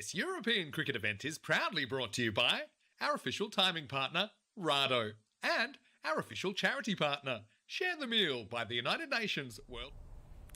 This European cricket event is proudly brought to you by our official timing partner, Rado, and our official charity partner, Share the Meal by the United Nations World.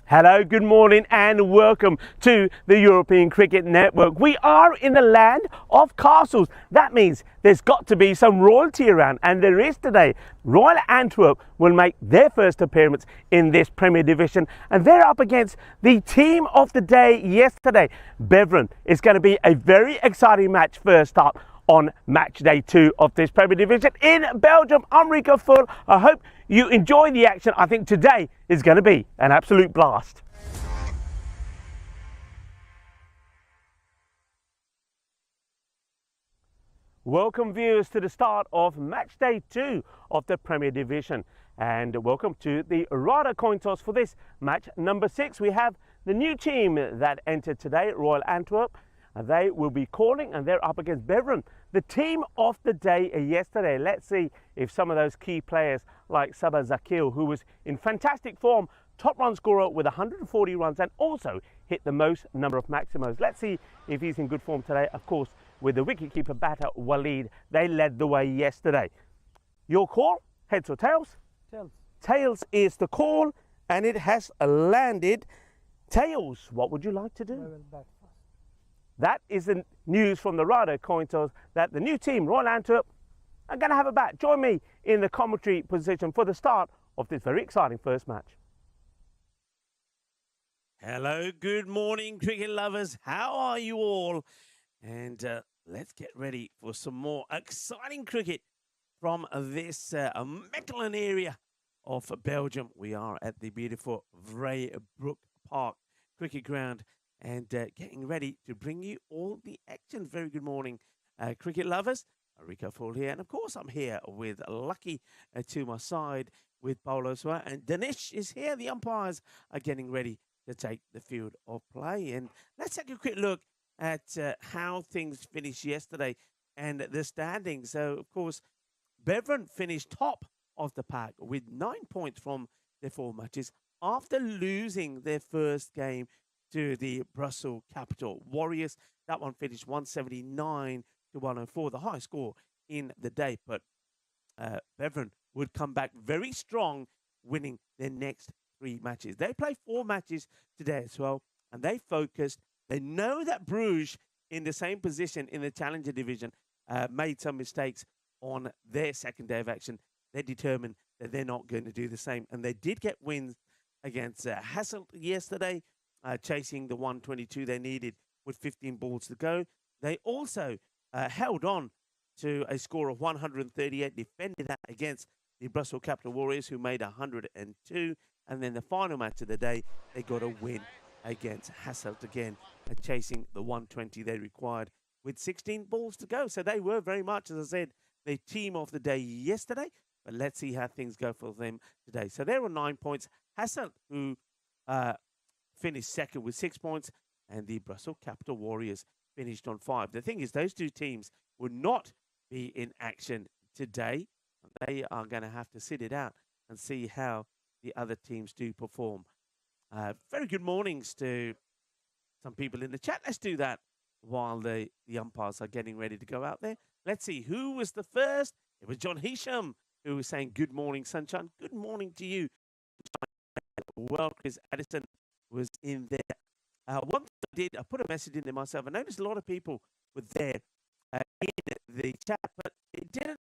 Hello, good morning and welcome to the European Cricket Network. We are in the land of castles. That means there's got to be some royalty around, and there is today. Royal Antwerp will make their first appearance in this Premier Division, and they're up against the team of the day yesterday, Belgium. It's going to be a very exciting match first up on match day 2 of this Premier Division in Belgium. I'm Rico Full. I hope you enjoy the action. I think today is going to be an absolute blast. Welcome viewers to the start of match day 2 of the Premier Division, and welcome to the Rada coin toss for this match number 6. We have the new team that entered today, Royal Antwerp. They will be calling, and they're up against Belgium, the team of the day yesterday. Let's see if some of those key players like Sabah Zakil, who was in fantastic form, top run scorer with 140 runs and also hit the most number of maximos. Let's see if he's in good form today. Of course, with the wicketkeeper batter Waleed, they led the way yesterday. Your call, heads or tails? Tails. Tails is the call, and it has landed. Tails, what would you like to do? That is the news from the Rada coin toss that the new team, Royal Antwerp, are going to have a bat. Join me in the commentary position for the start of this very exciting first match. Hello, good morning, cricket lovers. How are you all? And let's get ready for some more exciting cricket from this Mechelen area of Belgium. We are at the beautiful Vrijbroek Park cricket ground, and getting ready to bring you all the action. Very good morning, cricket lovers. Rico Full here, and of course I'm here with Lucky to my side with Paulo Swa, and Danish is here. The umpires are getting ready to take the field of play, and let's take a quick look at how things finished yesterday and the standings. So of course Belgium finished top of the pack with 9 points from their 4 matches after losing their first game to the Brussels Capital Warriors. That one finished 179 to 104, the high score in the day. But Belgium would come back very strong, winning their next 3 matches. They play 4 matches today as well, and they focused. They know that Bruges, in the same position in the Challenger Division, made some mistakes on their second day of action. They're determined that they're not going to do the same, and they did get wins against Hasselt yesterday, chasing the 122 they needed with 15 balls to go. They also held on to a score of 138, defended that against the Brussels Capital Warriors, who made 102. And then the final match of the day, they got a win against Hasselt again, chasing the 120 they required with 16 balls to go. So they were very much, as I said, the team of the day yesterday. But let's see how things go for them today. So there were 9 points. Hasselt, who finished second with 6 points, and the Brussels Capital Warriors finished on 5. The thing is, those 2 teams would not be in action today. They are going to have to sit it out and see how the other teams do perform. Very good mornings to some people in the chat. Let's do that while the umpires are getting ready to go out there. Let's see who was the first. It was John Hisham who was saying, good morning, sunshine. Good morning to you. Well, Chris Addison was in there. One thing I put a message in there myself. I noticed a lot of people were there in the chat, but it didn't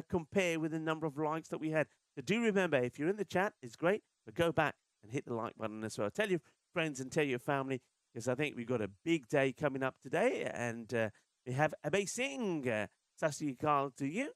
compare with the number of likes that we had. So do remember, if you're in the chat, it's great, but go back and hit the like button as well. Tell your friends and tell your family, because I think we've got a big day coming up today, and we have amazing Sat Sri Akal to you.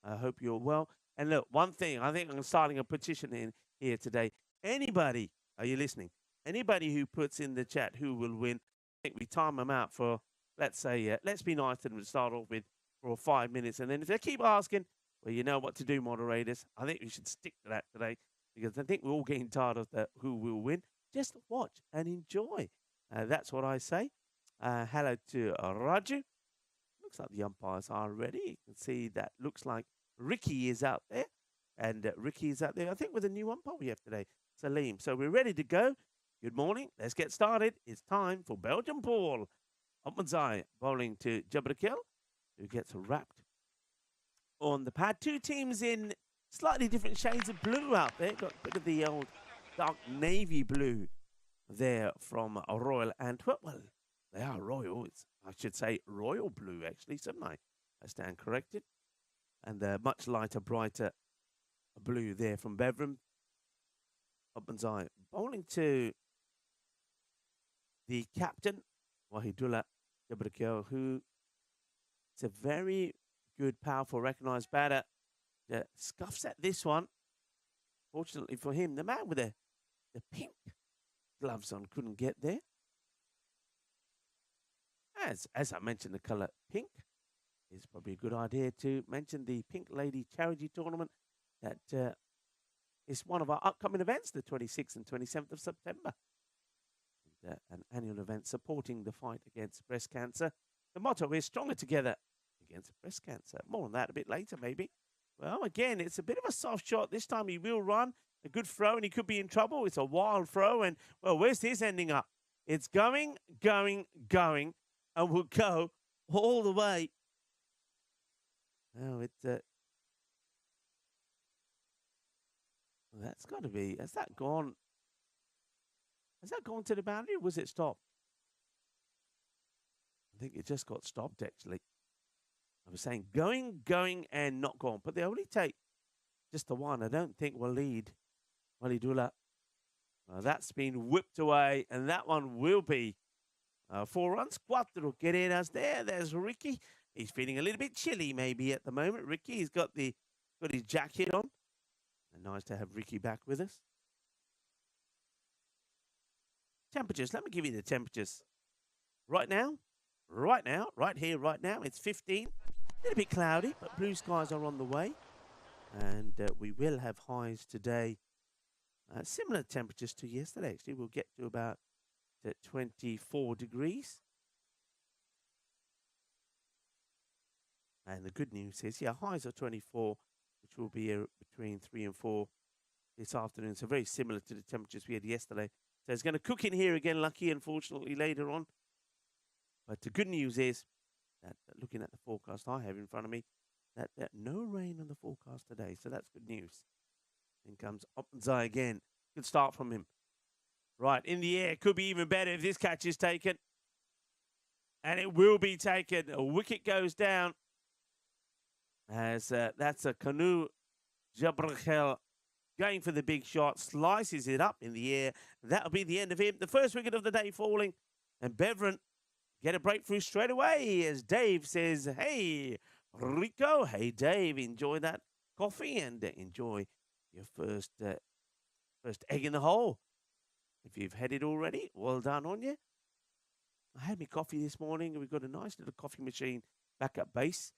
I hope you're well. And look, one thing, I think I'm starting a petition in here today. Anybody, are you listening? Anybody who puts in the chat who will win, I think we time them out for, let's say, let's be nice to them to start off with for 5 minutes. And then if they keep asking, well, you know what to do, moderators. I think we should stick to that today, because I think we're all getting tired of the who will win. Just watch and enjoy. That's what I say. Hello to Raju. Looks like the umpires are ready. You can see that looks like Ricky is out there. And Ricky is out there, I think, with a new umpire we have today, Salim. So we're ready to go. Good morning. Let's get started. It's time for Belgium ball Opmanzai bowling to Jabrakil, who gets wrapped on the pad. Two teams in slightly different shades of blue out there. Got a bit of the old dark navy blue there from Royal Antwerp. Well, they are royal. I should say royal blue, actually, shouldn't I? I stand corrected. And the much lighter, brighter blue there from Belgium. Opmanzai bowling to the captain, Wahidullah Jabrakil, who is a very good, powerful, recognised batter. Scuffs at this one. Fortunately for him, the man with the pink gloves on couldn't get there. As I mentioned, the colour pink is probably a good idea to mention the Pink Lady Charity Tournament that is one of our upcoming events, the 26th and 27th of September. And, an annual event supporting the fight against breast cancer. The motto is stronger together against breast cancer. More on that a bit later, maybe. Well, again, it's a bit of a soft shot. This time he will run. A good throw, and he could be in trouble. It's a wild throw, and, well, where's this ending up? It's going, and will go all the way. Oh, that's got to be, has that gone to the boundary, or was it stopped? I think it just got stopped, actually. I was saying going, and not gone. But they only take just the one. I don't think will lead Walidullah. That's been whipped away, and that one will be 4 runs. Cuatro quereras there. There's Ricky. He's feeling a little bit chilly maybe at the moment. Ricky, he's got his jacket on. And nice to have Ricky back with us. Temperatures. Let me give you the temperatures. Right now, right here, right now, it's 15. A little bit cloudy, but blue skies are on the way. And we will have highs today. Similar temperatures to yesterday, actually. We'll get to about 24 degrees. And the good news is, highs are 24, which will be between 3 and 4 this afternoon. So very similar to the temperatures we had yesterday. So it's going to cook in here again, lucky, unfortunately, later on. But the good news is that looking at the forecast I have in front of me, that no rain on the forecast today. So that's good news. In comes Opmanzai again. Good start from him. Right, in the air. Could be even better if this catch is taken. And it will be taken. A wicket goes down. As that's a Kanu Jabrachel going for the big shot. Slices it up in the air. That'll be the end of him. The first wicket of the day falling. And Bevran get a breakthrough straight away as Dave says, hey, Rico. Hey, Dave, enjoy that coffee and enjoy your first egg in the hole. If you've had it already, well done on you. I had my coffee this morning. We've got a nice little coffee machine back at base.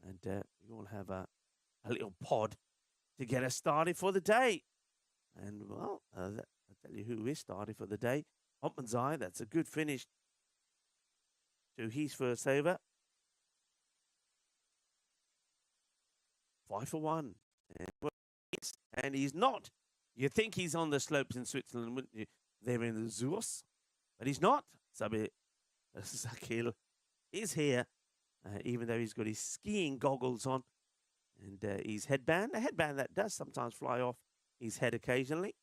And we all have a little pod to get us started for the day. And, well, I'll tell you who is started for the day. Opmanzai, that's a good finish to his first over. 5 for 1. And he's not. You'd think he's on the slopes in Switzerland, wouldn't you? They're in the Zoos. But he's not. Sabi Zakil is here, even though he's got his skiing goggles on and his headband. A headband that does sometimes fly off his head occasionally.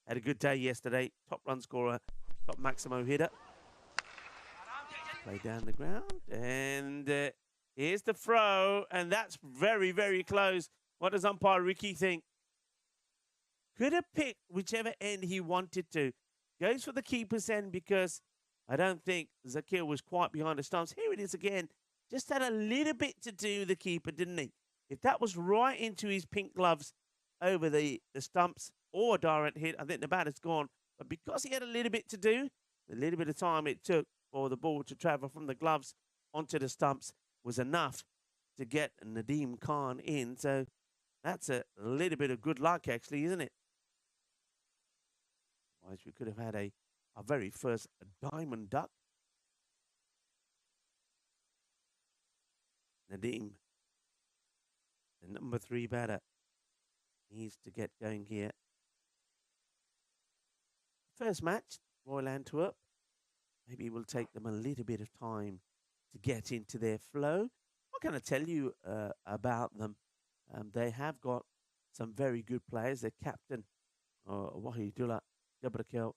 Had a good day yesterday. Top run scorer, top Maximo hitter. Play down the ground. And here's the throw. And that's very, very close. What does umpire Ricky think? Could have picked whichever end he wanted to. Goes for the keeper's end because I don't think Zakir was quite behind the stumps. Here it is again. Just had a little bit to do, the keeper, didn't he? If that was right into his pink gloves over the stumps or a direct hit, I think the batter's gone. But because he had a little bit to do, the little bit of time it took for the ball to travel from the gloves onto the stumps was enough to get Nadeem Khan in. So that's a little bit of good luck, actually, isn't it? Otherwise, we could have had our very first diamond duck. Nadeem, the number 3 batter, needs to get going here. First match, Royal Antwerp maybe it will take them a little bit of time to get into their flow. What can I tell you about them? They have got some very good players. Their captain, Wahidullah Gabrakel,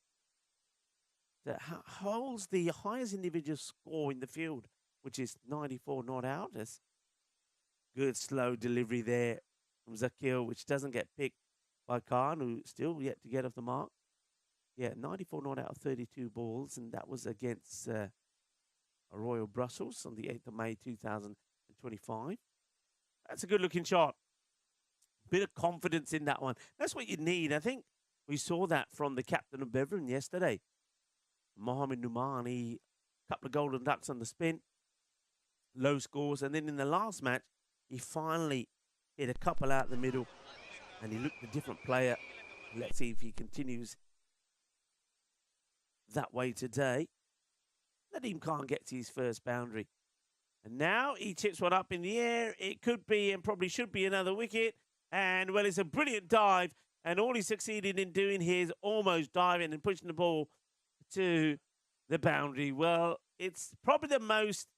that holds the highest individual score in the field, which is 94 not out. That's good slow delivery there from Zakir, which doesn't get picked by Khan, who still yet to get off the mark. Yeah, 94 not out of 32 balls, and that was against Royal Brussels on the 8th of May 2025. That's a good-looking shot. Bit of confidence in that one. That's what you need. I think we saw that from the captain of Belgium yesterday. Mohamed Noumani, a couple of golden ducks on the spin, low scores, and then in the last match, he finally hit a couple out the middle, and he looked a different player. Let's see if he continues that way today. Nadeem Khan gets his first boundary. And now he tips one up in the air. It could be and probably should be another wicket. And, well, it's a brilliant dive. And all he succeeded in doing here is almost diving and pushing the ball to the boundary. Well, it's probably the most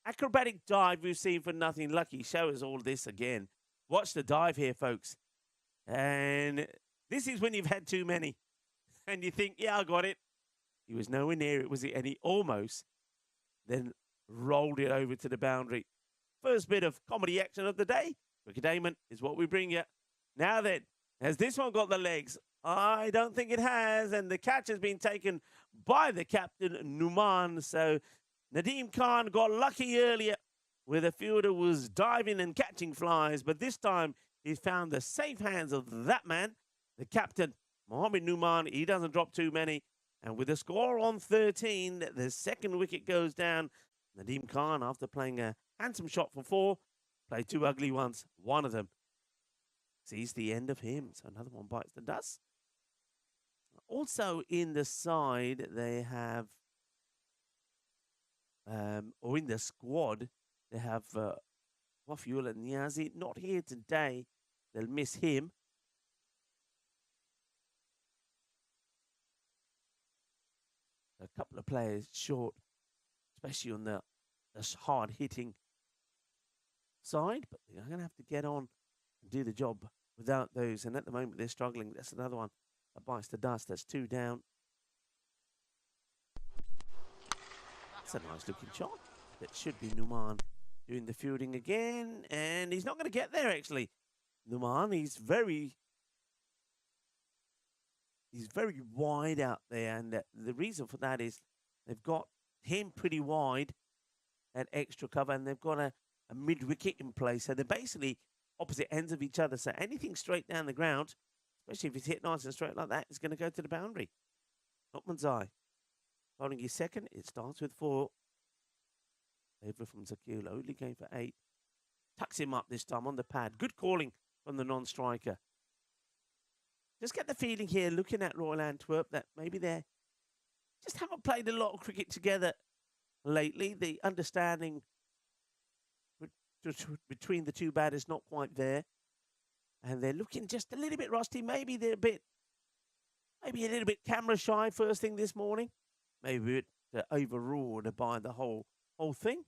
acrobatic dive we've seen for nothing. Lucky show us all this again. Watch the dive here, folks. And this is when you've had too many. And you think, yeah, I got it. He was nowhere near it, was he? And he almost then rolled it over to the boundary. First bit of comedy action of the day. Cricketainment is what we bring you. Now then, has this one got the legs? I don't think it has. And the catch has been taken by the captain, Numan. So Nadeem Khan got lucky earlier where the fielder was diving and catching flies. But this time, he's found the safe hands of that man, the captain, Mohamed Numan. He doesn't drop too many. And with the score on 13, the second wicket goes down. Nadeem Khan, after playing a handsome shot for 4, played 2 ugly ones. One of them sees the end of him. So another one bites the dust. Also in the side, they have, or in the squad, they have Wafiul and Niazi. Not here today. They'll miss him. A couple of players short, especially on the hard-hitting side, but they're going to have to get on and do the job without those. And at the moment, they're struggling. That's another one that bites the dust. That's 2 down. That's a nice-looking shot. That should be Numan doing the fielding again. And he's not going to get there, actually. Numan, he's very wide out there, and the reason for that is they've got him pretty wide at extra cover, and they've got a mid-wicket in place. So they're basically opposite ends of each other. So anything straight down the ground, especially if it's hit nice and straight like that, is going to go to the boundary. Notman's eye. Following his second, it starts with 4. Over from Zakir, only going for 8. Tucks him up this time on the pad. Good calling from the non-striker. Just get the feeling here, looking at Royal Antwerp, that maybe they just haven't played a lot of cricket together lately. The understanding between the two batters is not quite there. And they're looking just a little bit rusty. Maybe they're a little bit camera shy first thing this morning. Maybe a bit overawed by the whole thing.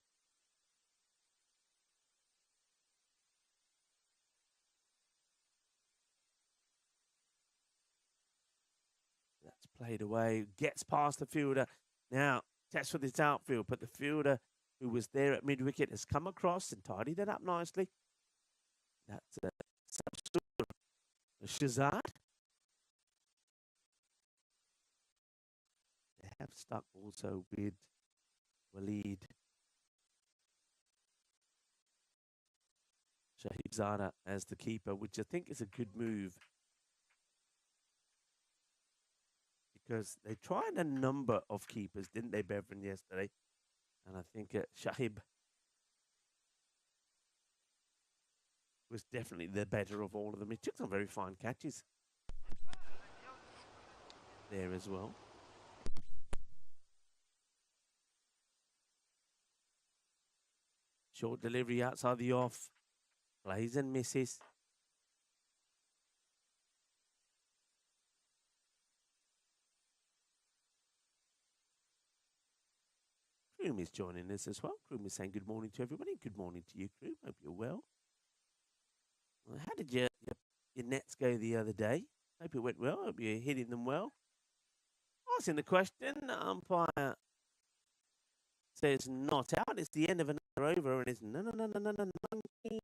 Played away, gets past the fielder. Now, test for this outfield, but the fielder who was there at mid-wicket has come across and tidied it up nicely. That's Shazad. They have stuck also with Waleed Shahibzada as the keeper, which I think is a good move. Because they tried a number of keepers, didn't they, Bevan, yesterday? And I think Shahib was definitely the better of all of them. He took some very fine catches there as well. Short delivery outside the off. Plays and misses. Kroom is joining us as well. Kroom is saying good morning to everybody. Good morning to you, Kroom. Hope you're well. How did your nets go the other day? Hope it went well. Hope you're hitting them well. Asking the question, umpire says not out. It's the end of another over, and it's no, 19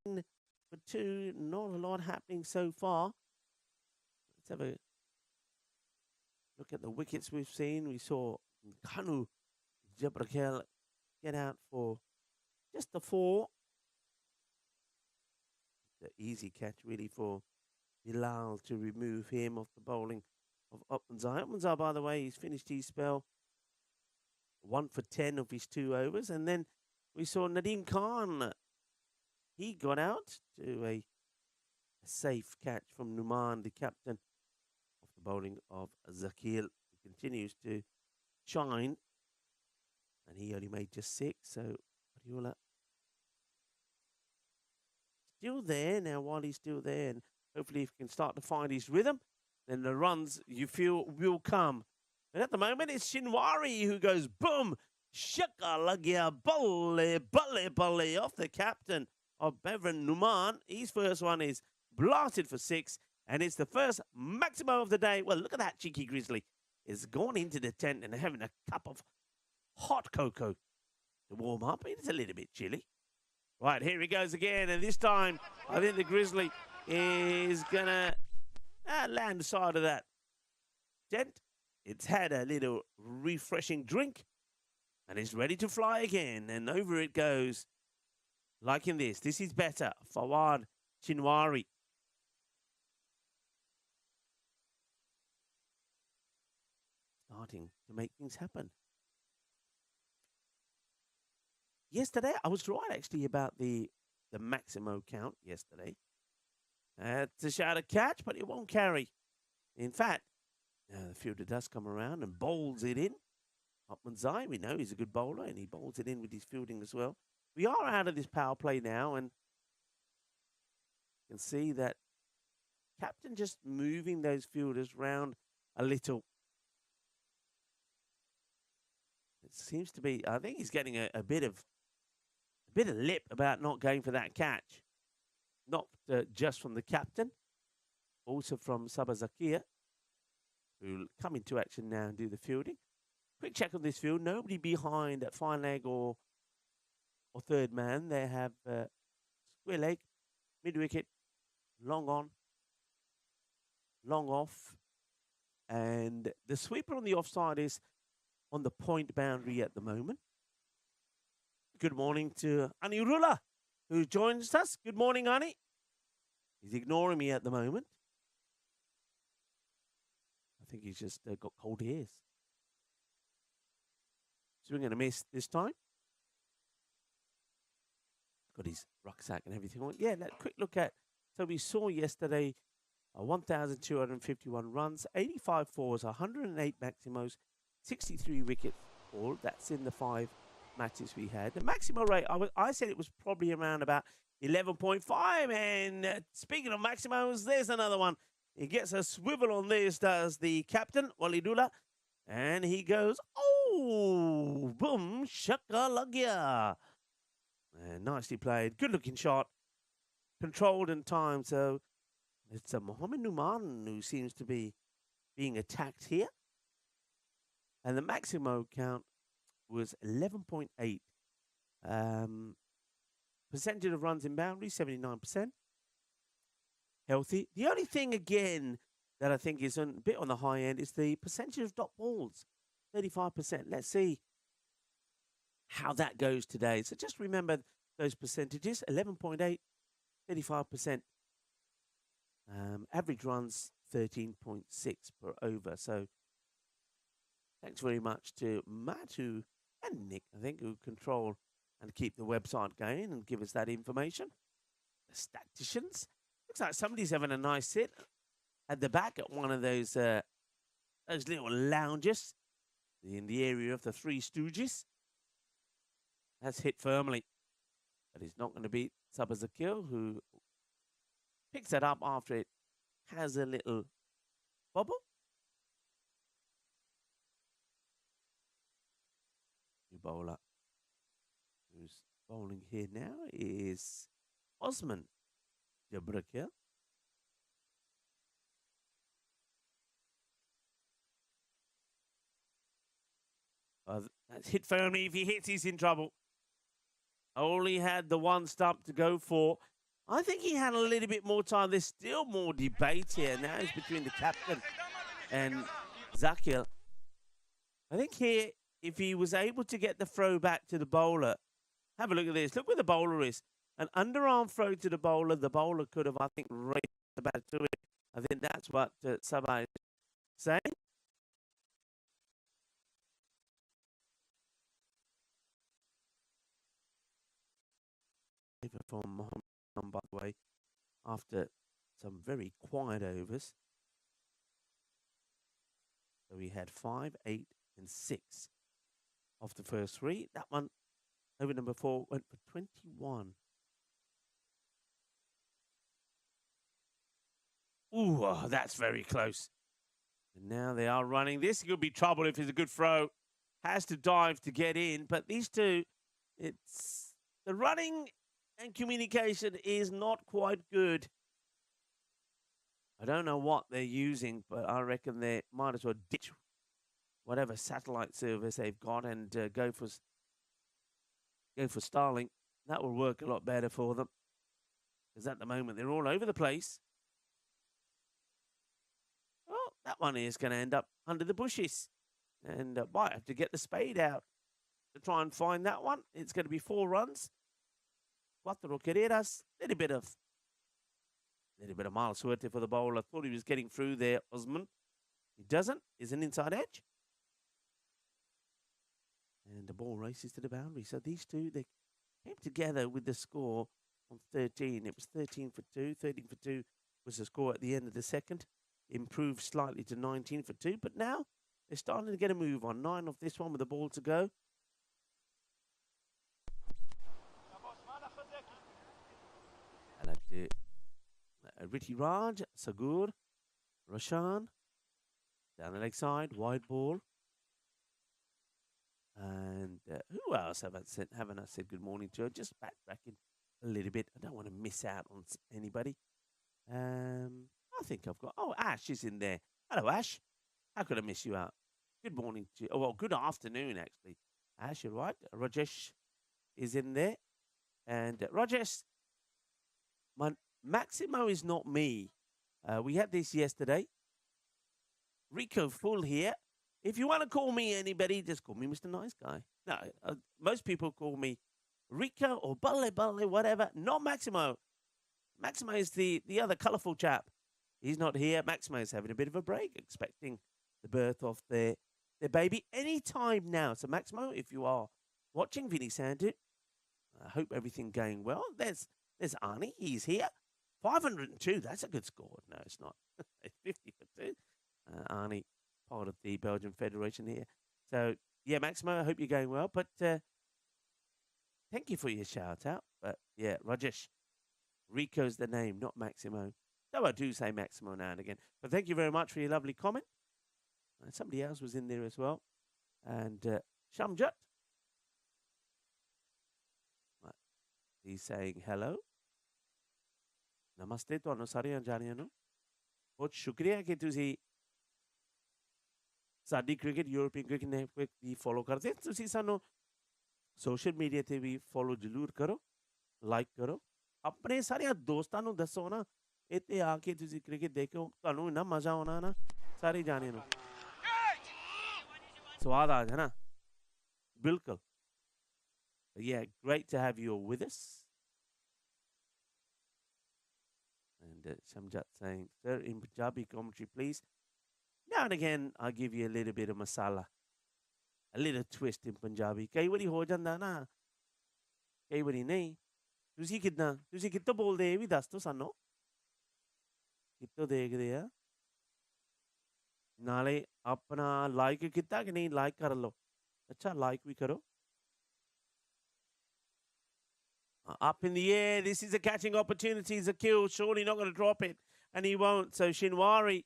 for 2. Not a lot happening so far. Let's have a look at the wickets we've seen. We saw Kanu Jabrakel get out for just the 4. The easy catch really for Bilal to remove him off the bowling of Upmanzai. Upmanzai, by the way, he's finished his spell. 1 for 10 of his 2 overs. And then we saw Nadeem Khan. He got out to a safe catch from Numan, the captain, off the bowling of Zakil. He continues to shine. And he only made just 6. So, Ariola still there. Now, while he's still there, and hopefully if he can start to find his rhythm, then the runs you feel will come. And at the moment, it's Shinwari who goes boom, shakalagya, balle, off the captain of Bevan Numan. His first one is blasted for 6, and it's the first maximum of the day. Well, look at that cheeky grizzly. Is gone into the tent and having a cup of hot cocoa to warm up. It's a little bit chilly. Right, here he goes again, and this time I think the grizzly is going to land side of that tent. It's had a little refreshing drink, and it's ready to fly again, and over it goes. Like in this. This is better. Fawad Shinwari. Starting to make things happen. Yesterday, I was right actually about the Maximo count yesterday. It's a shot of catch, but it won't carry. In fact, the fielder does come around and bowls it in. Upmanzai, we know he's a good bowler, and he bowls it in with his fielding as well. We are out of this power play now, and you can see that captain just moving those fielders round a little. It seems to be, I think he's getting a bit of lip about not going for that catch. Not just from the captain, also from Sabah Zakia, who will come into action now and do the fielding. Quick check on this field. Nobody behind at fine leg or third man. They have square leg, mid wicket, long on, long off. And the sweeper on the offside is on the point boundary at the moment. Good morning to Ani Rula, who joins us. Good morning, Ani. He's ignoring me at the moment. I think he's just got cold ears. Swing and a miss this time. Got his rucksack and everything on. Yeah, that quick look at. So we saw yesterday 1,251 runs, 85 fours, 108 maximos, 63 wickets all. That's in the 5 matches we had. The maximum rate, I said it was probably around about 11.5. And speaking of maximums, there's another one. He gets a swivel on this, does the captain, Walidullah. And he goes, oh, boom, shakalagya. And nicely played. Good looking shot. Controlled and timed. So it's a Mohammed Numan who seems to be being attacked here. And the maximum count was 11.8. Percentage of runs in boundary, 79%. Healthy. The only thing, again, that I think is a bit on the high end is the percentage of dot balls, 35%. Let's see how that goes today. So just remember those percentages, 11.8, 35%. Average runs, 13.6 per over. So thanks very much to Matu and Nick, I think, who control and keep the website going and give us that information. The statisticians. Looks like somebody's having a nice sit at the back at one of those little lounges in the area of the Three Stooges. That's hit firmly. But he's not going to beat Sabah Zakil, who picks it up after it has a little bobble. New bowler Who's bowling here now is Osman Jabrakil. That's hit firmly. If he hits, he's in trouble. Only had the one stump to go for. I think he had a little bit more time. There's still more debate here. Now it's between the captain and Zakil. I think here, if he was able to get the throw back to the bowler, have a look at this. Look where the bowler is. An underarm throw to the bowler could have, I think, raced the bat to it. I think that's what Sabah is saying. From Mohammed, by the way, after some very quiet overs. So we had 5, 8, and 6 off the first 3. That one, over number 4, went for 21. Ooh, that's very close. And now they are running. This could be trouble if it's a good throw. Has to dive to get in. But these two, it's the running and communication is not quite good. I don't know what they're using, but I reckon they might as well ditch whatever satellite service they've got and go for Starlink. That will work a lot better for them. Because at the moment, they're all over the place. Oh, that one is going to end up under the bushes. And might have to get the spade out to try and find that one. It's going to be 4 runs. 4 carreras. Little bit of mala suerte for the bowler. Thought he was getting through there, Osman. He doesn't. He's an inside edge. And the ball races to the boundary. So these two, they came together with the score on 13. It was 13 for 2. 13 for 2 was the score at the end of the second. Improved slightly to 19 for 2. But now they're starting to get a move on. 9 off this one with the ball to go. Ritti Raj, Sagur, Roshan, down the leg side, wide ball. And who else haven't I said good morning to? Just backtracking a little bit. I don't want to miss out on anybody. I think I've got, Ash is in there. Hello, Ash. How could I miss you out? Good morning to you. Oh, well, good afternoon, actually. Ash, you're right. Rajesh is in there. And Rajesh, Maximo is not me. We had this yesterday. Rico Full here. If you want to call me anybody, just call me Mr. Nice Guy. No, most people call me Rico or Balle, whatever. Not Maximo. Maximo is the other colourful chap. He's not here. Maximo is having a bit of a break, expecting the birth of their baby any time now. So Maximo, if you are watching Vinny Sandu, I hope everything going well. There's Arnie. He's here. 502, that's a good score. No, it's not. It's 50 for 2. Arnie, part of the Belgian Federation here. So, yeah, Maximo, I hope you're going well. But thank you for your shout out. But, yeah, Rajesh, Rico's the name, not Maximo. Though I do say Maximo now and again. But thank you very much for your lovely comment. Somebody else was in there as well. And Shamjat. He's saying hello. नमस्ते ਤੁਹਾਨੂੰ ਸਾਰਿਆਂ ਜਾਣਿਆਂ ਨੂੰ ਬਹੁਤ ਸ਼ੁਕਰੀਆ ਕਿ ਤੁਸੀਂ ਸਾਡੀ ਕ੍ਰਿਕਟ ਯੂਰਪੀਅਨ ਕ੍ਰਿਕਟ ਨੈਟਵਰਕ ਦੀ ਫੋਲੋ ਕਰਦੇ ਤੁਸੀਂ ਸਾਨੂੰ ਸੋਸ਼ਲ ਮੀਡੀਆ ਤੇ ਵੀ ਫੋਲੋ ਜ਼ਰੂਰ ਕਰੋ ਲਾਈਕ ਕਰੋ ਆਪਣੇ ਸਾਰੇ ਦੋਸਤਾਂ ਨੂੰ ਦੱਸੋ ਨਾ ਇੱਥੇ ਆ ਕੇ ਤੁਸੀਂ ਕ੍ਰਿਕਟ ਦੇਖੋ ਤੁਹਾਨੂੰ ਇੰਨਾ ਮਜ਼ਾ ਆਉਣਾ ਨਾ ਸਾਰੇ ਜਾਣਿਆਂ ਨੂੰ ਸਵਾਦ ਆ ਜਾਣਾ ਬਿਲਕੁਲ yeah great to have you all with us. And Shamjat saying, sir, in Punjabi commentary, please. Now and again, I give you a little bit of masala, a little twist in Punjabi. Kai wari ho janda na, kai wari nahi. Tusi kitto bolde hai vi das to sanu. Kitto dekhde ha. Nale apna like kitta ki nahi like kar lo. Acha like vi karo. Up in the air. This is a catching opportunity. Zakil surely not going to drop it. And he won't. So Shinwari,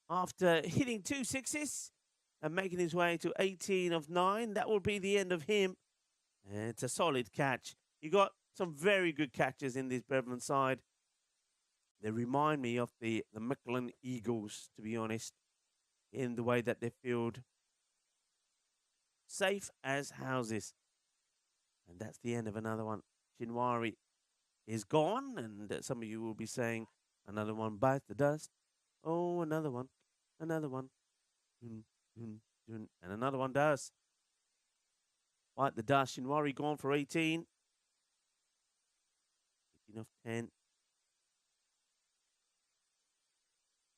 after hitting 2 sixes and making his way to 18 of 9, that will be the end of him. And it's a solid catch. You got some very good catches in this Bevan side. They remind me of the Michelin Eagles, to be honest, in the way that they field safe as houses. And that's the end of another one. Shinwari is gone, and some of you will be saying, another one bites the dust. Oh, another one, another one. And another one does. Bite the dust. Shinwari gone for 18. 18 of 10.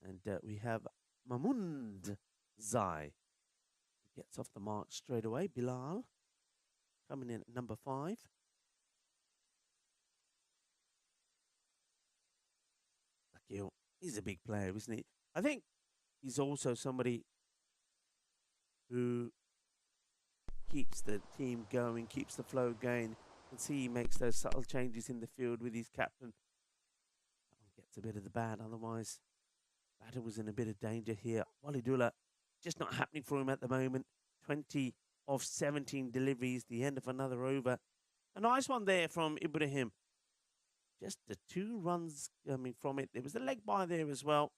And we have Mahmoud Zai. He gets off the mark straight away. Bilal coming in at number 5. Akil, he's a big player, isn't he? I think he's also somebody who keeps the team going, keeps the flow going. You can see he makes those subtle changes in the field with his captain. Gets a bit of the bad, otherwise Batter was in a bit of danger here. Walidullah, just not happening for him at the moment. 20 of 17 deliveries, the end of another over. A nice one there from Ibrahim. Just the 2 runs coming from it. There was a leg by there as well.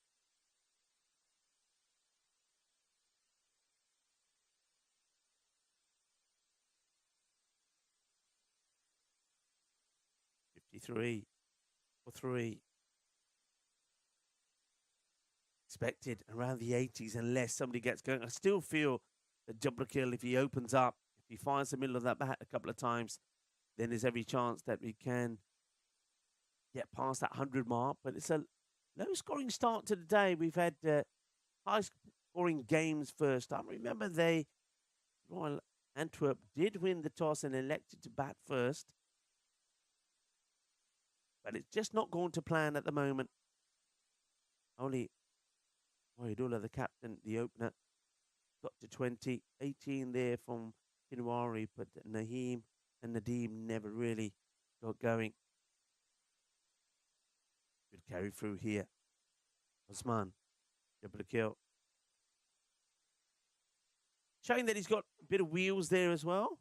.53 for 3. Expected around the 80s unless somebody gets going. I still feel that Jabrakil, if he opens up, if he finds the middle of that bat a couple of times, then there's every chance that we can get past that 100 mark. But it's a low-scoring start to the day. We've had high-scoring games first time. Remember, Royal Antwerp did win the toss and elected to bat first. But it's just not going to plan at the moment. Only Wahidullah, the captain, the opener, got to 20. 18 there from Kinwari, but Naheem and Nadeem never really got going. Good carry through here. Osman, double kill. Showing that he's got a bit of wheels there as well.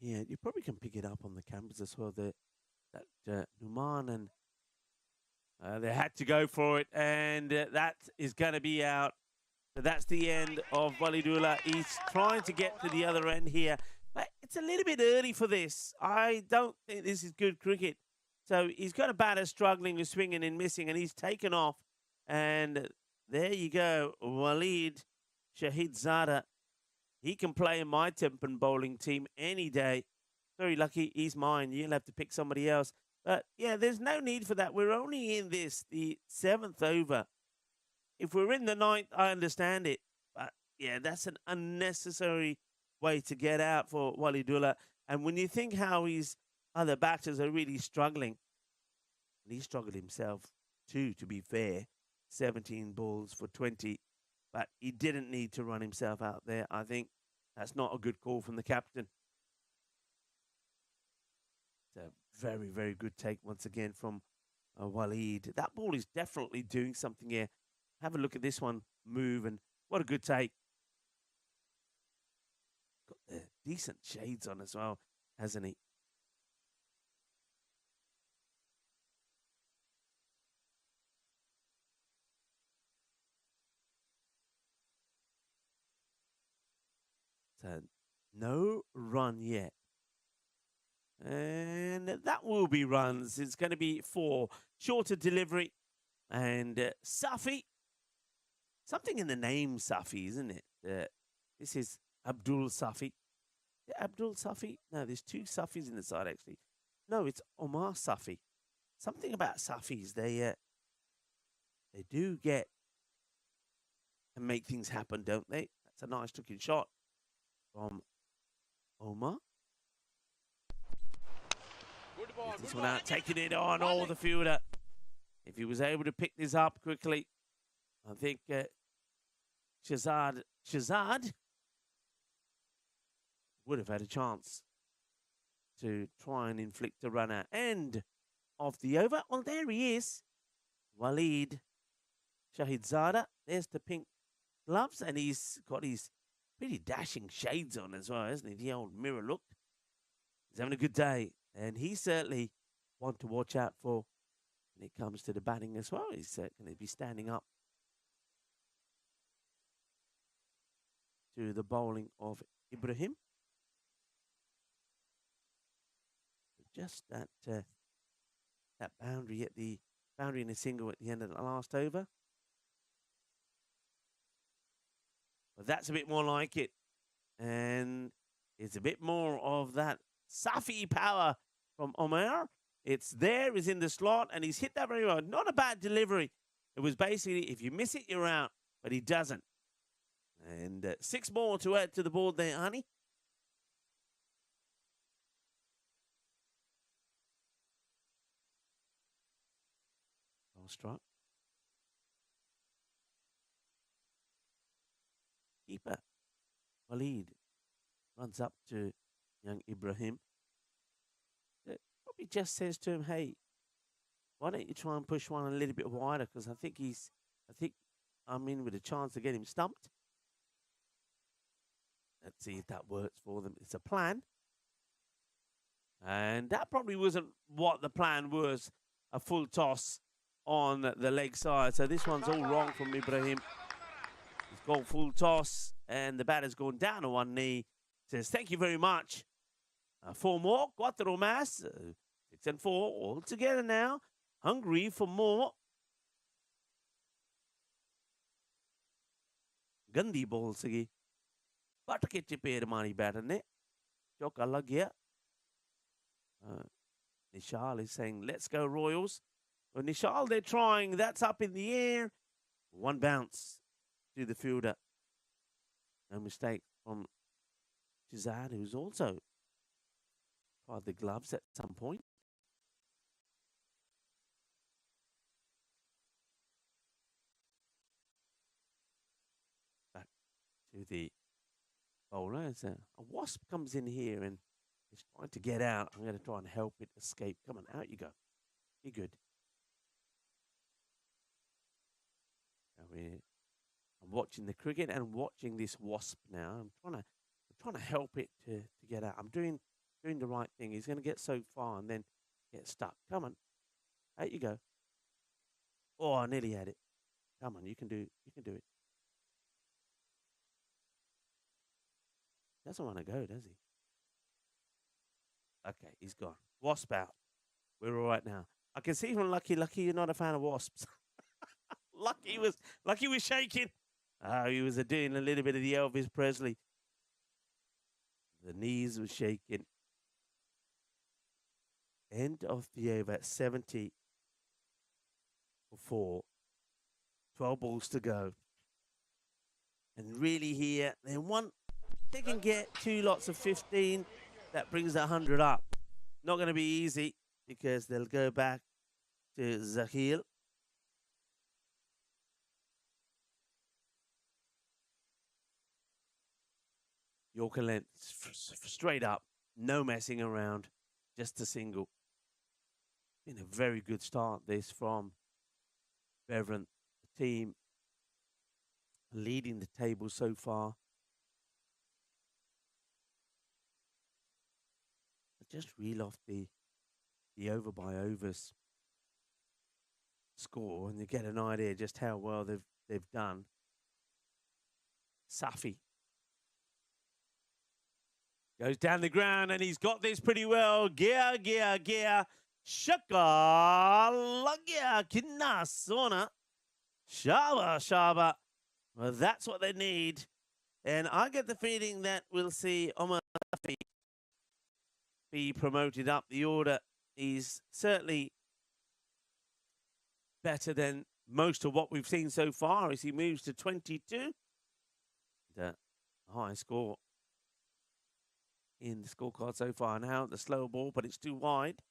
Yeah, you probably can pick it up on the cameras as well. That Numan and they had to go for it, and that is going to be out. So that's the end of Walidullah. He's trying to get to the other end here, but it's a little bit early for this. I don't think this is good cricket. So he's got a batter struggling with swinging and missing, and he's taken off. And there you go, Walid Shahid Zada. He can play in my Tempen bowling team any day. Very lucky, he's mine. You'll have to pick somebody else. But, yeah, there's no need for that. We're only in the 7th over. If we're in the 9th, I understand it. But, yeah, that's an unnecessary way to get out for Walidullah. And when you think how his other batters are really struggling, and he struggled himself too, to be fair, 17 balls for 20. But he didn't need to run himself out there. I think that's not a good call from the captain. It's a very, very good take once again from Walid. That ball is definitely doing something here. Have a look at this one move, and what a good take. Got the decent shades on as well, hasn't he? So no run yet. And that will be runs. It's going to be 4. Shorter delivery. And Safi. Something in the name Safi, isn't it? This is Abdul Safi. Abdul Safi? No, there's 2 Safis in the side, actually. No, it's Omar Safi. Something about Safis. They do get and make things happen, don't they? That's a nice looking shot from Omar. This one out, taking it on all the fielder. If he was able to pick this up quickly, I think Shazad would have had a chance to try and inflict a run out. End of the over. Well, there he is. Walid Shahidzada. There's the pink gloves, and he's got his pretty dashing shades on as well, isn't he? The old mirror look. He's having a good day, and he's certainly one to watch out for when it comes to the batting as well. He's going to be standing up to the bowling of Ibrahim. Just that boundary in a single at the end of the last over. But that's a bit more like it. And it's a bit more of that Safi power from Omar. It's there, he's in the slot, and he's hit that very well. Not a bad delivery. It was basically, if you miss it, you're out. But he doesn't. And 6 more to add to the board there, honey. Strike. Keeper Walid runs up to young Ibrahim. Probably just says to him, "Hey, why don't you try and push one a little bit wider? Because I think I'm in with a chance to get him stumped." Let's see if that works for them. It's a plan, and that probably wasn't what the plan was. A full toss on the leg side. So this one's all wrong from Ibrahim. He's got full toss, and the batter's gone down on one knee. Says, "Thank you very much." 4 more. Cuatro más. 6 and 4 all together now. Hungry for more. Gandhi ball sigi. Patke chipe mari batter ne. Choka lag gaya. Nishal is saying, "Let's go Royals." Well, Nishal, they're trying. That's up in the air. 1 bounce to the fielder. No mistake from Shazad, who's also tried the gloves at some point. Back to the bowler. As a wasp comes in here and is trying to get out. I'm going to try and help it escape. Come on, out you go. Be good. I'm watching the cricket and watching this wasp now. I'm trying to help it to get out. I'm doing the right thing. He's going to get so far and then get stuck. Come on, out you go. Oh, I nearly had it. Come on, you can do it. Doesn't want to go, does he? Okay, he's gone. Wasp out. We're all right now. I can see from Lucky you're not a fan of wasps. Lucky was shaking. Oh, he was doing a little bit of the Elvis Presley. The knees were shaking. End of the over at 70 for 4. 12 balls to go. And really here, they can get 2 lots of 15. That brings 100 up. Not going to be easy because they'll go back to Zahil. Yorker length straight up, no messing around, just a single. Been a very good start this from Bevan. The team leading the table so far. Just reel off the over by overs score, and you get an idea just how well they've done. Safi goes down the ground, and he's got this pretty well. Gia. Shaka Lagia Kinasona. Shaba. Well, that's what they need. And I get the feeling that we'll see Omar Safi be promoted up the order. He's certainly better than most of what we've seen so far as he moves to 22. The high score in the scorecard so far now. The slow ball, but it's too wide.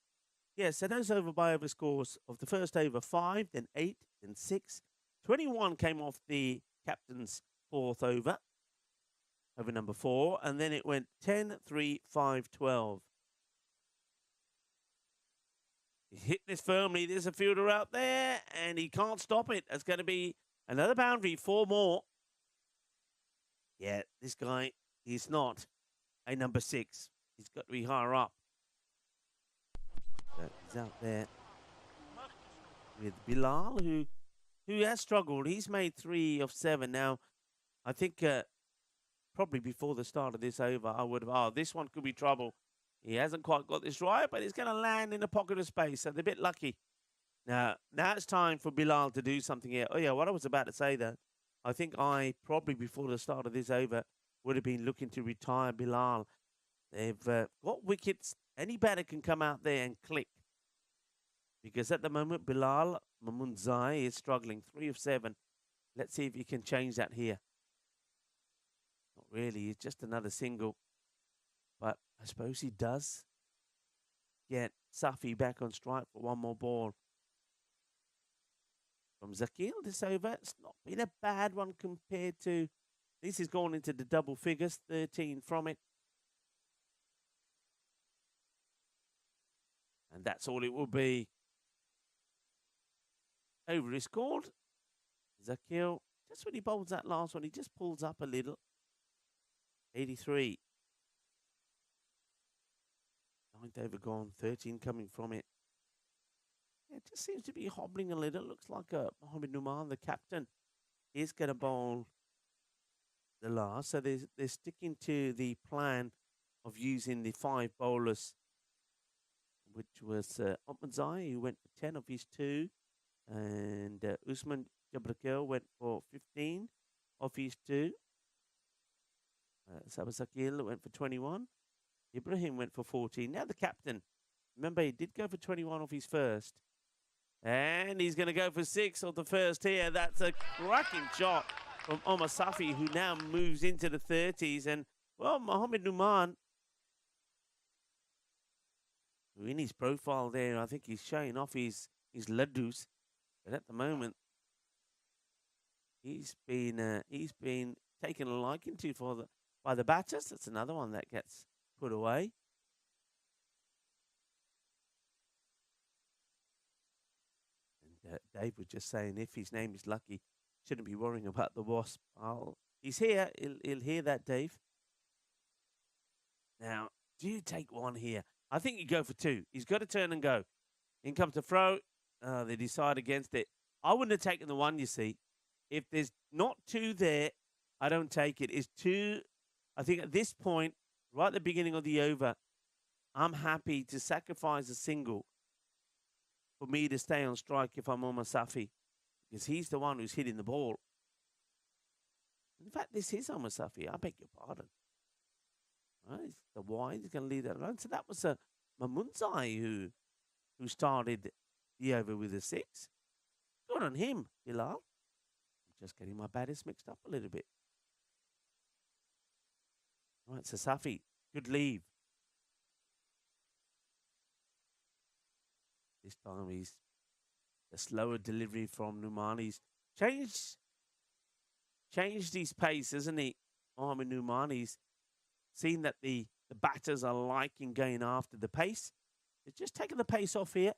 Yeah, so those over by over scores of the first over 5, then 8, then 6. 21 came off the captain's 4th over number 4, and then it went 10, 3, 5, 12. He's hit this firmly. There's a fielder out there, and he can't stop it. It's going to be another boundary, 4 more. Yeah, this guy, he's not a number 6. He's got to be higher up. But he's out there with Bilal, who has struggled. He's made 3 of 7. Now, I think probably before the start of this over, I would have, this one could be trouble. He hasn't quite got this right, but he's going to land in a pocket of space, so they're a bit lucky. Now it's time for Bilal to do something here. Oh, yeah, what I was about to say, though, I think I probably before the start of this over would have been looking to retire Bilal. They've got wickets. Any batter can come out there and click. Because at the moment, Bilal Mamunzai is struggling. 3 of 7. Let's see if he can change that here. Not really. It's just another single. But I suppose he does get Safi back on strike for one more ball. From Zakil, this over, it's not been a bad one compared to... This has gone into the double figures, 13 from it. And that's all it will be. Over is called. Zakil, just when he bowls that last one, he just pulls up a little. 83. 9th over gone, 13 coming from it. Yeah, it just seems to be hobbling a little. Looks like Mohamed Numan, the captain, is going to bowl the last. So they're sticking to the plan of using the 5 bowlers, which was Otmanzai, who went for 10 of his 2. And Usman Jabrakel went for 15 of his 2. Sabasakil went for 21. Ibrahim went for 14. Now the captain. Remember, he did go for 21 off his first. And he's going to go for 6 of the first here. That's a cracking shot from Omar Safi, who now moves into the 30s. And, well, Mohamed Numan, who in his profile there, I think he's showing off his laddus. But at the moment, he's been taken a liking to by the batters. That's another one that gets put away. And Dave was just saying, if his name is Lucky, shouldn't be worrying about the Wasp. He's here. He'll hear that, Dave. Now, do you take one here? I think you go for 2. He's got to turn and go. In comes the throw. They decide against it. I wouldn't have taken the 1, you see. If there's not 2 there, I don't take it. It's 2. I think at this point, right at the beginning of the over, I'm happy to sacrifice a single for me to stay on strike if I'm Omar Safi, because he's the one who's hitting the ball. In fact, this is Omar Safi. I beg your pardon. Right, the wide is going to leave that alone. So that was Mamunzai who started the over with a 6. Good on him, Bilal. I'm just getting my batters mixed up a little bit. Right, so Safi, good leave. This time he's a slower delivery from Numan. He's changed his pace, hasn't he? Mohamed Numan, he's seen that the batters are liking going after the pace. He's just taking the pace off here.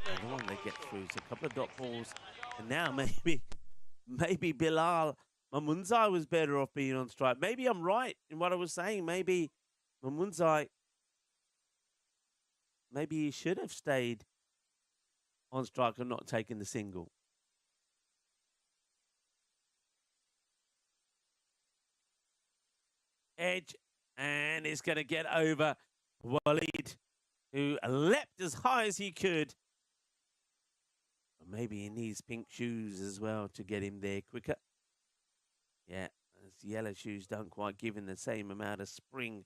The one they get through, so a couple of dot balls, and now maybe Bilal Mamunzai was better off being on strike. Maybe I'm right in what I was saying. Maybe Mamunzai, maybe he should have stayed on strike and not taken the single. Edge, and it's going to get over Waleed, who leapt as high as he could. Maybe he needs pink shoes as well to get him there quicker. Yeah, his yellow shoes don't quite give him the same amount of spring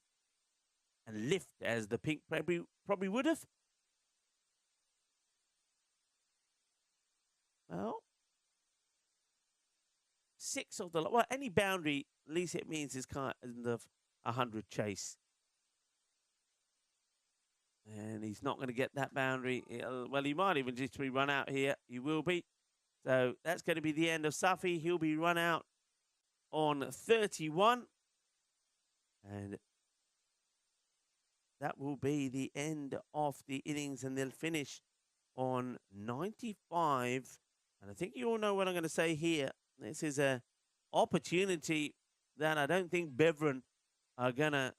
and lift as the pink probably would have. Well, 6 of the... Well, any boundary, at least it means it's kind of 100 chase. And he's not going to get that boundary. Well, he might even just be run out here. He will be. So that's going to be the end of Safi. He'll be run out on 31. And that will be the end of the innings, and they'll finish on 95. And I think you all know what I'm going to say here. This is an opportunity that I don't think Beveren are going to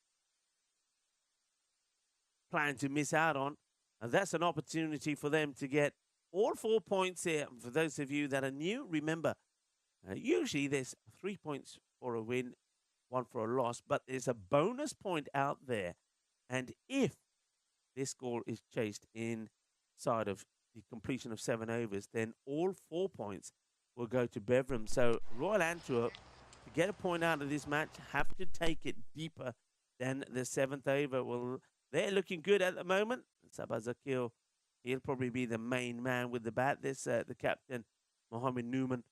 plan to miss out on. And that's an opportunity for them to get all 4 points here. For those of you that are new, remember, usually there's 3 points for a win, 1 for a loss, but there's a bonus point out there. And if this score is chased inside of the completion of 7 overs, then all 4 points will go to Beveren. So Royal Antwerp, to get a point out of this match, have to take it deeper than the 7th over. Well, they're looking good at the moment. Sabazakil, he'll probably be the main man with the bat. This the captain, Mohammed Newman,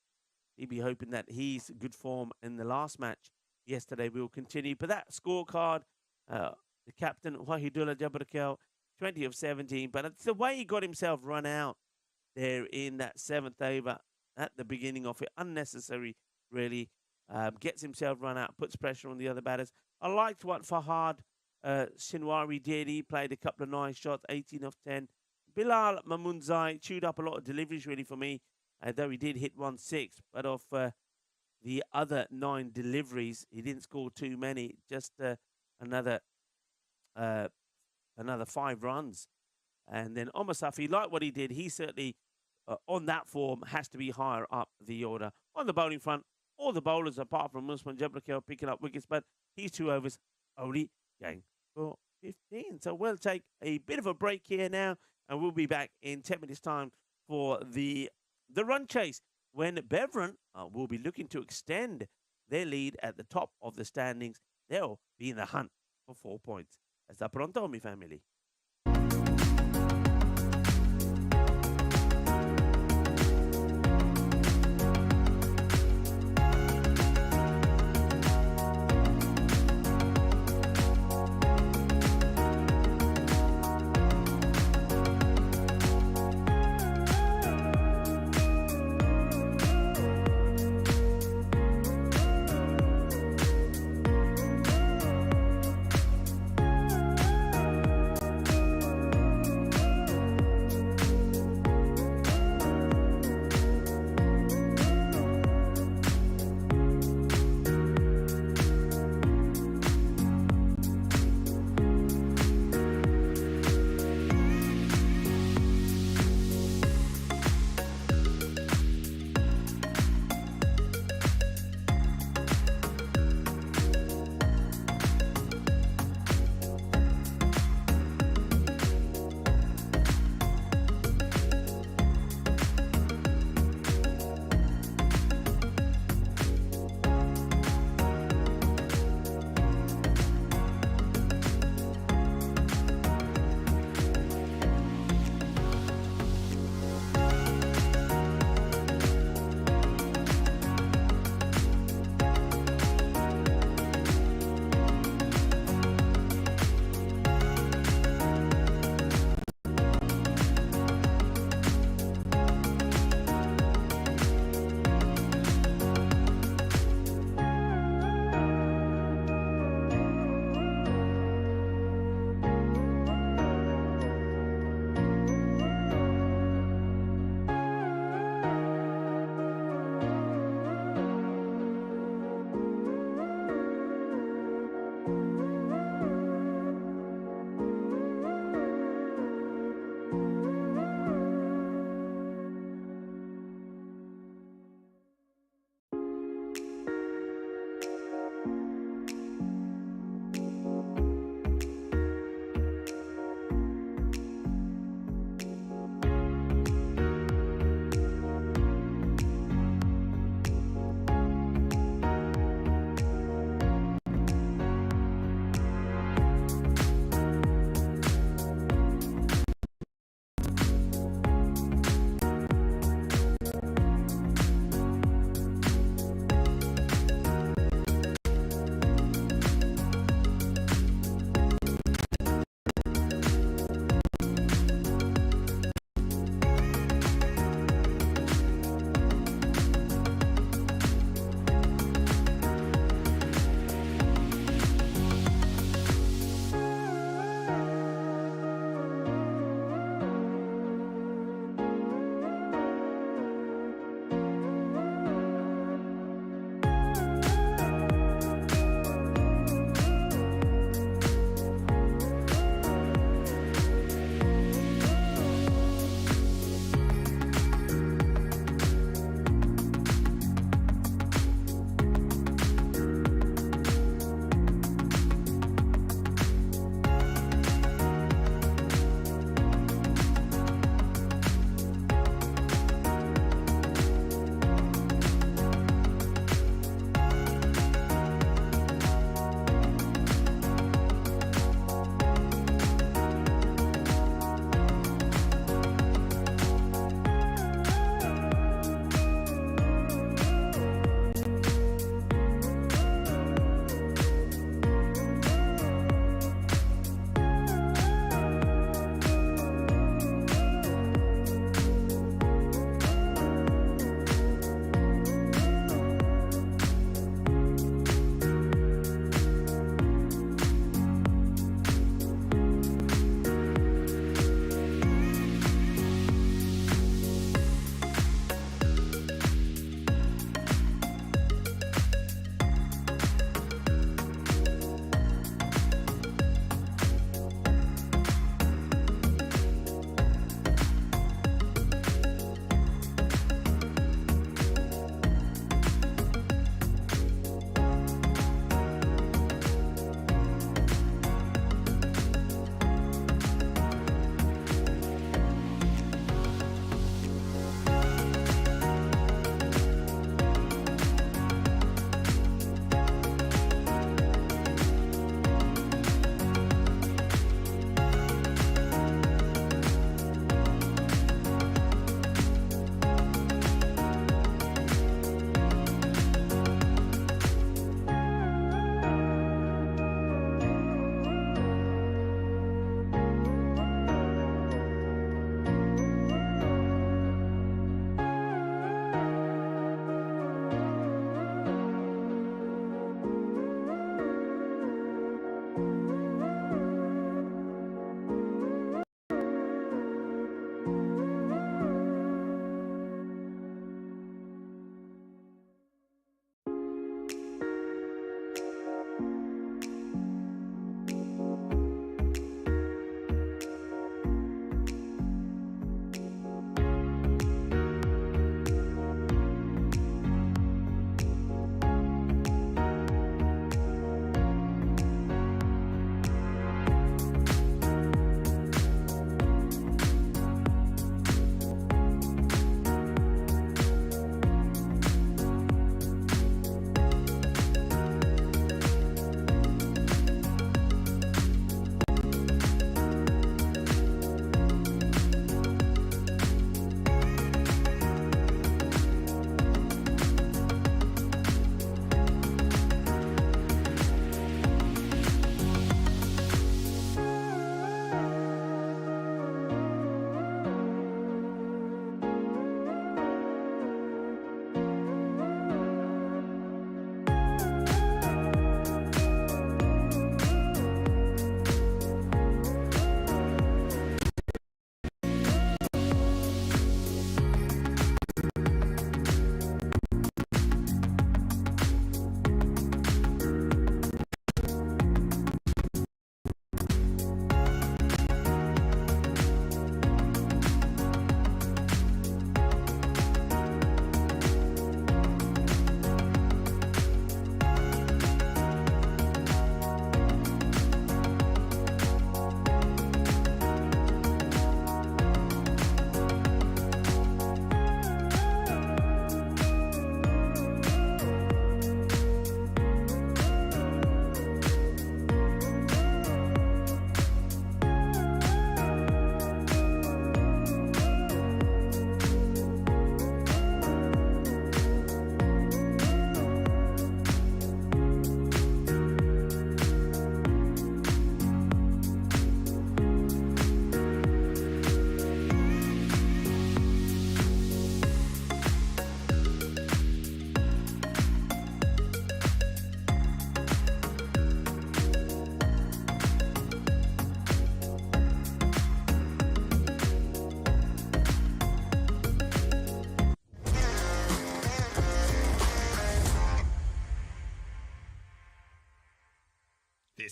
he'll be hoping that he's good form in the last match yesterday will continue. But that scorecard, the captain, Wahidullah Jabrakel, 20 of 17. But it's the way he got himself run out there in that 7th over at the beginning of it. Unnecessary, really. Gets himself run out, puts pressure on the other batters. I liked what Fahad Shinwari did. He played a couple of nice shots, 18 of 10. Bilal Mamunzai chewed up a lot of deliveries, really, for me, though he did hit 1-6. But of the other 9 deliveries, he didn't score too many, just another 5 runs. And then Omar Safi, like what he did, he certainly, on that form, has to be higher up the order. On the bowling front, all the bowlers, apart from Musman Jabrakel, picking up wickets, but he's 2 overs only going for 15. So we'll take a bit of a break here now, and we'll be back in 10 minutes' time for the run chase, when Beveren will be looking to extend their lead at the top of the standings. They'll be in the hunt for 4 points. Hasta pronto, mi family.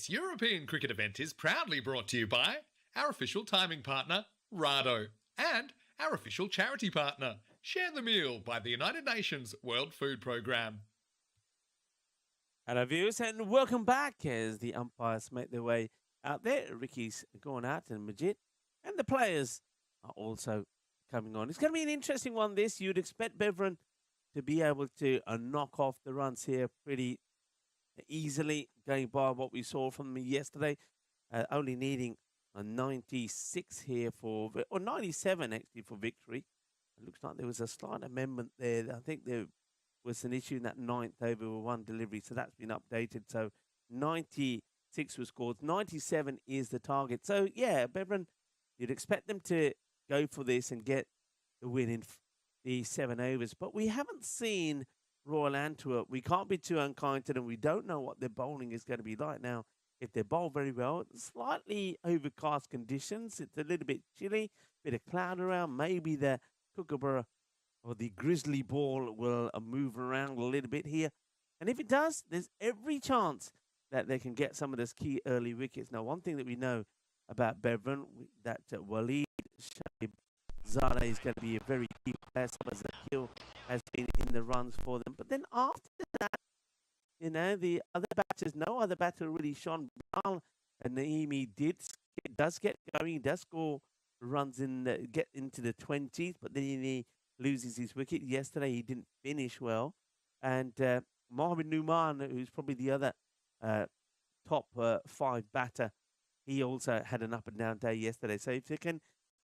This European cricket event is proudly brought to you by our official timing partner, Rado, and our official charity partner, Share the Meal by the United Nations World Food Programme. Hello, viewers, and welcome back as the umpires make their way out there. Ricky's going out and Majid, and the players are also coming on. It's going to be an interesting one, this. You'd expect Beveren to be able to knock off the runs here pretty easily, going by what we saw from them yesterday, only needing a 96 here or 97 actually for victory. It looks like there was a slight amendment there. I think there was an issue in that ninth over one delivery, so that's been updated. So 96 was scored, 97 is the target. So yeah, Beveren, you'd expect them to go for this and get the win in the 7 overs, but we haven't seen Royal Antwerp. We can't be too unkind to them. We don't know what their bowling is going to be like now. If they bowl very well, slightly overcast conditions, it's a little bit chilly, bit of cloud around, maybe the Kookaburra or the Grizzly ball will move around a little bit here. And if it does, there's every chance that they can get some of those key early wickets. Now, one thing that we know about Beveren, that Waleed Zada is going to be a very key player. Some of Zakil has been in the runs for them. But then after that, you know, the other batters, no other batter really shone. Bilal and Naimi does get going, does score runs in, get into the 20s, but then he loses his wicket. Yesterday, he didn't finish well. And Mohamed Numan, who's probably the other top 5 batter, he also had an up and down day yesterday. So if they can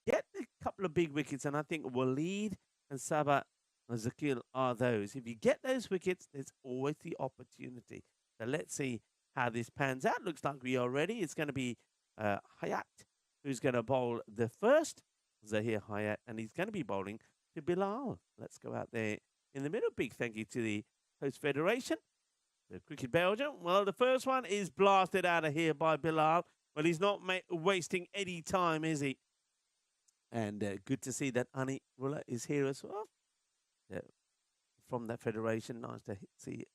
get a couple of big wickets, and I think Waleed and Sabah and Zakil are those. If you get those wickets, there's always the opportunity. So let's see how this pans out. Looks like we are ready. It's going to be Hayat who's going to bowl the first, Zahir Hayat, and he's going to be bowling to Bilal. Let's go out there in the middle. Big thank you to the host federation, the Cricket Belgium. Well, the first one is blasted out of here by Bilal. Well, he's not wasting any time, is he? And good to see that Ani Ruller is here as well. From that federation, nice to see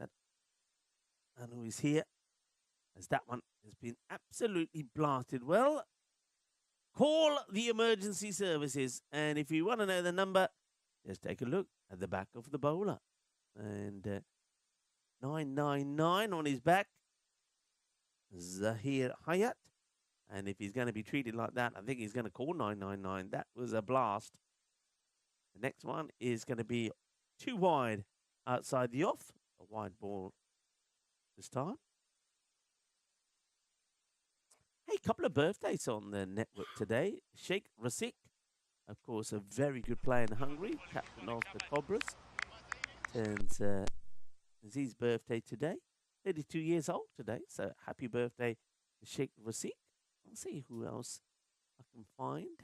that Anu is here, as that one has been absolutely blasted. Well, call the emergency services, and if you want to know the number, just take a look at the back of the bowler. And 999 on his back, Zahir Hayat. And if he's going to be treated like that, I think he's going to call 999. That was a blast. The next one is going to be too wide outside the off. A wide ball this time. Hey, a couple of birthdays on the network today. Sheikh Rasik, of course, a very good player in Hungary, captain of the Cobras. Turns his birthday today. 32 years old today. So happy birthday to Sheikh Rasik. I'll see who else I can find.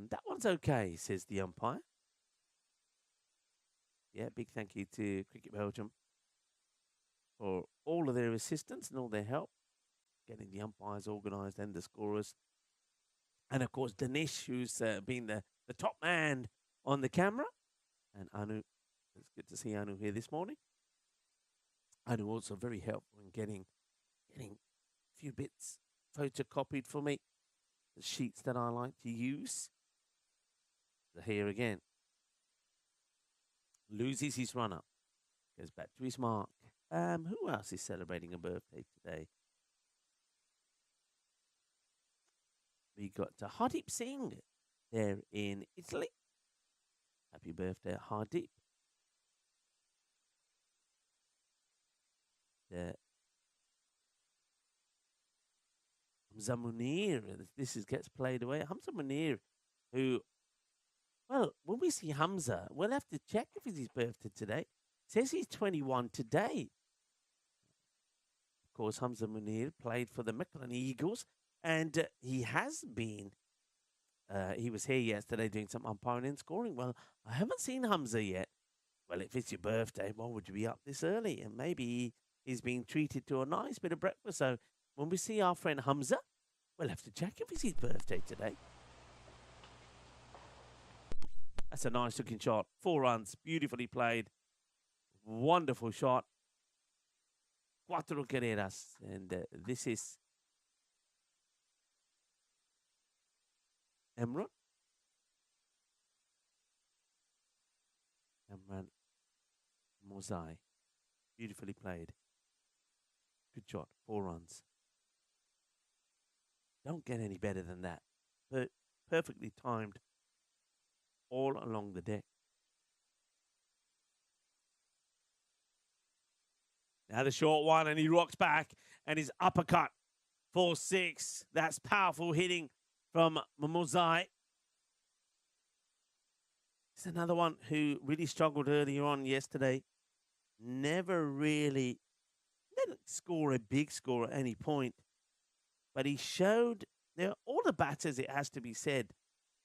That one's okay, says the umpire. Yeah, big thank you to Cricket Belgium for all of their assistance and all their help, getting the umpires organised and the scorers. And, of course, Danish, who's been the top man on the camera. And Anu, it's good to see Anu here this morning. Anu also very helpful in getting a few bits photocopied for me, the sheets that I like to use. So here again. Loses his run-up. Goes back to his mark. Who else is celebrating a birthday today? We got Hardeep Singh there in Italy. Happy birthday, Hardeep. Hamza Munir, gets played away. Hamza Munir, who, well, when we see Hamza, we'll have to check if it's his birthday today. It says he's 21 today. Of course, Hamza Munir played for the Mechlin Eagles, and he has been, he was here yesterday doing some umpiring and scoring. Well, I haven't seen Hamza yet. Well, if it's your birthday, why would you be up this early? And maybe he's being treated to a nice bit of breakfast. So when we see our friend Hamza, we'll have to check if it's his birthday today. That's a nice looking shot. 4 runs, beautifully played. Wonderful shot. Cuatro carreras. And this is Emran. Emran Mozai. Beautifully played. Good shot. 4 runs. Don't get any better than that. But perfectly timed all along the deck. Now the short one, and he rocks back, and his uppercut for 6. That's powerful hitting from Mozai. It's another one who really struggled earlier on yesterday. Never really didn't score a big score at any point, but he showed, all the batters, it has to be said,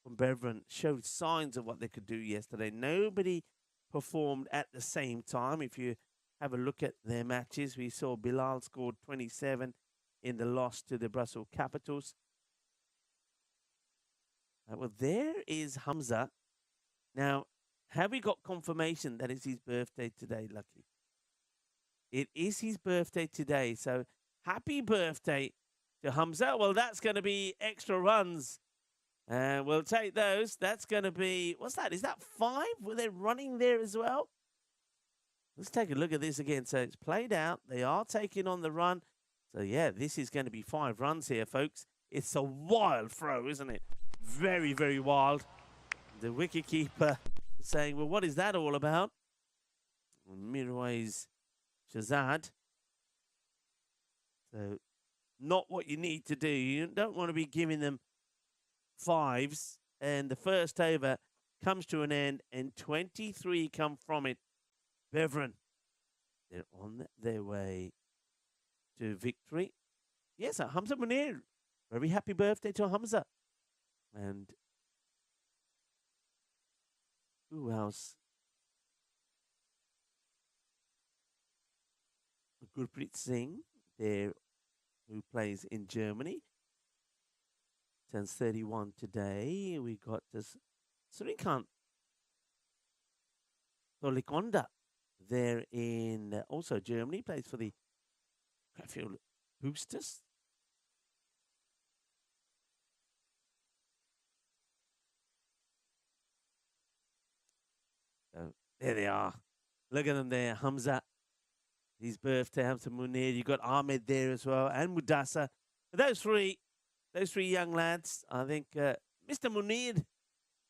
from Beveren showed signs of what they could do yesterday. Nobody performed at the same time. If you have a look at their matches, we saw Bilal scored 27 in the loss to the Brussels Capitals. Well, there is Hamza. Now, have we got confirmation that it's his birthday today, Lucky? It is his birthday today, so happy birthday to Hamza. Well, that's going to be extra runs. We'll take those. That's going to be, what's that? Is that 5? Were they running there as well? Let's take a look at this again. So it's played out. They are taking on the run. So, yeah, this is going to be 5 runs here, folks. It's a wild throw, isn't it? Very, very wild. The wicketkeeper saying, well, what is that all about? Mirwais Shazad. So, not what you need to do. You don't want to be giving them 5s. And the first over comes to an end, and 23 come from it. Beveren, they're on their way to victory. Yes, Hamza Munir. Very happy birthday to Hamza. And who else? Gurpreet Singh, there, who plays in Germany. Turns 31 today. We got this Srikant Tolikonda there in also Germany. Plays for the Sheffield Boosters. So there they are. Look at them there. Hamza, his birthday, Hamza Munir. You got Ahmed there as well, and Mudassar. Those three young lads, I think Mr. Munir,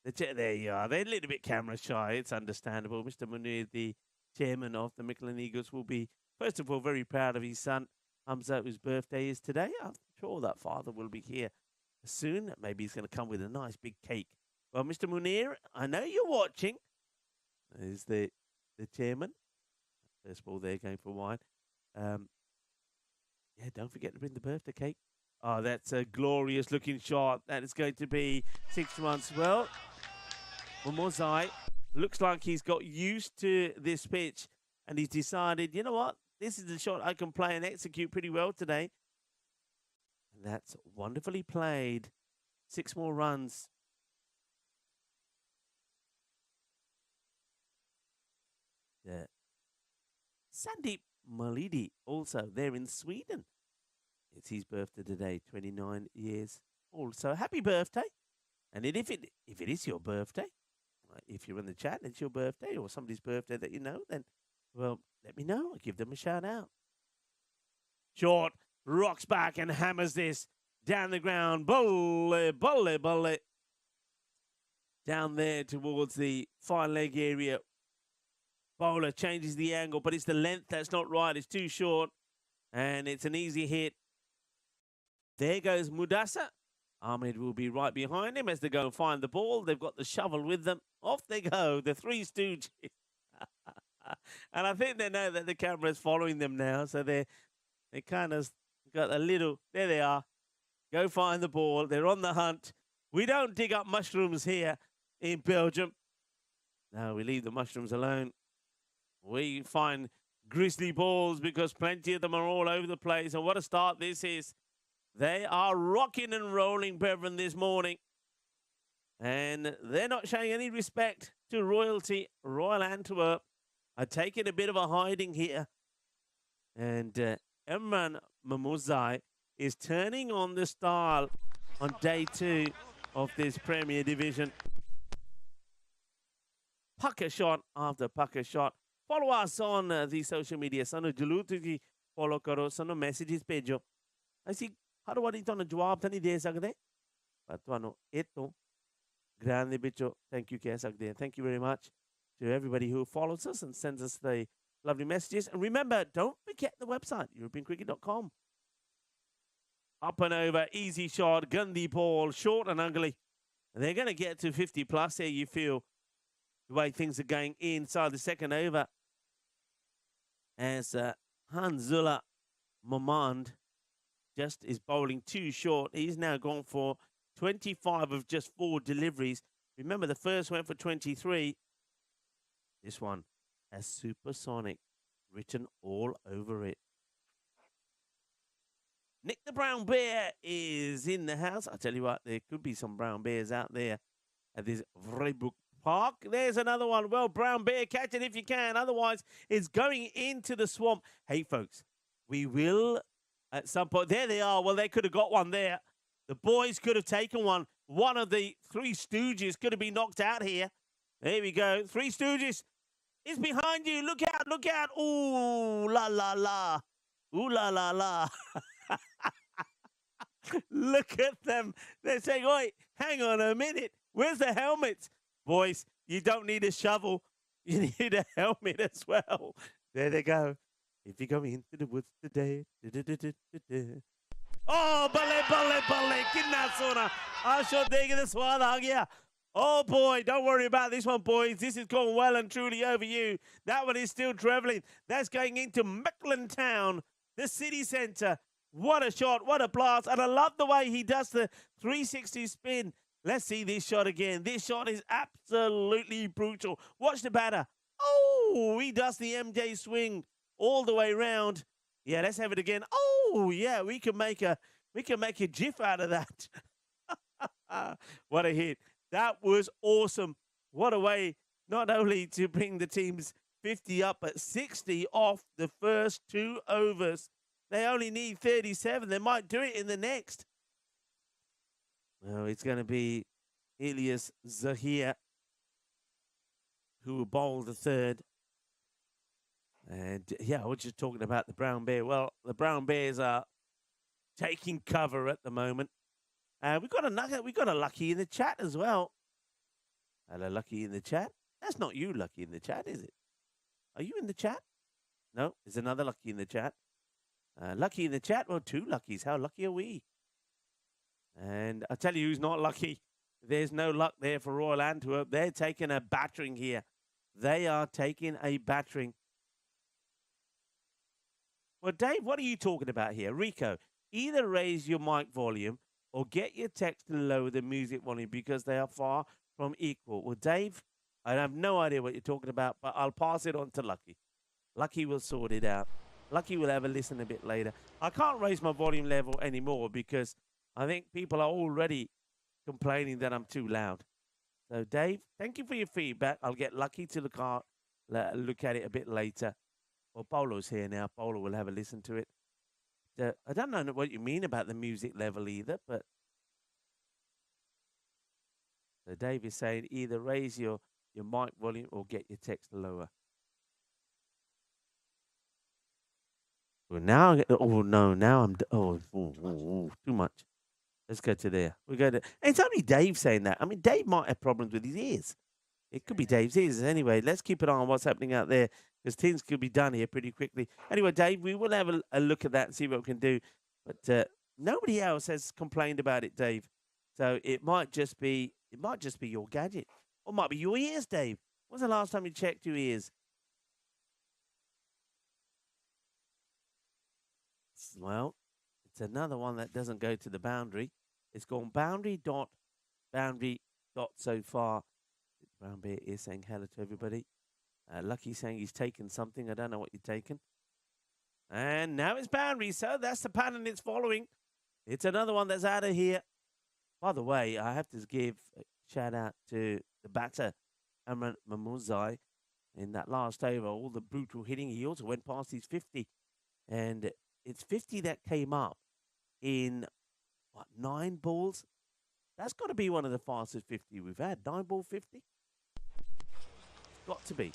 there you are. They're a little bit camera shy. It's understandable. Mr. Munir, the chairman of the Michelin Eagles, will be, first of all, very proud of his son, Hamza, whose birthday is today. I'm sure that father will be here soon. Maybe he's going to come with a nice big cake. Well, Mr. Munir, I know you're watching. There's the chairman. First ball there, going for wide. Yeah, don't forget to bring the birthday cake. Oh, that's a glorious looking shot. That is going to be 6 runs. Well, Mozai looks like he's got used to this pitch, and he's decided, you know what? This is the shot I can play and execute pretty well today. And that's wonderfully played. 6 more runs. Yeah. Sandeep Malidi, also there in Sweden. It's his birthday today, 29 years old. So happy birthday. And if it is your birthday, if you're in the chat, it's your birthday or somebody's birthday that you know, then, well, let me know. I'll give them a shout out. Short, rocks back and hammers this down the ground. Bully. Down there towards the far leg area. Bowler changes the angle, but it's the length that's not right. It's too short, and it's an easy hit. There goes Mudassar. Ahmed will be right behind him as they go and find the ball. They've got the shovel with them. Off they go, the Three Stooges. And I think they know that the camera is following them now, so they kind of got a little... There they are. Go find the ball. They're on the hunt. We don't dig up mushrooms here in Belgium. No, we leave the mushrooms alone. We find grizzly balls because plenty of them are all over the place. And what a start this is. They are rocking and rolling Beveren this morning. And they're not showing any respect to royalty, Royal Antwerp. are taking a bit of a hiding here. And Emran Mamuzai is turning on the style on day 2 of this Premier Division. Pucker shot after pucker shot. Follow us on the social media. Sano जरूर follow करो. Sano messages भेजो. ऐसी हर वारी तो जवाब तो नहीं दे सकते. पर तुहानू ये तो ग्रैंड दे विचों thank you कह सकते हैं. Thank you very much to everybody who follows us and sends us the lovely messages. And remember, don't forget the website, europeancricket.com. Up and over, easy shot, Gandhi ball, short and ugly. And they're going to get to 50 plus here, you feel, the way things are going inside the second over. As Hanzullah Mamand just is bowling too short. He's now gone for 25 of just 4 deliveries. Remember, the first went for 23. This one has supersonic written all over it. Nick the Brown Bear is in the house. I tell you what, there could be some brown bears out there at this Vryburg Park. There's another one. Well, Brown Bear, catch it if you can. Otherwise, it's going into the swamp. Hey, folks, we will at some point. There they are. Well, they could have got one there. The boys could have taken one. One of the Three Stooges could have been knocked out here. There we go. Three Stooges is behind you. Look out, look out. Ooh, la, la, la. Ooh, la, la, la. Look at them. They're saying, oi, hang on a minute. Where's the helmets? Boys, you don't need a shovel. You need a helmet as well. There they go. If you go into the woods today. Oh, balle, kinna sona. Aasho dege the swad aa gaya. Oh, boy, don't worry about this one, boys. This is going well and truly over you. That one is still travelling. That's going into Mechlin Town, the city centre. What a shot, what a blast. And I love the way he does the 360 spin. Let's see this shot again. This shot is absolutely brutal. Watch the batter. Oh, he does the MJ swing all the way round. Yeah, let's have it again. Oh, yeah, we can make a GIF out of that. What a hit. That was awesome. What a way not only to bring the team's 50 up, but 60 off the first 2 overs. They only need 37. They might do it in the next. Well, it's going to be Ilyas Zahir who will bowl the third. And, yeah, I was just talking about the Brown Bear. Well, the Brown Bears are taking cover at the moment. We've got a Lucky in the chat as well. Hello, Lucky in the chat. That's not you, Lucky in the chat, is it? Are you in the chat? No, there's another Lucky in the chat. Lucky in the chat. Well, 2 Luckies. How lucky are we? And I'll tell you who's not lucky. There's no luck there for Royal Antwerp. They're taking a battering here. They are taking a battering. Well, Dave, what are you talking about here? Rico, either raise your mic volume or get your text to lower the music volume because they are far from equal. Well, Dave, I have no idea what you're talking about, but I'll pass it on to Lucky. Lucky will sort it out. Lucky will have a listen a bit later. I can't raise my volume level anymore because I think people are already complaining that I'm too loud. So, Dave, thank you for your feedback. I'll get Lucky to look at it a bit later. Well, Polo's here now. Polo will have a listen to it. I don't know what you mean about the music level either, but so Dave is saying either raise your mic volume or get your text lower. Well, now, now I'm too much. Let's go to there. We go to. It's only Dave saying that. I mean, Dave might have problems with his ears. It could be Dave's ears. Anyway, let's keep an eye on what's happening out there because things could be done here pretty quickly. Anyway, Dave, we will have a look at that and see what we can do. But nobody else has complained about it, Dave. So it might just be your gadget, or it might be your ears, Dave. When's the last time you checked your ears? Well, it's another one that doesn't go to the boundary. It's gone boundary dot so far. Brown Bear is saying hello to everybody. Lucky saying he's taken something. I don't know what you're taking. And now it's boundary, so that's the pattern it's following. It's another one that's out of here. By the way, I have to give a shout out to the batter, Amran Mamuzai. in that last over, all the brutal hitting. He also went past his 50, and it's 50 that came up in, what, 9 balls? That's got to be one of the fastest 50 we've had. 9-ball 50? It's got to be.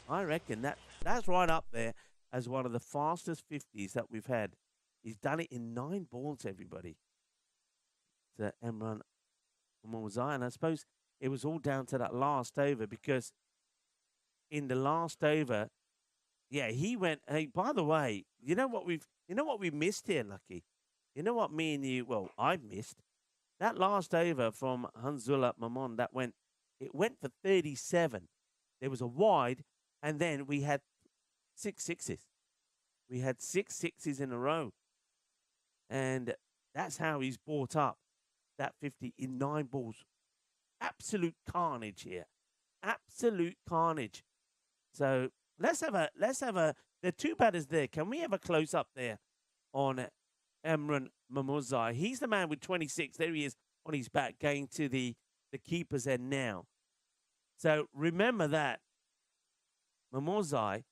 I reckon that's right up there as one of the fastest 50s that we've had. He's done it in 9 balls, everybody. To Emran Mozai, and I suppose it was all down to that last over, because in the last over, yeah, he went. Hey, by the way, you know what we missed here, Lucky? You know what me and you, well, I've missed? That last over from Hanzullah Mamon, it went for 37. There was a wide, and then we had 6 sixes. We had 6 sixes in a row. And that's how he's brought up that 50 in 9 balls. Absolute carnage here. Absolute carnage. So let's have a, there are 2 batters there. Can we have a close up there on Emran Mamuzai? He's the man with 26. There he is on his back, going to the keeper's end now. So remember that. Mamuzai,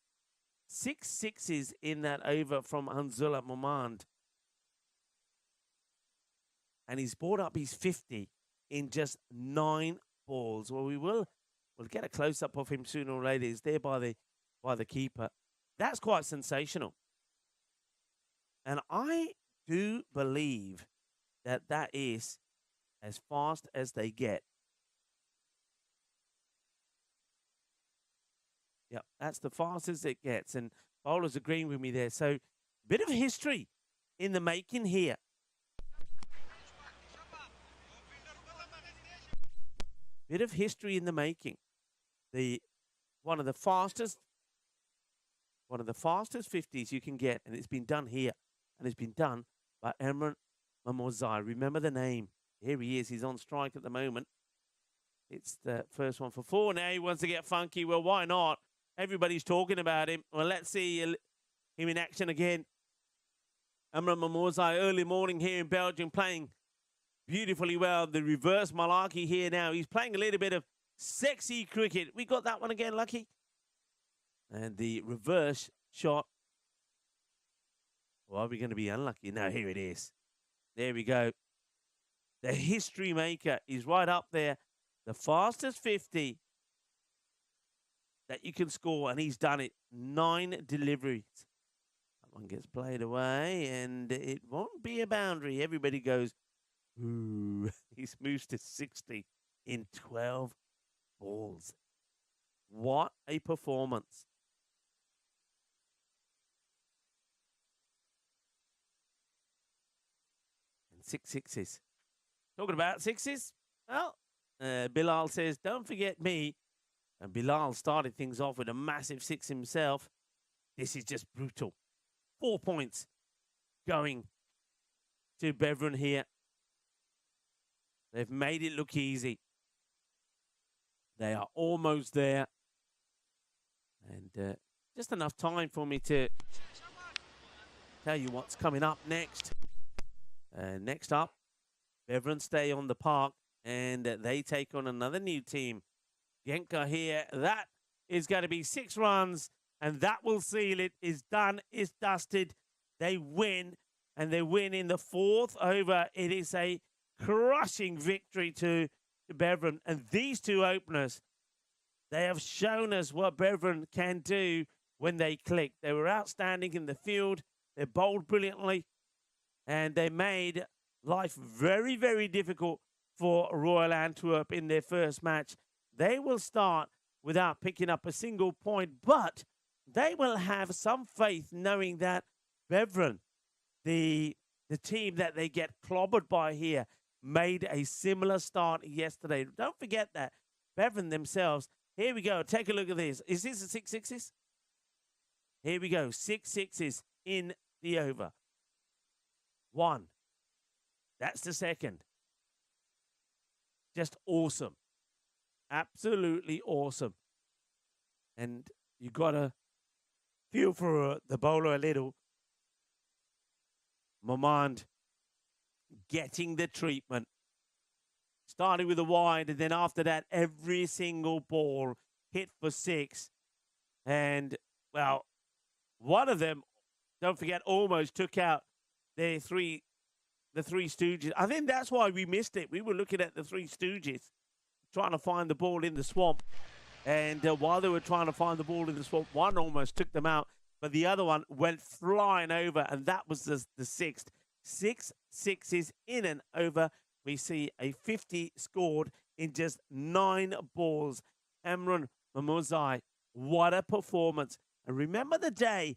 6 sixes in that over from Hanzullah Mamand. And he's brought up his 50 in just 9 balls. Well, we'll get a close-up of him sooner or later. He's there by the keeper. That's quite sensational. And I do believe that is as fast as they get. Yep, that's the fastest it gets. And bowlers agreeing with me there. So, bit of history in the making here. Bit of history in the making. One of the fastest 50s you can get, and it's been done here, and it's been done by Emran Mamozai. Remember the name. Here he is. He's on strike at the moment. It's the first one for 4. Now he wants to get funky. Well, why not? Everybody's talking about him. Well, let's see him in action again. Emran Mamozai, early morning here in Belgium, playing beautifully well. The reverse malarkey here now. He's playing a little bit of sexy cricket. We got that one again, Lucky. And the reverse shot. Well, are we going to be unlucky? No, here it is. There we go. The history maker is right up there. The fastest 50 that you can score, and he's done it. 9 deliveries. That one gets played away, and it won't be a boundary. Everybody goes, ooh. He's moved to 60 in 12 balls. What a performance. And 6 sixes. Talking about 6s, well, Bilal says, don't forget me. And Bilal started things off with a massive 6 himself. This is just brutal. 4 points going to Bevran here. They've made it look easy. They are almost there. And just enough time for me to tell you what's coming up next. Next up, Bevran stay on the park, and they take on another new team. Genka here. That is going to be 6 runs, and that will seal it. Is done. Is dusted. They win, and they win in the 4th over. It is a crushing victory to Bevran. And these 2 openers, they have shown us what Bevran can do when they click. They were outstanding in the field. They bowled brilliantly, and they made life very, very difficult for Royal Antwerp in their first match. They will start without picking up a single point, but they will have some faith knowing that Bevran, the team that they get clobbered by here, made a similar start yesterday. Don't forget that. Bevran themselves. Here we go. Take a look at this. Is this a 6 sixes? Here we go. 6 sixes in the over. 1. That's the second. Just awesome. Absolutely awesome. And you got to feel for the bowler a little. Mamand getting the treatment. Started with a wide, and then after that, every single ball hit for 6. And, well, one of them, don't forget, almost took out the Three Stooges. I think that's why we missed it. We were looking at the Three Stooges trying to find the ball in the swamp. And while they were trying to find the ball in the swamp, one almost took them out, but the other one went flying over, and that was the sixth. 6 sixes in and over. We see a 50 scored in just 9 balls. Emran Mamuzai, what a performance. And remember the day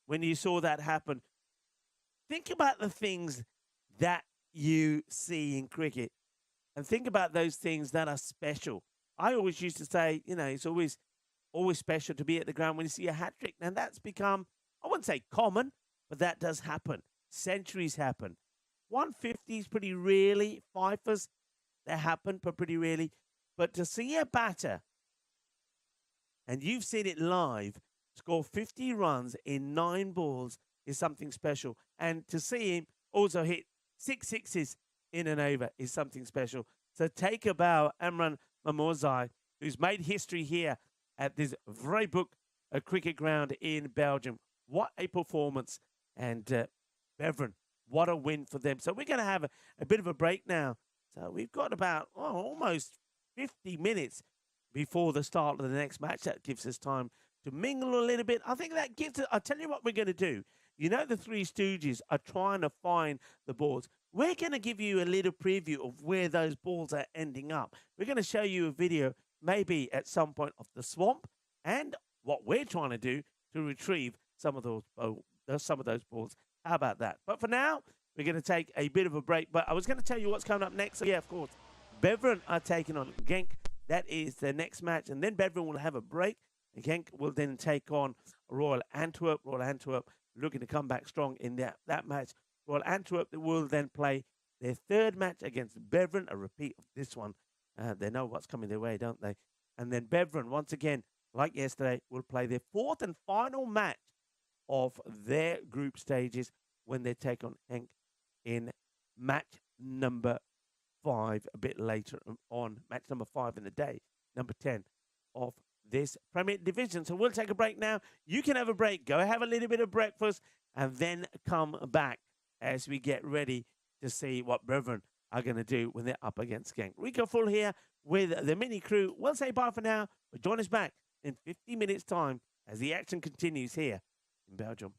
when you saw that happen. Think about the things that you see in cricket and think about those things that are special. I always used to say, it's always special to be at the ground when you see a hat trick. And that's become, I wouldn't say common, but that does happen. Centuries happen. 150s pretty rarely. Fifers, they happen, but pretty rarely. But to see a batter, and you've seen it live, score 50 runs in 9 balls is something special. And to see him also hit 6 sixes in and over is something special. So take a bow, Emran Mamuzai, who's made history here at this Vrybrugge cricket ground in Belgium. What a performance. And Beveren, what a win for them. So we're going to have a bit of a break now. So we've got about almost 50 minutes before the start of the next match. That gives us time to mingle a little bit. I think that gives it. I'll tell you what we're going to do. The Three Stooges are trying to find the balls. We're going to give you a little preview of where those balls are ending up. We're going to show you a video maybe at some point of the swamp and what we're trying to do to retrieve some of those balls. How about that? But for now, we're going to take a bit of a break. But I was going to tell you what's coming up next. So yeah, of course, Beveren are taking on Genk. That is the next match. And then Beveren will have a break. And Genk will then take on Royal Antwerp. Royal Antwerp looking to come back strong in that match. Royal Antwerp will then play their third match against Beveren, a repeat of this one. They know what's coming their way, don't they? And then Beveren, once again, like yesterday, will play their fourth and final match of their group stages when they take on Genk in match number 5 a bit later on. Match number 5 in the day, number 10 of this Premier Division. So we'll take a break now. You can have a break. Go have a little bit of breakfast and then come back as we get ready to see what Beveren are going to do when they're up against Genk. Rico Full here with the mini crew. We'll say bye for now, but join us back in 50 minutes' time as the action continues here in Belgium.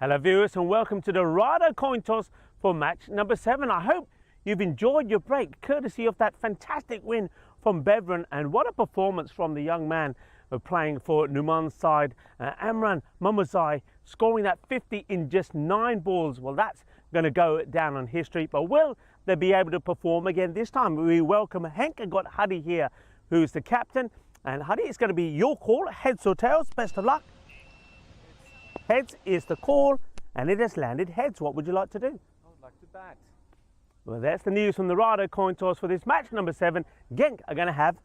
Hello viewers and welcome to the Rado coin toss for match number 7. I hope you've enjoyed your break courtesy of that fantastic win from Bevran, and what a performance from the young man playing for Numan's side, Amran Mamuzai, scoring that 50 in just 9 balls. Well, that's going to go down on history, but will they be able to perform again this time? We welcome Henk and got Huddy here, who's the captain, and Huddy, it's going to be your call, heads or tails. Best of luck. Heads is the call, and it has landed heads. What would you like to do? I would like to bat. Well, that's the news from the Rado coin toss for this match number 7. Genk are going to have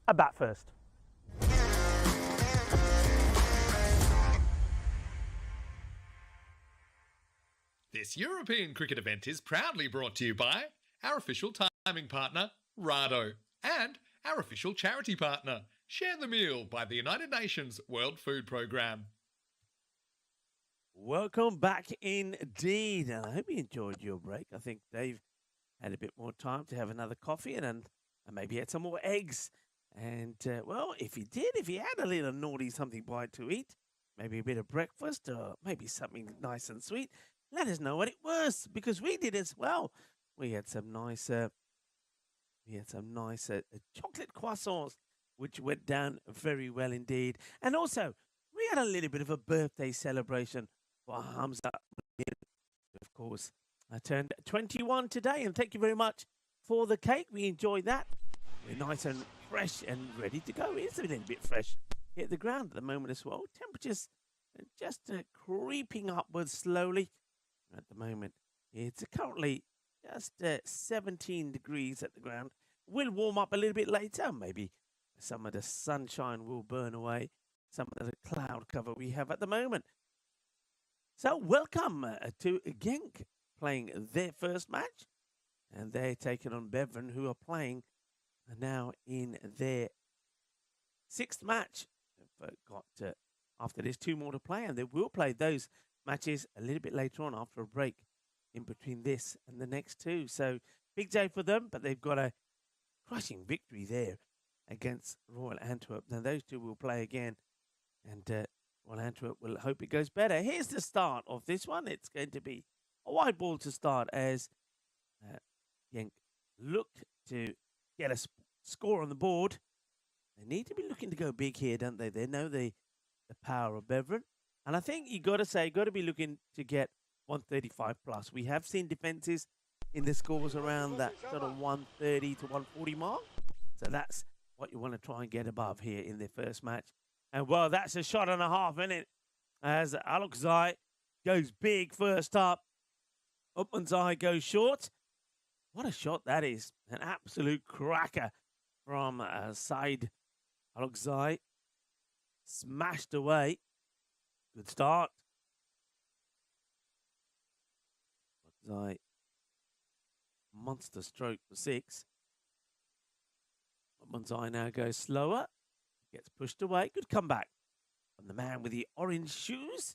a bat first. This European cricket event is proudly brought to you by our official timing partner, Rado, and our official charity partner, Share the Meal by the United Nations World Food Programme. Welcome back indeed, and I hope you enjoyed your break. I think Dave had a bit more time to have another coffee and maybe had some more eggs. And, well, if he did, if he had a little naughty something bite to eat, maybe a bit of breakfast or maybe something nice and sweet, let us know what it was, because we did as well. We had some nice, chocolate croissants, which went down very well indeed. And also, we had a little bit of a birthday celebration for Hamza, of course. I turned 21 today, and thank you very much for the cake. We enjoyed that. We're nice and fresh and ready to go. It's a little bit fresh hit the ground at the moment as well. Temperatures just creeping upwards slowly at the moment. It's currently just 17 degrees at the ground. Will warm up a little bit later. Maybe some of the sunshine will burn away some of the cloud cover we have at the moment. So welcome to Genk playing their first match, and they're taking on Bevran, who are playing now in their 6th match. They've got after this 2 more to play, and they will play those matches a little bit later on after a break in between this and the next 2. So big day for them, but they've got a crushing victory there against Royal Antwerp. Now those 2 will play again, and Royal Antwerp will hope it goes better. Here's the start of this one. It's going to be a wide ball to start as Genk look to get a score on the board. They need to be looking to go big here, don't they? They know the power of Bevran. And I think you got to be looking to get 135 plus. We have seen defenses in the scores around that sort of 130 to 140 mark. So that's what you want to try and get above here in their first match. And, well, that's a shot and a half, isn't it? As Alokzai goes big first up. Upmanzai goes short. What a shot that is. An absolute cracker from Said Alokzai. Smashed away. Good start. Alokzai. Monster stroke for 6. Upmanzai now goes slower. Gets pushed away. Good comeback from the man with the orange shoes.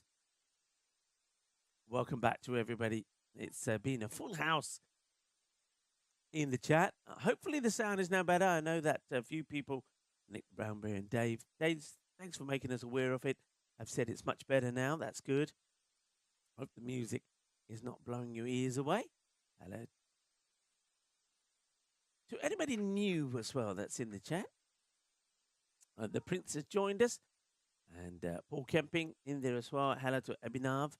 Welcome back to everybody. It's been a full house in the chat. Hopefully the sound is now better. I know that a few people, Nick Brownberry and Dave, thanks for making us aware of it. I've said it's much better now. That's good. Hope the music is not blowing your ears away. Hello. To anybody new as well that's in the chat, the Prince has joined us, and Paul Kemping in there as well. Hello to Abhinav.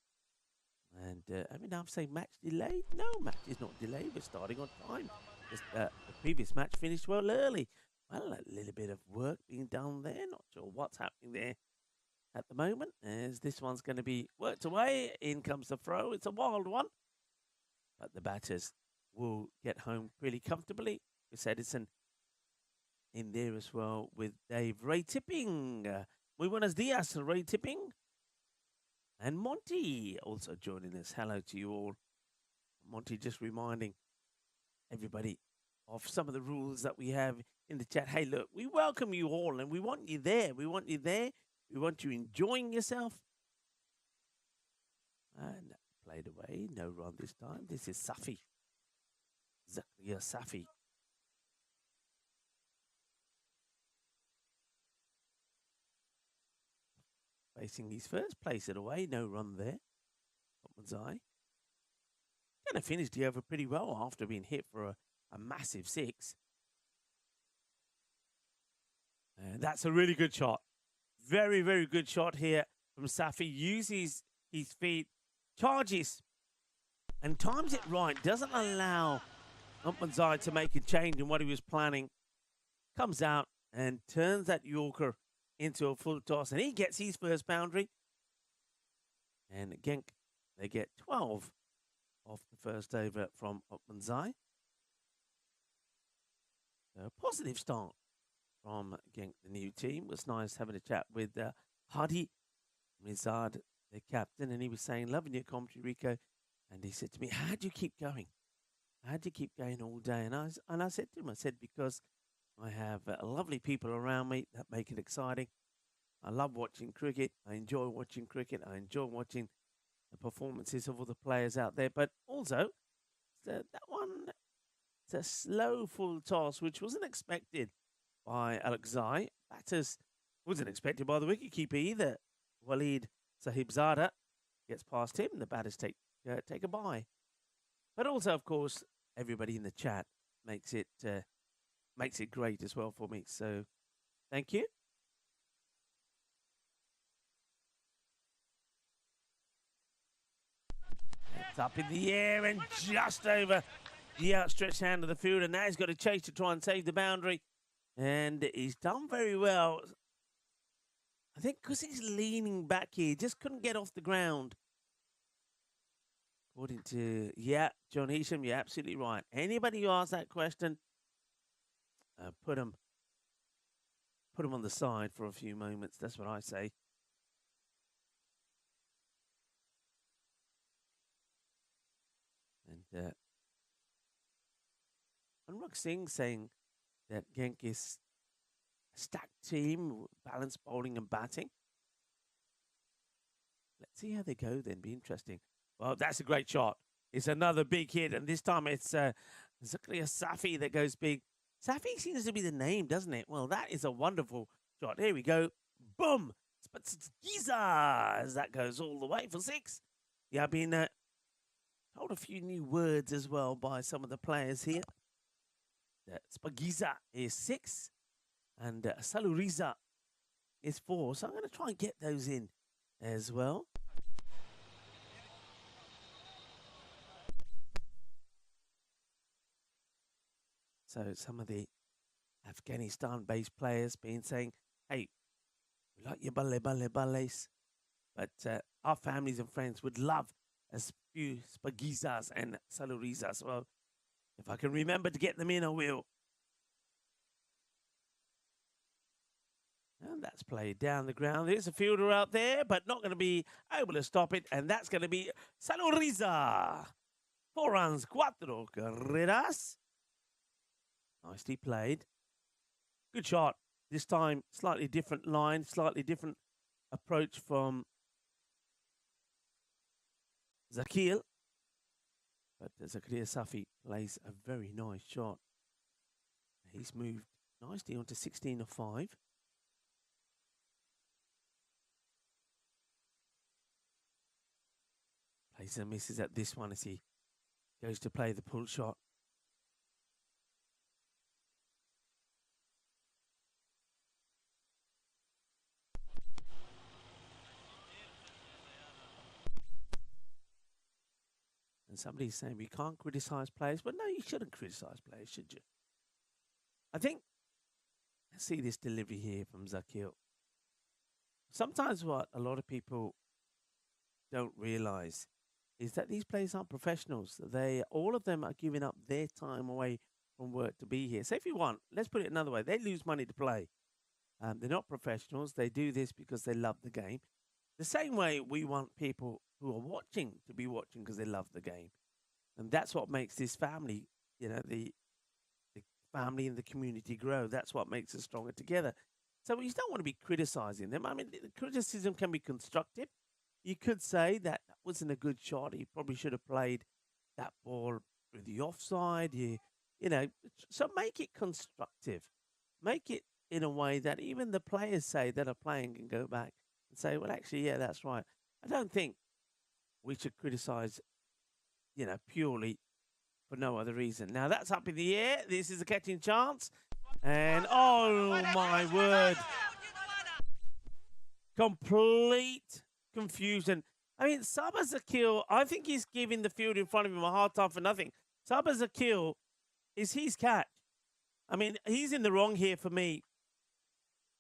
And Abhinav saying match delayed. No, match is not delayed. We're starting on time. Just, the previous match finished well early. Well, a little bit of work being done there. Not sure what's happening there at the moment, as this one's going to be worked away. In comes the throw. It's a wild one, but the batters will get home pretty comfortably. Chris Edison in there as well with Dave. Ray Tipping. Muy buenos dias, Ray Tipping. And Monty also joining us. Hello to you all. Monty just reminding everybody of some of the rules that we have in the chat. Hey, look, we welcome you all, and we want you there. We want you there. We want you enjoying yourself. And played away. No run this time. This is Safi. Zakaria Safi. Facing his first, place it away, no run there. Opmanzai. Kind of finished the over pretty well after being hit for a massive 6. And that's a really good shot. Very, very good shot here from Safi. Uses his feet, charges, and times it right. Doesn't allow Opmanzai to make a change in what he was planning. Comes out and turns that Yorker into a full toss. And he gets his first boundary. And Genk, they get 12 off the first over from Opmanzai. A positive start from Genk, the new team. It was nice having a chat with Hadi Rizad, the captain, and he was saying, loving your commentary, Rico. And he said to me, how do you keep going? How do you keep going all day? And I said to him, I said, because I have lovely people around me that make it exciting. I love watching cricket. I enjoy watching cricket. I enjoy watching the performances of all the players out there. But also, that one, it's a slow full toss, which wasn't expected by Alexei. Batters wasn't expected by the wicketkeeper either. Waleed Sahibzada gets past him. The batters take a bye. But also, of course, everybody in the chat makes it great as well for me. So, thank you. It's up in the air and just over the outstretched hand of the fielder. Now he's got to chase to try and save the boundary. And he's done very well. I think because he's leaning back here, just couldn't get off the ground. According to, John Heasham, you're absolutely right. Anybody who asks that question, put him on the side for a few moments. That's what I say. And Anurag Singh saying that Genk is a stacked team, balanced bowling and batting. Let's see how they go then. Be interesting. Well, that's a great shot. It's another big hit, and this time it's Zakaria Safi that goes big. Safi seems to be the name, doesn't it? Well, that is a wonderful shot. Here we go. Boom! Giza as that goes all the way for 6. Yeah, I've been told a few new words as well by some of the players here. Spagiza is 6 and Saluriza is 4. So I'm going to try and get those in as well. So some of the Afghanistan-based players been saying, hey, we like your ballets, but our families and friends would love a few Spagizas and Salurizas. Well, if I can remember to get them in, I will. And that's played down the ground. There's a fielder out there, but not going to be able to stop it. And that's going to be Saluriza. 4 runs, 4 carreras. Nicely played. Good shot. This time, slightly different line, slightly different approach from Zakil. But Zakaria Safi plays a very nice shot. He's moved nicely onto 16 of 5. Plays and misses at this one as he goes to play the pull shot. And somebody's saying we can't criticize players, but no, you shouldn't criticize players, should you? I think, let's see this delivery here from Zakil. Sometimes what a lot of people don't realize is that these players aren't professionals. All of them are giving up their time away from work to be here. So if you want, let's put it another way, they lose money to play. They're not professionals. They do this because they love the game. The same way we want people who are watching to be watching because they love the game. And that's what makes this family, the family and the community grow. That's what makes us stronger together. So you don't want to be criticizing them. I mean, the criticism can be constructive. You could say that wasn't a good shot. He probably should have played that ball through the offside. So make it constructive. Make it in a way that even the players say that are playing can go back and say, well, actually, yeah, that's right. I don't think we should criticize, purely for no other reason. Now that's up in the air. This is a catching chance. And oh my word. Complete confusion. I mean, Sabah Zakil, I think he's giving the field in front of him a hard time for nothing. Sabah Zakil is his catch. I mean, he's in the wrong here for me.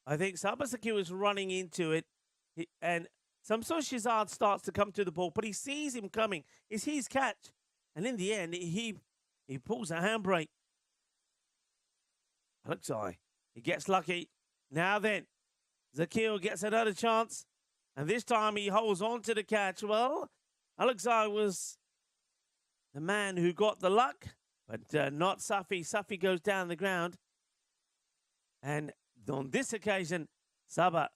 I think Sabah Zakil is running into it. And Samson Shizard starts to come to the ball, but he sees him coming. It's his catch. And in the end, he pulls a handbrake. Alexei, he gets lucky. Now then, Zakil gets another chance. And this time he holds on to the catch. Well, Alexei was the man who got the luck, but not Safi. Safi goes down the ground. And on this occasion, Sabah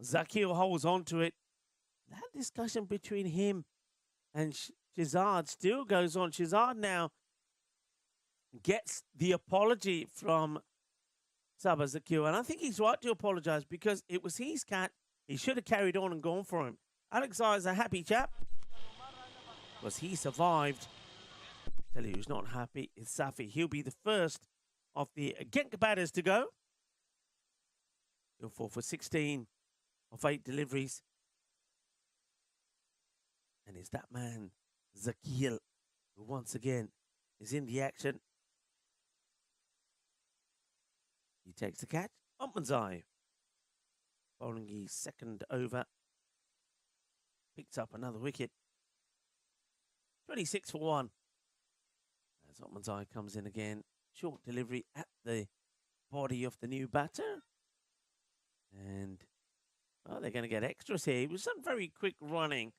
Zakil holds on to it. That discussion between him and Shizard still goes on. Shizard now gets the apology from Sabah Zakil. And I think he's right to apologize because it was his cat. He should have carried on and gone for him. Alexei is a happy chap because he survived. Tell you who's not happy is Safi. He'll be the first of the Genk batters to go. He'll fall for 16 of 8 deliveries. And it's that man, Zakil, who once again is in the action. He takes the catch. Ottman's bowling his second over. Picks up another wicket. 26 for 1. As Ottman's comes in again. Short delivery at the body of the new batter. And they're going to get extras here. It was some very quick running.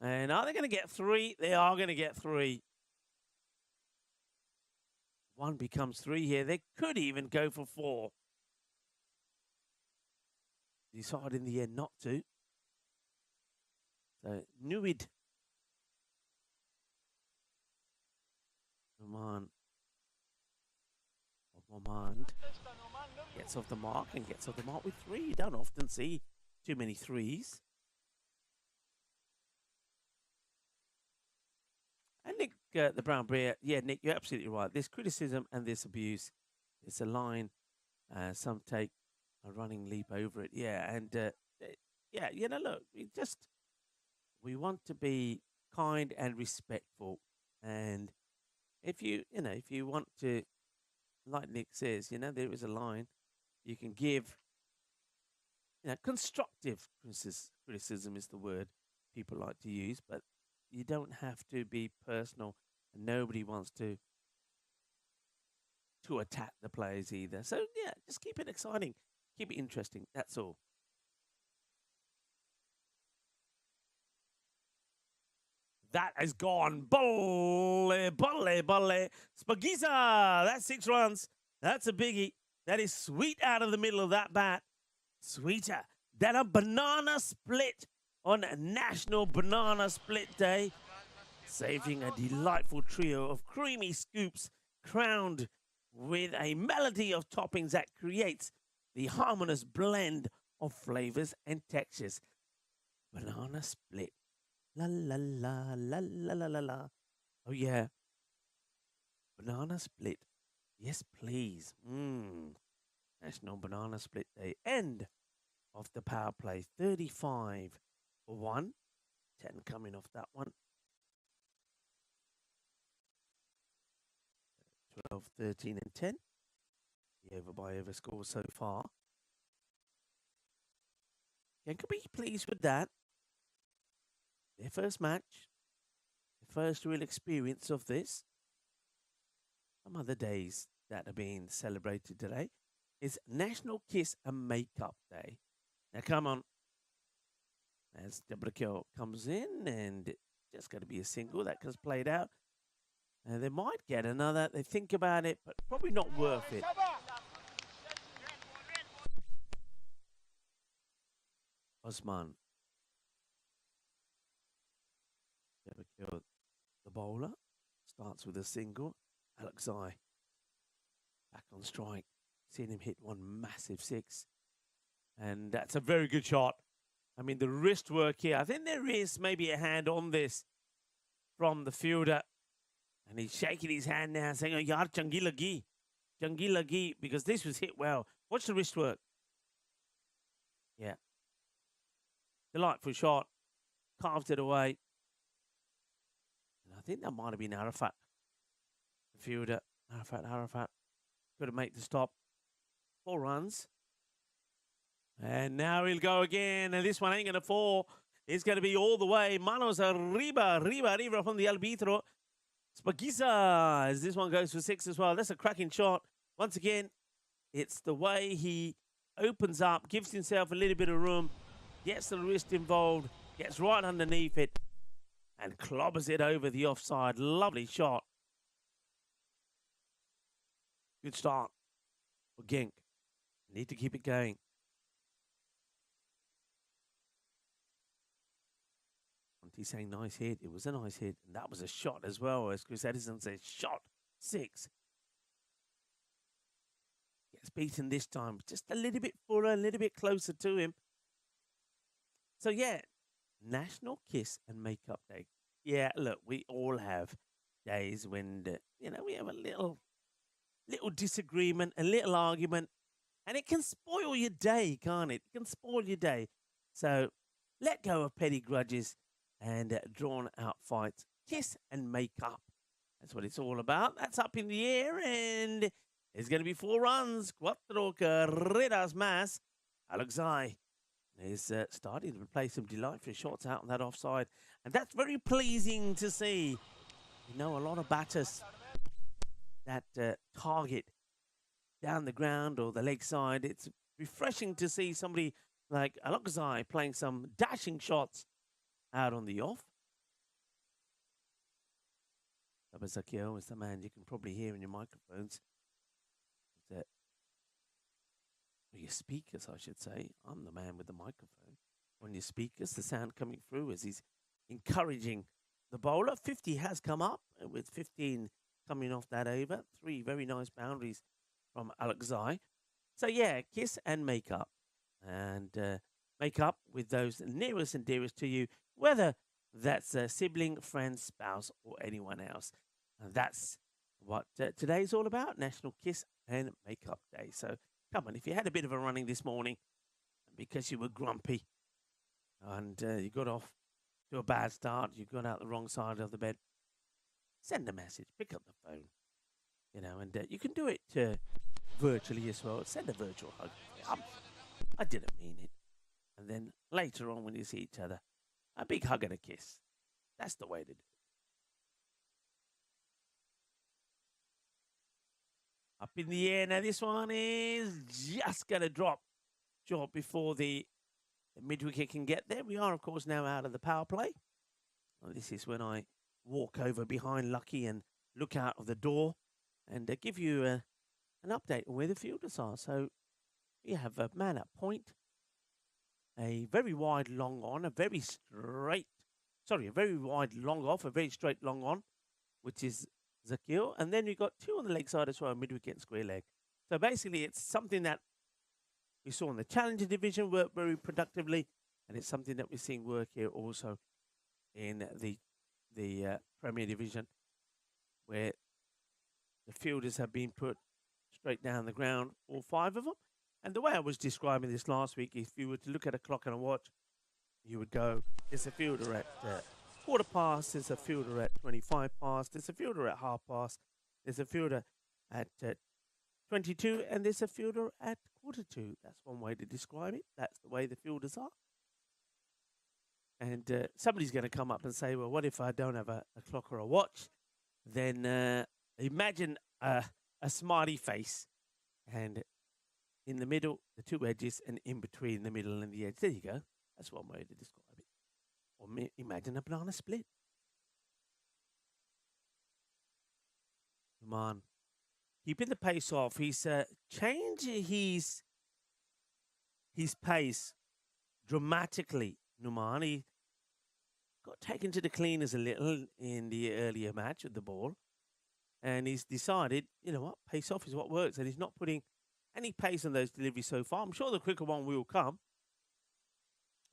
And are they going to get 3? They are going to get 3. 1 becomes 3 here. They could even go for 4. Decide in the end not to. So, Nuid. Oman gets off the mark and gets off the mark with 3. You don't often see too many 3s. And Nick, the Brown Bear, yeah, Nick, you're absolutely right. This criticism and this abuse, it's a line. Some take a running leap over it. Yeah, and look, we want to be kind and respectful. And if you want to, like Nick says, there is a line you can give. Constructive criticism is the word people like to use, but you don't have to be personal, and nobody wants to attack the players either. So, yeah, just keep it exciting. Keep it interesting. That's all. That has gone. Bolle. Spagiza. That's 6 runs. That's a biggie. That is sweet out of the middle of that bat. Sweeter than a banana split on National Banana Split Day. Saving a delightful trio of creamy scoops crowned with a melody of toppings that creates the harmonious blend of flavors and textures. Banana split. La la la la la la la la. Oh yeah. Banana split. Yes, please. National Banana Split Day. End of the power play. 35 for 1. 10 coming off that one. 12, 13 and 10. The over by over score so far. Yeah, could be pleased with that. Their first match. The first real experience of this. Some other days that are being celebrated today is National Kiss and Makeup Day. Now, come on. As Debrikil comes in, and just going to be a single that gets played out. And they might get another. They think about it, but probably not worth it. Osman. Debrikil, the bowler, starts with a single. Alexei back on strike. Seen him hit one massive 6. And that's a very good shot. I mean, the wrist work here. I think there is maybe a hand on this from the fielder. And he's shaking his hand now, saying, oh, yaar, changi lagi, because this was hit well. Watch the wrist work. Yeah. Delightful shot. Carved it away. And I think that might have been Arafat. The fielder. Arafat. Could have made the stop. 4 runs. And now he'll go again. And this one ain't going to fall. It's going to be all the way. Manos arriba from the arbitro. Spagiza, as this one goes for 6 as well. That's a cracking shot. Once again, it's the way he opens up, gives himself a little bit of room, gets the wrist involved, gets right underneath it, and clobbers it over the offside. Lovely shot. Good start for Genk. Need to keep it going. He's saying nice hit. It was a nice hit. And that was a shot as well, as Chris Edison says. Shot. 6. Gets beaten this time. Just a little bit fuller, a little bit closer to him. So, yeah. National Kiss and Makeup Day. Yeah, look, we all have days when, we have a little disagreement, a little argument. And it can spoil your day, can't it? It can spoil your day. So, let go of petty grudges and drawn-out fights. Kiss and make up. That's what it's all about. That's up in the air, and there's going to be 4 runs. Cuatro carreras más. Alexei is starting to play some delightful shots out on that offside, and that's very pleasing to see. You know, a lot of batters that target down the ground or the leg side. It's refreshing to see somebody like Alexei playing some dashing shots out on the off. Tabasakio is the man you can probably hear in your microphones. Or your speakers, I should say. I'm the man with the microphone. On your speakers, the sound coming through as he's encouraging the bowler. 50 has come up, with 15 coming off that over. 3 very nice boundaries from Alexei. So, yeah, kiss and make up. And make up with those nearest and dearest to you, whether that's a sibling, friend, spouse, or anyone else. And that's what today's all about, National Kiss and Makeup Day. So come on, if you had a bit of a running this morning because you were grumpy and you got off to a bad start, you got out the wrong side of the bed, send a message, pick up the phone, and you can do it virtually as well. Send a virtual hug. I didn't mean it. And then later on when you see each other, a big hug and a kiss. That's the way to do it. Up in the air. Now this one is just going to drop short before the mid-wicket can get there. We are, of course, now out of the power play. Well, this is when I walk over behind Lucky and look out of the door and give you an update on where the fielders are. So we have a man at point, a very wide long on, a very wide long off, a very straight long on, which is Zakir. And then we've got 2 on the leg side as well, mid-wicket and square leg. So basically it's something that we saw in the Challenger division work very productively, and it's something that we're seeing work here also in the Premier Division, where the fielders have been put straight down the ground, all 5 of them. And the way I was describing this last week, if you were to look at a clock and a watch, you would go, there's a fielder at quarter past, there's a fielder at 25 past, there's a fielder at half past, there's a fielder at 22, and there's a fielder at quarter to. That's one way to describe it. That's the way the fielders are. And somebody's going to come up and say, well, what if I don't have a clock or a watch? Then imagine a smiley face, and in the middle, the 2 edges, and in between the middle and the edge. There you go. That's one way to describe it. Or imagine a banana split. Come on. Keeping the pace off. He's changed his pace dramatically. Numani got taken to the cleaners a little in the earlier match with the ball. And he's decided, you know what, pace off is what works. And he's not putting any pace on those deliveries so far. I'm sure the quicker one will come.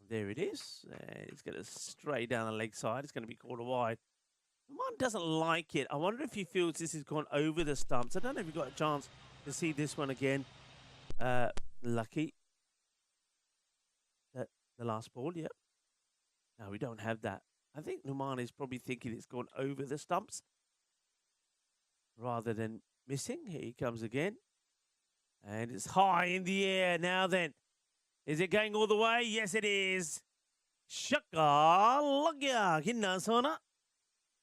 There it is. It's going to stray down the leg side. It's going to be called a wide. One doesn't like it. I wonder if he feels this has gone over the stumps. I don't know if you got a chance to see this one again. Lucky. The last ball, yep. No, we don't have that. I think Numan is probably thinking it's gone over the stumps rather than missing. Here he comes again. And it's high in the air. Now then, is it going all the way? Yes, it is. Shaka Lagya Hinasona.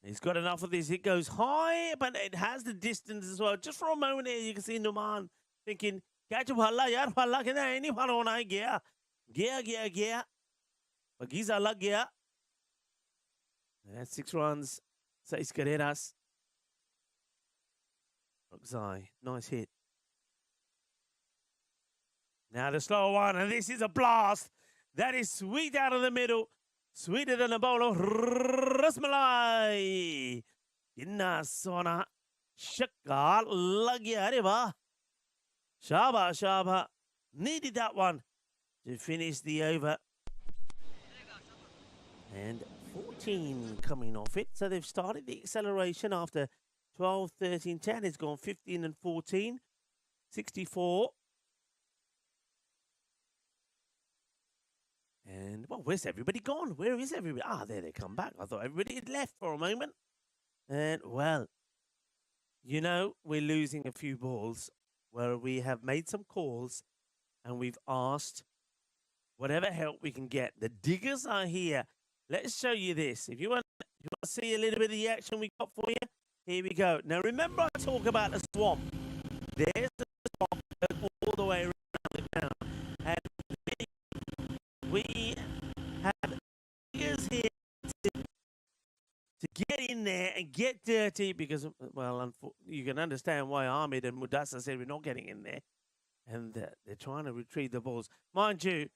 He's got enough of this. It goes high, but it has the distance as well. Just for a moment here, you can see Numan thinking, Catch bhalla, yaar, bhalla, kena, any bhalla, gaya. Gaya. Bagiza lag gaya. That's 6 runs. 6 carreras. Roxai, nice hit. Now the slow one, and this is a blast. That is sweet out of the middle. Sweeter than a bowl of rasmalai. Inna sona. Shakal lagya. Areva. Shaba. Needed that one to finish the over. And 14 coming off it. So they've started the acceleration after 12, 13, 10. It's gone 15 and 14. 64. And, well, where's everybody gone? Where is everybody? Ah, there they come back. I thought everybody had left for a moment. And, well, you know, we're losing a few balls where we have made some calls and we've asked whatever help we can get. The diggers are here. Let's show you this. If you want to see a little bit of the action we got for you, here we go. Now, remember I talk about the swamp. There's the swamp all the way around the ground. And we have diggers here to get in there and get dirty because, well, you can understand why Ahmed and Mudassar said we're not getting in there. And they're trying to retrieve the balls. Mind you,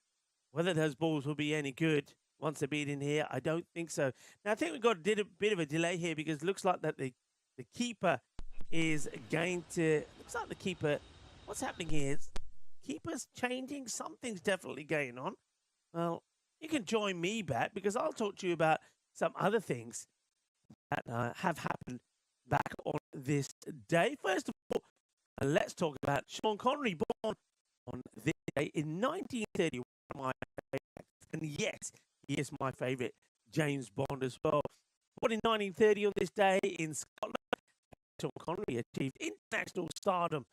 whether those balls will be any good once they're beat in here, I don't think so. Now, I think we've got a bit of a delay here because it looks like that the keeper is going to... Looks like the keeper... What's happening here is keeper's changing. Something's definitely going on. Well, you can join me back because I'll talk to you about some other things that have happened back on this day. First of all, let's talk about Sean Connery, born on this day in 1931. My favorite, and yes, he is my favorite James Bond as well. Born in 1930 on this day in Scotland, Sean Connery achieved international stardom,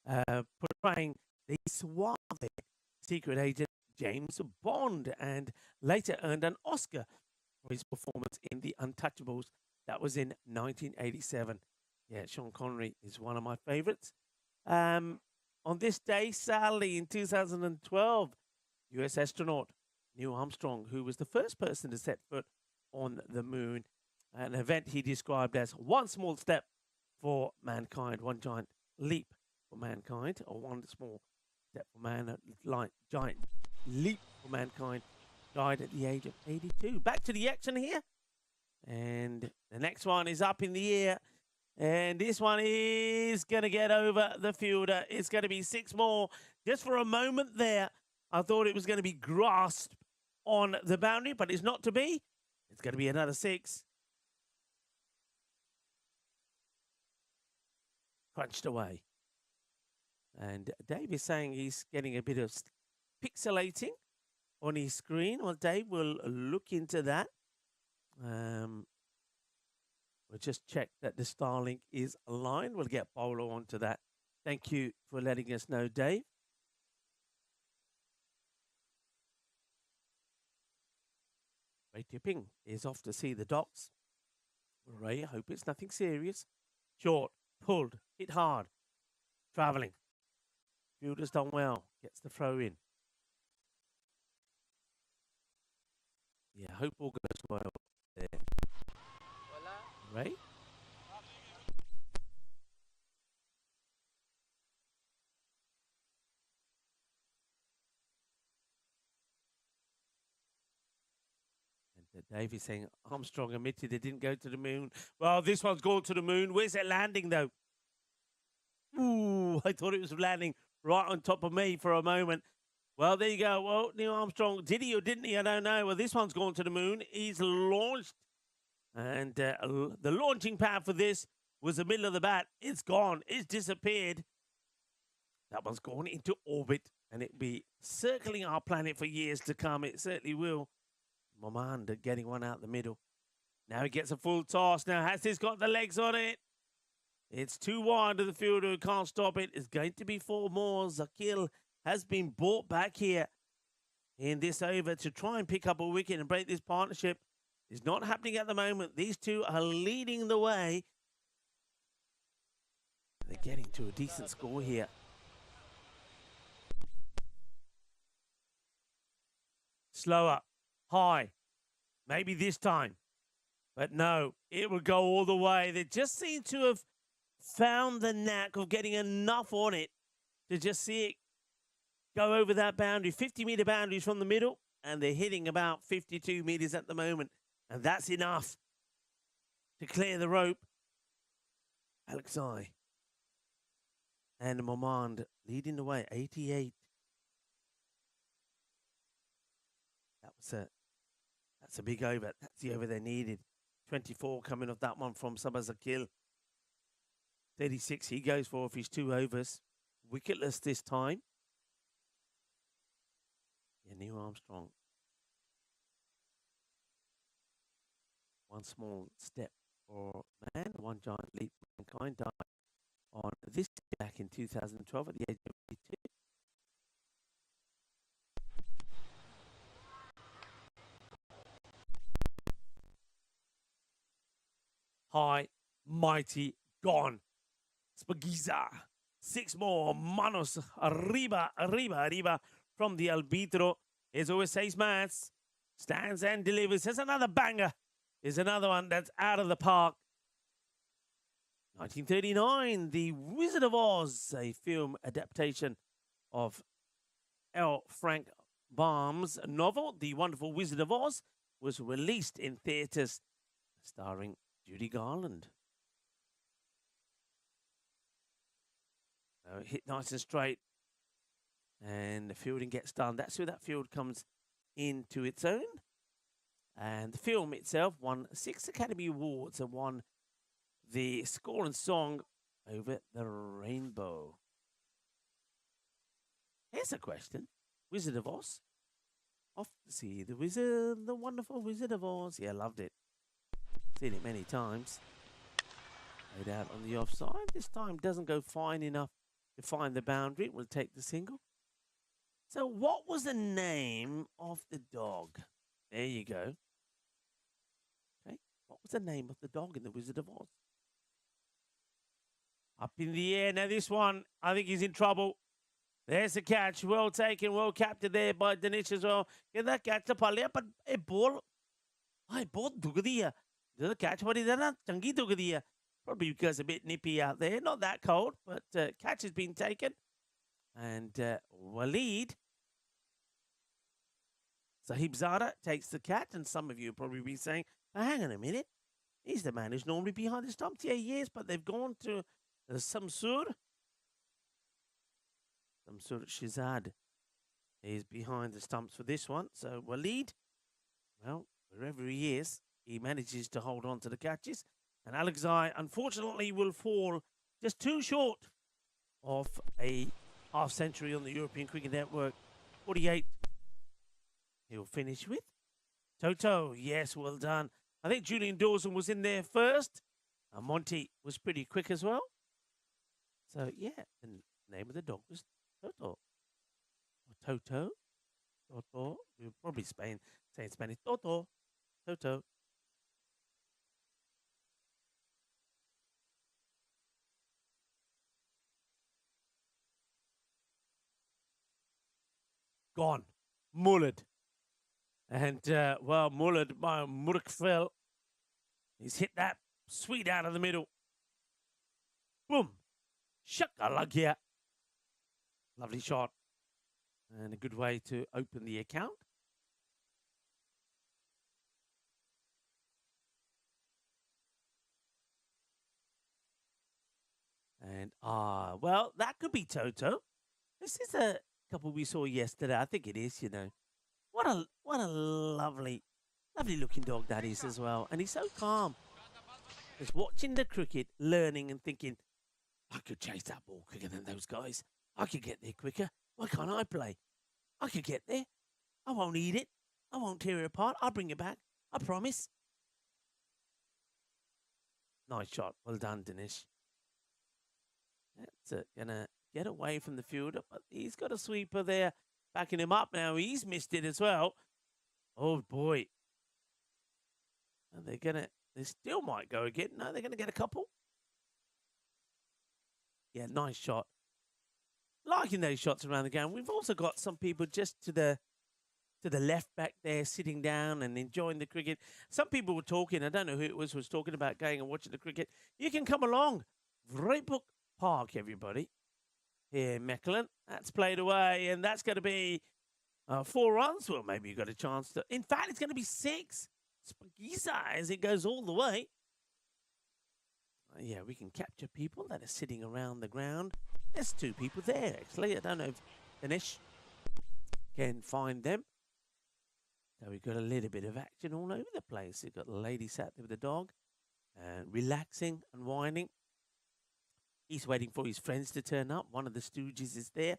portraying the suave secret agent James Bond, and later earned an Oscar for his performance in The Untouchables. That was in 1987. Yeah, Sean Connery is one of my favorites. On this day, sadly, in 2012, US astronaut Neil Armstrong, who was the first person to set foot on the moon, an event he described as one small step for mankind, one giant leap for mankind, or one small step for man, a giant leap for mankind, died at the age of 82. Back to the action here. And the next one is up in the air. And this one is going to get over the fielder. It's going to be 6 more. Just for a moment there, I thought it was going to be grasped on the boundary, but it's not to be. It's going to be another 6. Crunched away. And Dave is saying he's getting a bit of pixelating on his screen. Well, Dave will look into that. We'll just check that the Starlink is aligned. We'll get Polo onto that. Thank you for letting us know, Dave. Ray Tipping is off to see the docks. Ray, I hope it's nothing serious. Short, pulled, hit hard, travelling. Fielder's done well, gets the throw in. Yeah, hope all goes well there. Ray? And Dave is saying Armstrong admitted they didn't go to the moon. Well, this one's gone to the moon. Where's it landing, though? Ooh, I thought it was landing right on top of me for a moment. Well, there you go. Well, Neil Armstrong, did he or didn't he? I don't know. Well, this one's gone to the moon. He's launched, and the launching pad for this was the middle of the bat. It's gone. It's disappeared. That one's gone into orbit, and it'll be circling our planet for years to come. It certainly will. Momanda getting one out the middle. Now he gets a full toss. Now, has this got the legs on it? It's too wide of the fielder who can't stop it. It's going to be 4 more. Zakil has been brought back here in this over to try and pick up a wicket and break this partnership. It's not happening at the moment. These two are leading the way. They're getting to a decent score here. Slower, high, maybe this time. But no, it will go all the way. They just seem to have found the knack of getting enough on it to just see it go over that boundary. 50-meter boundaries from the middle, and they're hitting about 52 meters at the moment. And that's enough to clear the rope. Alexei and Momand leading the way, 88. That's a big over. That's the over they needed. 24 coming off that one from Sabazakil. 36 he goes for his 2 overs. Wicketless this time. Yeah, Neil Armstrong. One small step for man, one giant leap for mankind. Died on this back in 2012 at the age of 82. High, mighty, gone. Spagiza. 6 more. Manos. Arriba from the Albitro. As always says Mats. Stands and delivers. There's another banger. There's another one that's out of the park. 1939, The Wizard of Oz, a film adaptation of L. Frank Baum's novel, The Wonderful Wizard of Oz, was released in theaters, starring Judy Garland. Hit nice and straight, and the fielding gets done. That's where that field comes into its own. And the film itself won 6 Academy Awards and won the score and song Over the Rainbow. Here's a question. Wizard of Oz. Off to see the wizard, the wonderful Wizard of Oz. Yeah, loved it. Seen it many times. Laid out on the offside. This time doesn't go fine enough to find the boundary. We'll take the single. So what was the name of the dog? There you go. Okay. What was the name of the dog in the Wizard of Oz? Up in the air. Now this one, I think he's in trouble. There's the catch. Well taken, well captured there by Danish as well. Get that catch to Palia, but a ball. I bought Dugadia. The catch, what is that? Changi Dugadia. Probably because a bit nippy out there. Not that cold, but catch has been taken. And Waleed Sahib Zada takes the catch. And some of you will probably be saying, oh, hang on a minute. He's the man who's normally behind the stumps. Yeah, he is, but they've gone to Samsur. Samsur Shizad is behind the stumps for this one. So Waleed, well, wherever he is, he manages to hold on to the catches. And Alexei, unfortunately, will fall just too short of a half century on the European Cricket Network. 48. He'll finish with Toto. Yes, well done. I think Julian Dawson was in there first. And Monty was pretty quick as well. So, yeah, the name of the dog was Toto. Or Toto. Toto. We'll probably say in Spanish, Toto. Toto. Gone. Mullered. And, well, mullered by Murkfell. He's hit that sweet out of the middle. Boom. Shakalagya. Lovely shot. And a good way to open the account. And, well, that could be Toto. This is a couple we saw yesterday. I think it is, you know. What a lovely looking dog that is as well. And he's so calm. Just watching the cricket, learning and thinking, I could chase that ball quicker than those guys. I could get there quicker. Why can't I play? I could get there. I won't eat it. I won't tear it apart. I'll bring it back. I promise. Nice shot. Well done, Dinesh. That's gonna get away from the fielder, but he's got a sweeper there backing him up now. He's missed it as well. Oh boy. And they still might go again. No, they're gonna get a couple. Yeah, nice shot. Liking those shots around the ground. We've also got some people just to the left back there sitting down and enjoying the cricket. Some people were talking, I don't know who it was talking about going and watching the cricket. You can come along. Vryburg Park, everybody. Here in Mechelen. That's played away, and that's going to be 4 runs. Well, maybe you got a chance to. In fact, it's going to be 6. Spagisa as it goes all the way. Yeah, we can capture people that are sitting around the ground. There's 2 people there, actually. I don't know if Dinesh can find them. So we've got a little bit of action all over the place. We've got the lady sat there with the dog, relaxing and whining. He's waiting for his friends to turn up. One of the stooges is there.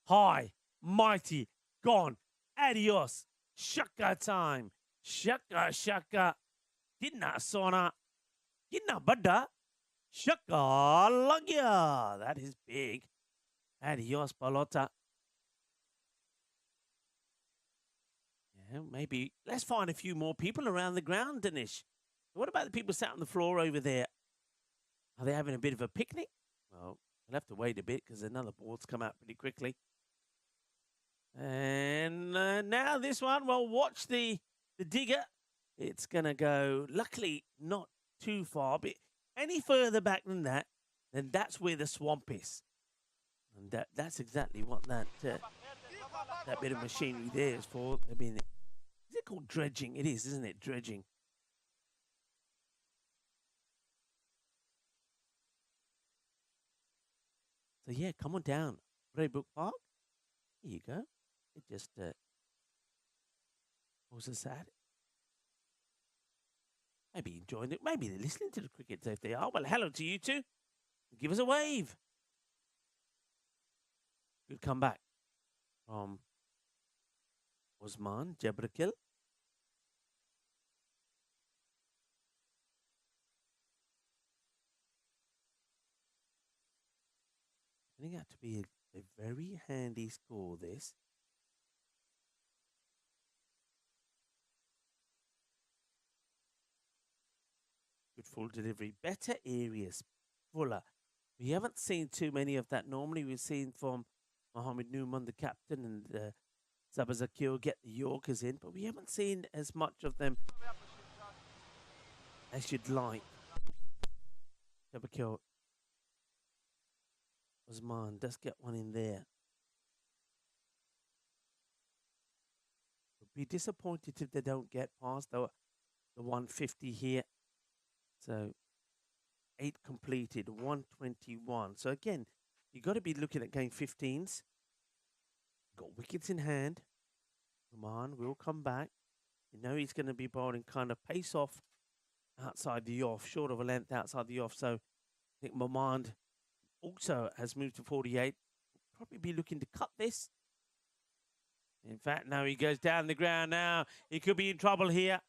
High, mighty, gone, adios, shaka time, shaka, shaka, dinna sona, dinna badda, shaka lagya. That is big. Adios, Balota. Yeah, maybe let's find a few more people around the ground, Dinesh. What about the people sat on the floor over there? Are they having a bit of a picnic? Well, we'll have to wait a bit because another ball's come out pretty quickly. And now this one, well, watch the digger. It's going to go, luckily, not too far, but any further back than that, then that's where the swamp is. And that's exactly what that bit of machinery there is for. I mean, is it called dredging? It is, isn't it? Dredging. So, yeah, come on down. Vryburg Park. Here you go. It just, was it sad? Maybe enjoying it. Maybe they're listening to the cricket. So if they are, well, hello to you two. Give us a wave. Good comeback from Osman Jabrakil. Turning out to be a very handy score, this. Good full delivery. Better areas. Fuller. We haven't seen too many of that. Normally we've seen from Mohammed Newman, the captain, and Sabazakir get the Yorkers in, but we haven't seen as much of them as you'd like. Sabazakir. Osman does get one in there. Would be disappointed if they don't get past the 150 here. So 8 completed, 121. So again, you got to be looking at game 15s. Got wickets in hand. Oman will come back. You know he's going to be bowling kind of pace off outside the off, short of a length outside the off. So I think Momand also has moved to 48. Probably be looking to cut this. In fact, now he goes down the ground now. He could be in trouble here.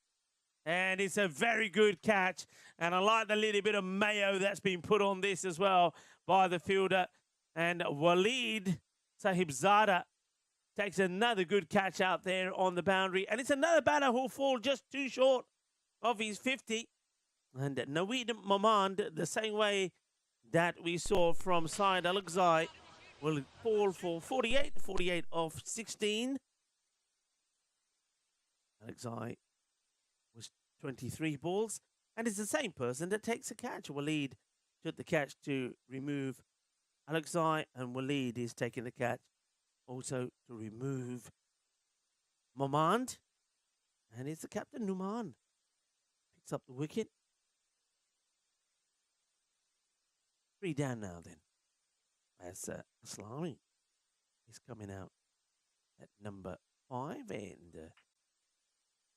And it's a very good catch. And I like the little bit of mayo that's been put on this as well by the fielder. And Waleed Sahibzada takes another good catch out there on the boundary. And it's another batter who'll fall just too short of his 50. And Naweed Mamand, the same way that we saw from Syed Alakzai, will fall for 48 of 16. Alakzai was 23 balls, and it's the same person that takes a catch. Waleed took the catch to remove Alakzai, and Waleed is taking the catch also to remove Momand. And it's the captain, Numan. Picks up the wicket. 3 down now then. As Islami is coming out at number 5, and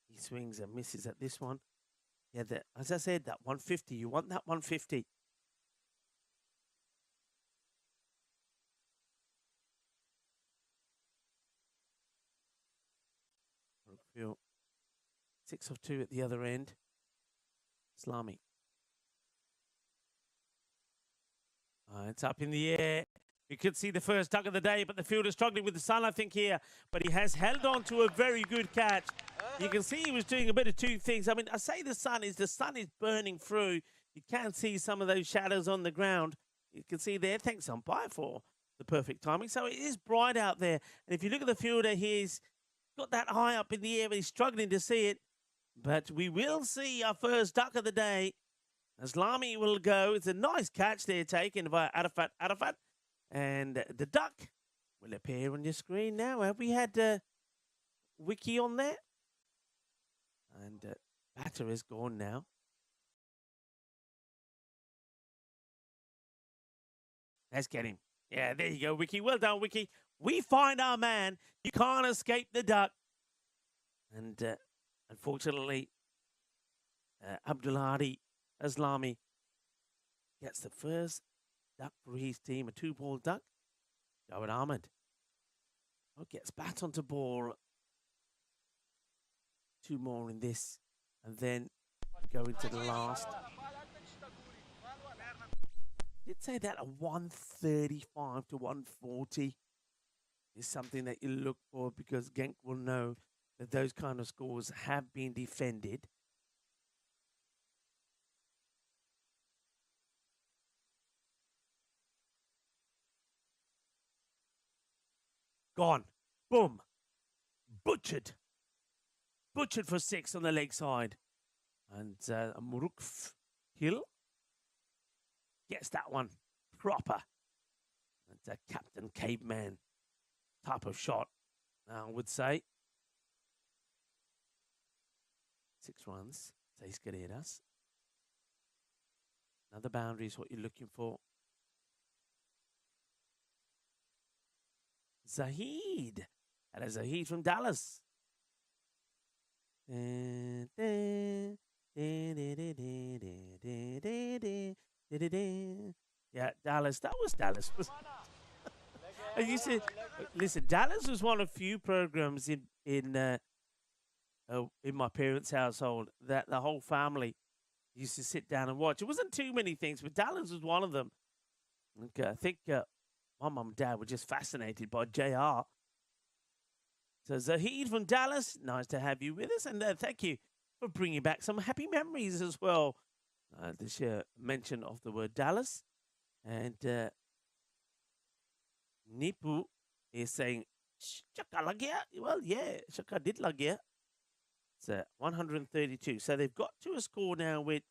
he swings and misses at this one. Yeah, as I said, that 150. You want that 150. Brookfield, 6 of 2 at the other end. Islami. It's up in the air. You could see the first duck of the day, but the fielder struggling with the sun, I think, here. But he has held on to a very good catch. You can see he was doing a bit of two things. I mean, I say the sun is burning through. You can see some of those shadows on the ground. You can see there, thanks umpire for the perfect timing. So it is bright out there. And if you look at the fielder, he's got that high up in the air, but he's struggling to see it. But we will see our first duck of the day. Islami will go. It's a nice catch there taken by Arafat. And the duck will appear on your screen now. Have we had Wiki on there? And batter is gone now. Let's get him. Yeah, there you go, Wiki. Well done, Wiki. We find our man. You can't escape the duck. And unfortunately, Abdulhadi Islami gets the first duck for his team, a 2-ball duck. Jawad Ahmed gets bat onto ball. 2 more in this, and then go into the last. Did say that a 135 to 140 is something that you look for, because Genk will know that those kind of scores have been defended. Gone. Boom. Butchered. Butchered for 6 on the leg side. And Murukf Hill gets that one proper. That's a Captain Caveman type of shot, I would say. 6 runs. Seis carreras. Another boundary is what you're looking for. Zahid. That is Zahid from Dallas. Yeah, Dallas. That was Dallas. You said, listen, Dallas was one of few programs in my parents' household that the whole family used to sit down and watch. It wasn't too many things, but Dallas was one of them. Okay, I think my mum and dad were just fascinated by JR. So Zahid from Dallas, nice to have you with us, and thank you for bringing back some happy memories as well. This mention of the word Dallas, and Nipu is saying Shaka lagya. Well, yeah, Shaka did lagya. It's 132. So they've got to a score now, which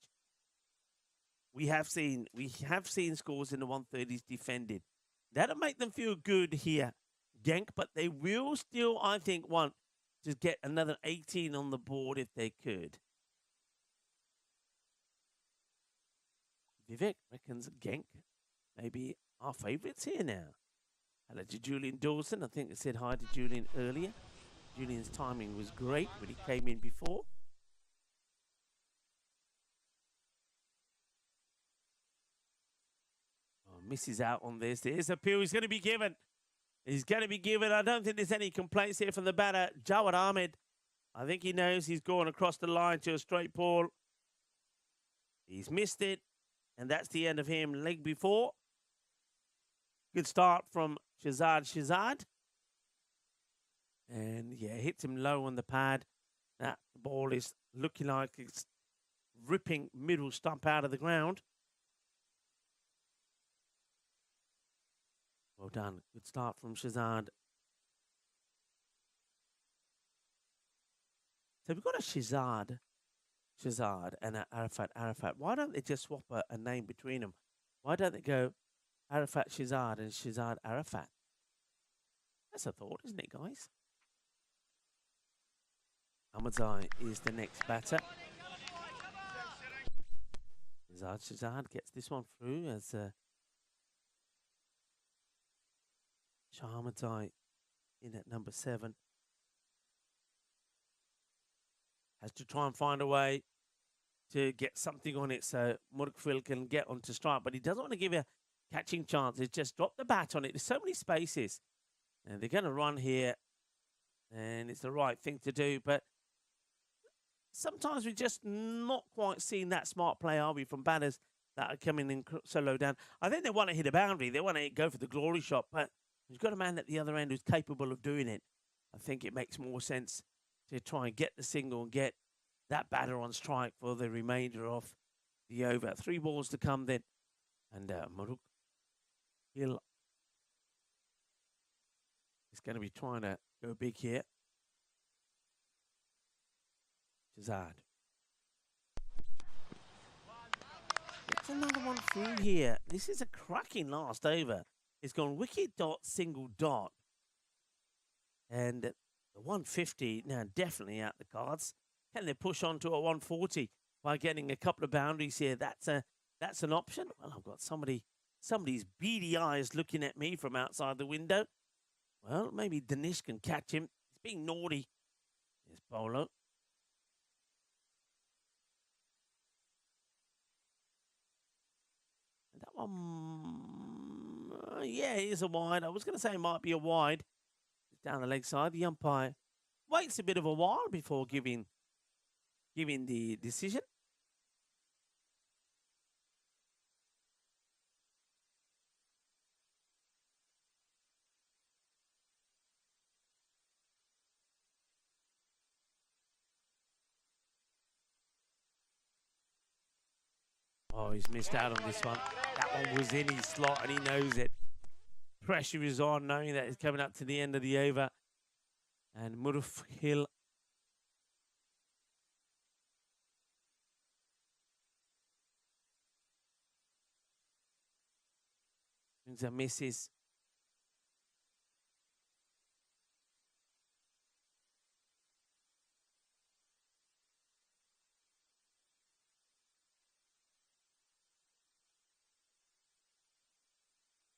we have seen scores in the 130s defended. That'll make them feel good here, Genk, but they will still, I think, want to get another 18 on the board if they could. Vivek reckons Genk may be our favourites here now. Hello to Julian Dawson. I think I said hi to Julian earlier. Julian's timing was great when he came in before. Misses out on this. There's a appeal. He's going to be given. He's going to be given. I don't think there's any complaints here from the batter, Jawad Ahmed. I think he knows he's going across the line to a straight ball. He's missed it, and that's the end of him. Leg before. Good start from Shazad. And, yeah, hits him low on the pad. That ball is looking like it's ripping middle stump out of the ground. Well done. Good start from Shazad. So we've got a Shazad and an Arafat. Why don't they just swap a name between them? Why don't they go Arafat Shazad and Shazad Arafat? That's a thought, isn't it, guys? Ahmadzai is the next batter. Shazad gets this one through as Shahmadai in at number 7. Has to try and find a way to get something on it so Murkfil can get onto strike. But he doesn't want to give a catching chance. He's just dropped the bat on it. There's so many spaces. And they're going to run here. And it's the right thing to do. But sometimes we're just not quite seeing that smart play, are we, from batters that are coming in so low down. I think they want to hit a boundary. They want to go for the glory shot. But you've got a man at the other end who's capable of doing it. I think it makes more sense to try and get the single and get that batter on strike for the remainder of the over. 3 balls to come then. And Maruk Hill is going to be trying to go big here. Shazad. It's another one through here. This is a cracking last over. It's gone wicket dot, single dot. And the 150 now definitely out the cards. Can they push on to a 140 by getting a couple of boundaries here? That's an option. Well, I've got somebody's beady eyes looking at me from outside the window. Well, maybe Danish can catch him. He's being naughty. Here's Bolo. And that one, yeah, it is a wide. I was going to say it might be a wide. Down the leg side, the umpire waits a bit of a while before giving the decision. Oh, he's missed out on this one. That one was in his slot and he knows it. Pressure is on, knowing that it's coming up to the end of the over. And Muruf Hill brings a misses.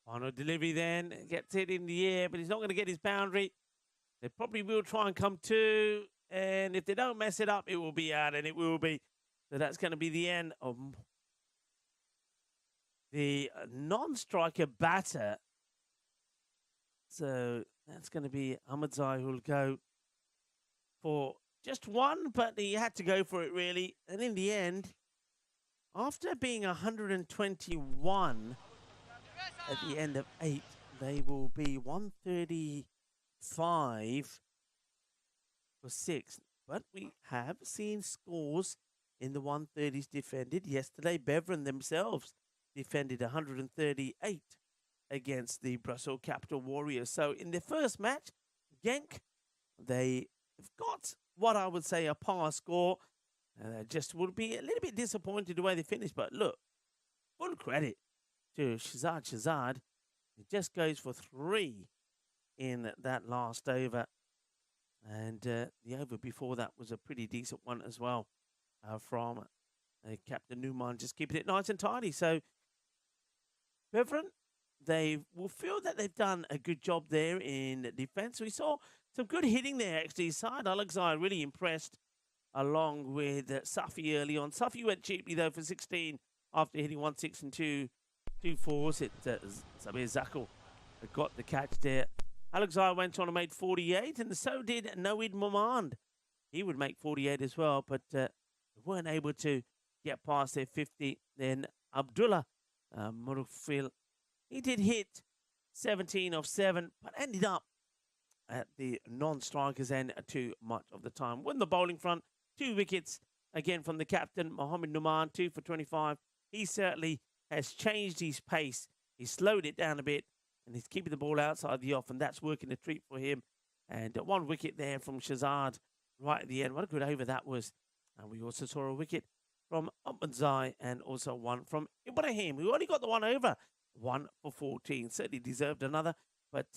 Final delivery then, gets it in the air, but he's not going to get his boundary. They probably will try and come to, and if they don't mess it up, it will be out, and it will be. So that's going to be the end of the non-striker batter. So that's going to be Ahmadzai who will go for just one, but he had to go for it, really. And in the end, after being 121 at the end of 8, they will be 135 for 6. But we have seen scores in the 130s defended. Yesterday, Beveren themselves defended 138 against the Brussels Capital Warriors. So in their first match, Genk, they have got what I would say a par score. Just would be a little bit disappointed the way they finished. But look, full credit to Shazad. It just goes for 3 in that last over. And the over before that was a pretty decent one as well from Captain Newman, just keeping it nice and tidy. So, Beveren, they will feel that they've done a good job there in defence. We saw some good hitting there, actually. Side Alexei really impressed along with Safi early on. Safi went cheaply, though, for 16 after hitting 1 6 and 2 4s. Sabir Zakul got the catch there. Alexei went on and made 48, and so did Noid Momand. He would make 48 as well, but weren't able to get past their 50. Then Abdullah Murufil, he did hit 17 of 7, but ended up at the non-strikers end too much of the time. Won the bowling front, 2 wickets again from the captain, Mohammed Numan, 2 for 25. He certainly has changed his pace. He's slowed it down a bit, and he's keeping the ball outside the off, and that's working a treat for him. And 1 wicket there from Shazad right at the end. What a good over that was. And we also saw a wicket from Ahmadzai and also 1 from Ibrahim, who only got the 1 over. 1 for 14. Certainly deserved another, but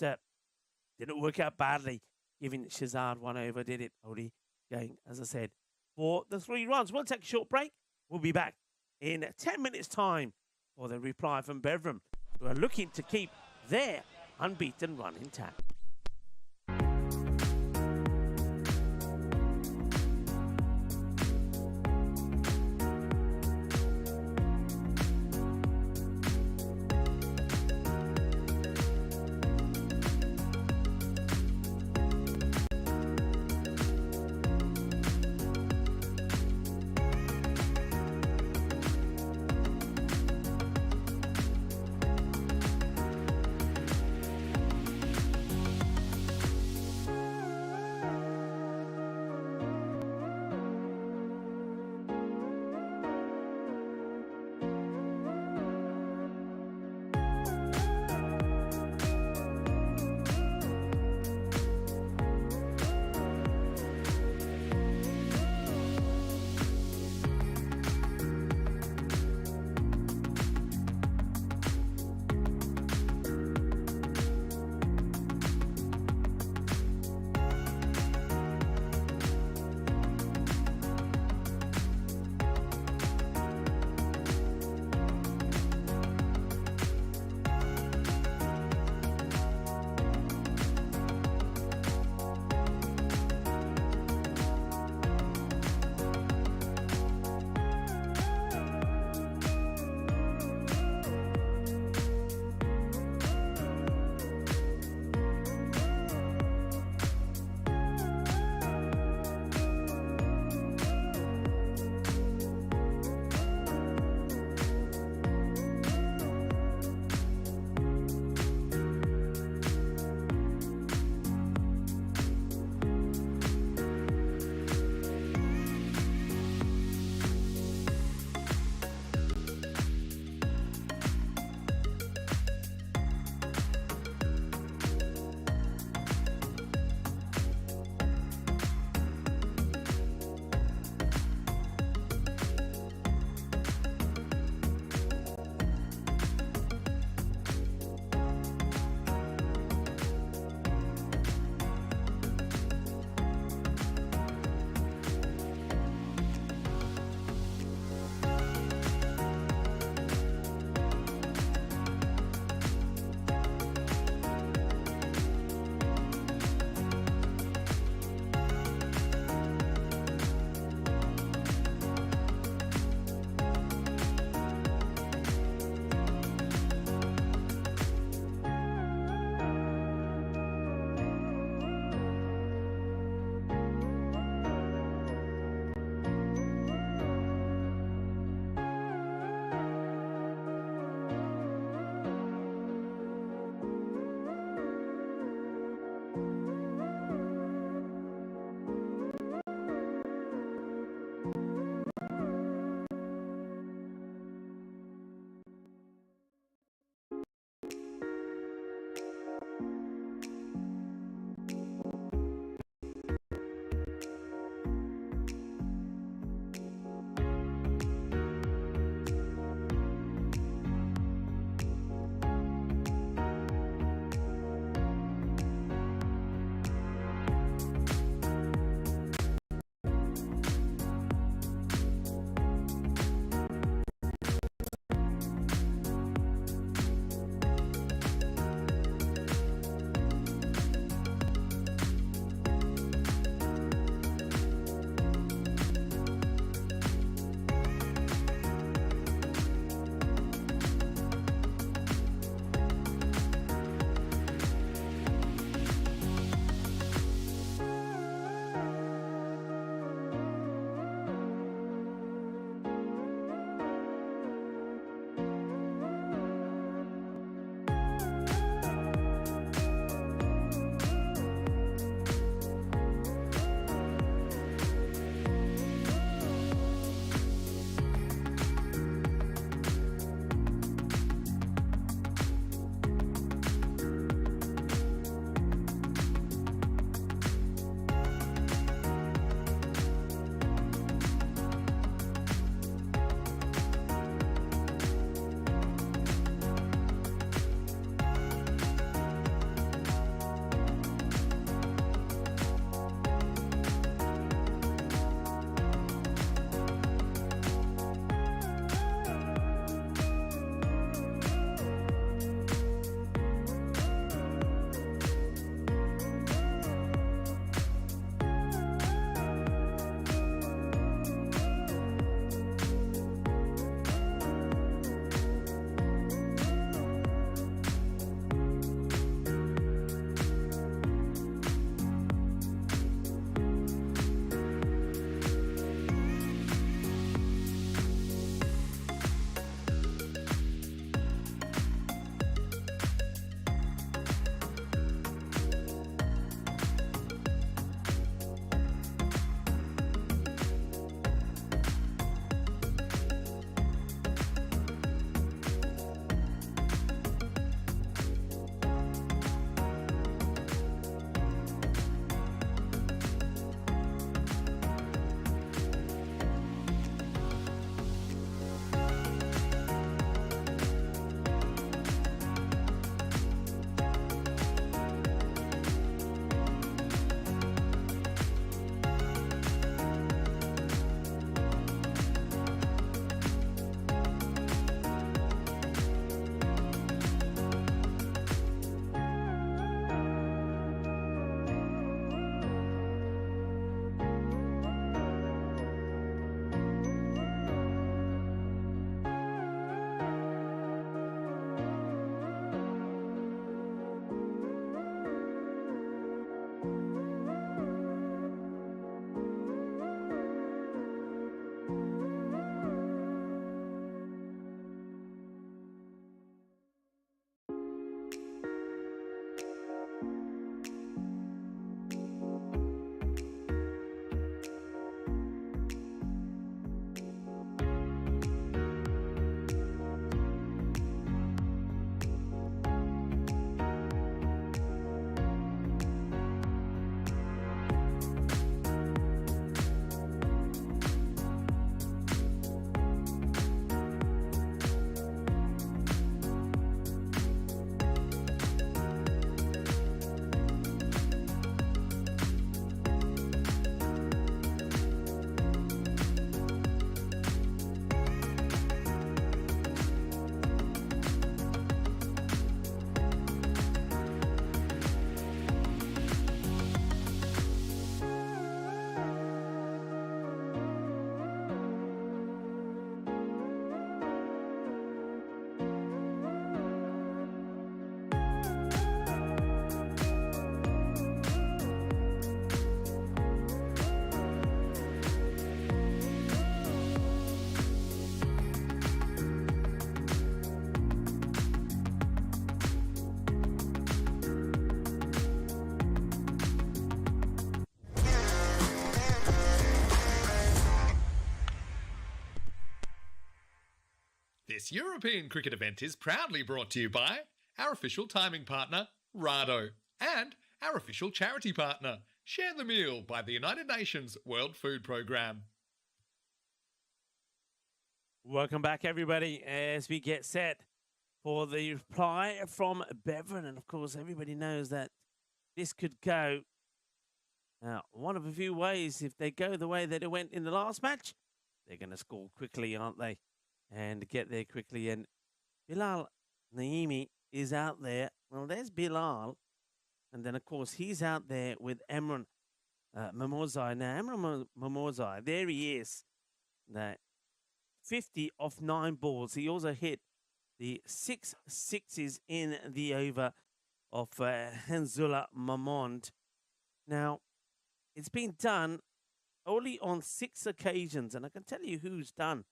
didn't work out badly, giving Shazad 1 over, did it? Only going, as I said, for the 3 runs. We'll take a short break. We'll be back in 10 minutes' time for the reply from Beveren, who are looking to keep their unbeaten run in tap. This European cricket event is proudly brought to you by our official timing partner, Rado, and our official charity partner, Share the Meal by the United Nations World Food Programme. Welcome back, everybody, as we get set for the reply from Bevan. And, of course, everybody knows that this could go one of a few ways. If they go the way that it went in the last match, they're going to score quickly, aren't they? And get there quickly. And Bilal Naimi is out there. Well, there's Bilal. And then, of course, he's out there with Emran Mamozai. Now, Emran Mamozai, there he is. Now, 50 off 9 balls. He also hit the 6 sixes in the over of Hanzullah Mamond. Now, it's been done only on 6 occasions, and I can tell you who's done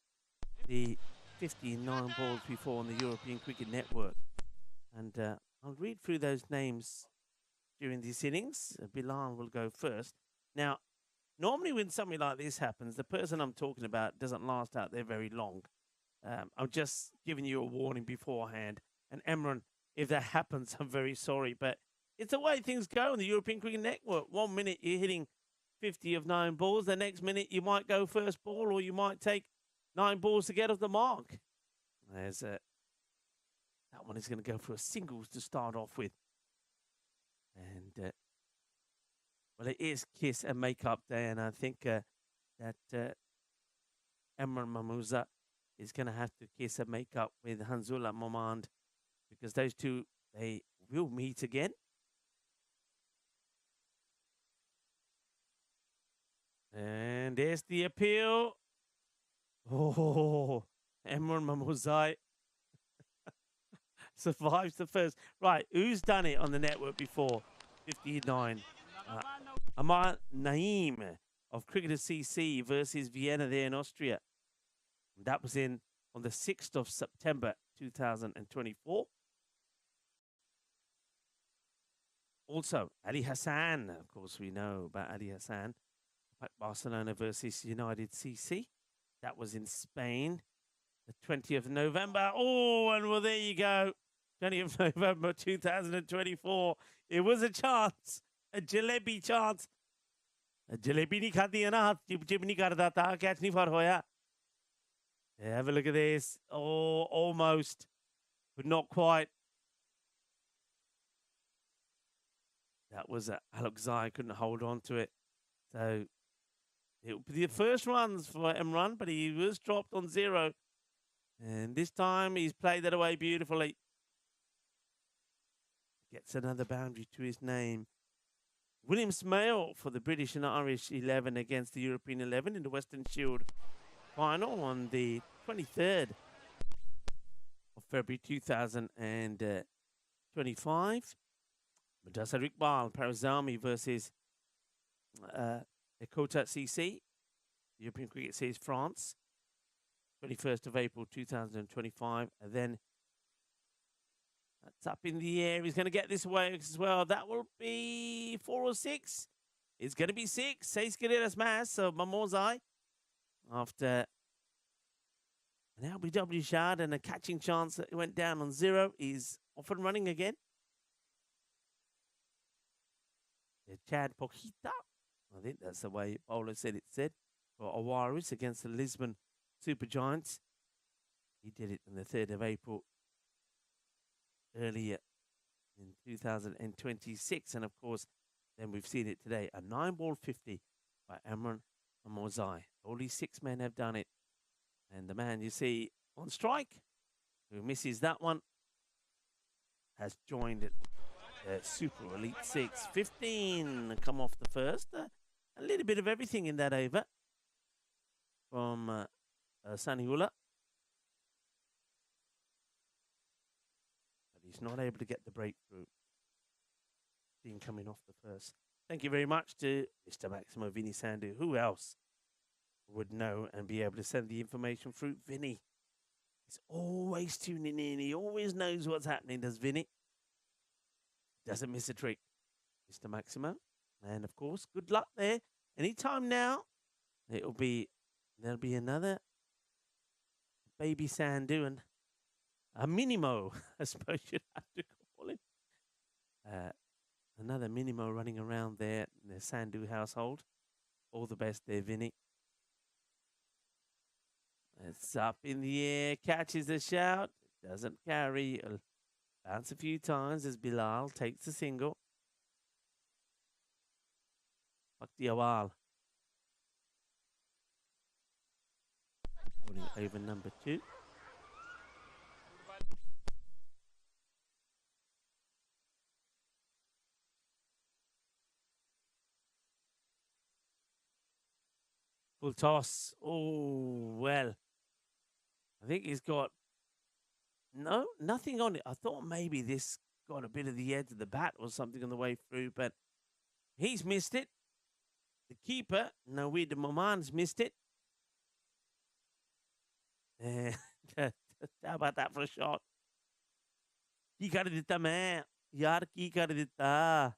the 59 balls before on the European Cricket Network. And I'll read through those names during these innings. Bilal will go first. Now, normally when something like this happens, the person I'm talking about doesn't last out there very long. I'm just giving you a warning beforehand. And Emran, if that happens, I'm very sorry. But it's the way things go on the European Cricket Network. 1 minute you're hitting 50 of 9 balls. The next minute you might go first ball, or you might take 9 balls to get off the mark. There's that one is going to go for a singles to start off with. And, well, it is kiss and make-up day, and I think that Emran Mamouza is going to have to kiss and make up with Hanzullah Mamand, because those two, they will meet again. And there's the appeal. Oh, Emran Mamouza survives the first. Right, who's done it on the network before? 59. Amar Naeem of Cricketer CC versus Vienna there in Austria. That was on the 6th of September 2024. Also, Ali Hassan. Of course, we know about Ali Hassan. Barcelona versus United CC. That was in Spain. The 20th of November. Oh, and well, there you go. 20th of November 2024. It was a chance. A jalebi chance. A jalebi nahi khadi hai na, chip nahi karta tha, catch nahi far hoya. Have a look at this. Oh, almost, but not quite. That was Alex Zai, couldn't hold on to it. So it will be the first runs for Emran, but he was dropped on 0. And this time he's played that away beautifully. Gets another boundary to his name. William Smale for the British and Irish 11 against the European 11 in the Western Shield final on the 23rd of February 2025. Mudassar Iqbal, Parizami versus Ekota CC, European Cricket Series France, 21st of April 2025. And then that's up in the air. He's going to get this away as well. That will be 4 or 6. It's going to be 6. 6 carreras más of Mamozai after an LBW shot and a catching chance that went down on 0. He's off and running again. Chad Poquita. I think that's the way Bowler said it said. For Awaris against the Lisbon Supergiants. He did it on the 3rd of April earlier in 2026. And, of course, then we've seen it today. A 9-ball 50 by Emran Mamozai. Only 6 men have done it. And the man you see on strike, who misses that one, has joined it. Super Elite 6. 15 come off the first. A little bit of everything in that over from Saniula. But he's not able to get the breakthrough. 15 coming off the first. Thank you very much to Mr. Maximo Vinny Sandu. Who else would know and be able to send the information through? Vinny. He's always tuning in. He always knows what's happening, does Vinny? Doesn't miss a trick, Mr. Maximo. And, of course, good luck there. Anytime now, there'll be another baby Sandu. And a Minimo, I suppose you'd have to call him. Another Minimo running around there in the Sandu household. All the best there, Vinny. It's up in the air, catches the shout, doesn't carry. It'll bounce a few times as Bilal takes the single. Bakhtiawal holding over number 2. Full toss. Oh, well. I think he's got nothing on it. I thought maybe this got a bit of the edge of the bat or something on the way through, but he's missed it. The keeper, Naweed Maman's missed it. How about that for a shot? Ki kar ditta main. Yaar ki kar ditta.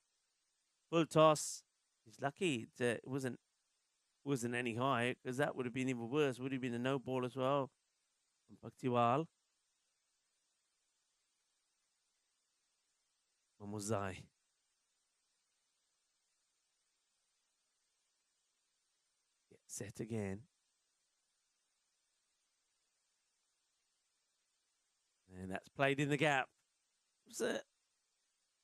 Full toss. He's lucky it wasn't any high, because that would have been even worse. Would have been a no ball as well from Bakhtiwal. Mamuzai. Get set again. And that's played in the gap. It was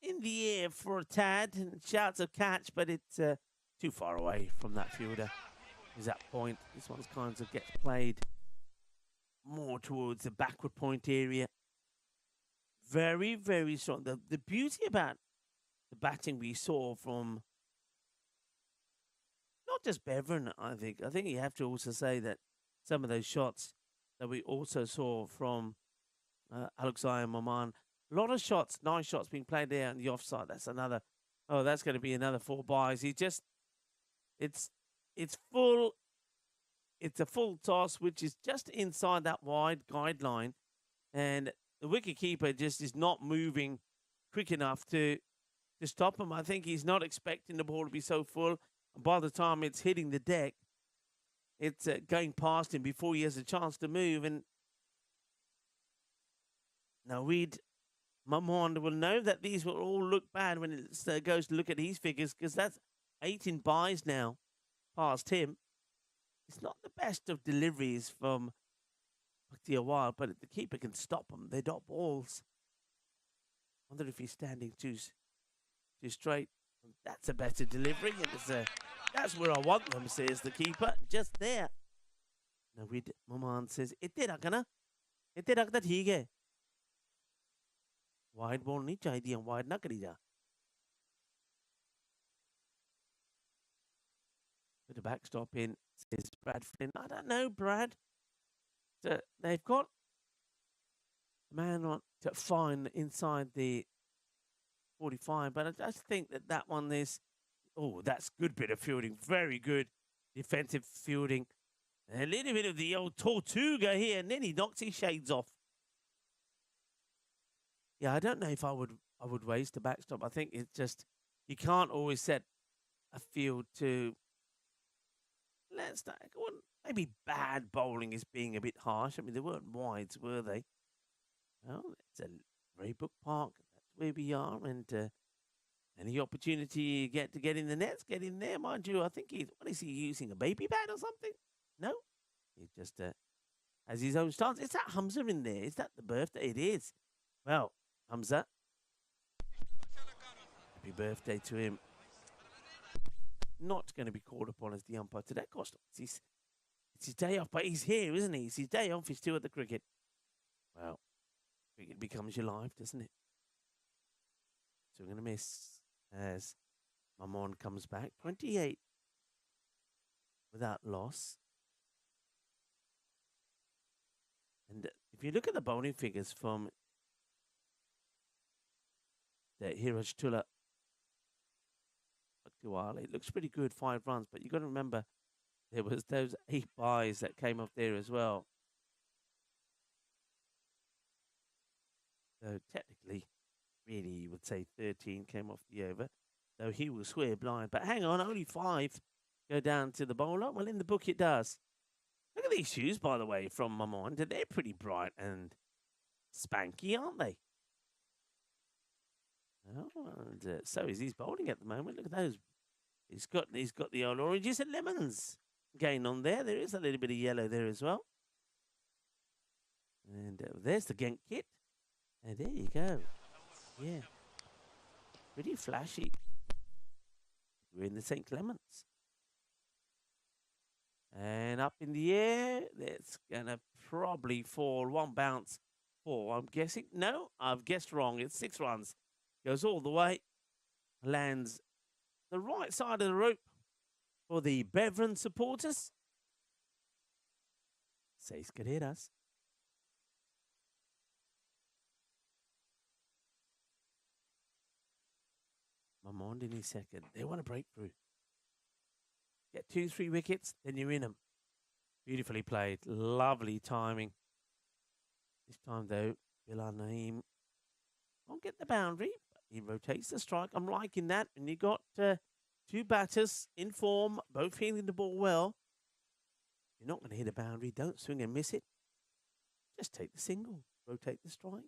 in the air for a tad, and shouts of catch, but it's too far away from that fielder. Is that point? This one's kind of gets played more towards the backward point area. Very, very strong. The beauty about the batting we saw from not just Bevan, I think you have to also say that some of those shots that we also saw from Alexei Maman, a lot of shots, nice shots being played there on the offside. That's another. Oh, that's going to be another 4 buys. It's full. It's a full toss, which is just inside that wide guideline, and the wicketkeeper just is not moving quick enough to stop him. I think he's not expecting the ball to be so full. And by the time it's hitting the deck, it's going past him before he has a chance to move. And Naweed Mamond will know that these will all look bad when it goes to look at his figures, because that's 18 buys now past him. It's not the best of deliveries from Bakhtiawal, but the keeper can stop them. They're dot balls. Wonder if he's standing too straight. That's a better delivery, and that's where I want them, says the keeper. Just there. Naweed Maman says, "Itte rakhna, theek hai. Wide ball nahi chahiye, wide na kari ja." Put a backstop in, says Brad Flynn. I don't know, Brad. They've got a man on to fine inside the 45, but I just think that one is. Oh, that's good bit of fielding. Very good defensive fielding. A little bit of the old Tortuga here, and then he knocks his shades off. Yeah, I don't know if I would waste a backstop. I think it's just you can't always set a field to. Let's start. Maybe bad bowling is being a bit harsh. I mean, they weren't wides, were they? Well, it's a Raybook Park. That's where we are, and any opportunity you get to get in the nets, get in there. Mind you, I think what is he using, a baby bat or something? No, he just has his own stance. Is that Hamza in there? Is that the birthday? It is. Well, Hamza, happy birthday to him. Not going to be called upon as the umpire today. Gosh, it's his day off, but he's here, isn't he? It's his day off. He's still at the cricket. Well, cricket becomes your life, doesn't it? So we're going to miss as Maman comes back. 28 without loss. And if you look at the bowling figures from the Hiraj it looks pretty good, 5 runs, but you've got to remember there was those 8 buys that came up there as well. So technically, really, you would say 13 came off the over, though he will swear blind. But hang on, only 5 go down to the bowler. Well, in the book it does. Look at these shoes, by the way, from Maman. They're pretty bright and spanky, aren't they? Oh, and so is his bowling at the moment. Look at those. He's got the old oranges and lemons going on there. There is a little bit of yellow there as well. And there's the Genk kit. And there you go. Yeah. Pretty flashy. We're in the St. Clements. And up in the air, that's going to probably fall. One bounce, 4. I'm guessing. No, I've guessed wrong. It's 6 runs. Goes all the way. Lands the right side of the rope for the Beveren supporters. 6 carreras. Mamond in his second. They want a breakthrough. Get 2-3 wickets, then you're in them. Beautifully played. Lovely timing. This time, though, Bilal Naeem won't get the boundary, but he rotates the strike. I'm liking that. And you got 2 batters in form, both hitting the ball well. You're not going to hit a boundary. Don't swing and miss it. Just take the single. Rotate the strike.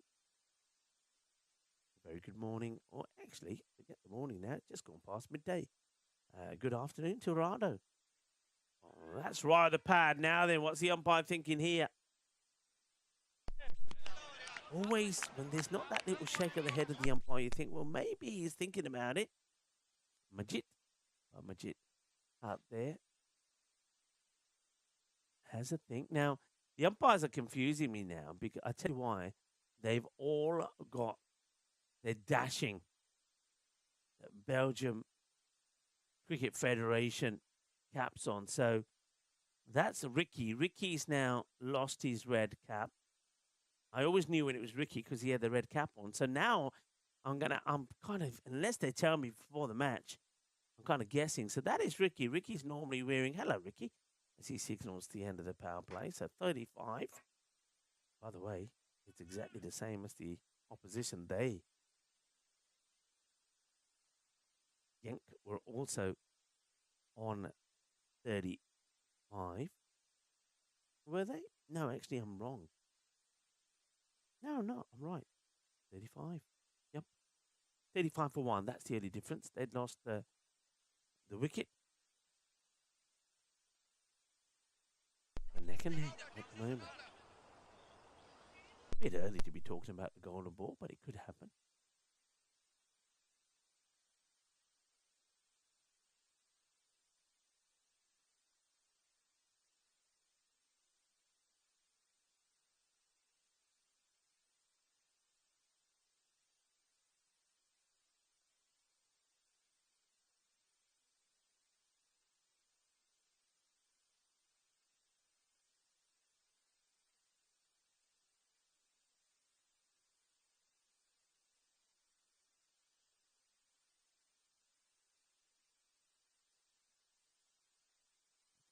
Very good morning. Or actually, forget the morning now. It's just gone past midday. Good afternoon to Rado. Oh, that's right of the pad. Now then, what's the umpire thinking here? Always, when there's not that little shake of the head of the umpire, you think, well, maybe he's thinking about it. Majid out there has a think. Now, the umpires are confusing me now because I tell you why. They've all got their dashing Belgium Cricket Federation caps on. So that's Ricky. Ricky's now lost his red cap. I always knew when it was Ricky because he had the red cap on. So now I'm kind of, unless they tell me before the match, I'm kind of guessing. So that is Ricky. Ricky's normally wearing, hello, Ricky, as he signals the end of the power play. So 35. By the way, it's exactly the same as the opposition. Genk were also on 35. Were they? No, actually, I'm wrong. No, I'm not. I'm right. 35. Yep. 35 for 1. That's the only difference. They'd lost the wicket. A neck and neck at the moment. A bit early to be talking about the golden ball, but it could happen.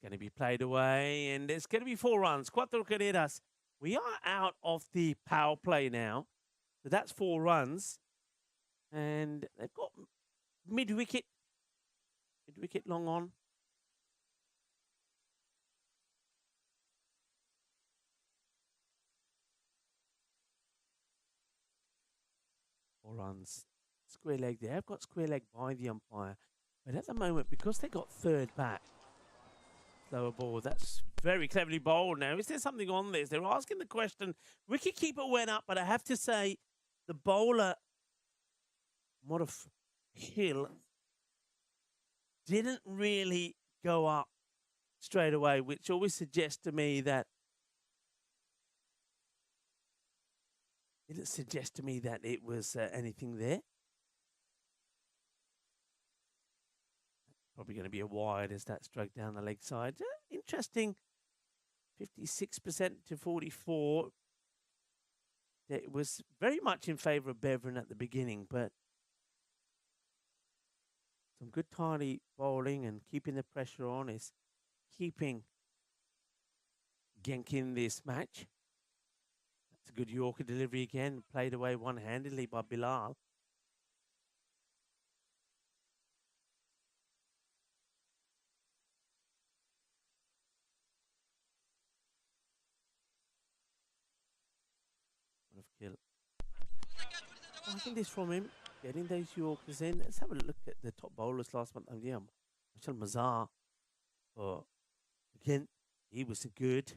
Going to be played away, and it's going to be 4 runs. 4 carreras. We are out of the power play now. So that's 4 runs. And they've got mid-wicket long on. Four runs. Square leg there. I've got square leg by the umpire. But at the moment, because they got third back, lower ball, that's very cleverly bowled now. Is there something on this? They're asking the question. Wicketkeeper went up, but I have to say the bowler, Hill, didn't really go up straight away, which always suggests to me that it was anything there. Probably going to be a wide as that struck down the leg side. Interesting. 56% to 44. It was very much in favour of Beveren at the beginning, but some good tidy bowling and keeping the pressure on is keeping Genk in this match. That's a good Yorker delivery again, played away one-handedly by Bilal. Kill. liking this from him, getting those Yorkers in. Let's have a look at the top bowlers last month. Oh, yeah, Michel Mazar. But again, he was good.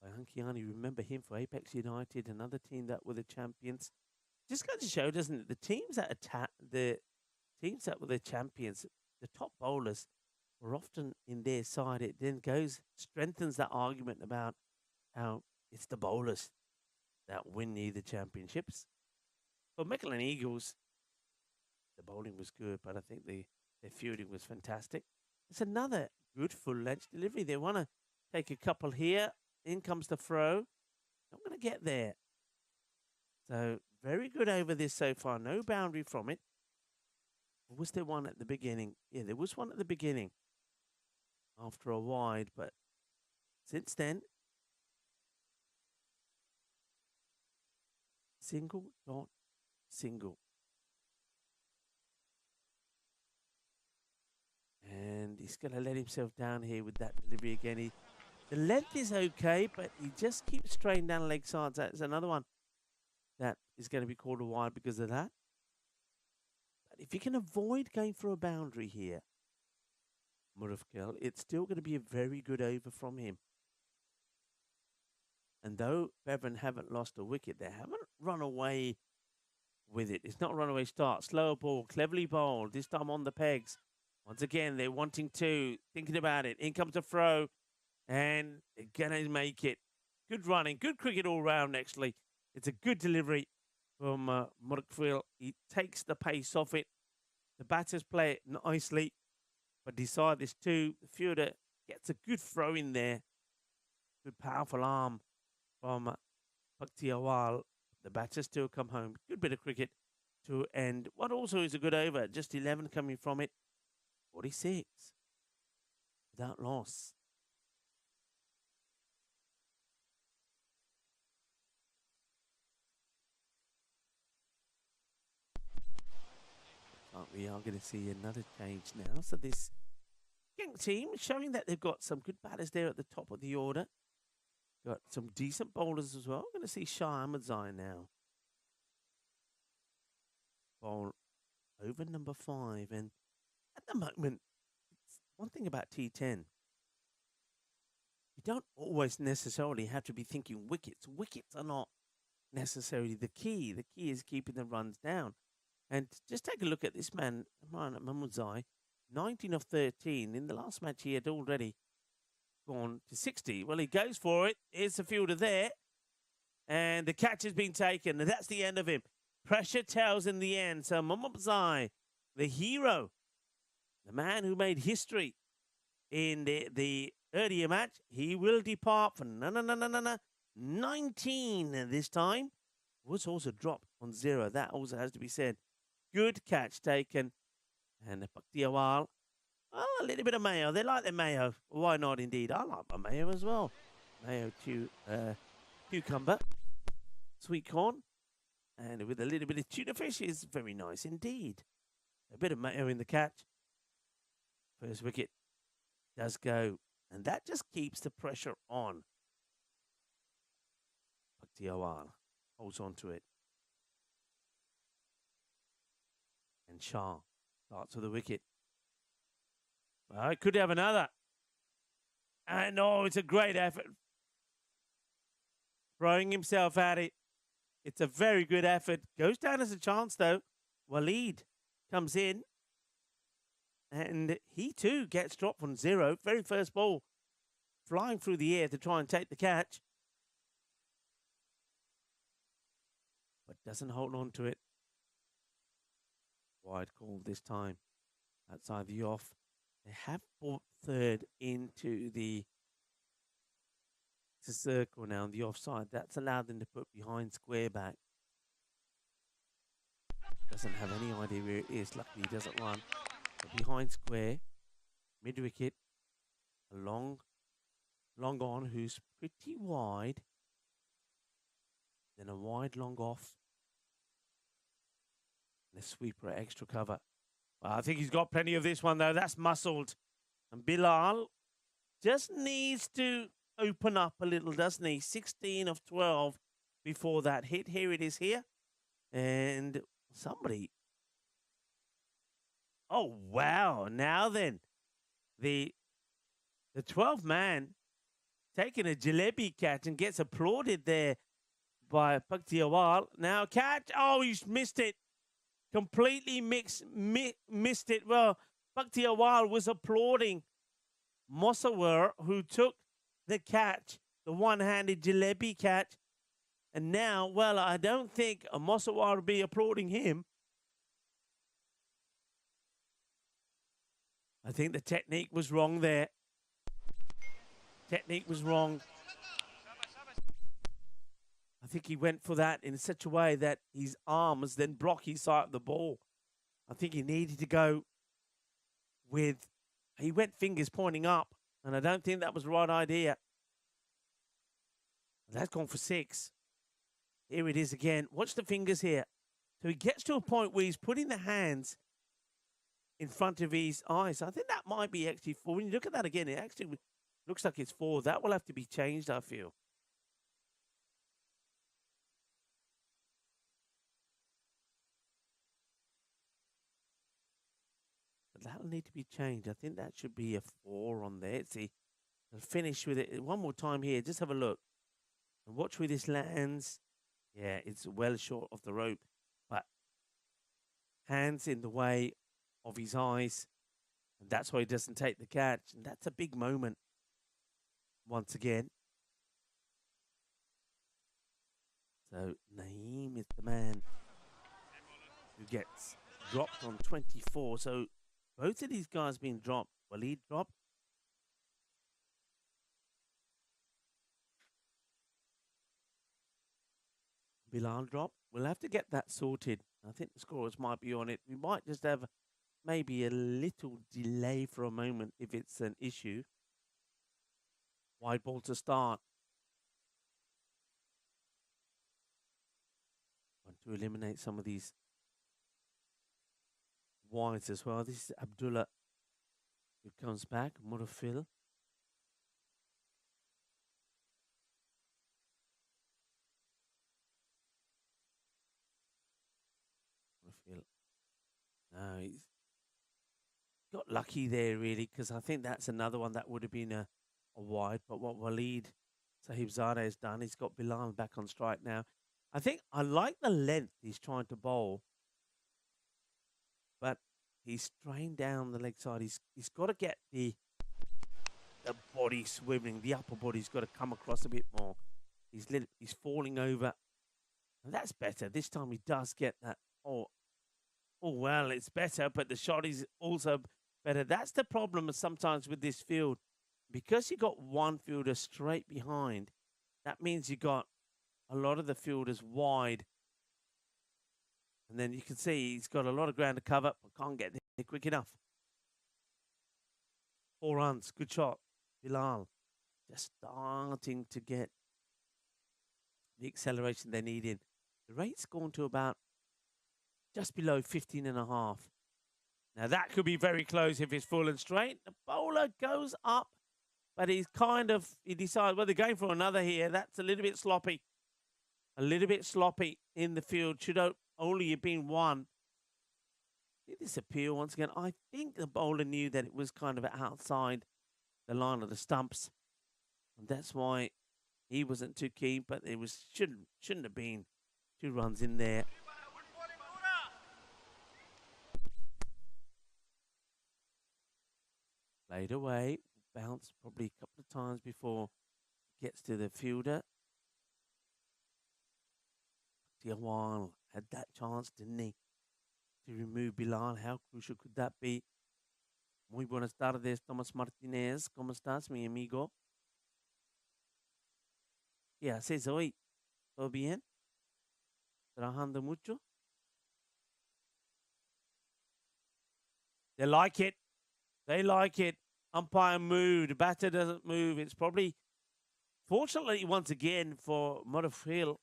Hankiani, remember him for Apex United, another team that were the champions. Just goes to show, doesn't it? The teams that were the champions, the top bowlers were often in their side. It then strengthens that argument about how it's the bowlers that win the championships. For Mechlin Eagles, the bowling was good, but I think their fielding was fantastic. It's another good full length delivery. They want to take a couple here. In comes the throw. Not going to get there. So very good over this so far. No boundary from it. Or was there one at the beginning? Yeah, there was one at the beginning. After a wide, but since then, single, dot, single. And he's going to let himself down here with that delivery again. The length is okay, but he just keeps straying down leg sides. That's another one that is going to be called a wide because of that. But if you can avoid going for a boundary here, Murafkel, it's still going to be a very good over from him. And though Bevan haven't lost a wicket, they haven't run away with it. It's not a runaway start. Slower ball, cleverly bowled, this time on the pegs. Once again, they're wanting to, thinking about it. In comes the throw, and they're going to make it. Good running, good cricket all round, actually. It's a good delivery from Murafkel. He takes the pace off it. The batters play it nicely, but decide this too. The fielder gets a good throw in there. Good powerful arm from Paktiawal. The batters still come home. Good bit of cricket to end what also is a good over. Just 11 coming from it. 46 without loss. We are going to see another change now. So this young team showing that they've got some good batters there at the top of the order. Got some decent bowlers as well. We're going to see Shah Ahmedzai now. Bowl over number 5. And at the moment, one thing about T10, you don't always necessarily have to be thinking wickets. Wickets are not necessarily the key. The key is keeping the runs down. And just take a look at this man, Mahmoodzai, 19 of 13. In the last match, he had already gone to 60. Well, he goes for it. Here's the fielder there. And the catch has been taken. And that's the end of him. Pressure tells in the end. So Mahmoodzai, the hero, the man who made history in the earlier match, he will depart for 19 this time. Was also dropped on 0. That also has to be said. Good catch taken. And the Paktiawal, well, a little bit of mayo. They like their mayo. Why not, indeed? I like my mayo as well. Mayo to cucumber, sweet corn, and with a little bit of tuna fish is very nice indeed. A bit of mayo in the catch. First wicket does go. And that just keeps the pressure on. Paktiawal holds on to it. And Shah starts with the wicket. Well, it could have another. And it's a great effort. Throwing himself at it. It's a very good effort. Goes down as a chance, though. Waleed comes in. And he, too, gets dropped from 0. Very first ball. Flying through the air to try and take the catch. But doesn't hold on to it. Wide call this time. Outside the off. They have brought third into the circle now on the offside. That's allowed them to put behind square back. Doesn't have any idea where it is. Luckily he doesn't run. But behind square. Mid wicket. A long on who's pretty wide. Then a wide long off. And a sweeper at extra cover. Well, I think he's got plenty of this one, though. That's muscled. And Bilal just needs to open up a little, doesn't he? 16 of 12 before that hit. Here it is here. And somebody. Oh, wow. Now then, the 12th man taking a jalebi catch and gets applauded there by Paktiawal. Now catch. Oh, he's missed it. Completely missed it. Well, Paktiawal was applauding Mosawar, who took the catch, the one-handed jalebi catch. And now, well, I don't think Mosawar will be applauding him. I think the technique was wrong there. Technique was wrong. I think he went for that in such a way that his arms then block his side of the ball. I think he needed to go with, he went fingers pointing up, and I don't think that was the right idea. That's gone for 6. Here it is again. Watch the fingers here. So he gets to a point where he's putting the hands in front of his eyes. I think that might be actually 4. When you look at that again, it actually looks like it's 4. That will have to be changed, I feel. But that'll need to be changed. I think that should be a 4 on there. See, I'll finish with it one more time here. Just have a look. And watch where this lands. Yeah, it's well short of the rope. But hands in the way of his eyes. And that's why he doesn't take the catch. And that's a big moment. Once again. So Naeem is the man who gets dropped on 24. So both of these guys being dropped. Waleed dropped. Bilal drop. We'll have to get that sorted. I think the scorers might be on it. We might just have maybe a little delay for a moment if it's an issue. Wide ball to start. Want to eliminate some of these wides as well. This is Abdullah who comes back. Murafil. No, he's got lucky there, really, because I think that's another one that would have been a wide. But what Waleed Sahibzadeh has done, he's got Bilal back on strike now. I think I like the length he's trying to bowl, but he's strained down the leg side. He's got to get the body swiveling. The upper body's got to come across a bit more. He's falling over, and that's better. This time he does get that. Oh, well, it's better, but the shot is also better. That's the problem sometimes with this field. Because you got one fielder straight behind, that means you got a lot of the fielders wide. And then you can see he's got a lot of ground to cover, but can't get there quick enough. 4 runs, good shot. Bilal just starting to get the acceleration they needed. The rate's gone to about just below 15.5. Now that could be very close if it's full and straight. The bowler goes up, but he decides, well, they're going for another here. That's a little bit sloppy. A little bit sloppy in the field. Should only have been 1. Did this appeal once again? I think the bowler knew that it was kind of outside the line of the stumps. And that's why he wasn't too keen, but it shouldn't have been 2 runs in there. Played away, bounced probably a couple of times before it gets to the fielder. Tiawal had that chance, didn't he, to remove Bilal? How crucial could that be? Muy buenas tardes, Thomas Martinez. ¿Cómo estás, mi amigo? ¿Qué haces hoy? ¿Todo bien? ¿Trabajando mucho? They like it. They like it. Umpire moved. The batter doesn't move. It's probably, fortunately, once again, for Murafil,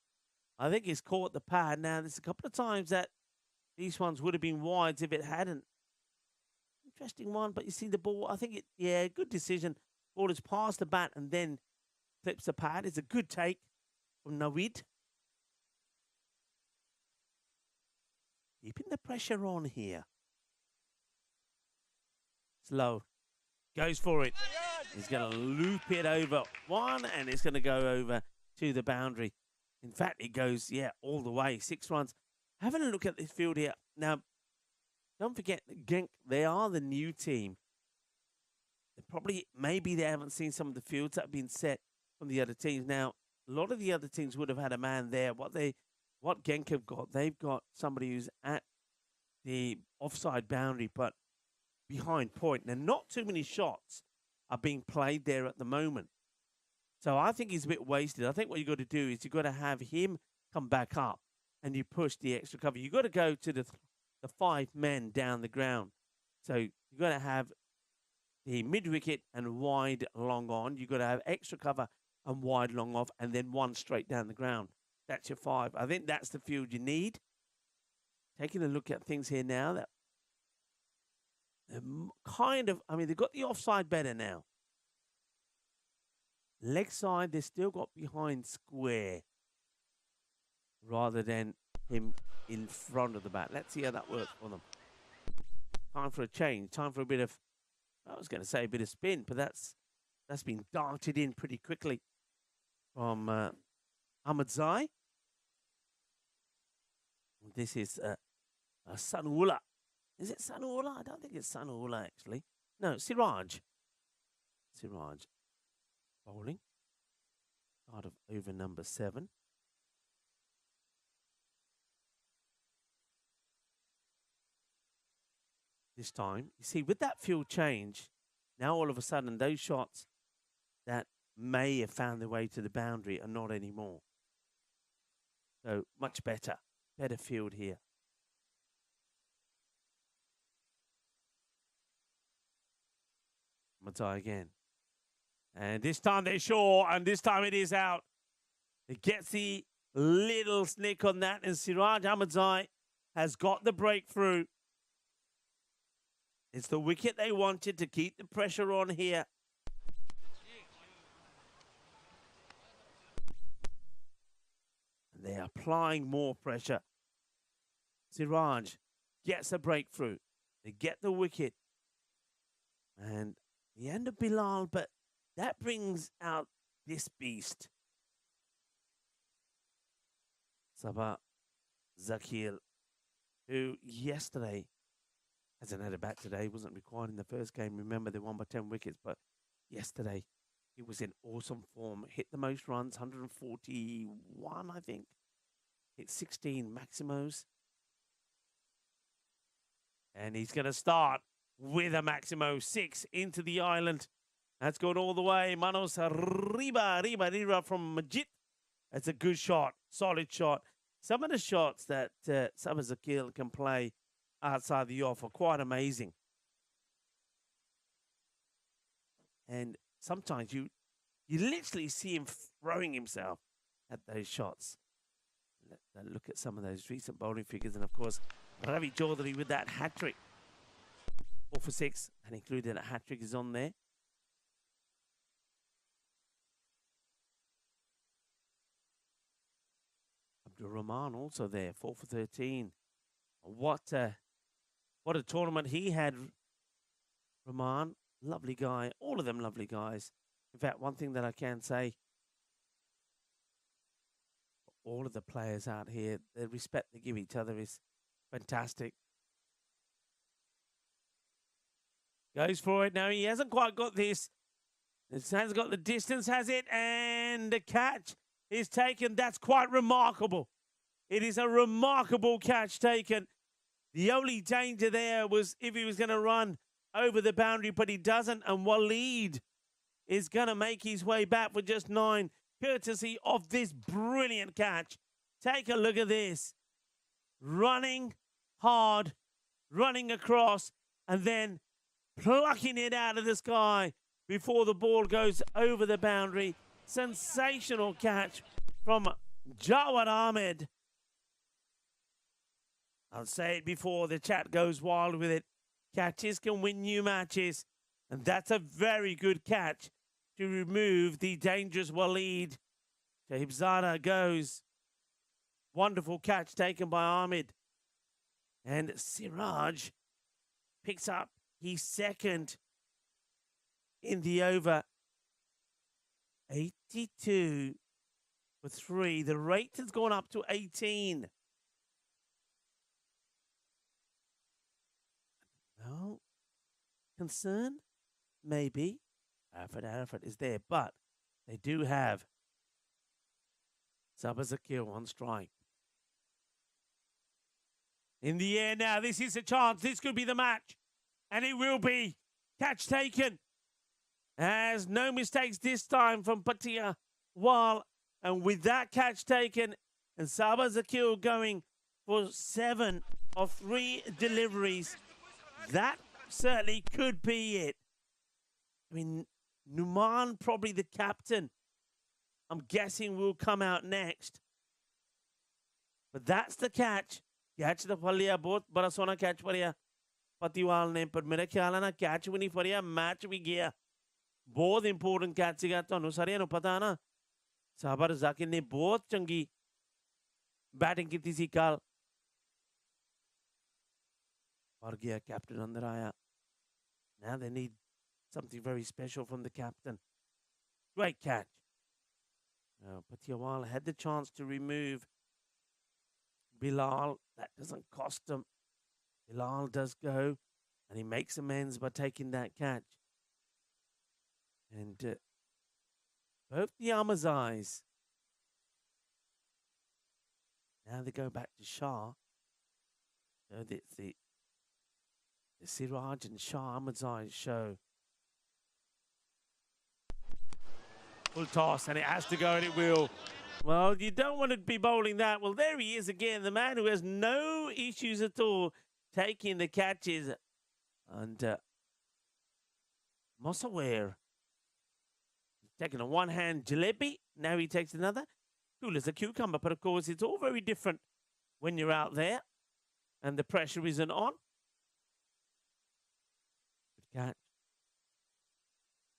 I think he's caught the pad. Now, there's a couple of times that these ones would have been wides if it hadn't. Interesting one, but you see the ball. I think good decision. Ball is past the bat and then clips the pad. It's a good take from Naweed. keeping the pressure on here. Slow. Goes for it. He's going to loop it over one, and it's going to go over to the boundary. In fact, it goes, all the way. 6 runs. Having a look at this field here. Now, don't forget, Genk, they are the new team. Maybe they haven't seen some of the fields that have been set from the other teams. Now, a lot of the other teams would have had a man there. What Genk have got, they've got somebody who's at the offside boundary, but behind point. Now, not too many shots are being played there at the moment. So I think he's a bit wasted. I think what you've got to do is you've got to have him come back up and you push the extra cover. You've got to go to the 5 men down the ground. So you've got to have the mid-wicket and wide long on. You've got to have extra cover and wide long off, and then 1 straight down the ground. That's your 5. I think that's the field you need. Taking a look at things here now, that they've got the offside better now. Leg side, they've still got behind square rather than him in front of the bat. Let's see how that works for them. Time for a change. Time for a bit of, I was going to say a bit of spin, but that's been darted in pretty quickly from Ahmadzai. This is Sanula. Is it Sanula? I don't think it's Sanula, actually. No, Siraj. Bowling. Start of over number 7. This time, you see, with that field change, now all of a sudden those shots that may have found their way to the boundary are not anymore. So much better field here. Ahmadzai again. And this time they're sure, and this time it is out. It gets the little snick on that, and Siraj Ahmadzai has got the breakthrough. It's the wicket they wanted to keep the pressure on here. And they are applying more pressure. Siraj gets a breakthrough. They get the wicket. And the end of Bilal, but that brings out this beast. Sabah Zakir, who yesterday hasn't had a bat today, wasn't required in the first game. Remember, they won by 10 wickets, but yesterday he was in awesome form. Hit the most runs, 141, I think. Hit 16 Maximos. And he's going to start with a Maximo 6 into the island. That's gone all the way. Manos Riba from Majid. That's a good shot, solid shot. Some of the shots that Sabah Zakir can play outside the off are quite amazing. And sometimes you literally see him throwing himself at those shots. Let's look at some of those recent bowling figures. And, of course, Ravi Chaudhary with that hat-trick. 4 for 6, and included a hat-trick is on there. Abdul Rahman also there, 4 for 13. What a tournament he had, Rahman. Lovely guy. All of them lovely guys. In fact, one thing that I can say, all of the players out here, the respect they give each other is fantastic. Goes for it. Now, he hasn't quite got this. His hands got the distance, has it? And the catch is taken. That's quite remarkable. It is a remarkable catch taken. The only danger there was if he was going to run over the boundary, but he doesn't. And Waleed is going to make his way back for just 9, courtesy of this brilliant catch. Take a look at this. Running hard, running across, and then plucking it out of the sky before the ball goes over the boundary. Sensational catch from Jawad Ahmed. I'll say it before the chat goes wild with it. Catches can win new matches. And that's a very good catch to remove the dangerous Waleed. Shahibzada goes. Wonderful catch taken by Ahmed. And Siraj picks up his second in the over. 82 for 3. The rate has gone up to 18. No concern? Maybe. Arafat is there, but they do have Sabah Zakir on strike. In the air now, this is a chance. This could be the match. And it will be. Catch taken. As no mistakes this time from Patia Wal. And with that catch taken, and Sabah Zakir going for 7 of 3 deliveries, that certainly could be it. I mean, Numan, probably the captain, I'm guessing will come out next. But that's the catch. Catch the Palia, both Barasona catch Paria. Patiwal ne, but मेरे ख्याल है ना catch भी नहीं पड़िया, match भी गया. बहुत important catch सीगा तो अनुसारिया नो पता है ना. साबर जाकिर ने बहुत चंगी बैटिंग की थी कल. और गया कैप्टन अंदर आया. Now they need something very special from the captain. Great catch. Patiawal had the chance to remove Bilal. That doesn't cost him. Bilal does go, and he makes amends by taking that catch. And both the Amazais. Now they go back to Shah. So the Siraj and Shah Amazais show. Full toss, and it has to go, and it will. Well, you don't want to be bowling that. Well, there he is again, the man who has no issues at all taking the catches. And Mossaware, he's taking a one-hand jalebi. Now he takes another. Cool as a cucumber, but of course, it's all very different when you're out there and the pressure isn't on. Good catch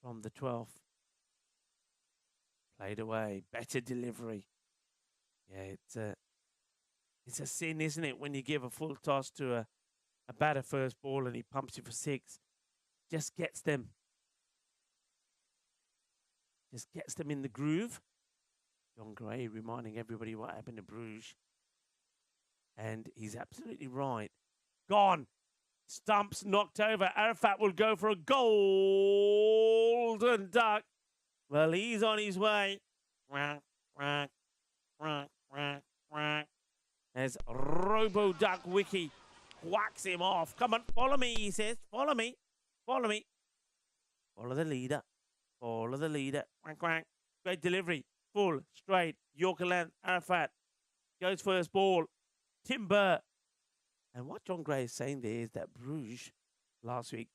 from the 12th. Played away, better delivery. Yeah, it's a sin, isn't it, when you give a full toss to a batter first ball and he pumps you for 6. Just gets them in the groove. John Gray reminding everybody what happened to Bruges. And he's absolutely right. Gone. Stumps knocked over. Arafat will go for a golden duck. Well, he's on his way. As Robo Duck Wiki whacks him off. Come on, follow me, he says. Follow me. Follow me. Follow the leader. Follow the leader. Quack, quack. Great delivery. Full, straight. Yorker length. Arafat goes first ball. Timber. And what John Gray is saying there is that Bruges last week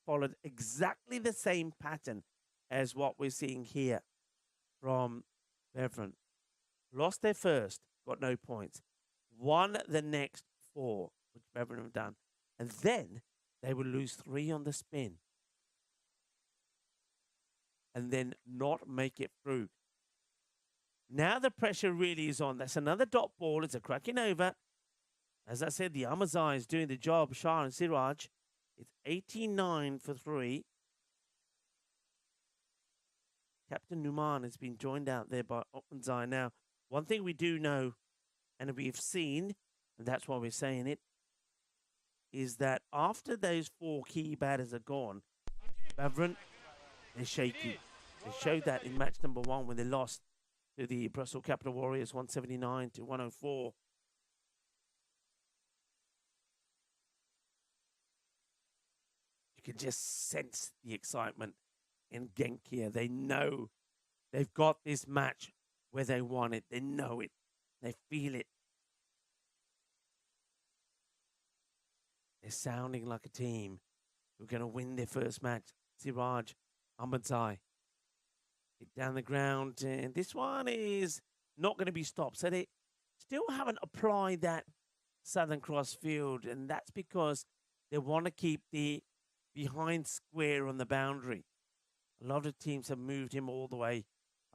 followed exactly the same pattern as what we're seeing here from Beveren. Lost their first, got no points. Won the next 4, which Beveren have done. And then they will lose 3 on the spin. And then not make it through. Now the pressure really is on. That's another dot ball. It's a cracking over. As I said, the Amazai is doing the job. Shah and Siraj. It's 89 for 3. Captain Numan has been joined out there by Otmanzai. Now, one thing we do know, and we've seen, and that's why we're saying it, is that after those 4 key batters are gone, Beveren, they're shaky. They showed that in match number 1 when they lost to the Brussels Capital Warriors 179 to 104. You can just sense the excitement in Genk here. They know they've got this match where they want it. They know it. They feel it. They're sounding like a team who are going to win their first match. Siraj, Ahmadzai. Hit down the ground. And this one is not going to be stopped. So they still haven't applied that Southern Cross field. And that's because they want to keep the behind square on the boundary. A lot of teams have moved him all the way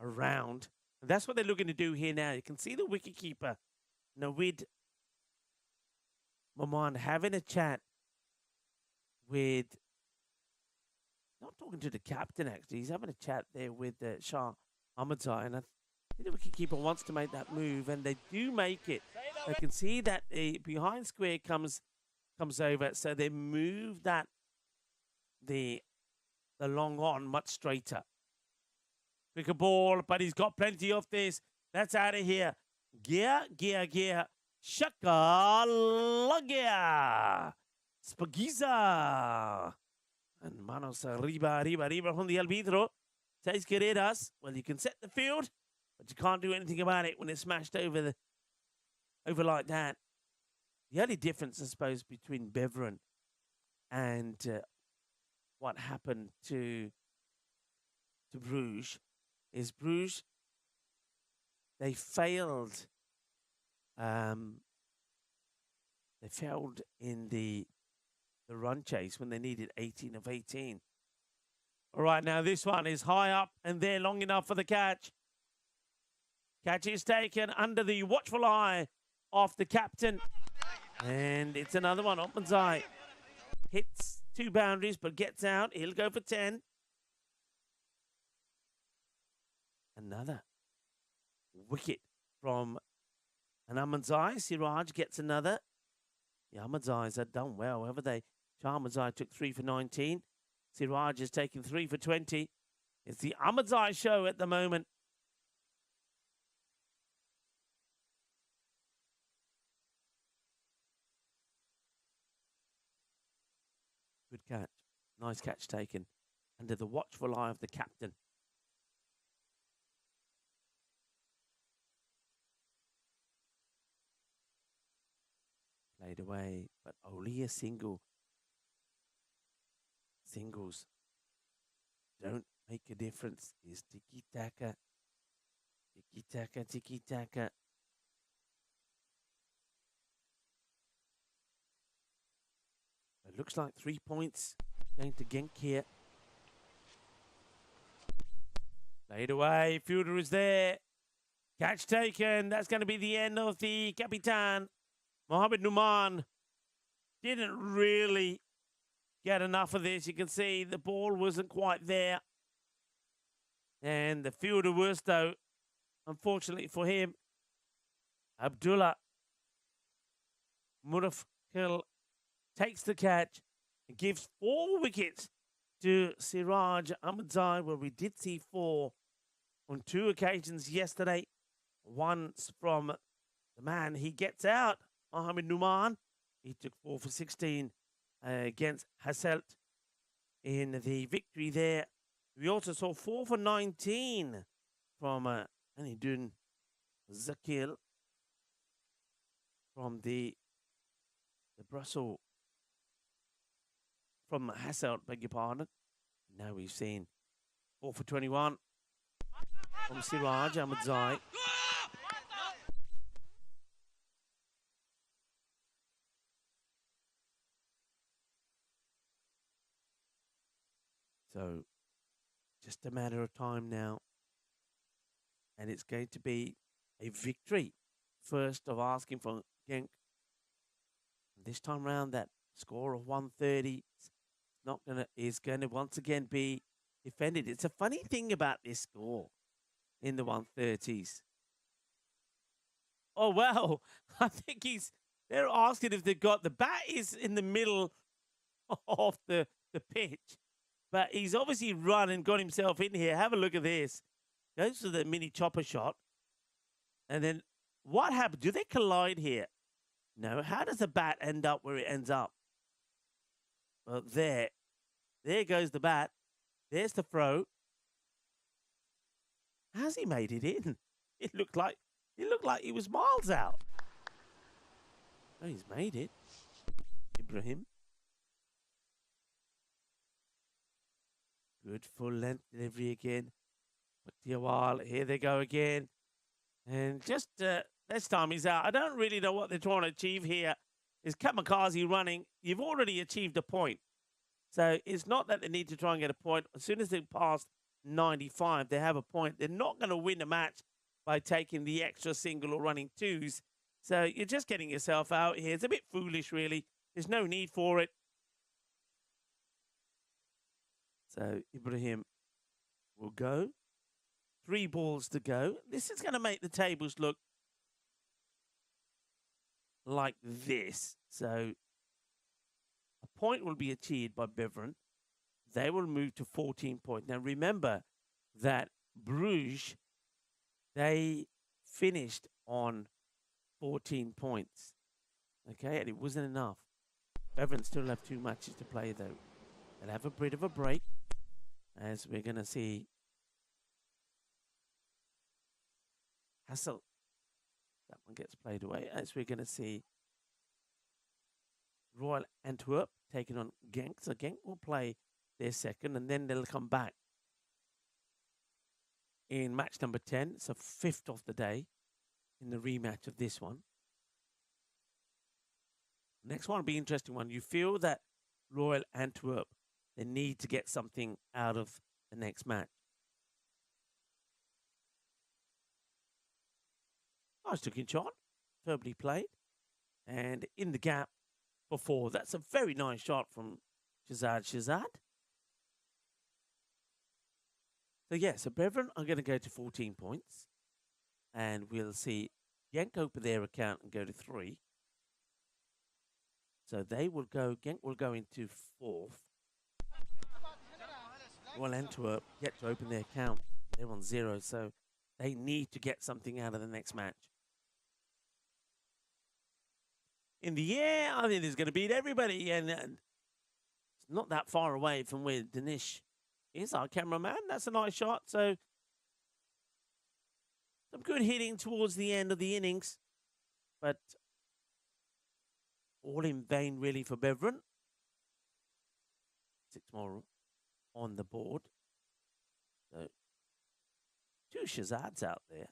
around. And that's what they're looking to do here now. You can see the wicketkeeper, Nawid Maman having a chat with, not talking to the captain actually, he's having a chat there with Shah Ahmadzai, and I think the wicketkeeper wants to make that move, and they do make it. They can see that the behind square comes over, so they move that the long on much straighter. Quicker ball, but he's got plenty of this. That's out of here. Gear. Shakalagia. Spagiza. And manos arriba from the arbitro. Seis carreras. Well, you can set the field, but you can't do anything about it when it's smashed over like that. The only difference, I suppose, between Beveren and what happened to Bruges is Bruges, they failed. They failed in the run chase when they needed 18 of 18. All right, now this one is high up and there long enough for the catch. Catch is taken under the watchful eye of the captain. And it's another one. Ahmadzai hits 2 boundaries but gets out. He'll go for 10. Another wicket from an Ahmadzai. Siraj gets another. The Ahmadzais have done well, haven't they? Ahmadzai took 3 for 19. Siraj has taken 3 for 20. It's the Ahmadzai show at the moment. Good catch. Nice catch taken under the watchful eye of the captain. Played away, but only a single. Singles don't make a difference. Is tiki-taka. Tiki-taka, tiki-taka. It looks like 3 points going to Genk here. Played away. Fielder is there. Catch taken. That's going to be the end of the Capitan. Mohamed Numan didn't really get enough of this. You can see the ball wasn't quite there. And the fielder was, though, unfortunately for him. Abdullah Murafkil takes the catch and gives 4 wickets to Siraj Ahmadzai, where we did see 4 on 2 occasions yesterday. Once from the man he gets out, Mohamed Numan. He took 4 for 16 against Hasselt in the victory there. We also saw 4 for 19 from Anidun Zakil from the Brussels, from Hasselt, beg your pardon. Now we've seen 4 for 21 from Siraj Ahmadzai. So, just a matter of time now. And it's going to be a victory. First of asking for Genk. This time round, that score of 130 is going to once again be defended. It's a funny thing about this score in the 130s. Oh, well, I think they're asking if they've got, the bat is in the middle of the pitch. But he's obviously run and got himself in here. Have a look at this. Goes to the mini chopper shot. And then what happened? Do they collide here? No. How does the bat end up where it ends up? Well, there goes the bat. There's the throw. Has he made it in? It looked like he was miles out. Oh, he's made it. Ibrahim. Good full length delivery again. But Diawal, here they go again. And just this time he's out. I don't really know what they're trying to achieve here. Is Kamikaze running? You've already achieved a point. So it's not that they need to try and get a point. As soon as they pass 95, they have a point. They're not going to win a match by taking the extra single or running twos. So you're just getting yourself out here. It's a bit foolish, really. There's no need for it. So Ibrahim will go. 3 balls to go. This is going to make the tables look like this. So a point will be achieved by Beveren. They will move to 14 points. Now remember that Bruges, they finished on 14 points. Okay, and it wasn't enough. Beveren still have 2 matches to play though. They'll have a bit of a break, as we're going to see Hassel. That one gets played away, as we're going to see Royal Antwerp taking on Genk. So Genk will play their second, and then they'll come back in match number 10. So 5th of the day in the rematch of this one. Next one will be an interesting one. You feel that Royal Antwerp, they need to get something out of the next match. Nice looking shot, verbally played, and in the gap for 4. That's a very nice shot from Shazad. So yeah, so Beveren are going to go to 14 points, and we'll see Genk open their account and go to 3. So they will go, Genk will go into 4th. Royal Antwerp yet to open their account. They're on 0, so they need to get something out of the next match. In the air, I think he's going to beat everybody, and it's not that far away from where Danish is, our cameraman. That's a nice shot. So some good hitting towards the end of the innings, but all in vain really for Beveren. 6 more on the board. So 2 Shazads out there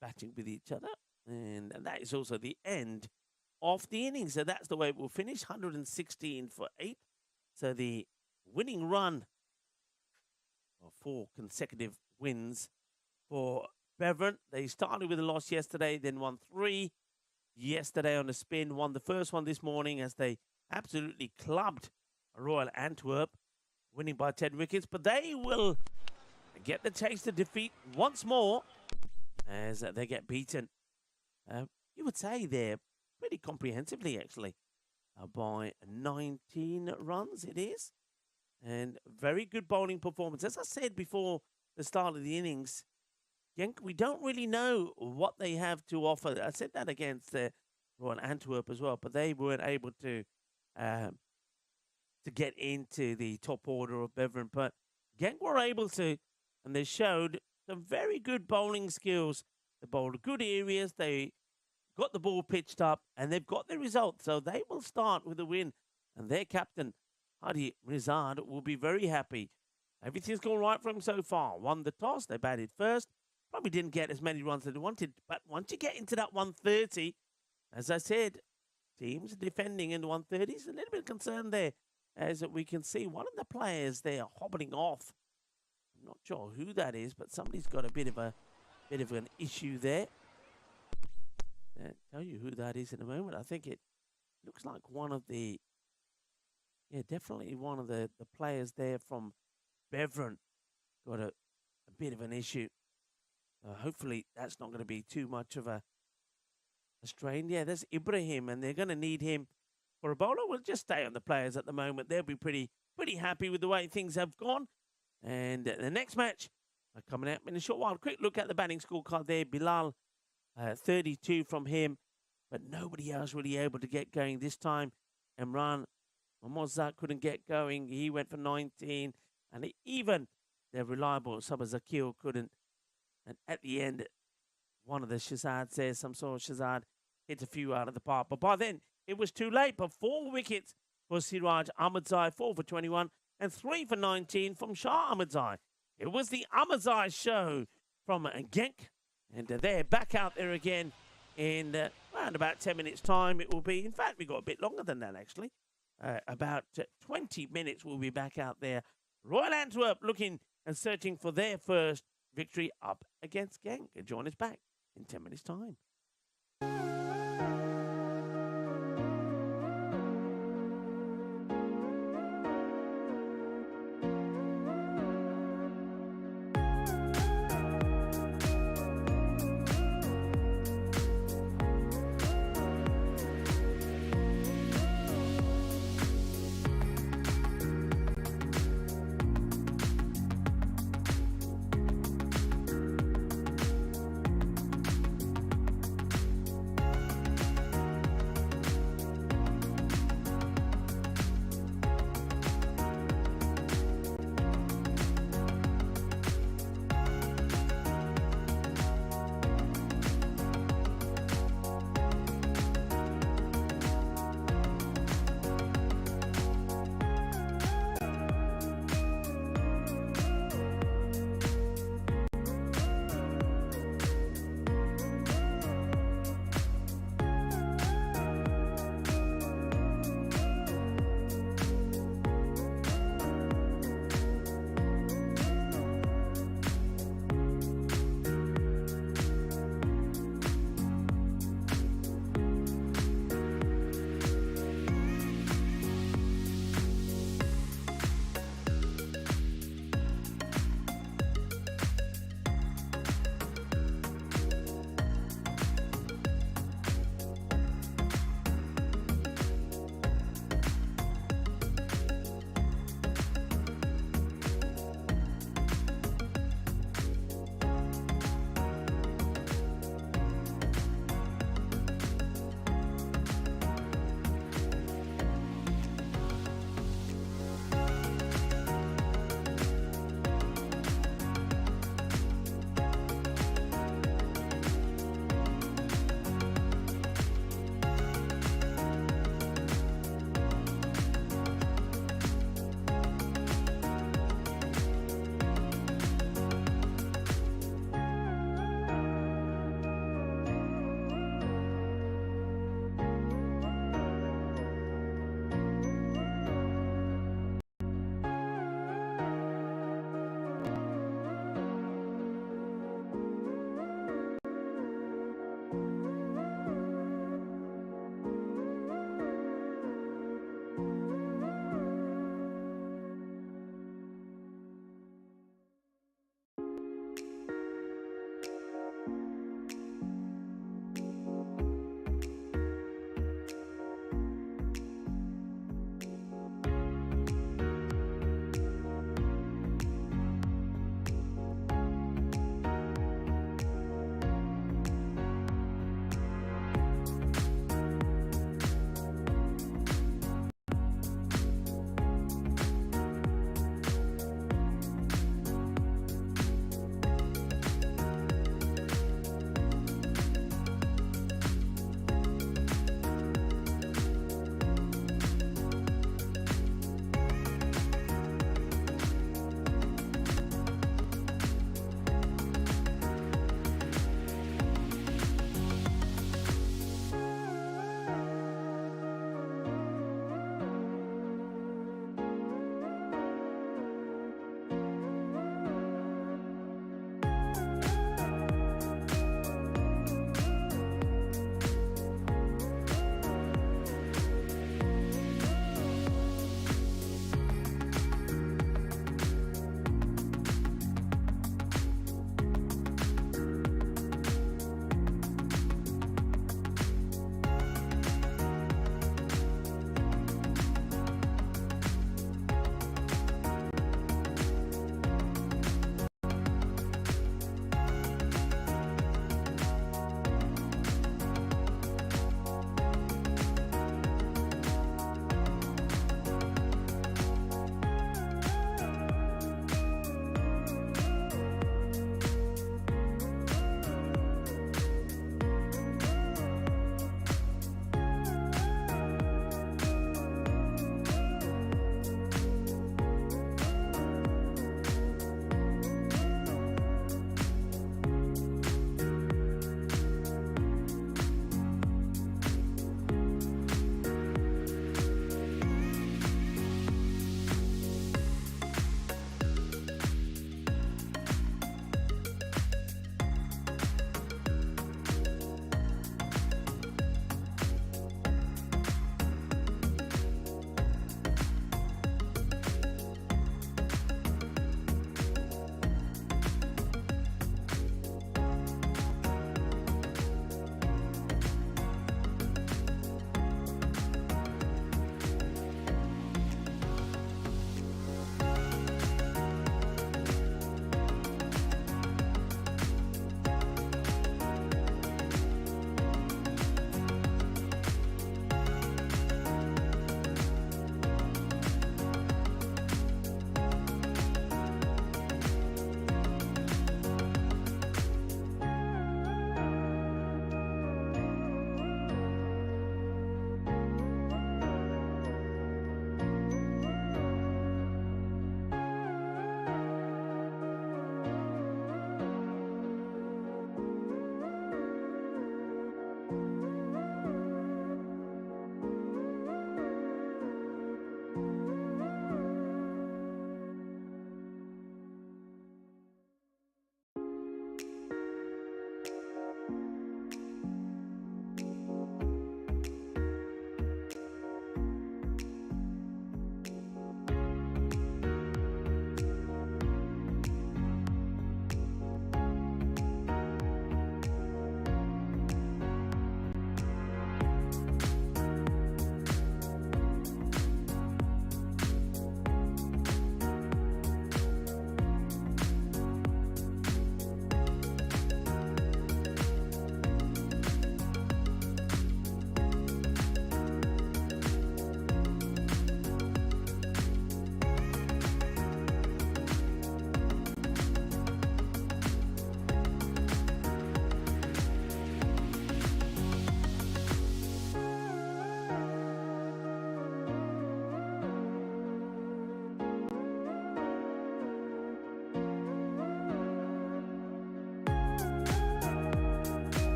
batting with each other, and that is also the end of the innings. So that's the way it will finish. 116 for 8. So the winning run of 4 consecutive wins for Beveren. They started with a loss yesterday, then won 3 yesterday on the spin. Won the first one this morning as they absolutely clubbed Royal Antwerp, winning by 10 wickets. But they will get the taste of defeat once more as they get beaten. You would say they're pretty comprehensively, actually, by 19 runs it is. And very good bowling performance. As I said before the start of the innings, Genk, we don't really know what they have to offer. I said that against Royal Antwerp as well, but they weren't able to get into the top order of Beveren. But Genk were able to, and they showed some very good bowling skills. They bowled good areas. They got the ball pitched up, and they've got the result. So they will start with a win, and their captain, Hadi Rizad, will be very happy. Everything's gone right for him so far. Won the toss. They batted first. Probably didn't get as many runs as they wanted. But once you get into that 130, as I said, teams defending in the 130s, a little bit of concern there. As we can see, one of the players there hobbling off. I'm not sure who that is, but somebody's got a bit of an issue there. I'll tell you who that is in a moment. I think it looks like one of the, definitely one of the players there from Beveren got a bit of an issue. Hopefully that's not going to be too much of a strain. Yeah, there's Ibrahim, and they're going to need him for a bowler. We'll just stay on the players at the moment. They'll be pretty happy with the way things have gone. And the next match coming up in a short while. Quick look at the batting scorecard there. Bilal, 32 from him, but nobody else really able to get going this time. Imran Momozak couldn't get going. He went for 19, and even their reliable Sabah Zakil couldn't. And at the end, one of the Shazads there, some sort of Shazad, hit a few out of the park. But by then, it was too late. But 4 wickets for Siraj Ahmadzai, 4 for 21, and 3 for 19 from Shah Ahmadzai. It was the Ahmadzai show from Genk. And they're back out there again in around about 10 minutes' time. It will be, in fact, we got a bit longer than that, actually. About 20 minutes we'll be back out there. Royal Antwerp looking and searching for their first victory up against Genk. Join us back in 10 minutes' time.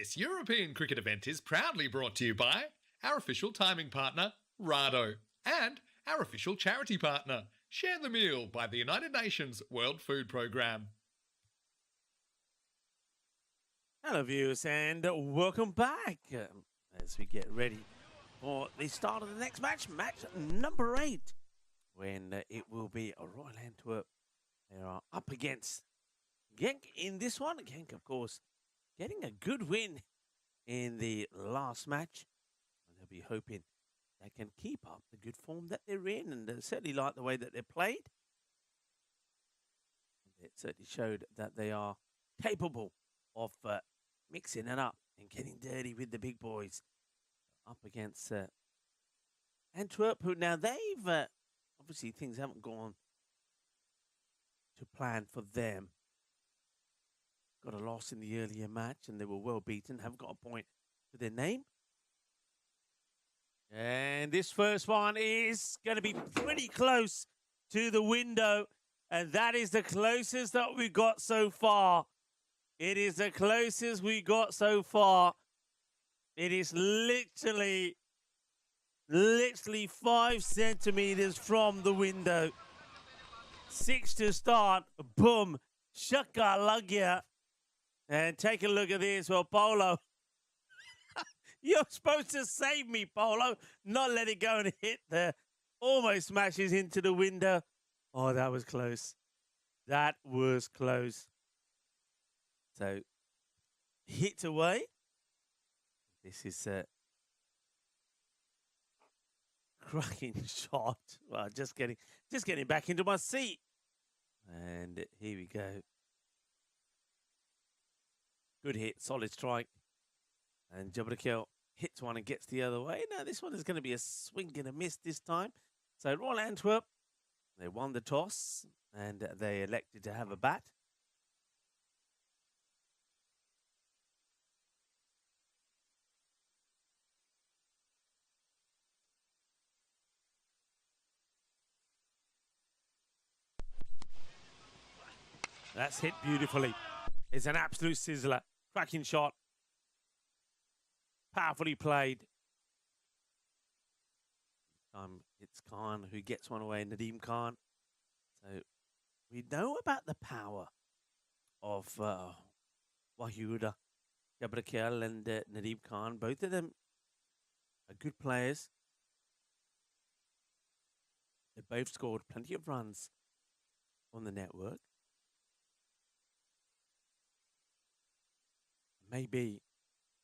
This European cricket event is proudly brought to you by our official timing partner, Rado, and our official charity partner, Share the Meal by the United Nations World Food Programme. Hello, viewers, and welcome back as we get ready for the start of the next match, match number 8, when it will be a Royal Antwerp. They are up against Genk in this one. Genk, of course, getting a good win in the last match, and they'll be hoping they can keep up the good form that they're in, and they certainly like the way that they played. It certainly showed that they are capable of mixing it up and getting dirty with the big boys up against Antwerp, who now they've obviously things haven't gone to plan for them. Got a loss in the earlier match and they were well beaten, haven't got a point to their name. And this first one is going to be pretty close to the window, and that is the closest that we got so far. It is the closest we got so far. It is literally 5 centimeters from the window. 6 to start. Boom. Shaka lagya. And take a look at this. Well, Polo, you're supposed to save me, Polo. Not let it go and hit there. Almost smashes into the window. Oh, that was close. That was close. So, hit away. This is a cracking shot. Well, just getting back into my seat. And here we go. Good hit, solid strike. And Jabrakel hits one and gets the other way. Now, this one is going to be a swing and a miss this time. So, Royal Antwerp, they won the toss and they elected to have a bat. That's hit beautifully. It's an absolute sizzler. Cracking shot. Powerfully played. It's Khan who gets one away, Nadeem Khan. So we know about the power of Wahiuda, Gabrakel and Nadeem Khan. Both of them are good players. They both scored plenty of runs on the network. Maybe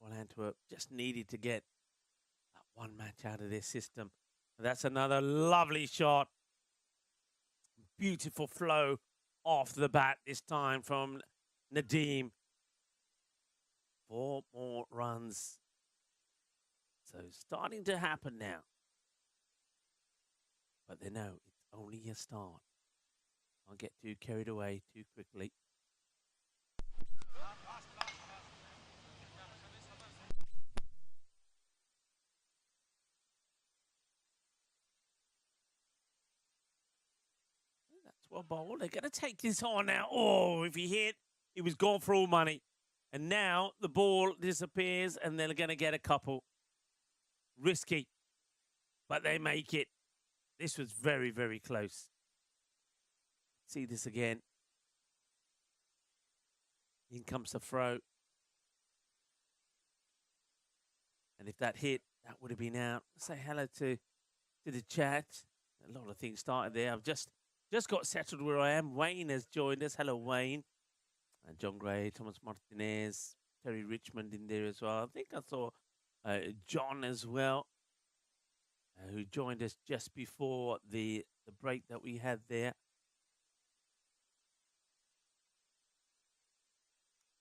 Royal Antwerp just needed to get that one match out of their system. And that's another lovely shot. Beautiful flow off the bat this time from Nadeem. 4 more runs. So starting to happen now. But they know it's only a start. Can't get too carried away too quickly. Well bowled. They're going to take this on now. Oh, if he hit, he was gone for all money. And now the ball disappears and they're going to get a couple. Risky. But they make it. This was very, very close. See this again. In comes the throw. And if that hit, that would have been out. Say hello to the chat. A lot of things started there. I've just got settled where I am. Wayne has joined us. Hello, Wayne. And John Gray, Thomas Martinez, Terry Richmond in there as well. I think I saw John as well, who joined us just before the break that we had there.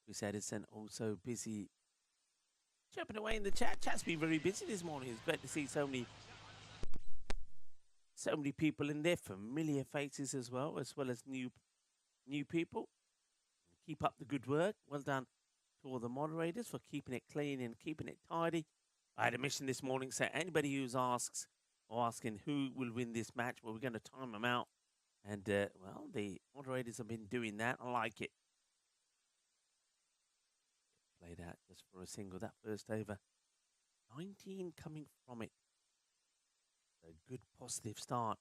Chris Edison also busy jumping away in the chat. Chat's been very busy this morning. It's great to see so many people in there, familiar faces as well as new people. Keep up the good work. Well done to all the moderators for keeping it clean and keeping it tidy. I had a mission this morning, so anybody who's asking who will win this match, well, we're going to time them out. And, well, the moderators have been doing that. I like it. Played out just for a single that first over. 19 coming from it. A good positive start.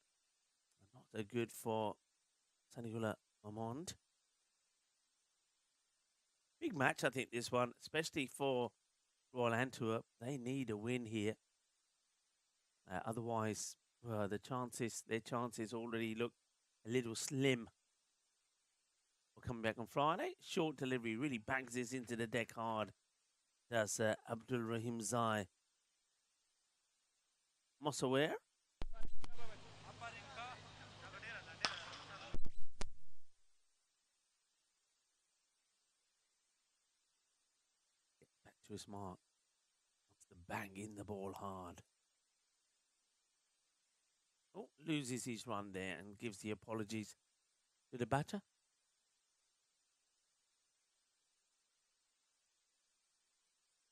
Not so good for Sanigula Mamond. Big match, I think, this one, especially for Royal Antwerp. They need a win here. Otherwise, their chances already look a little slim. We're coming back on Friday. Short delivery really bangs this into the deck hard. Does Abdul Rahim Zai. Mosawer. Back to his mark. Wants to bang in the ball hard. Oh, loses his run there and gives the apologies to the batter.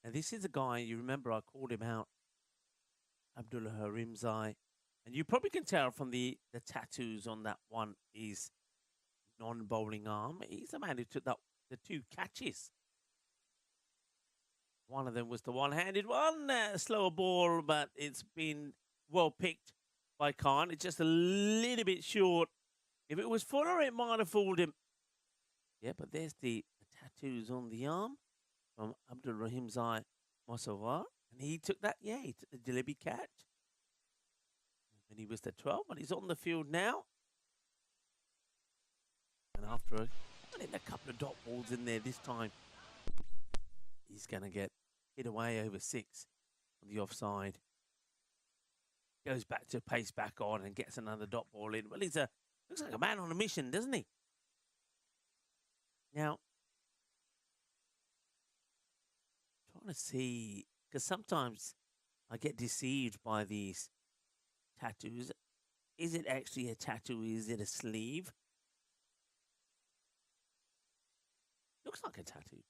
And this is a guy, you remember I called him out, Abdullah Harimzai. And you probably can tell from the tattoos on that one, his non-bowling arm. He's the man who took the 2 catches. One of them was the one-handed one, slower ball, but it's been well picked by Khan. It's just a little bit short. If it was fuller, it might have fooled him. Yeah, but there's the tattoos on the arm from Abdul Rahim Zai Mosawa. And he took that, he took the Jalebi catch. And he was the 12, but he's on the field now. And after a couple of dot balls in there this time, he's going to get hit away over 6 on the offside. Goes back to pace back on and gets another dot ball in. Well, looks like a man on a mission, doesn't he? Now, trying to see, because sometimes I get deceived by these tattoos. Is it actually a tattoo? Is it a sleeve? Looks like a tattoo.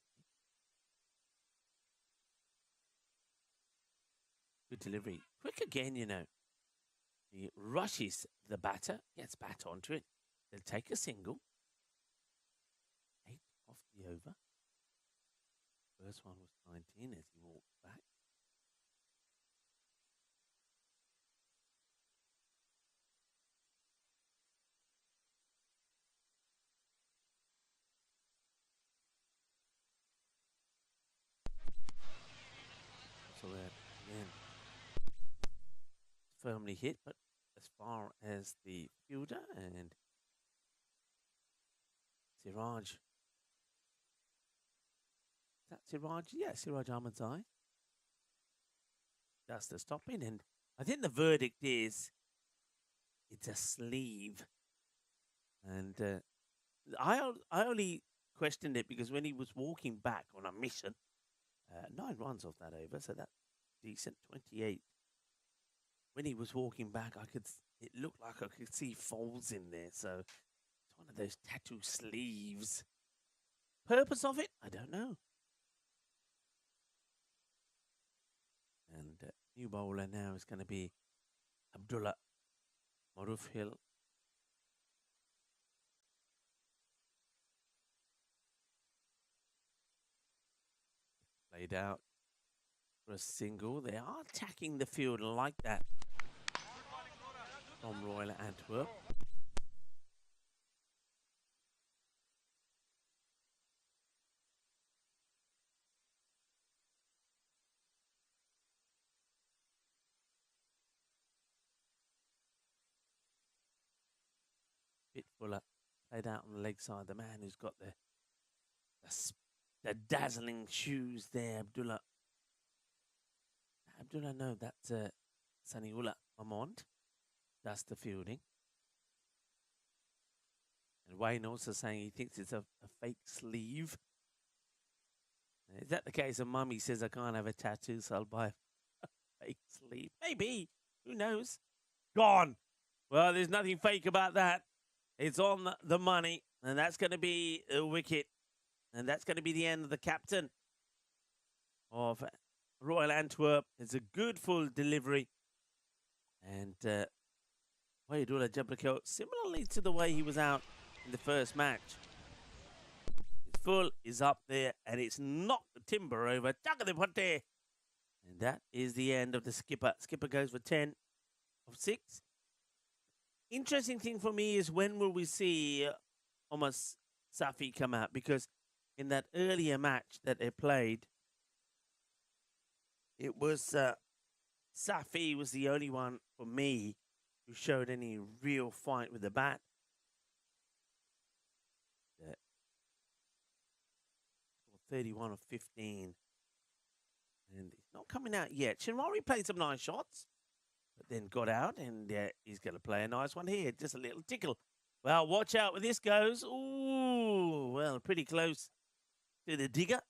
Good delivery. Quick again, He rushes the batter, gets bat onto it. They'll take a single. 8 off the over. First one was 19 as he walked back. So again, firmly hit, but as far as the fielder and Siraj. Is that Siraj? Yeah, Siraj Ahmadzai. That's the stopping, and I think the verdict is it's a sleeve. And I only questioned it because when he was walking back on a mission, 9 runs off that over, so that's decent, 28. When he was walking back, it looked like I could see folds in there, so it's one of those tattoo sleeves. Purpose of it, I don't know. And new bowler now is going to be Abdullah Maruf Hill. Played out for a single. They are attacking the field like that from Royal Antwerp. Bit fuller. Played out on the leg side. The man who's got the dazzling shoes there, Abdullah. No, that's Saniullah Mamond. That's the fielding. And Wayne also saying he thinks it's a fake sleeve. Is that the case of Mummy says I can't have a tattoo, so I'll buy a fake sleeve? Maybe. Who knows? Gone. Well, there's nothing fake about that. It's on the money, and that's going to be a wicket. And that's going to be the end of the captain of Royal Antwerp. It's a good full delivery. And Wahidullah Jabrakel, similarly to the way he was out in the first match, full is up there, and it's knocked the timber over. And that is the end of the skipper. Skipper goes for 10 of 6. Interesting thing for me is when will we see Thomas Safi come out? Because in that earlier match that they played, it was Safi was the only one for me who showed any real fight with the bat. 31 of 15. And he's not coming out yet. Shinwari played some nice shots, but then got out, and he's going to play a nice one here. Just a little tickle. Well, watch out where this goes. Ooh, well, pretty close to the digger.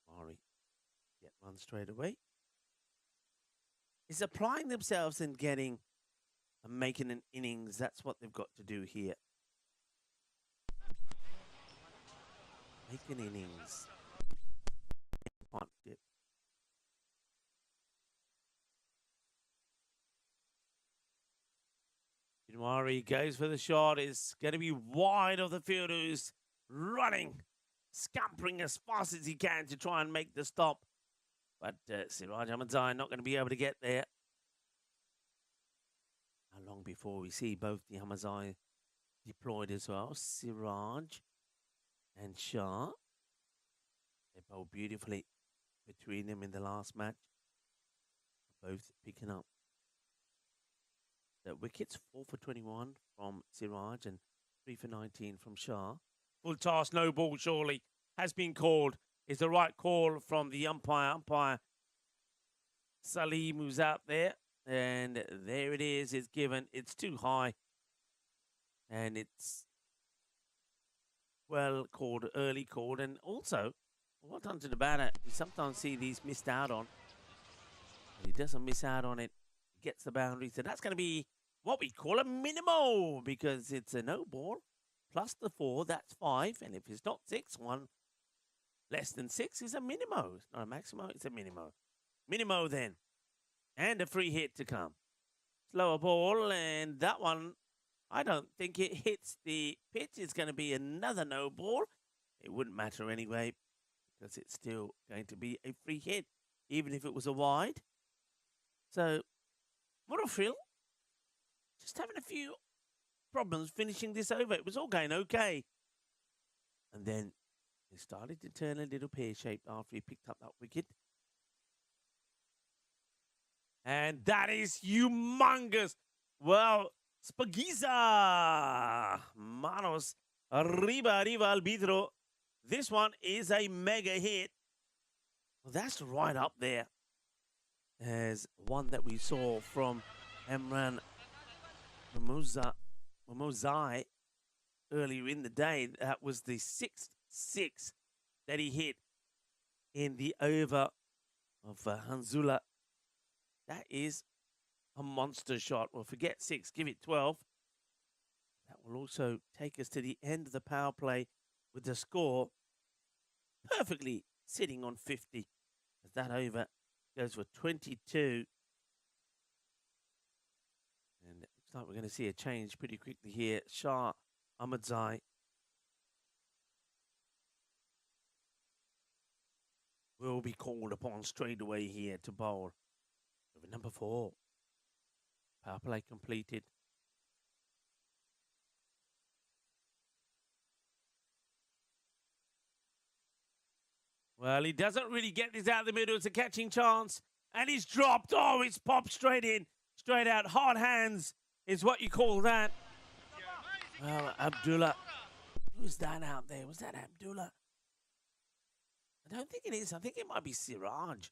Mari get one straight away. Is applying themselves and getting and making an innings. That's what they've got to do here. Make an innings. Jinwari goes for the shot. Is going to be wide of the fielder who's running, scampering as fast as he can to try and make the stop. But Siraj Ahmadzai not going to be able to get there. How long before we see both the Ahmadzai deployed as well? Siraj and Shah. They bowled beautifully between them in the last match. Both picking up the wickets. 4 for 21 from Siraj and 3 for 19 from Shah. Full toss, no ball surely has been called. Is the right call from the umpire. Umpire Salim, who's out there. And there it is. It's given. It's too high. And it's well called, early called. And also, well done to the batter. You sometimes see these missed out on. But he doesn't miss out on it. He gets the boundary. So that's going to be what we call a minimal, because it's a no ball. Plus the 4, that's 5. And if it's not 6, 1 less than 6 is a minimo. It's not a maximo, it's a minimo. Minimo then. And a free hit to come. Slower ball, and that one, I don't think it hits the pitch. It's going to be another no ball. It wouldn't matter anyway, because it's still going to be a free hit, even if it was a wide. So, Murrayfield just having a few problems finishing this over. It was all going okay. And then it started to turn a little pear-shaped after he picked up that wicket. And that is humongous. Well, Spagiza. Manos. Arriba Albidro. This one is a mega hit. Well, that's right up there as one that we saw from Emran Mamozai earlier in the day. That was the 6th 6 that he hit in the over of Hanzula. That is a monster shot. Well, forget 6, give it 12. That will also take us to the end of the power play with the score perfectly sitting on 50. As that over goes for 22. And it looks like we're going to see a change pretty quickly here. Shah Ahmadzai will be called upon straight away here to bowl. Over number 4. Power play completed. Well, he doesn't really get this out of the middle. It's a catching chance. And he's dropped. Oh, it's popped straight in. Straight out. Hard hands is what you call that. Well, Abdullah. Who's that out there? Was that Abdullah? I don't think it is. I think it might be Siraj.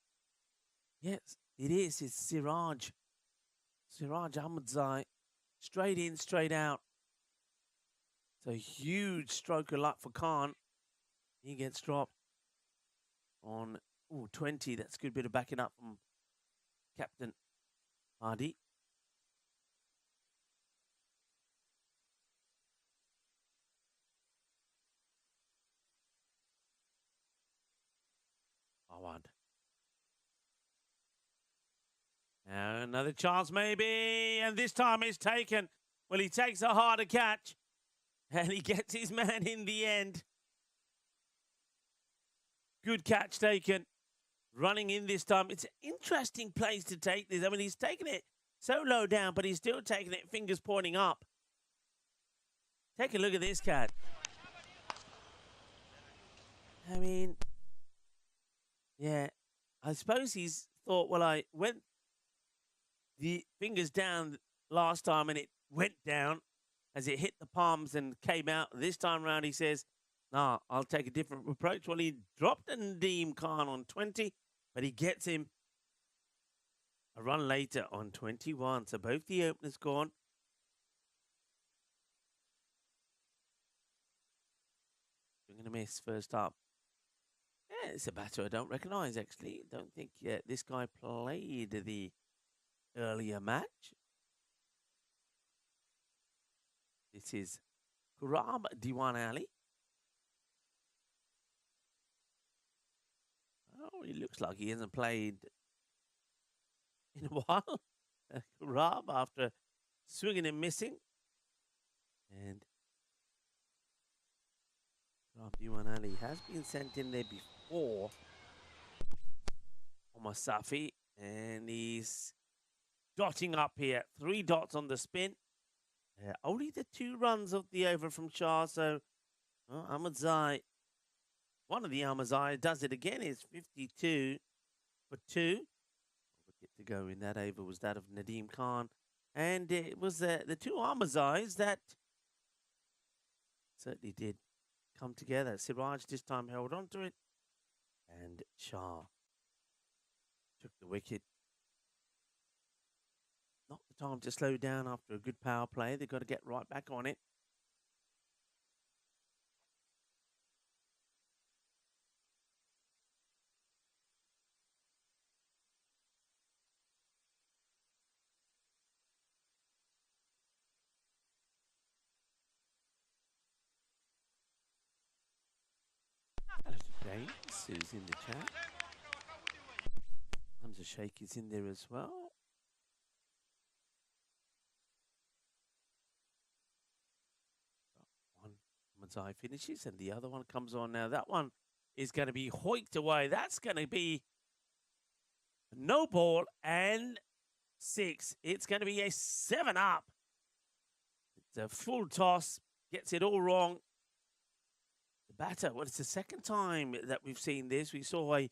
Yes, it is. It's Siraj. Siraj Ahmadzai. Straight in, straight out. It's a huge stroke of luck for Khan. He gets dropped on 20. That's a good bit of backing up from Captain Hardy. Awad. Now another chance maybe, and this time it's taken. Well, he takes a harder catch, And he gets his man in the end. Good catch taken. Running in this time. It's an interesting place to take this. I mean, he's taking it so low down, but he's still taking it, fingers pointing up. Take a look at this cat. I mean, yeah, I suppose he's thought, well, I went the fingers down last time and it went down as it hit the palms and came out. This time round, he says, nah, I'll take a different approach. Well, he dropped a Nadeem Khan on 20, but he gets him a run later on 21. So both the openers gone. We're going to miss first up. Yeah, it's a batter I don't recognise, actually. Don't think this guy played the earlier match. This is Kurab Diwan Ali. Oh, he looks like he hasn't played in a while. Kurab after swinging and missing. And Kurab Diwan Ali has been sent in there before on Safi, and he's dotting up here. 3 dots on the spin. Only the 2 runs of the over from Shah. So Ahmed Zai, one of the Ahmed Zai, does it again. It's 52 for 2. Get to go in that over was that of Nadeem Khan. And it was the 2 Ahmed Zais that certainly did come together. Siraj this time held on to it. And Shah took the wicket. Not the time to slow down after a good power play. They've got to get right back on it. Hello to James, who's in the chat. Hamza Sheikh is in there as well. Eye finishes and the other one comes on now. That one is going to be hoiked away. That's going to be no ball and 6. It's going to be a 7 up. It's a full toss, gets it all wrong. The batter, well, it's the second time that we've seen this. We saw a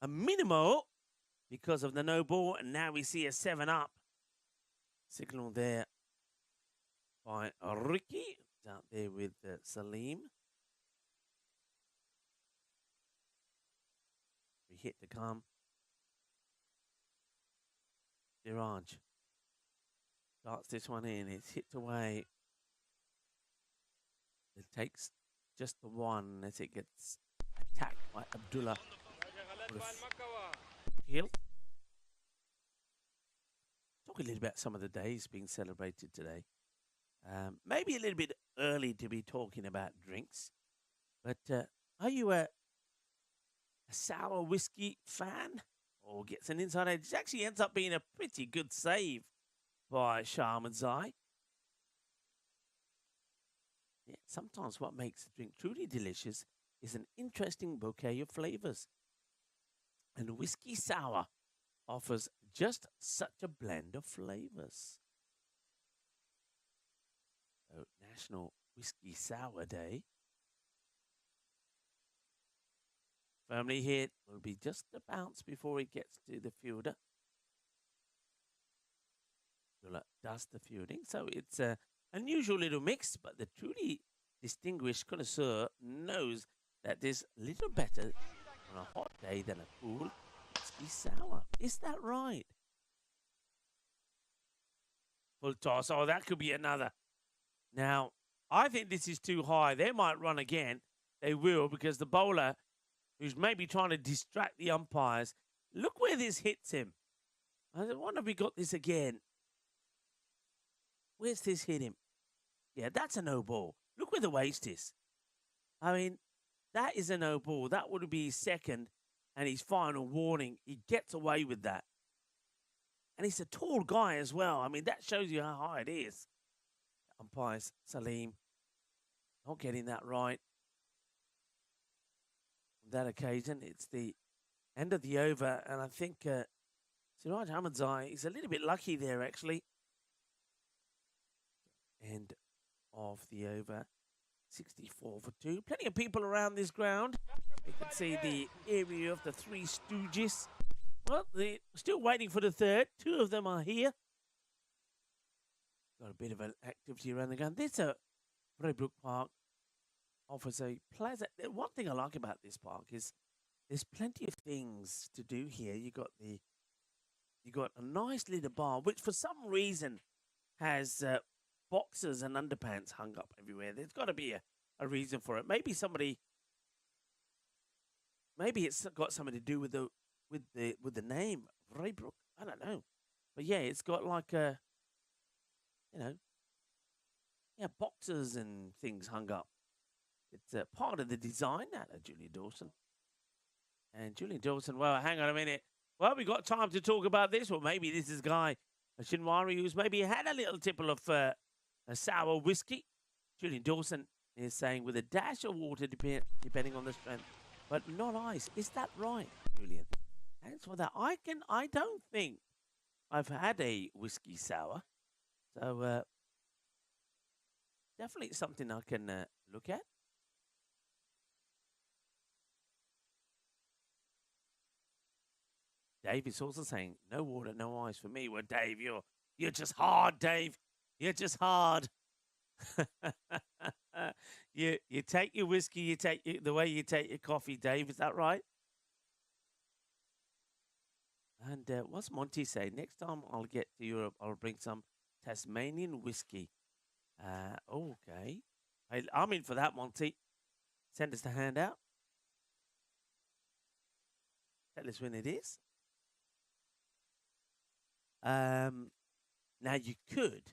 minimo because of the no ball, and now we see a 7 up. Signal there by Ricky. Out there with Salim. We hit to come. Siraj starts this one in. It's hit away. It takes just the one as it gets attacked by Abdullah. Hill. Talk a little about some of the days being celebrated today. Maybe a little bit early to be talking about drinks, but are you a sour whiskey fan or gets an inside edge? It actually ends up being a pretty good save by Shah Ahmed Zai. Yeah, sometimes what makes a drink truly delicious is an interesting bouquet of flavors. And whiskey sour offers just such a blend of flavors. So, National Whiskey Sour Day. Firmly hit. Will be just a bounce before it gets to the fielder. Does the fielding. So it's a unusual little mix, but the truly distinguished connoisseur knows that there's little better on a hot day than a cool whiskey sour. Is that right? Full toss. Oh, that could be another. Now, I think this is too high. They might run again. They will, because the bowler, who's maybe trying to distract the umpires, look where this hits him. I wonder if we got this again. Where's this hit him? Yeah, that's a no ball. Look where the waist is. I mean, that is a no ball. That would be his second and his final warning. He gets away with that. And he's a tall guy as well. I mean, that shows you how high it is. Umpires Salim not getting that right on that occasion. It's the end of the over, and I think Siraj Ahmedzai is a little bit lucky there, actually. End of the over, 64 for 2. Plenty of people around this ground. You can see the area of the Three Stooges. Well, they're still waiting for the third. 2 of them are here. Got a bit of an activity around the ground. This Braybrook Park offers a pleasant. One thing I like about this park is there's plenty of things to do here. You got a nice little bar, which for some reason has boxers and underpants hung up everywhere. There's got to be a reason for it. Maybe it's got something to do with the name Braybrook. I don't know, but yeah, it's got like a boxes and things hung up. It's part of the design. That Julian Dawson. And Julian Dawson, well, hang on a minute. Well, we got time to talk about this. Well, maybe this is Guy Shinwari, who's maybe had a little tipple of a sour whiskey. Julian Dawson is saying with a dash of water, depending on the strength, but not ice. Is that right, Julian? Thanks for that. I don't think I've had a whiskey sour, so definitely something I can look at. Dave is also saying, no water, no ice for me. Well, Dave, you're just hard, Dave. You're just hard. you take your whiskey, you take the way you take your coffee, Dave. Is that right? And what's Monty say? Next time I'll get to Europe, I'll bring some Tasmanian whiskey. Okay. I'm in for that, Monty. Send us the handout. Tell us when it is. Now you could.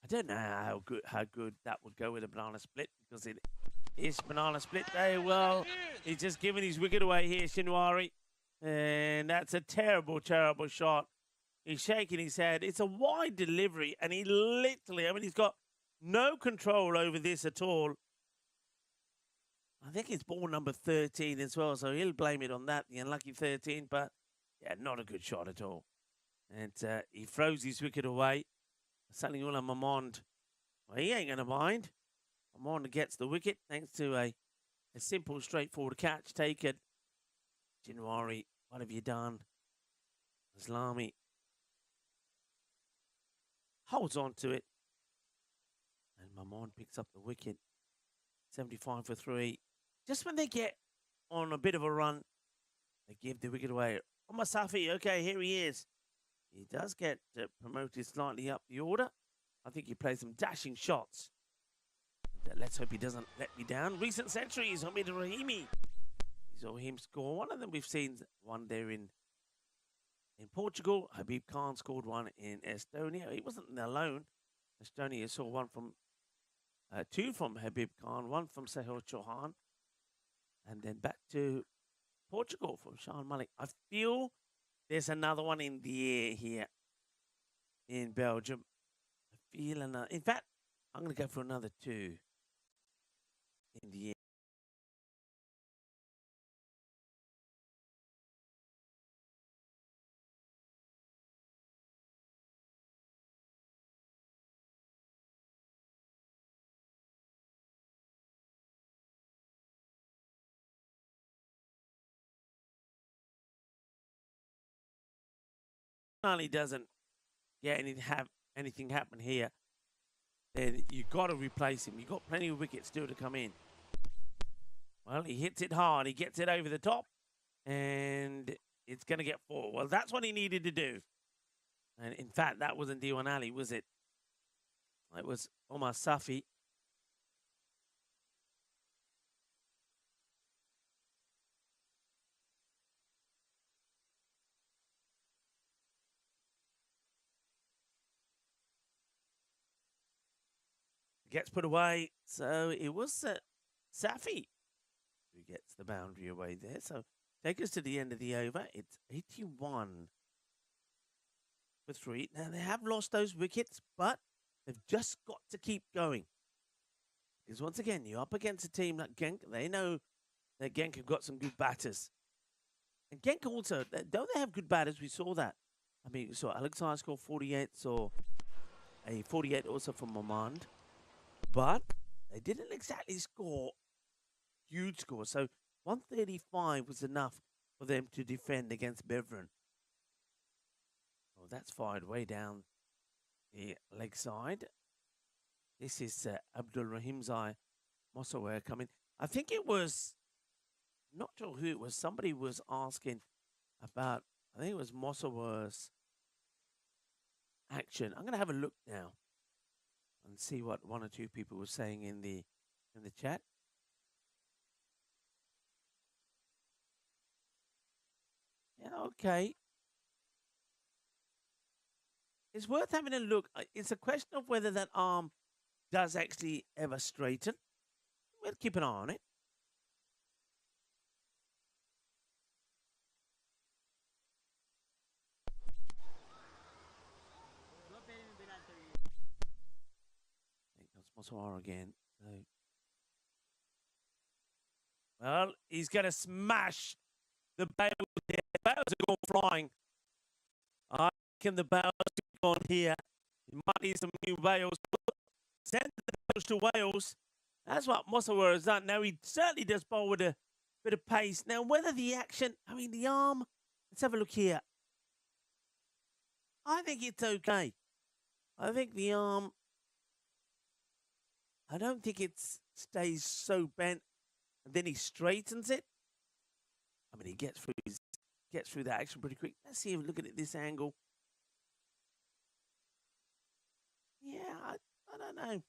I don't know how good that would go with a banana split, because it is banana split day. Well, he's just given his wicket away here, Shinwari, and that's a terrible, terrible shot. He's shaking his head. It's a wide delivery, and he's got no control over this at all. I think it's ball number 13 as well, so he'll blame it on that, the unlucky 13, but yeah, not a good shot at all. And he throws his wicket away. Salihullah Mahmood, well, he ain't going to mind. Mahmood gets the wicket thanks to a simple, straightforward catch taken. Shinwari, what have you done? Islami holds on to it. And Mahmood picks up the wicket. 75 for 3. Just when they get on a bit of a run, they give the wicket away. Omar Safi, okay, here he is. He does get promoted slightly up the order. I think he plays some dashing shots. And, let's hope he doesn't let me down. Recent centuries, Hamid Rahimi. We saw him score one of them. We've seen one there in Portugal. Habib Khan scored one in Estonia. He wasn't alone. Estonia saw one from 2 from Habib Khan, 1 from Sahil Chauhan, and then back to Portugal from Shahan Malik. I feel there's another one in the air here in Belgium. I feel another. In fact, I'm going to go for another 2 in the air. He doesn't get anything happen here, then you've got to replace him. You've got plenty of wickets still to come in. Well, he hits it hard. He gets it over the top, and it's going to get 4. Well, that's what he needed to do. And in fact, that wasn't Diwan Ali, was it? It was Omar Safi. Gets put away, so it was Safi who gets the boundary away there. So take us to the end of the over. It's 81 for 3. Now they have lost those wickets, but they've just got to keep going. Because once again, you're up against a team like Genk. They know that Genk have got some good batters. And Genk also, don't they have good batters? We saw that. I mean, we saw Alexander score 48, saw a 48 also from Momand. But they didn't exactly score huge scores. So 135 was enough for them to defend against Beveren. Oh, that's fired way down the leg side. This is Abdul Rahimzai Mosawer coming. I think it was, not sure who it was. Somebody was asking about, I think it was Mosawer's action. I'm going to have a look now and see what one or two people were saying in the chat. Yeah, okay. It's worth having a look. It's a question of whether that arm does actually ever straighten. We'll keep an eye on it. There goes Mosawer again. So. Well, he's going to smash the bales there. The bales are going flying. I reckon the bales are going here. You might need some new bales. Send the bales to Wales. That's what Mosawer has done. Now, he certainly does bowl with a bit of pace. Now, whether the action, I mean, the arm, let's have a look here. I think it's okay. I think the arm, I don't think it stays so bent and then he straightens it. I mean, he gets through that action pretty quick. Let's see if we look at it this angle. Yeah, I don't know.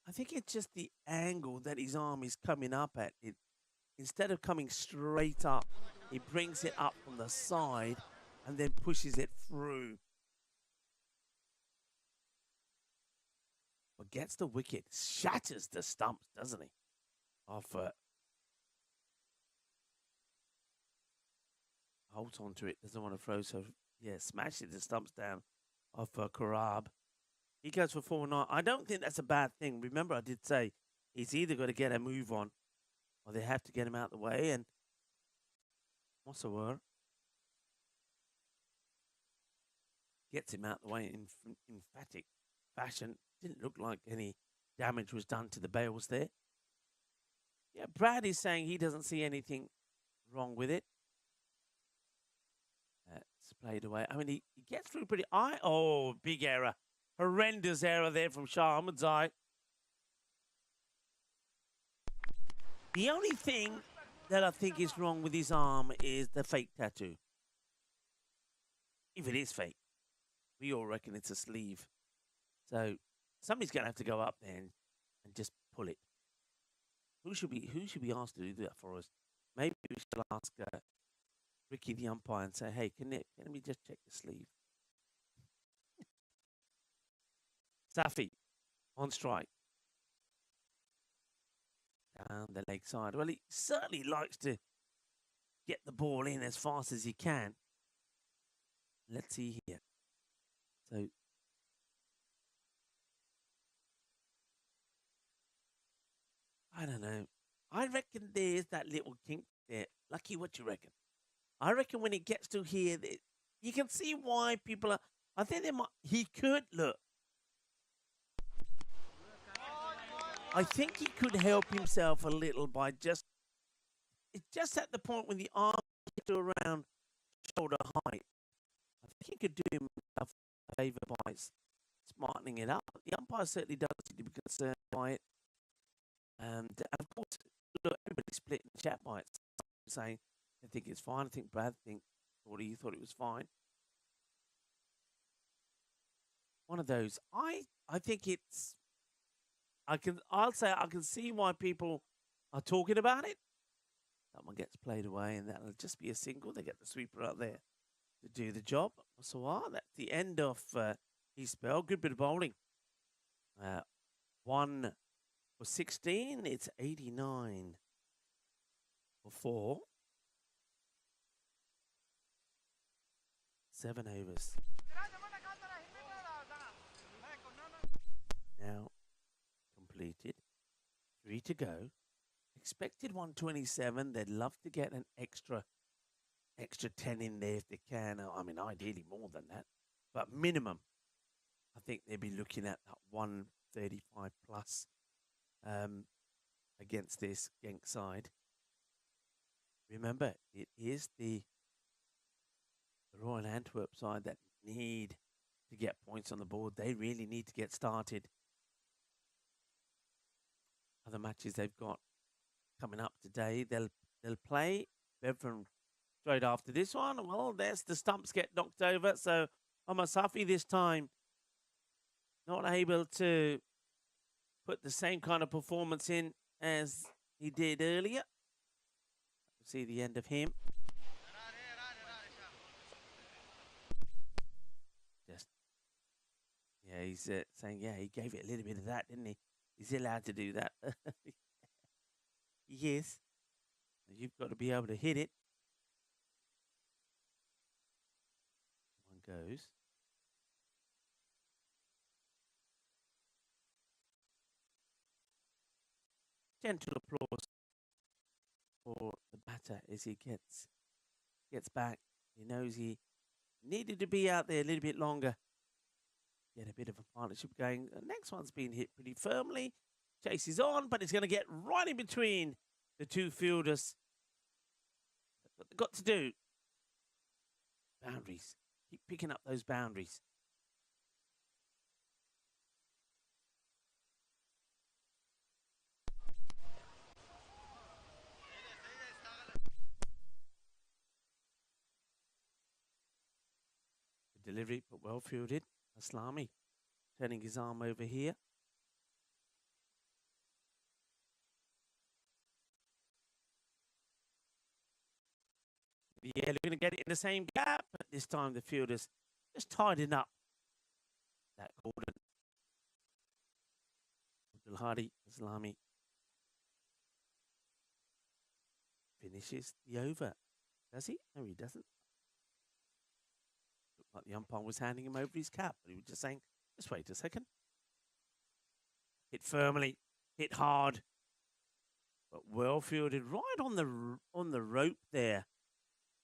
I think it's just the angle that his arm is coming up at. Instead of coming straight up, he brings it up from the side and then pushes it through. But gets the wicket, shatters the stumps, doesn't he? Holds on to it, doesn't want to throw, so yeah, smashes the stumps down off Karab. He goes for 4-9. I don't think that's a bad thing. Remember, I did say he's either got to get a move on or they have to get him out of the way. And Mosawer gets him out of the way in emphatic fashion. Didn't look like any damage was done to the bales there. Yeah, Brad is saying he doesn't see anything wrong with it. It's played away. I mean, he gets through pretty... Oh, big error. Horrendous error there from Shah Ahmed's eye. The only thing that I think is wrong with his arm is the fake tattoo. If it is fake, we all reckon it's a sleeve. So somebody's going to have to go up there and just pull it. Who should be asked to do that for us? Maybe we should ask Ricky the umpire and say, hey, can we just check the sleeve? Safi on strike. Down the leg side. Well, he certainly likes to get the ball in as fast as he can. Let's see here. So I don't know. I reckon there's that little kink there. Lucky, what you reckon? I reckon when it gets to here, you can see why people are... I think they might... He could, look. I think he could help himself a little by just... It's just at the point when the arm gets to around shoulder height. I think he could do himself a favour by smartening it up. The umpire certainly does seem to be concerned by it. And of course, look, everybody split in the chat by it, saying they think it's fine. I think Brad thought it was fine. One of those. I think it's... I'll say I can see why people are talking about it. That one gets played away, and that'll just be a single. They get the sweeper out there to do the job. So that's the end of his spell. Good bit of bowling. 1 for 16. It's 89 for 4. 7 overs. Now completed. 3 to go. Expected 127. They'd love to get an extra 10 in there if they can. I mean, ideally more than that, but minimum, I think they'd be looking at that 135 plus against this Genk side. Remember, it is the Royal Antwerp side that need to get points on the board. They really need to get started. Other matches they've got coming up today, they'll play Bevan straight after this one. Well, there's the stumps get knocked over. So Omasafi this time not able to put the same kind of performance in as he did earlier. See the end of him. Yeah, he's saying, yeah, he gave it a little bit of that, didn't he? He's allowed to do that. Yes. You've got to be able to hit it. One goes. Gentle applause for the batter as he gets back. He knows he needed to be out there a little bit longer. Get a bit of a partnership going. The next one's been hit pretty firmly. Chase is on, but it's going to get right in between the two fielders. That's what they've got to do. Boundaries. Keep picking up those boundaries. The delivery, but well fielded. Aslami turning his arm over here. Yeah, looking to get it in the same gap, but this time the fielders just tidying up that Gordon. Abdul Hadi Aslami finishes the over. Does he? No, he doesn't. Looked like the umpire was handing him over his cap, but he was just saying, just wait a second. Hit firmly, hit hard, but well fielded right on the rope there.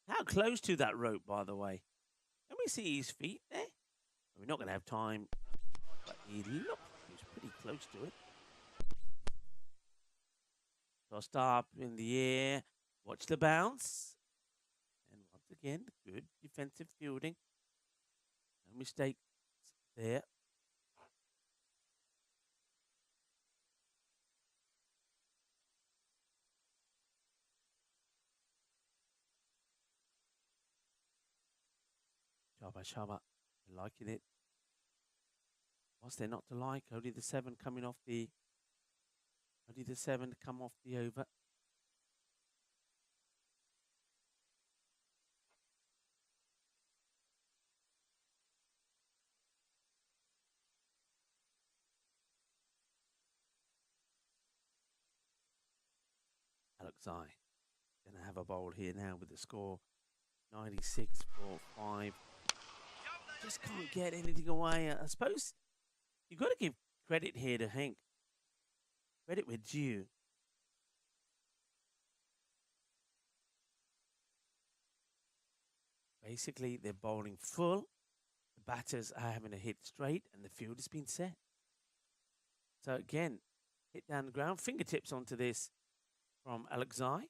How close to that rope, by the way? Can we see his feet there? We're not going to have time, but he was pretty close to it. Tossed up in the air. Watch the bounce. And once again, good defensive fielding. No mistakes there. Shaba, liking it. What's there not to like? Only the 7 coming off the. Only the 7 to come off the over. Alexei going to have a bowl here now with the score 96 for 5. Just can't get anything away. I suppose you've got to give credit here to Hank. Credit with due. Basically, they're bowling full. The batters are having to hit straight, and the field has been set. So again, hit down the ground, fingertips onto this from Alexei.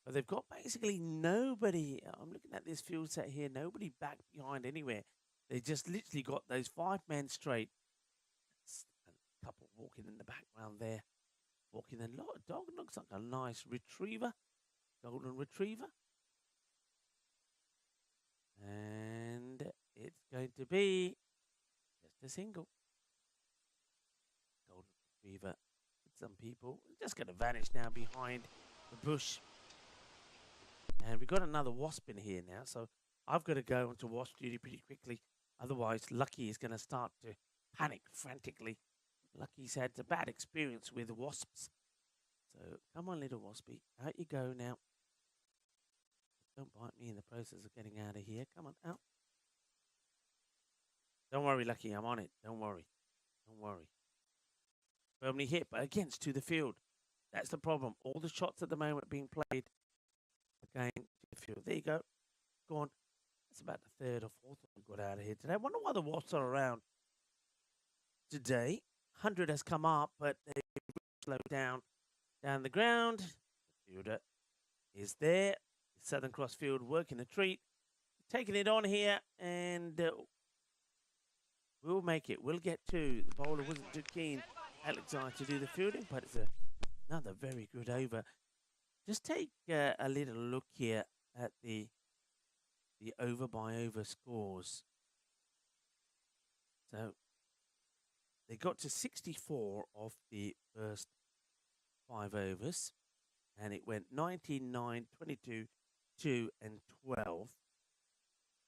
But they've got basically nobody. I'm looking at this field set here. Nobody back behind anywhere. They just literally got those 5 men straight. A couple walking in the background there. Walking in. Dog looks like a nice retriever. Golden retriever. And it's going to be just a single. Golden retriever. Some people just going to vanish now behind the bush. And we've got another wasp in here now, so I've got to go onto wasp duty pretty quickly. Otherwise, Lucky is going to start to panic frantically. Lucky's had a bad experience with wasps. So come on, little waspy. Out you go now. Don't bite me in the process of getting out of here. Come on, out. Don't worry, Lucky. I'm on it. Don't worry. Don't worry. firmly hit, but against to the field. That's the problem. All the shots at the moment being played again to the field. There you go. Go on. That's about the third or fourth one got out of here today. I wonder why the Wasps are around today. 100 has come up, but they slowed down the ground. The fielder is there. Southern Cross Field working a treat. Taking it on here, and we'll make it. We'll get to. The bowler wasn't too keen, Alexei, to do the fielding, but it's another very good over. Just take a little look here at the over-by-over scores. So they got to 64 of the first 5 overs, and it went 19, 9, 22, 2, and 12.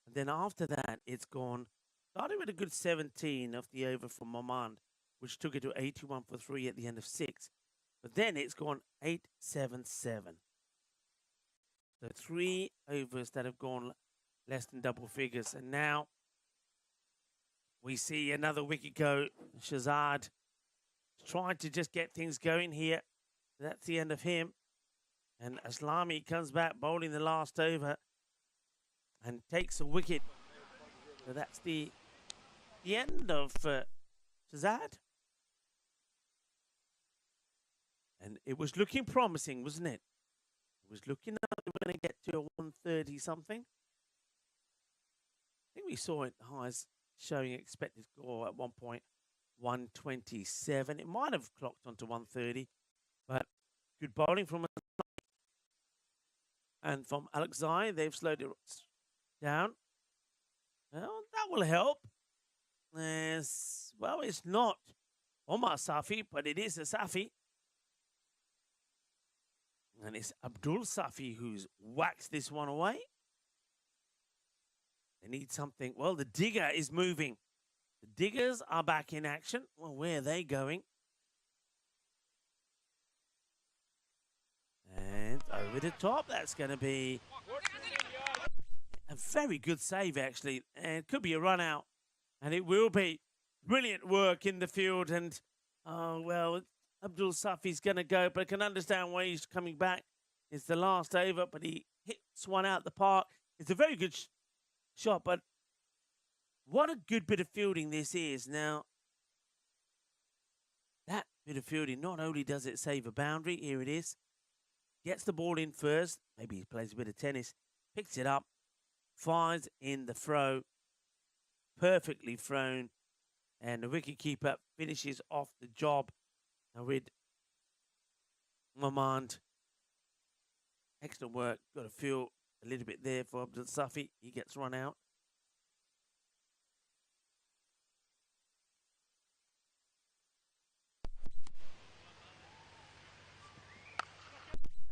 And then after that, it's gone, starting with a good 17 of the over from Mamand, which took it to 81 for 3 at the end of 6. But then it's gone 8, 7, 7. So 3 overs that have gone less than double figures. And now we see another wicket go. Shazad trying to just get things going here. That's the end of him. And Aslami comes back bowling the last over and takes a wicket. So that's the end of Shazad. And it was looking promising, wasn't it? It was looking like we were going to get to a 130 something. I think we saw it highs showing expected score at one point 127. It might have clocked onto 130, but good bowling from and from Alexei. They've slowed it down. Well, that will help. Well, it's not Omar Safi, but it is a Safi. And it's Abdul Safi who's waxed this one away. They need something. Well, the digger is moving. The diggers are back in action. Well, where are they going? And over the top, that's going to be a very good save, actually. And it could be a run out. And it will be brilliant work in the field. And, oh, well, Abdul Safi's going to go, but I can understand why he's coming back. It's the last over, but he hits one out the park. It's a very good shot, but what a good bit of fielding this is. Now, that bit of fielding, not only does it save a boundary, here it is, gets the ball in first, maybe he plays a bit of tennis, picks it up, fires in the throw, perfectly thrown, and the wicketkeeper finishes off the job. Now with Mamand, excellent work. Got to feel a little bit there for Abdul Safi. He gets run out.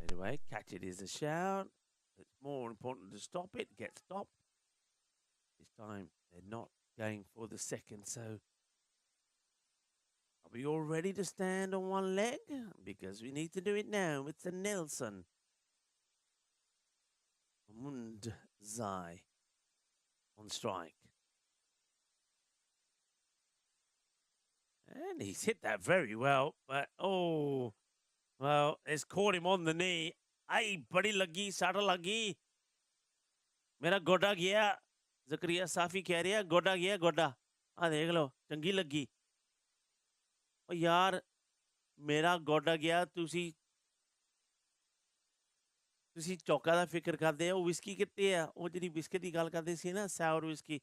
Anyway, catch it is a shout. It's more important to stop it. Get stopped. This time they're not going for the second, so are we all ready to stand on one leg? Because we need to do it now. It's a Nelson. Mundzai on strike. And he's hit that very well, but oh, well, it's caught him on the knee. Ay, badi lagi, sada lagi. Mera goda gaya. Zakaria Safi keh raha hai, goda gaya, goda. Ah, dekh lo, changi lagi. Oh, yaar, mera goda gaya, ਤੁਸੀਂ ਚੌਕਾ ਦਾ ਫਿਕਰ ਕਰਦੇ ਹੋ whisky ਕਿੱਥੇ ਆ ਉਹ ਜਿਹੜੀ biscuit ਦੀ ਗੱਲ ਕਰਦੇ ਸੀ ਨਾ ਸਾਊਰ ਵਿਸਕੀ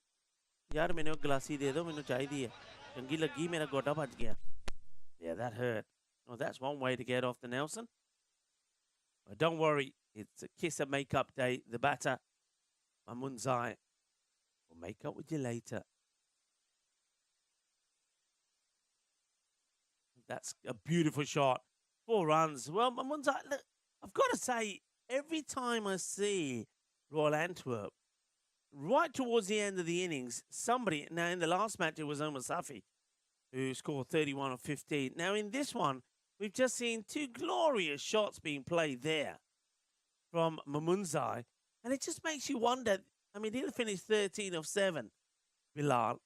ਯਾਰ ਮੈਨੂੰ ਗਲਾਸੀ ਦੇ ਦਿਓ ਮੈਨੂੰ ਚਾਹੀਦੀ ਹੈ ਚੰਗੀ ਲੱਗੀ ਮੇਰਾ ਗੋਡਾ ਵੱਜ ਗਿਆ yeah that hurt well that's one way to get off the Nelson but don't worry it's a kiss and make up day the batter Mamunzai will make up with you later that's a beautiful shot 4 runs well Mamunzai look I've got to say every time I see Royal Antwerp, right towards the end of the innings, somebody, now in the last match it was Omar Safi, who scored 31 of 15. Now in this one, we've just seen 2 glorious shots being played there from Mamunzai. And it just makes you wonder, I mean, he'll finish 13 of 7, Bilal.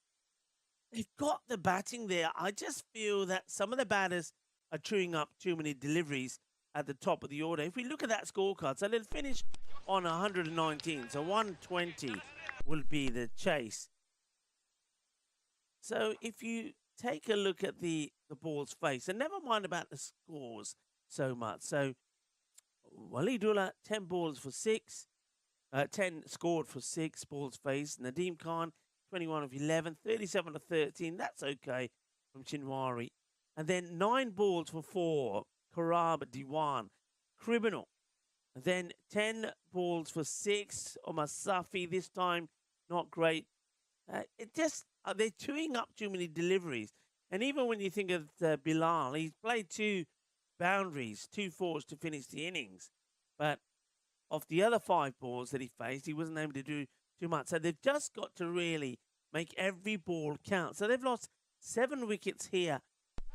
they've got the batting there. I just feel that some of the batters are chewing up too many deliveries at the top of the order. If we look at that scorecard, so they'll finish on 119, so 120 will be the chase. So if you take a look at the ball's face, and never mind about the scores so much. So Walidullah, 10 balls for 6. 10 scored for 6 balls faced. Nadeem Khan, 21 of 11, 37 of 13. That's okay from Chinwari. And then 9 balls for 4. Karab Diwan, criminal. And then 10 balls for 6. Omar Safi, this time not great. It just, they're chewing up too many deliveries. And even when you think of Bilal, he's played 2 boundaries, 2 fours to finish the innings. But of the other 5 balls that he faced, he wasn't able to do too much. So they've just got to really make every ball count. So they've lost 7 wickets here.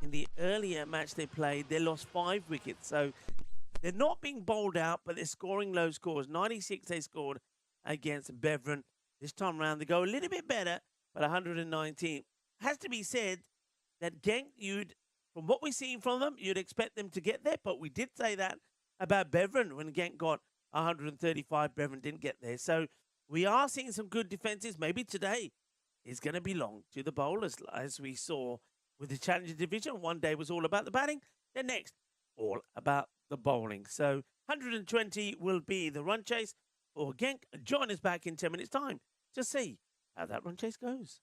In the earlier match they played, they lost 5 wickets. So they're not being bowled out, but they're scoring low scores. 96 they scored against Bevran. This time around, they go a little bit better, but 119. Has to be said that Genk, from what we're seeing from them, you'd expect them to get there. But we did say that about Bevran when Genk got 135. Bevran didn't get there. So we are seeing some good defences. Maybe today is going to belong to the bowlers, as we saw with the Challenger Division. One day was all about the batting, the next all about the bowling. So 120 will be the run chase for Genk. Join us back in 10 minutes' time to see how that run chase goes.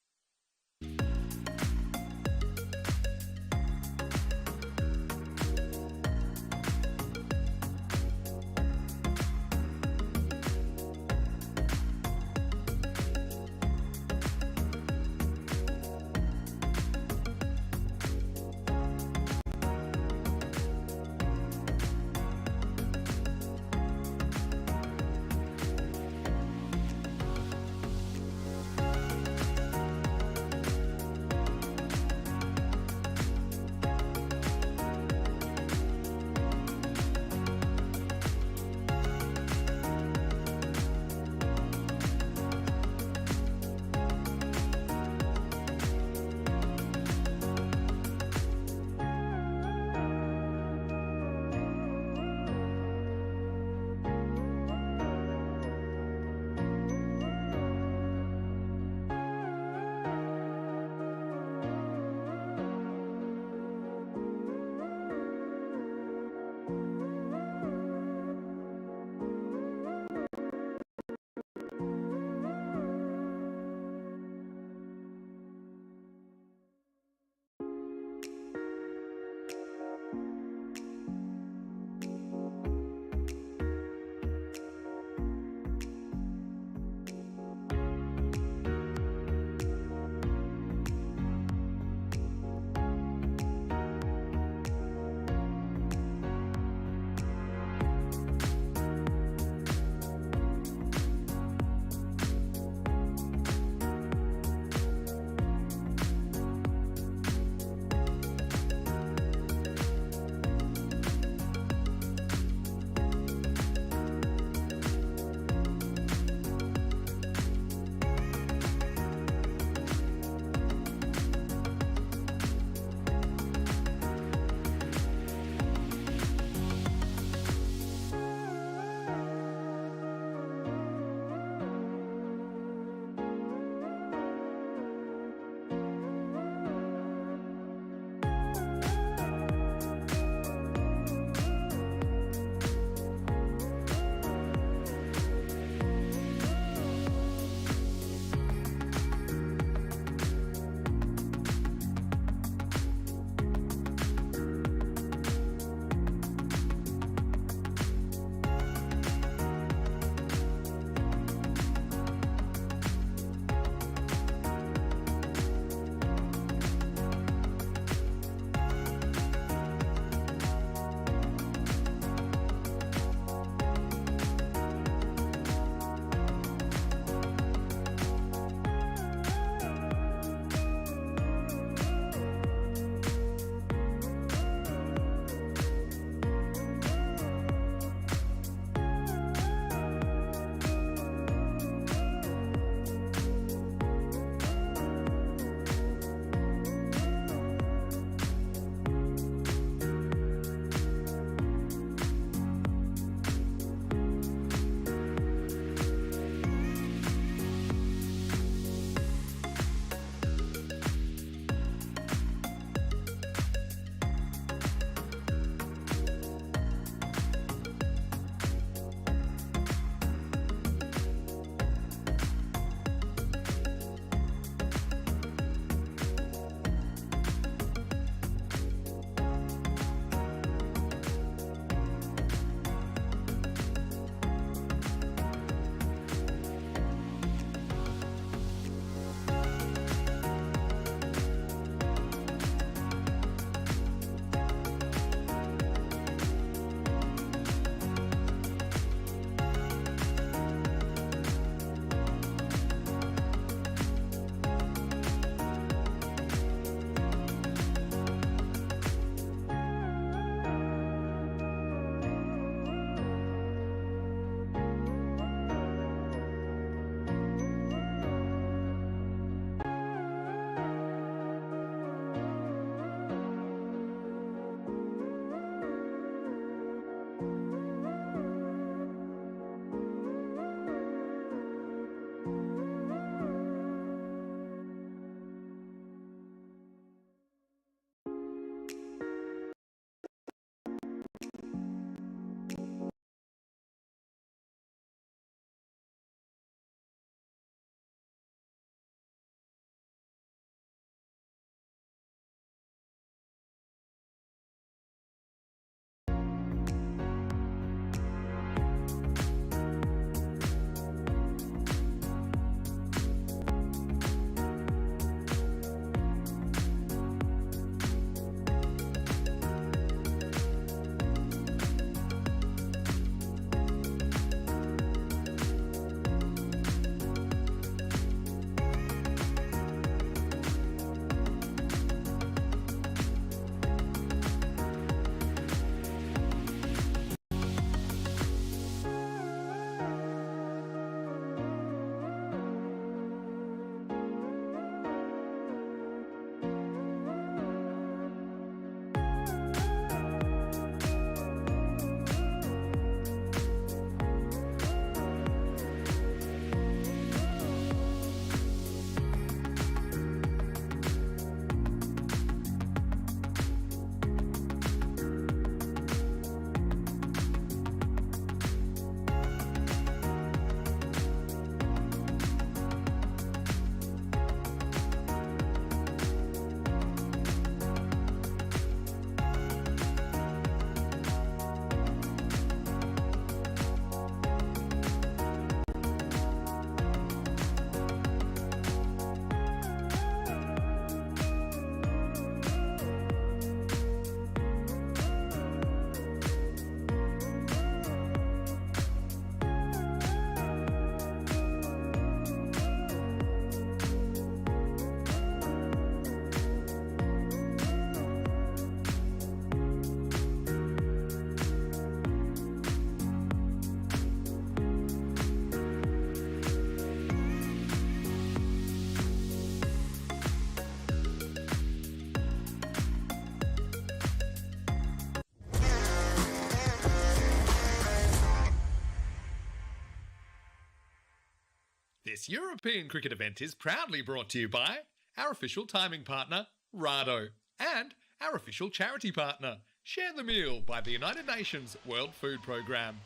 This European cricket event is proudly brought to you by our official timing partner, Rado, and our official charity partner, Share the Meal by the United Nations World Food Programme.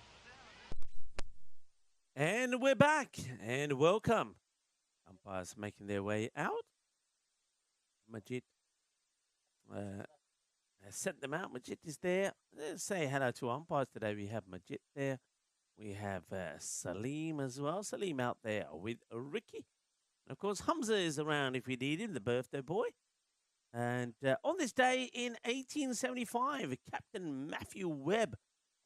And we're back, and welcome. Umpires making their way out. Majid has sent them out. Majid is there. Let's say hello to umpires today. We have Majid there. We have Salim as well. Salim out there with Ricky. And of course, Hamza is around if we need him, the birthday boy. And on this day in 1875, Captain Matthew Webb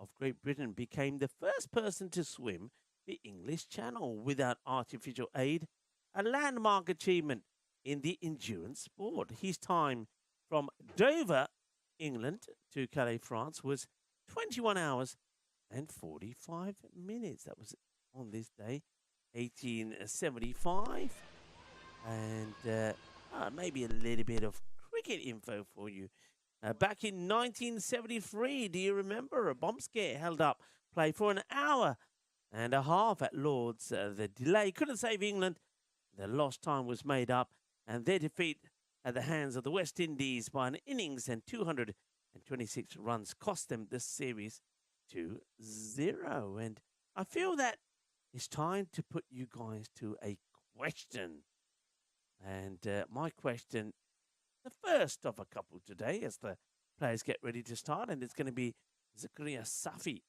of Great Britain became the first person to swim the English Channel without artificial aid, a landmark achievement in the endurance sport. His time from Dover, England to Calais, France was 21 hours and 45 minutes. That was on this day, 1875. And maybe a little bit of cricket info for you. Back in 1973, do you remember a bomb scare held up play for an hour and a half at Lord's? The delay couldn't save England. The lost time was made up, and their defeat at the hands of the West Indies by an innings and 226 runs cost them the series 2-0. And I feel that it's time to put you guys to a question. And my question, the first of a couple today, as the players get ready to start, and it's going to be Zakaria Safi,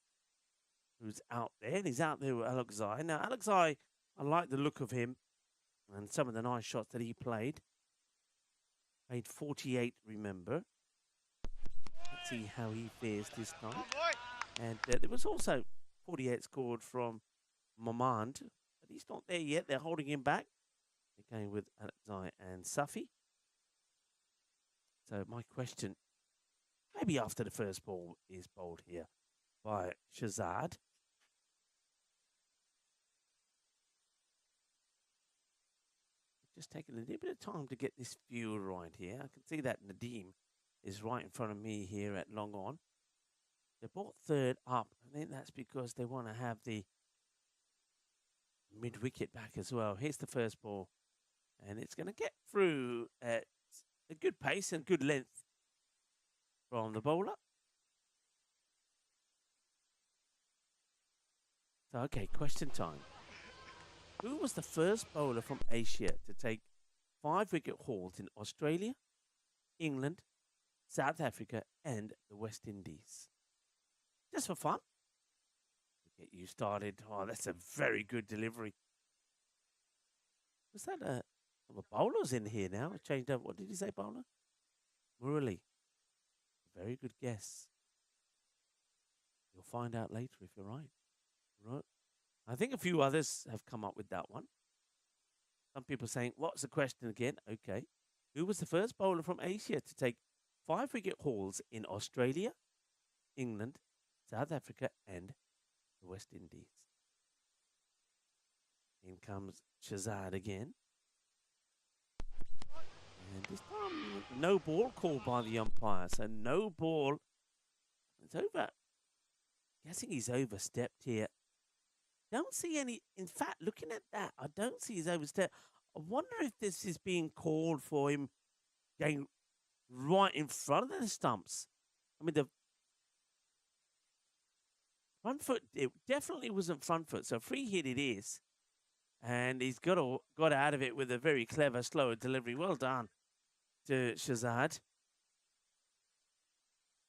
who's out there, and he's out there with Alexei. Now, Alexei, I like the look of him and some of the nice shots that he played. Played 48, remember. Let's see how he fares this time. And there was also 48 scored from Mamand, but he's not there yet. They're holding him back. They're going with Alexei and Safi. So my question, maybe after the first ball is bowled here by Shazad. Just taking a little bit of time to get this view right here. I can see that Nadeem is right in front of me here at long on. They brought third up. I think that's because they want to have the mid-wicket back as well. Here's the first ball. And it's going to get through at a good pace and good length from the bowler. So, okay, question time. Who was the first bowler from Asia to take 5-wicket hauls in Australia, England, South Africa, and the West Indies? Just for fun. To get you started. Oh, that's a very good delivery. Was that a bowler's in here now? I changed up. What did you say, bowler? Murali. Very good guess. You'll find out later if you're right. Right. I think a few others have come up with that one. Some people saying, what's the question again? Okay. Who was the first bowler from Asia to take 5-wicket hauls in Australia, England, South Africa, and the West Indies? In comes Shazad again. And this time, no ball called by the umpire. So no ball. It's over. Guessing he's overstepped here. Don't see any. In fact, looking at that, I don't see his overstep. I wonder if this is being called for him going right in front of the stumps. I mean, the front foot, it definitely wasn't front foot. So free hit it is. And he's got out of it with a very clever, slow delivery. Well done to Shazad.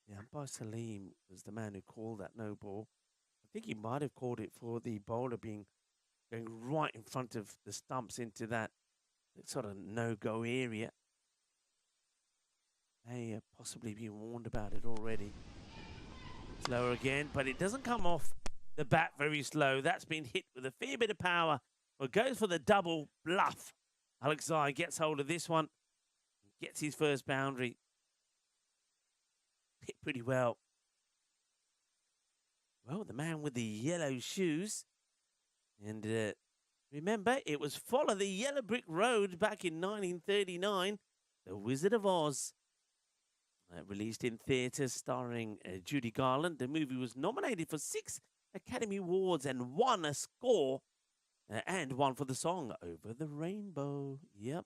Yeah, umpire Salim was the man who called that no ball. I think he might have called it for the bowler going right in front of the stumps into that sort of no-go area. May have possibly been warned about it already. Slower again, but it doesn't come off the bat very slow. That's been hit with a fair bit of power. But goes for the double bluff. Alexei gets hold of this one. Gets his first boundary. Hit pretty well. Well, the man with the yellow shoes. And remember, it was Follow the Yellow Brick Road back in 1939. The Wizard of Oz. Released in theatres starring Judy Garland. The movie was nominated for 6 Academy Awards and won a score And one for the song Over the Rainbow. Yep.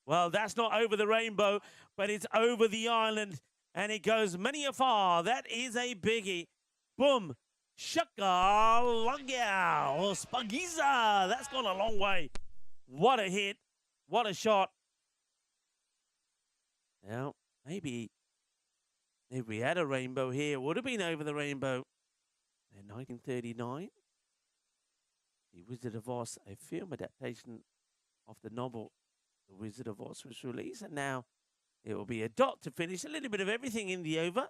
Well, that's not over the rainbow, but it's over the island. And it goes many a far. That is a biggie. Boom. Shaka Lugya or Spagiza. That's gone a long way. What a hit. What a shot. Now, maybe if we had a rainbow here, it would have been over the rainbow. In 1939, The Wizard of Oz, a film adaptation of the novel The Wizard of Oz, was released, and now it will be a dot to finish. A little bit of everything in the over.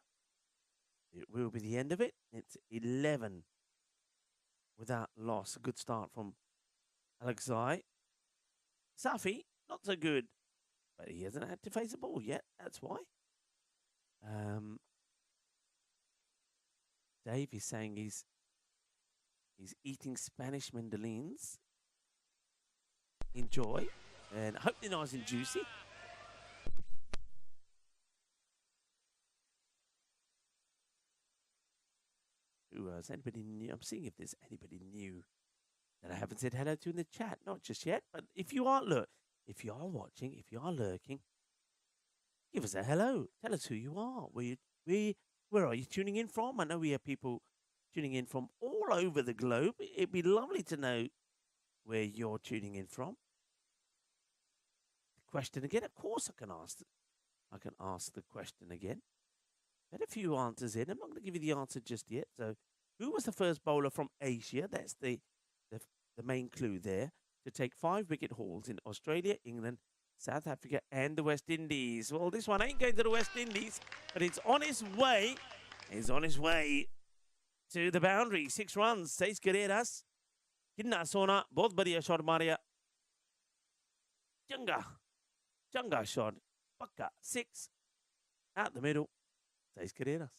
It will be the end of it. It's 11 without loss. A good start from Alexei. Safi, not so good, but he hasn't had to face a ball yet. That's why. Dave is saying he's eating Spanish mandolins. Enjoy. And I hope they're nice and juicy. Who else? Anybody new? I'm seeing if there's anybody new that I haven't said hello to in the chat. Not just yet, but if you are watching, if you are lurking, give us a hello. Tell us who you are. Where are you tuning in from? I know we have people tuning in from all over the globe. It'd be lovely to know where you're tuning in from. The question again, of course I can ask the question again. Had a few answers in. I'm not going to give you the answer just yet. So, who was the first bowler from Asia? That's the main clue there. To take 5-wicket hauls in Australia, England, South Africa, and the West Indies. Well, this one ain't going to the West Indies, but it's on its way. It's on its way to the boundary. 6 runs. 6 carreras. Kinna Sona. Both बढ़िया shot Maria. Changa shot. Pakka. 6. Out the middle. 6 carreras.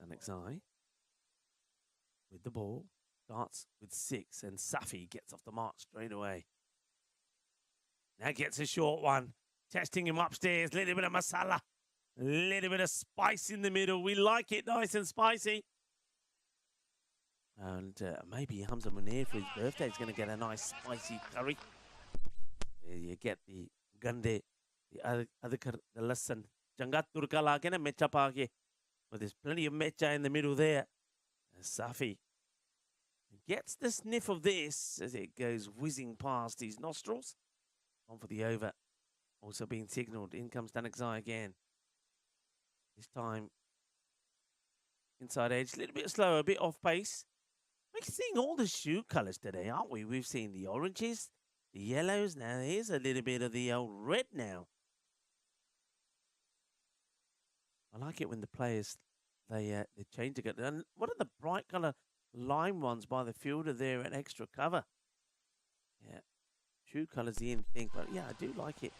Stanexai with the ball. Starts with 6 and Safi gets off the mark straight away. Now gets a short one. Testing him upstairs. Little bit of masala. Little bit of spice in the middle. We like it nice and spicy. And maybe Hamza Munir for his birthday is going to get a nice spicy curry. There you get the gande, the lasan. Jangat turka lage na mecha paake. Well, there's plenty of mecha in the middle there. And Safi gets the sniff of this as it goes whizzing past his nostrils. On for the over. Also being signalled. In comes Danakzai again. This time inside edge. A little bit slower, a bit off pace. We're seeing all the shoe colours today, aren't we? We've seen the oranges, the yellows. Now here's a little bit of the old red now. I like it when the players, they change again. And what are the bright colour lime ones by the fielder there at extra cover? Yeah, shoe colours the in thing. But yeah, I do like it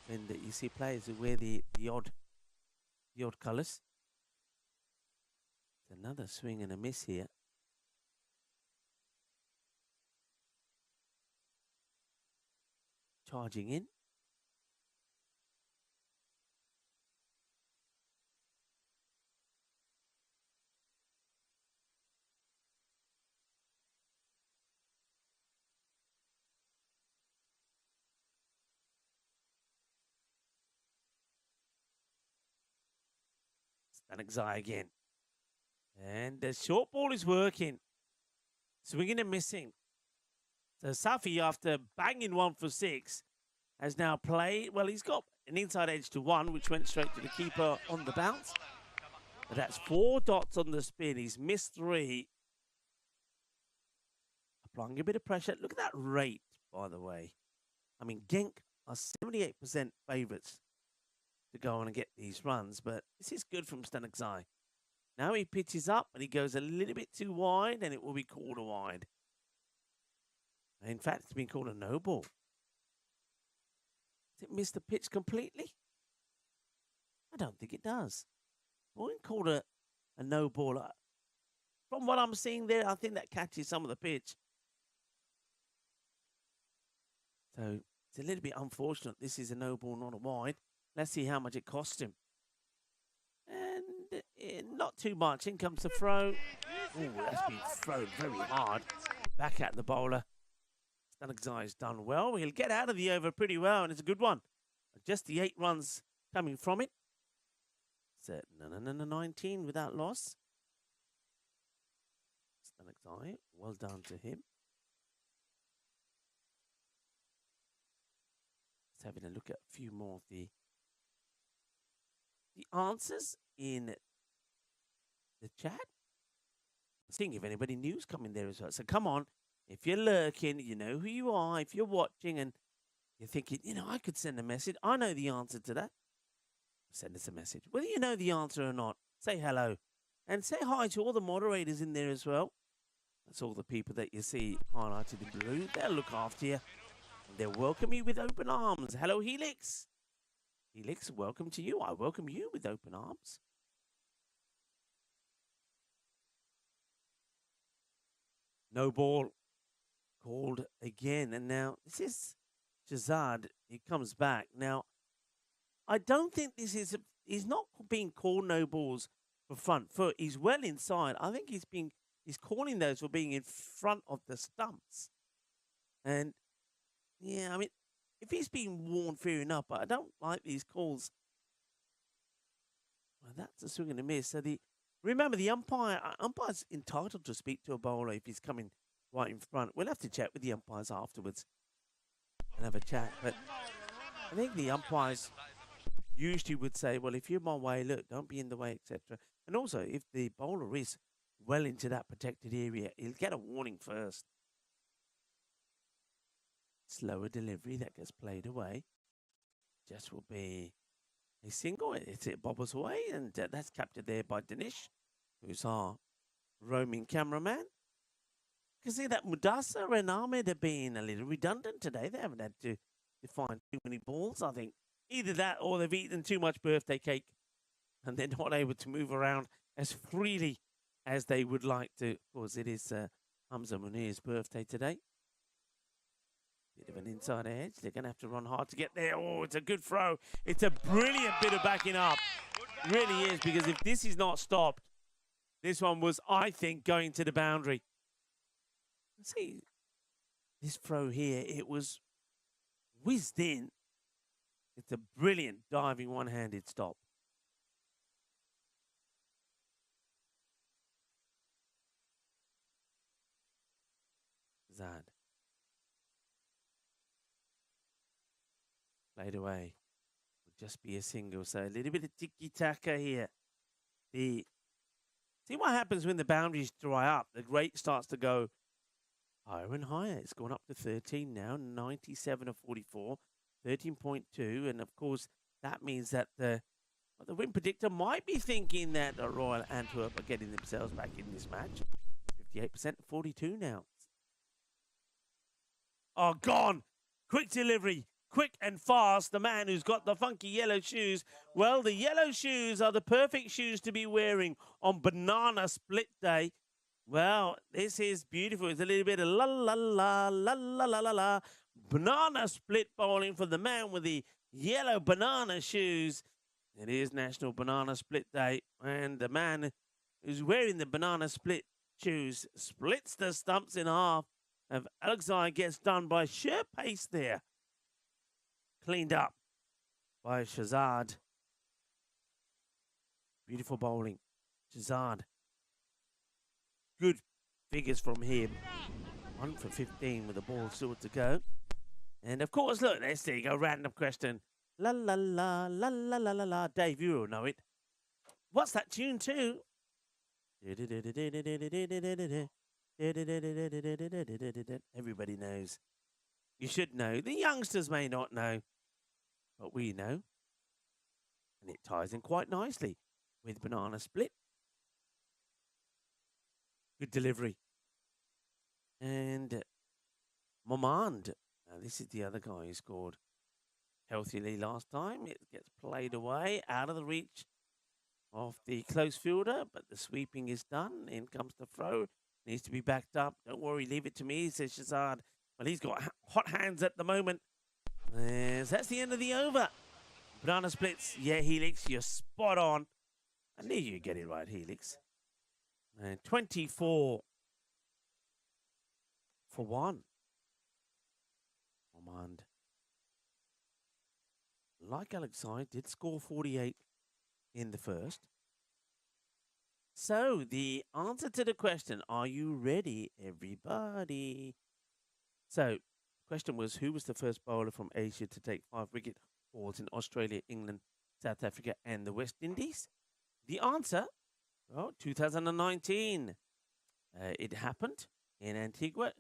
when you see players who wear the odd colours. It's another swing and a miss here. Charging in. Stanakzai again. And the short ball is working. Swinging and missing. So Safi, after banging 1 for 6, has now played. Well, he's got an inside edge to 1, which went straight to the keeper on the bounce. But that's 4 dots on the spin. He's missed 3. Applying a bit of pressure. Look at that rate, by the way. I mean, Genk are 78% favourites to go on and get these runs, but this is good from Stanakzai. Now he pitches up and he goes a little bit too wide, and it will be called a wide. In fact, it's been called a no ball. Does it miss the pitch completely? I don't think it does. We wouldn't call it a no ball. From what I'm seeing there, I think that catches some of the pitch. So It's a little bit unfortunate. This is a no ball, not a wide. Let's see how much it cost him. And not too much. In comes the throw. Oh, that's been thrown very hard. Back at the bowler. Stanagzai's done well. He'll get out of the over pretty well, and it's a good one. Just the 8 runs coming from it. So, 19 without loss. Stanagzai, well done to him. Let's having a look at a few more of the answers in the chat. Seeing if anybody new's coming there as well. So come on, if you're lurking, you know who you are. If you're watching and you're thinking, you know, I could send a message. I know the answer to that. Send us a message. Whether you know the answer or not, say hello. And say hi to all the moderators in there as well. That's all the people that you see highlighted in blue. They'll look after you. And they'll welcome you with open arms. Hello, Helix. Helix, welcome to you. I welcome you with open arms. No ball called again. And now this is Shazad. He comes back. Now, I don't think this is... He's not being called no balls for front foot. He's well inside. I think he's calling those for being in front of the stumps. And, yeah, I mean, if he's being warned, fair enough, but I don't like these calls. Well, that's a swing and a miss. So remember, the umpire's entitled to speak to a bowler if he's coming right in front. We'll have to chat with the umpires afterwards and have a chat. But I think the umpires usually would say, well, if you're my way, look, don't be in the way, etc. And also, if the bowler is well into that protected area, he'll get a warning first. Slower delivery that gets played away. Just will be a single. It bobbles away, and that's captured there by Dinesh, who's our roaming cameraman. You can see that Mudassar and Ahmed have been a little redundant today. They haven't had to find too many balls, I think. Either that or they've eaten too much birthday cake and they're not able to move around as freely as they would like to. Of course, it is Hamza Munir's birthday today. Bit of an inside edge. They're going to have to run hard to get there. Oh, it's a good throw. It's a brilliant bit of backing up. It really is, because if this is not stopped, this one was, I think, going to the boundary. See, this throw here, it was whizzed in. It's a brilliant diving one-handed stop. Zad. Played away. Would just be a single. So a little bit of tiki-taka here. See what happens when the boundaries dry up. The rate starts to go higher and higher. It's gone up to 13 now. 97 of 44. 13.2, and of course that means that the win predictor might be thinking that the Royal Antwerp are getting themselves back in this match. 58% to 42 now. Oh, gone! Quick delivery, quick and fast. The man who's got the funky yellow shoes. Well, the yellow shoes are the perfect shoes to be wearing on banana split day. Well, this is beautiful. It's a little bit of la la la la la la la la. Banana split bowling for the man with the yellow banana shoes. It is National Banana Split Day, and the man who's wearing the banana split shoes splits the stumps in half. And Alexei gets done by sheer pace there. Cleaned up by Shazad. Beautiful bowling. Shazad. Good figures from him. 1 for 15 with the ball still to go. And of course, look, there you go, random question. La la la, la la la la la. Dave, you will know it. What's that tune too? Everybody knows. You should know. The youngsters may not know, but we know. And it ties in quite nicely with Banana Split. Good delivery. And Momand. Now, this is the other guy who scored healthily last time. It gets played away out of the reach of the close fielder, but the sweeping is done. In comes the throw. Needs to be backed up. Don't worry, leave it to me, says Shazad. Well, he's got hot hands at the moment. And that's the end of the over. Banana splits. Yeah, Helix, you're spot on. I knew you'd get it right, Helix. And 24 for 1. Ormond, like Alexei, did score 48 in the first. So, the answer to the question, are you ready, everybody? So, the question was, who was the first bowler from Asia to take 5 wicket hauls in Australia, England, South Africa, and the West Indies? The answer, well, 2019. It happened in Antigua.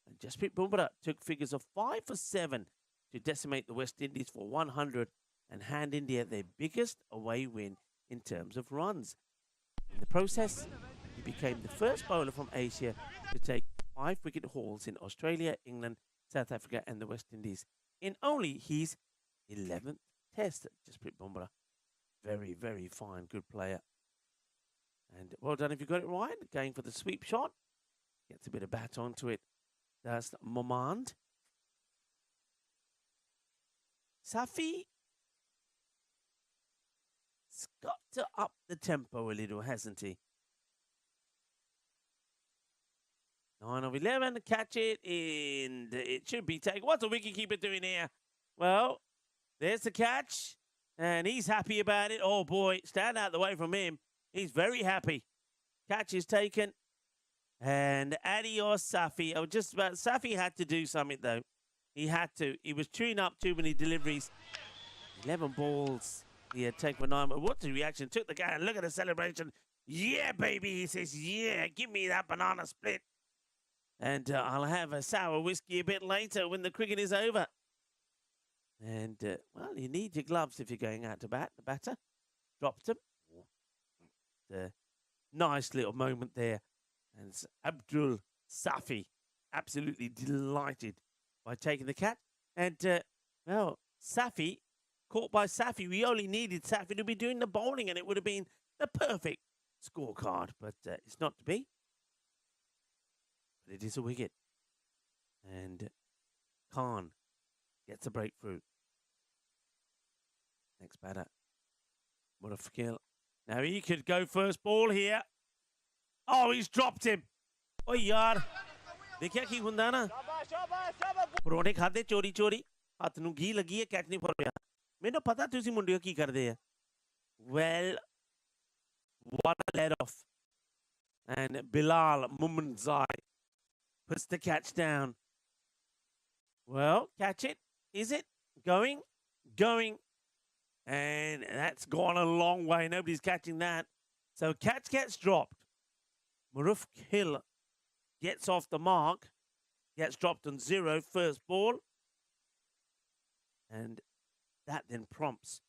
And Jasprit Bumrah took figures of 5 for 7 to decimate the West Indies for 100 and hand India their biggest away win in terms of runs. In the process, he became the first bowler from Asia to take 5 wicket hauls in Australia, England, South Africa, and the West Indies in only his 11th test. Jasprit Bumrah, very, very fine, good player. And well done if you got it right. Going for the sweep shot. Gets a bit of bat onto it. That's Momand. Safi. He's got to up the tempo a little, hasn't he? 9 of 11. Catch it in. It should be taken. What's the wicketkeeper doing here? Well, there's the catch. And he's happy about it. Oh, boy. Stand out the way from him. He's very happy. Catch is taken. And adios, Safi. Oh, just about. Safi had to do something, though. He had to. He was chewing up too many deliveries. 11 balls. He had taken for 9. What's the reaction? Took the guy. Look at the celebration. Yeah, baby. He says, yeah, give me that banana split. And I'll have a sour whiskey a bit later when the cricket is over. And, well, you need your gloves if you're going out to bat. The batter dropped them. Nice little moment there. And it's Abdul Safi, absolutely delighted by taking the catch. And, well, Safi, caught by Safi. We only needed Safi to be doing the bowling, and it would have been the perfect scorecard. But it's not to be. But it is a wicket. And Khan gets a breakthrough. Next batter. What a skill. Now he could go first ball here. Oh, he's dropped him. Oh, yaar. देखिया की हुंदा ना परोठे खाते चोरी चोरी हथ ਨੂੰ घी ਲੱਗੀ ਹੈ ਕੈਚ ਨਹੀਂ ਫੜ ਰਿਹਾ ਮੈਨੂੰ ਪਤਾ ਤੁਸੀਂ ਮੁੰਡਿਓ ਕੀ ਕਰਦੇ ਆ well what a let off and Bilal Mumanzai puts the catch down. Well, catch it. Is it going and that's gone a long way. Nobody's catching that. So catch gets dropped. Maruf Hill gets off the mark, gets dropped on 0, first ball. And that then prompts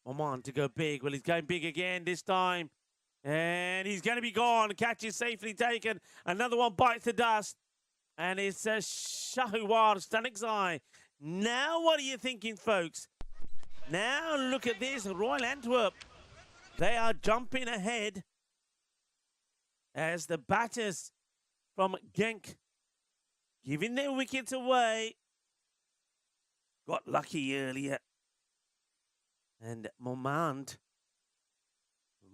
Oman to go big. Well, he's going big again this time. And he's going to be gone. Catch is safely taken. Another one bites the dust. And it's Shahuwar Stanikzai. Now what are you thinking, folks? Now look at this. Royal Antwerp. They are jumping ahead as the batters from Genk giving their wickets away. Got lucky earlier. And Momand,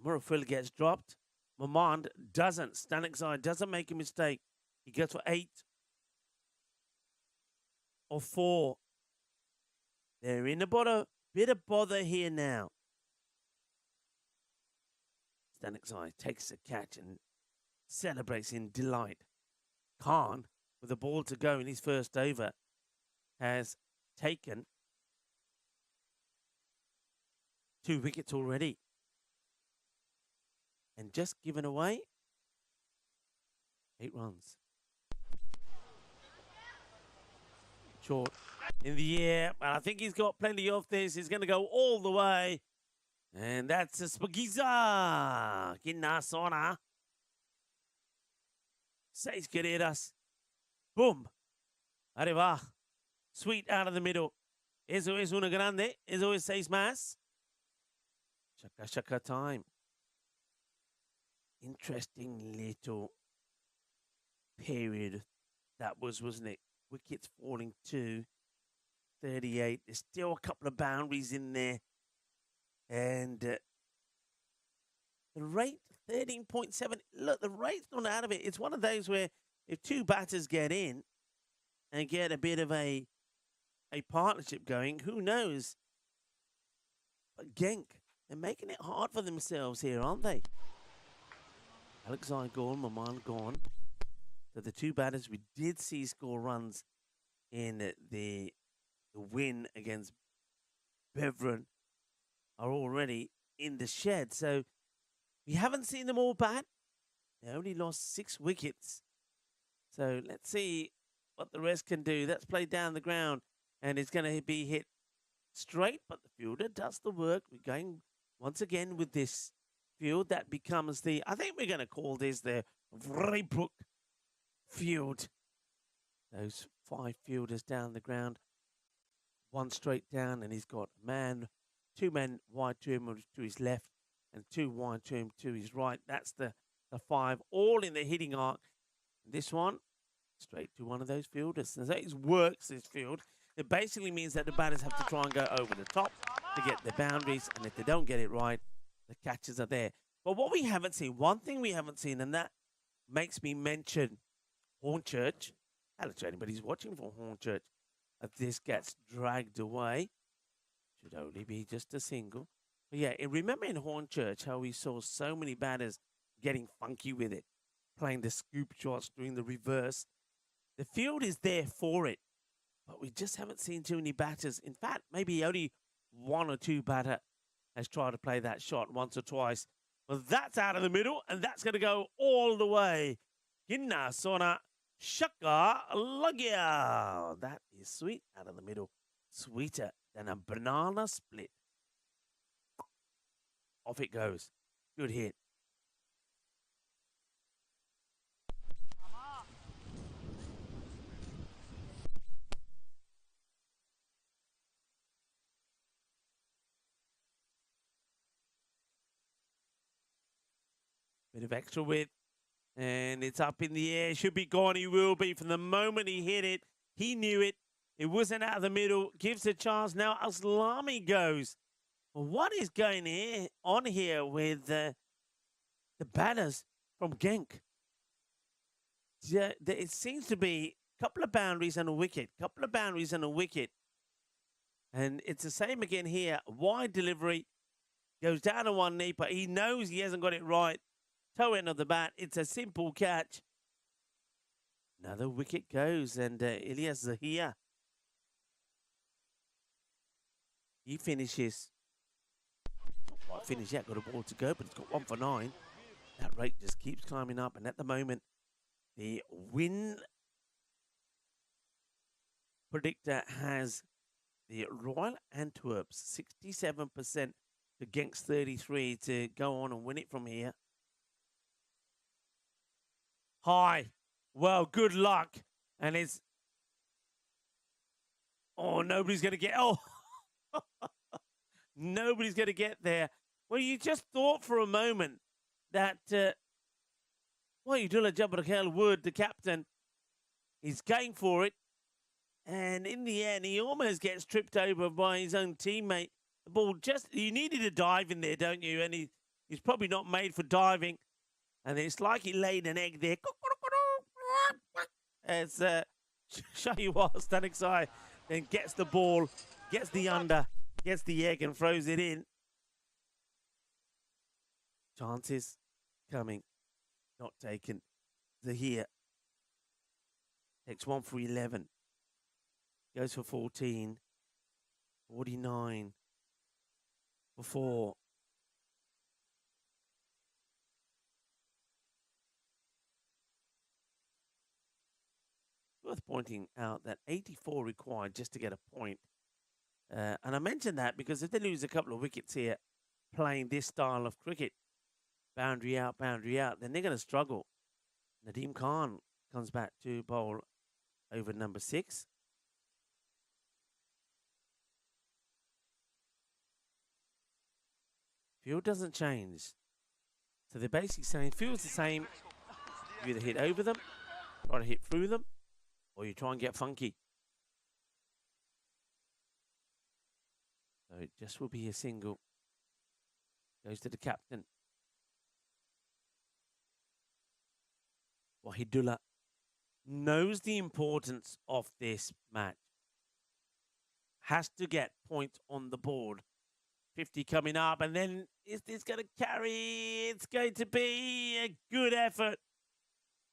Murafil gets dropped. Momand doesn't. Stanikzai doesn't make a mistake. He goes for 8 or 4. They're in a bit of bother here now. Stanikzai takes the catch and celebrates in delight. Khan, with the ball to go in his first over, has taken 2 wickets already. And just given away 8 runs. Short in the air, but I think he's got plenty of this. He's going to go all the way. And that's a Spagiza. Kinasona. 6 carreras. Boom. Arriba. Sweet out of the middle. Eso es una grande. Eso es 6 más. Shaka shaka time. Interesting little period that was, wasn't it? wickets falling to 38. There's still a couple of boundaries in there. And the rate, 13.7. Look, the rate's not out of it. It's one of those where if two batters get in and get a bit of a partnership going, who knows? But Genk, they're making it hard for themselves here, aren't they? Alexei gone, Maman gone. So the two batters we did see score runs in the win against Beveren are already in the shed. So we haven't seen them all bat. They only lost 6 wickets. So let's see what the rest can do. That's played down the ground and it's going to be hit straight, but the fielder does the work. We're going once again with this field that becomes the, I think we're going to call this the Vrijbroek field. Those 5 fielders down the ground, 1 straight down, and he's got a man, 2 men wide to him to his left and 2 wide to him to his right. That's the 5, all in the hitting arc. This one straight to one of those fielders. And so it works, this field. It basically means that the batters have to try and go over the top to get the boundaries, and if they don't get it right, the catches are there. But what we haven't seen, one thing we haven't seen, and that makes me mention Hornchurch. Hello to anybody who's watching for Hornchurch. If this gets dragged away, should only be just a single. But yeah, remember in Hornchurch how we saw so many batters getting funky with it, playing the scoop shots, doing the reverse. The field is there for it, but we just haven't seen too many batters. In fact, maybe only 1 or 2 batter has tried to play that shot once or twice. Well, that's out of the middle, and that's going to go all the way. Ginna Sona Shaka Lagya. That is sweet out of the middle. Sweeter than a banana split. Off it goes. Good hit. Bit of extra width. And it's up in the air. Should be gone. He will be. From the moment he hit it, he knew it. It wasn't out of the middle. Gives a chance. Now Aslami goes. Well, what is going on here with the batters from Genk? Yeah, it seems to be a couple of boundaries and a wicket. Couple of boundaries and a wicket. And it's the same again here. Wide delivery. Goes down to one knee, but he knows he hasn't got it right. Toe end of the bat. It's a simple catch. Another wicket goes, and Ilyas Zahia. He finishes. Not quite finished yet. Got a ball to go, but it's got 1 for 9. That rate just keeps climbing up, and at the moment, the win predictor has the Royal Antwerps 67% against 33 to go on and win it from here. High. Well, good luck. And it's... Oh, nobody's going to get... Oh! Nobody's going to get there. Well, you just thought for a moment that... Yudullah Jabrakhel Wood, the captain, is going for it. And in the end, he almost gets tripped over by his own teammate. The ball just... You needed a dive in there, don't you? And he's probably not made for diving. And it's like he laid an egg there. As Shahiwal Staniksai then gets the ball, gets the under, gets the egg and throws it in. Chances coming, not taken. Zahir takes 1 for 11. Goes for 14. 49 for 4. Worth pointing out that 84 required just to get a point. And I mentioned that because if they lose a couple of wickets here playing this style of cricket, boundary out, then they're going to struggle. Nadeem Khan comes back to bowl over number 6. Field doesn't change. So they're basically saying field's the same. You either hit over them, try to hit through them, or you try and get funky. So it just will be a single. Goes to the captain. Wahidullah knows the importance of this match. Has to get points on the board. 50 coming up, and then is this going to carry? It's going to be a good effort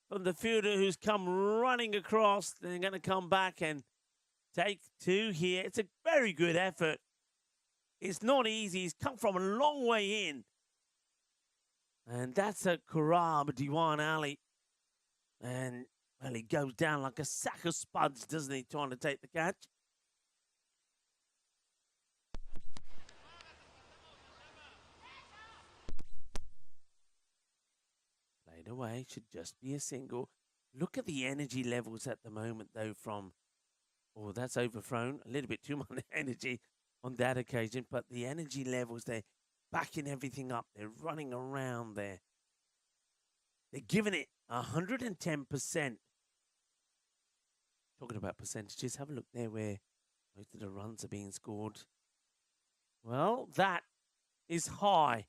from the fielder who's come running across. They're going to come back and take 2 here. It's a very good effort. It's not easy. He's come from a long way in. And that's a Karab Diwan Ali. And, well, he goes down like a sack of spuds, doesn't he, trying to take the catch? Played away, should just be a single. Look at the energy levels at the moment, though, from... Oh, that's overthrown. A little bit too much energy on that occasion. But the energy levels, they're backing everything up. They're running around there. They're giving it 110%. Talking about percentages, have a look there where most of the runs are being scored. Well, that is high.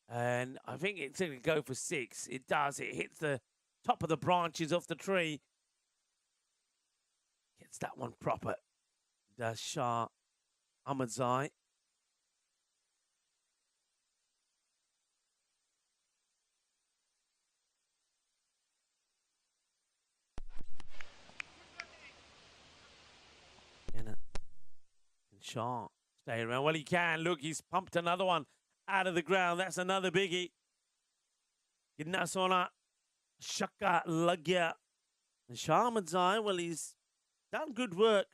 And I think it's going to go for 6. It does. It hits the top of the branches of the tree. Gets that one proper. Does Shah Ahmadzai. And Shah stay around. Well, he can. Look, he's pumped another one out of the ground. That's another biggie. Ginasona Shaka Lagya. And Shah Ahmadzai, well, he's done good work.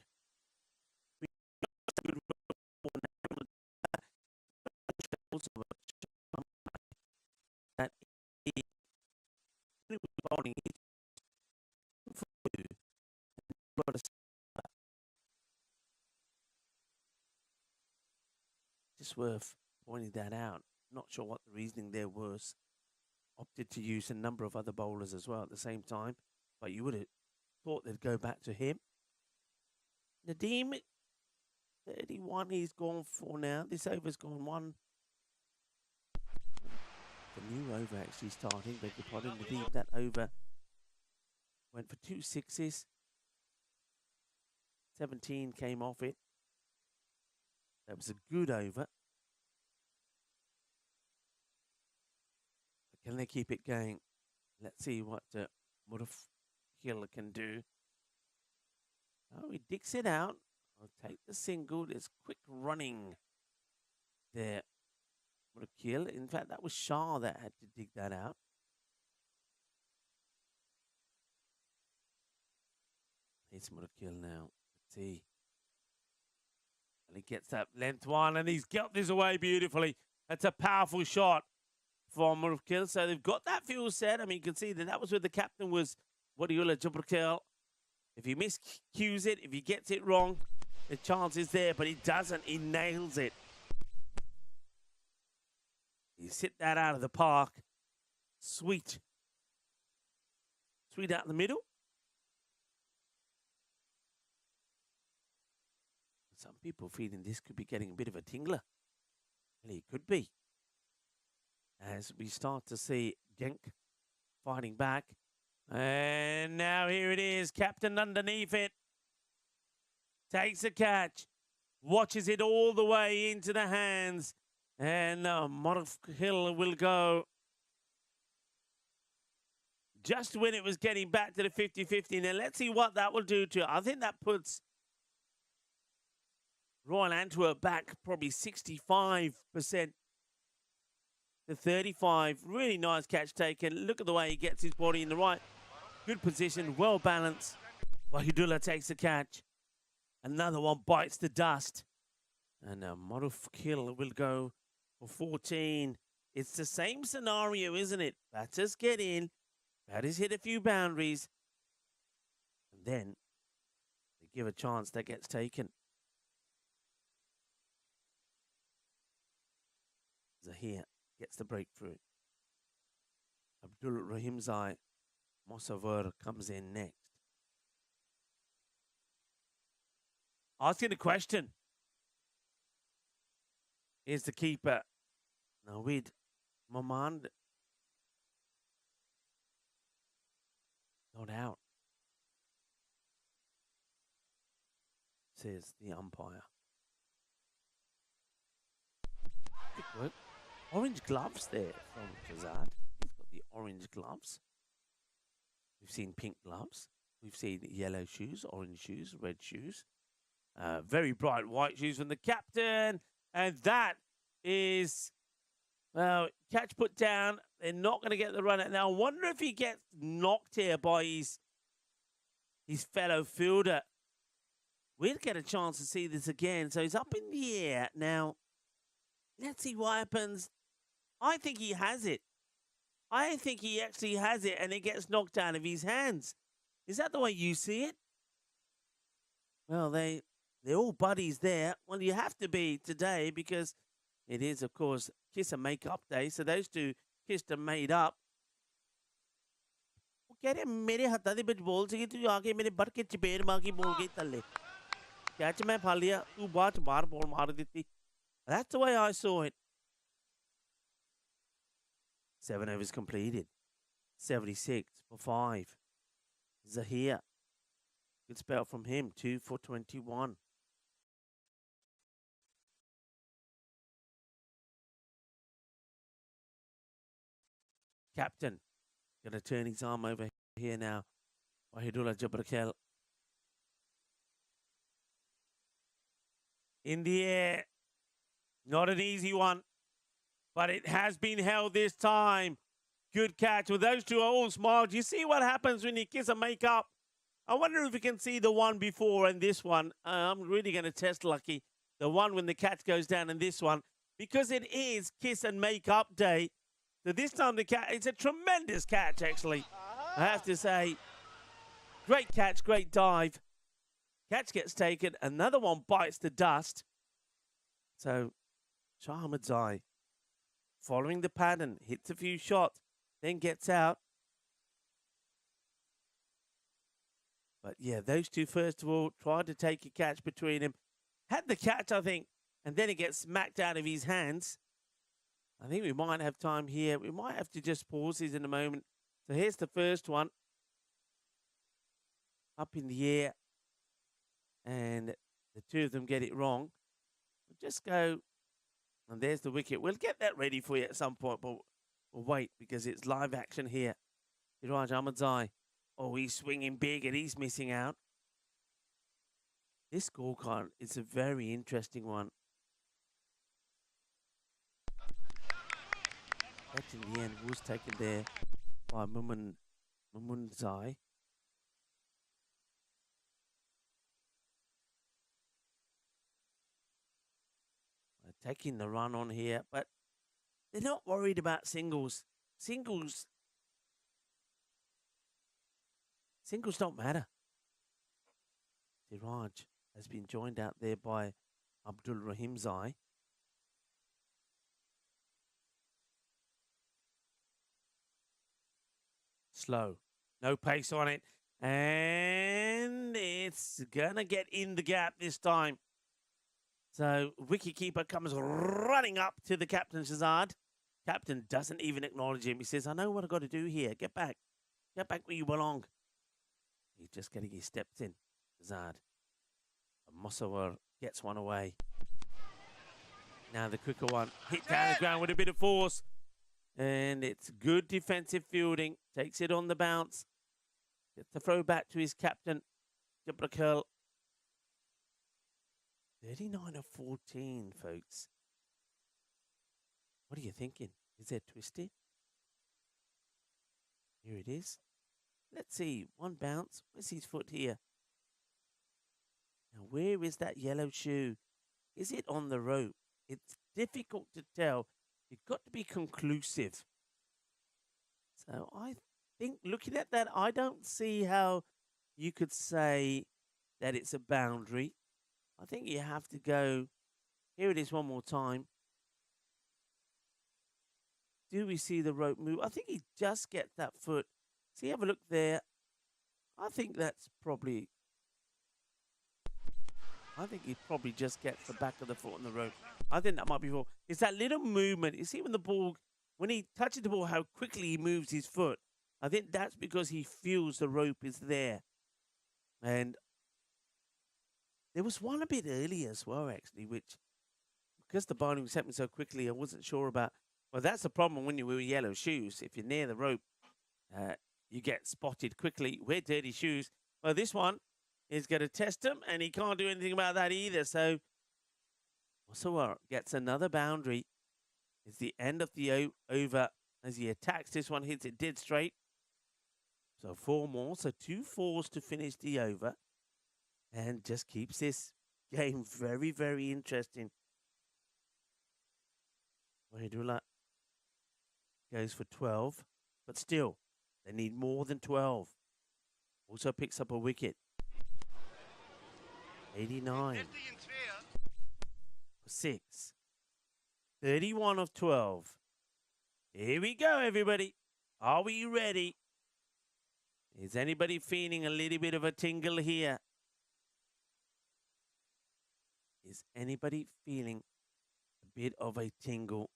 Just worth pointing that out. Not sure what the reasoning there was. Opted to use a number of other bowlers as well at the same time, but you would have thought they'd go back to him. Nadeem, 31 he's gone for now. This over's gone 1. The new over actually starting. Beg your pardon. Nadeem, that over went for 2 6s. 17 came off it. That was a good over. But can they keep it going? Let's see what Muraf Hill can do. Oh, he digs it out. I'll take the single. There's quick running there. Muraf. In fact, that was Shah that had to dig that out. It's Muraf now. Let's see. And he gets that length one, and he's got this away beautifully. That's a powerful shot from Muraf. So they've got that fuel set. I mean, you can see that was where the captain was, Wadiullah Jubrkil. If he miscues it, if he gets it wrong, the chance is there, but he doesn't. He nails it. He's hit that out of the park. Sweet. Sweet out in the middle. Some people feeling this could be getting a bit of a tingler. Well, it could be. As we start to see Genk fighting back. And now here it is. Captain underneath it. Takes a catch. Watches it all the way into the hands. And Muraf Hill will go. Just when it was getting back to the 50-50. Now let's see what that will do to it. I think that puts Royal Antwerp back probably 65% to 35. Really nice catch taken. Look at the way he gets his body in the right. Good position, well balanced. Wahidullah takes the catch. Another one bites the dust. And Muraf Hill will go for 14. It's the same scenario, isn't it? Batters get in. Batters hit a few boundaries. And then they give a chance that gets taken. Zahir gets the breakthrough. Abdul Rahimzai Mosavar comes in next. asking a question. Here's the keeper. Naweed Mamand. Not out, says the umpire. Good work. Orange gloves there from Shazad. He's got the orange gloves. We've seen pink gloves. We've seen yellow shoes, orange shoes, red shoes. Very bright white shoes from the captain. And that is, well, catch put down. They're not going to get the run out. Now, I wonder if he gets knocked here by his fellow fielder. We'll get a chance to see this again. So he's up in the air. Now, let's see what happens. I think he has it. I think he actually has it, and it gets knocked out of his hands. Is that the way you see it? Well, they're all buddies there. Well, you have to be today because it is, of course, Kiss and Make Up Day. So those two kissed and made up. वो कह रहे मेरे हत्था दे विच बोल सी तू आके मेरे बड़ के चपेड़ मार के बोल गई तले कैच मैं फड़ लिया तू बाद बाहर बॉल मार दी. That's the way I saw it. 7 overs completed. 76 for 5. Zahir. Good spell from him. 2 for 21. Captain. Going to turn his arm over here now. Wahidullah Jabrakel. In the air. Not an easy one. But it has been held this time. Good catch. Well, those two are all smiles. You see what happens when you kiss and make up. I wonder if we can see the one before and this one. I'm really going to test Lucky. The one when the catch goes down and this one. Because it is kiss and make up day. So this time the catch, it's a tremendous catch actually. I have to say. Great catch, great dive. Catch gets taken. Another one bites the dust. So, Shah Ahmadzai. Following the pattern, hits a few shots, then gets out. But yeah, those two, first of all, tried to take a catch between them. Had the catch, I think, and then it gets smacked out of his hands. I think we might have time here. We might have to just pause these in a moment. So here's the first one. Up in the air. And the two of them get it wrong. We'll just go. And there's the wicket. We'll get that ready for you at some point, but we'll wait because it's live action here. Siraj Ahmadzai. Oh, he's swinging big and he's missing out. This scorecard is a very interesting one. That in the end was taken there by Mumunzai. Taking the run on here, but they're not worried about singles. Singles don't matter. Siraj has been joined out there by Abdul Rahim Zai. Slow. No pace on it. And it's going to get in the gap this time. So, wicketkeeper comes running up to the captain, Shazad. Captain doesn't even acknowledge him. He says, I know what I've got to do here. Get back. Get back where you belong. He's just getting his steps in, Shazad. Mosawar gets one away. Now the quicker one. Hit down the ground with a bit of force. And it's good defensive fielding. Takes it on the bounce. Gets the throw back to his captain, Jabrakel. 39 of 14, folks. What are you thinking? Is that twisted? Here it is. Let's see. One bounce. Where's his foot here? Now, where is that yellow shoe? Is it on the rope? It's difficult to tell. You've got to be conclusive. So I think looking at that, I don't see how you could say that it's a boundary. I think you have to go. Here it is one more time. Do we see the rope move? I think he just gets that foot. See, have a look there. I think that's probably I think he probably just gets the back of the foot on the rope. I think that might be all. It's that little movement. You see when the ball, when he touches the ball, how quickly he moves his foot. I think that's because he feels the rope is there. And there was one a bit earlier as well, actually, which, because the bowling was happening so quickly, I wasn't sure about. Well, that's the problem when you wear yellow shoes. If you're near the rope, you get spotted quickly. Wear dirty shoes. Well, this one is going to test him, and he can't do anything about that either. So, Osawara gets another boundary. It's the end of the over as he attacks. This one hits it dead straight. So 4 more. So 2 fours to finish the over. And just keeps this game very, very interesting. Wahidullah goes for 12. But still, they need more than 12. Also picks up a wicket. 89. 6. 31 of 12. Here we go, everybody. Are we ready? Is anybody feeling a little bit of a tingle here? Is anybody feeling a bit of a tingle?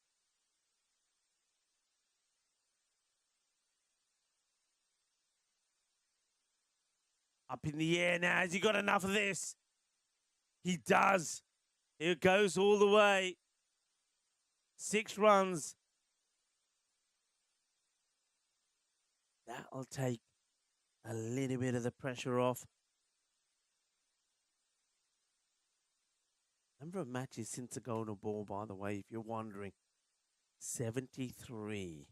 Up in the air now. Has he got enough of this? He does. It goes all the way. 6 runs. That'll take a little bit of the pressure off. Number of matches since the golden ball, by the way, if you're wondering. 73.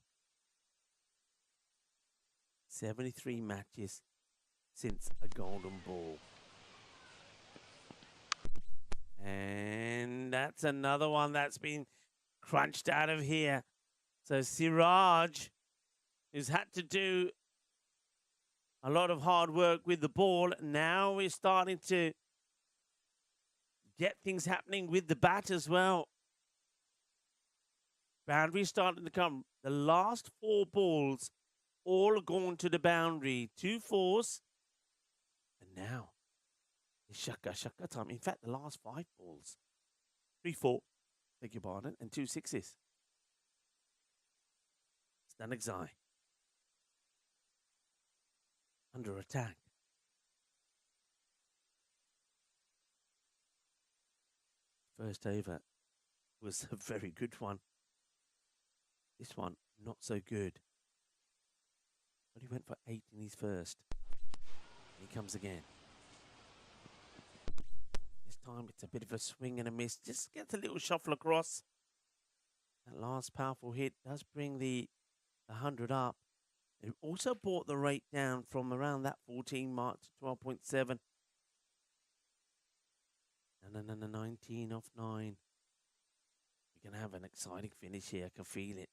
73 matches since a golden ball. And that's another one that's been crunched out of here. So Siraj, who's had to do a lot of hard work with the ball, now we're starting to get things happening with the bat as well. Boundary starting to come. The last 4 balls all gone to the boundary. 2 fours. And now it's shaka time. In fact, the last 5 balls. 3 4, beg your pardon, and 2 sixes. Stanexai. Under attack. First over was a very good one. This one, not so good. But he went for 8 in his first. He comes again. This time it's a bit of a swing and a miss. Just gets a little shuffle across. That last powerful hit does bring the 100 up. It also brought the rate down from around that 14 mark to 12.7. And 19 off 9. We're going to have an exciting finish here. I can feel it.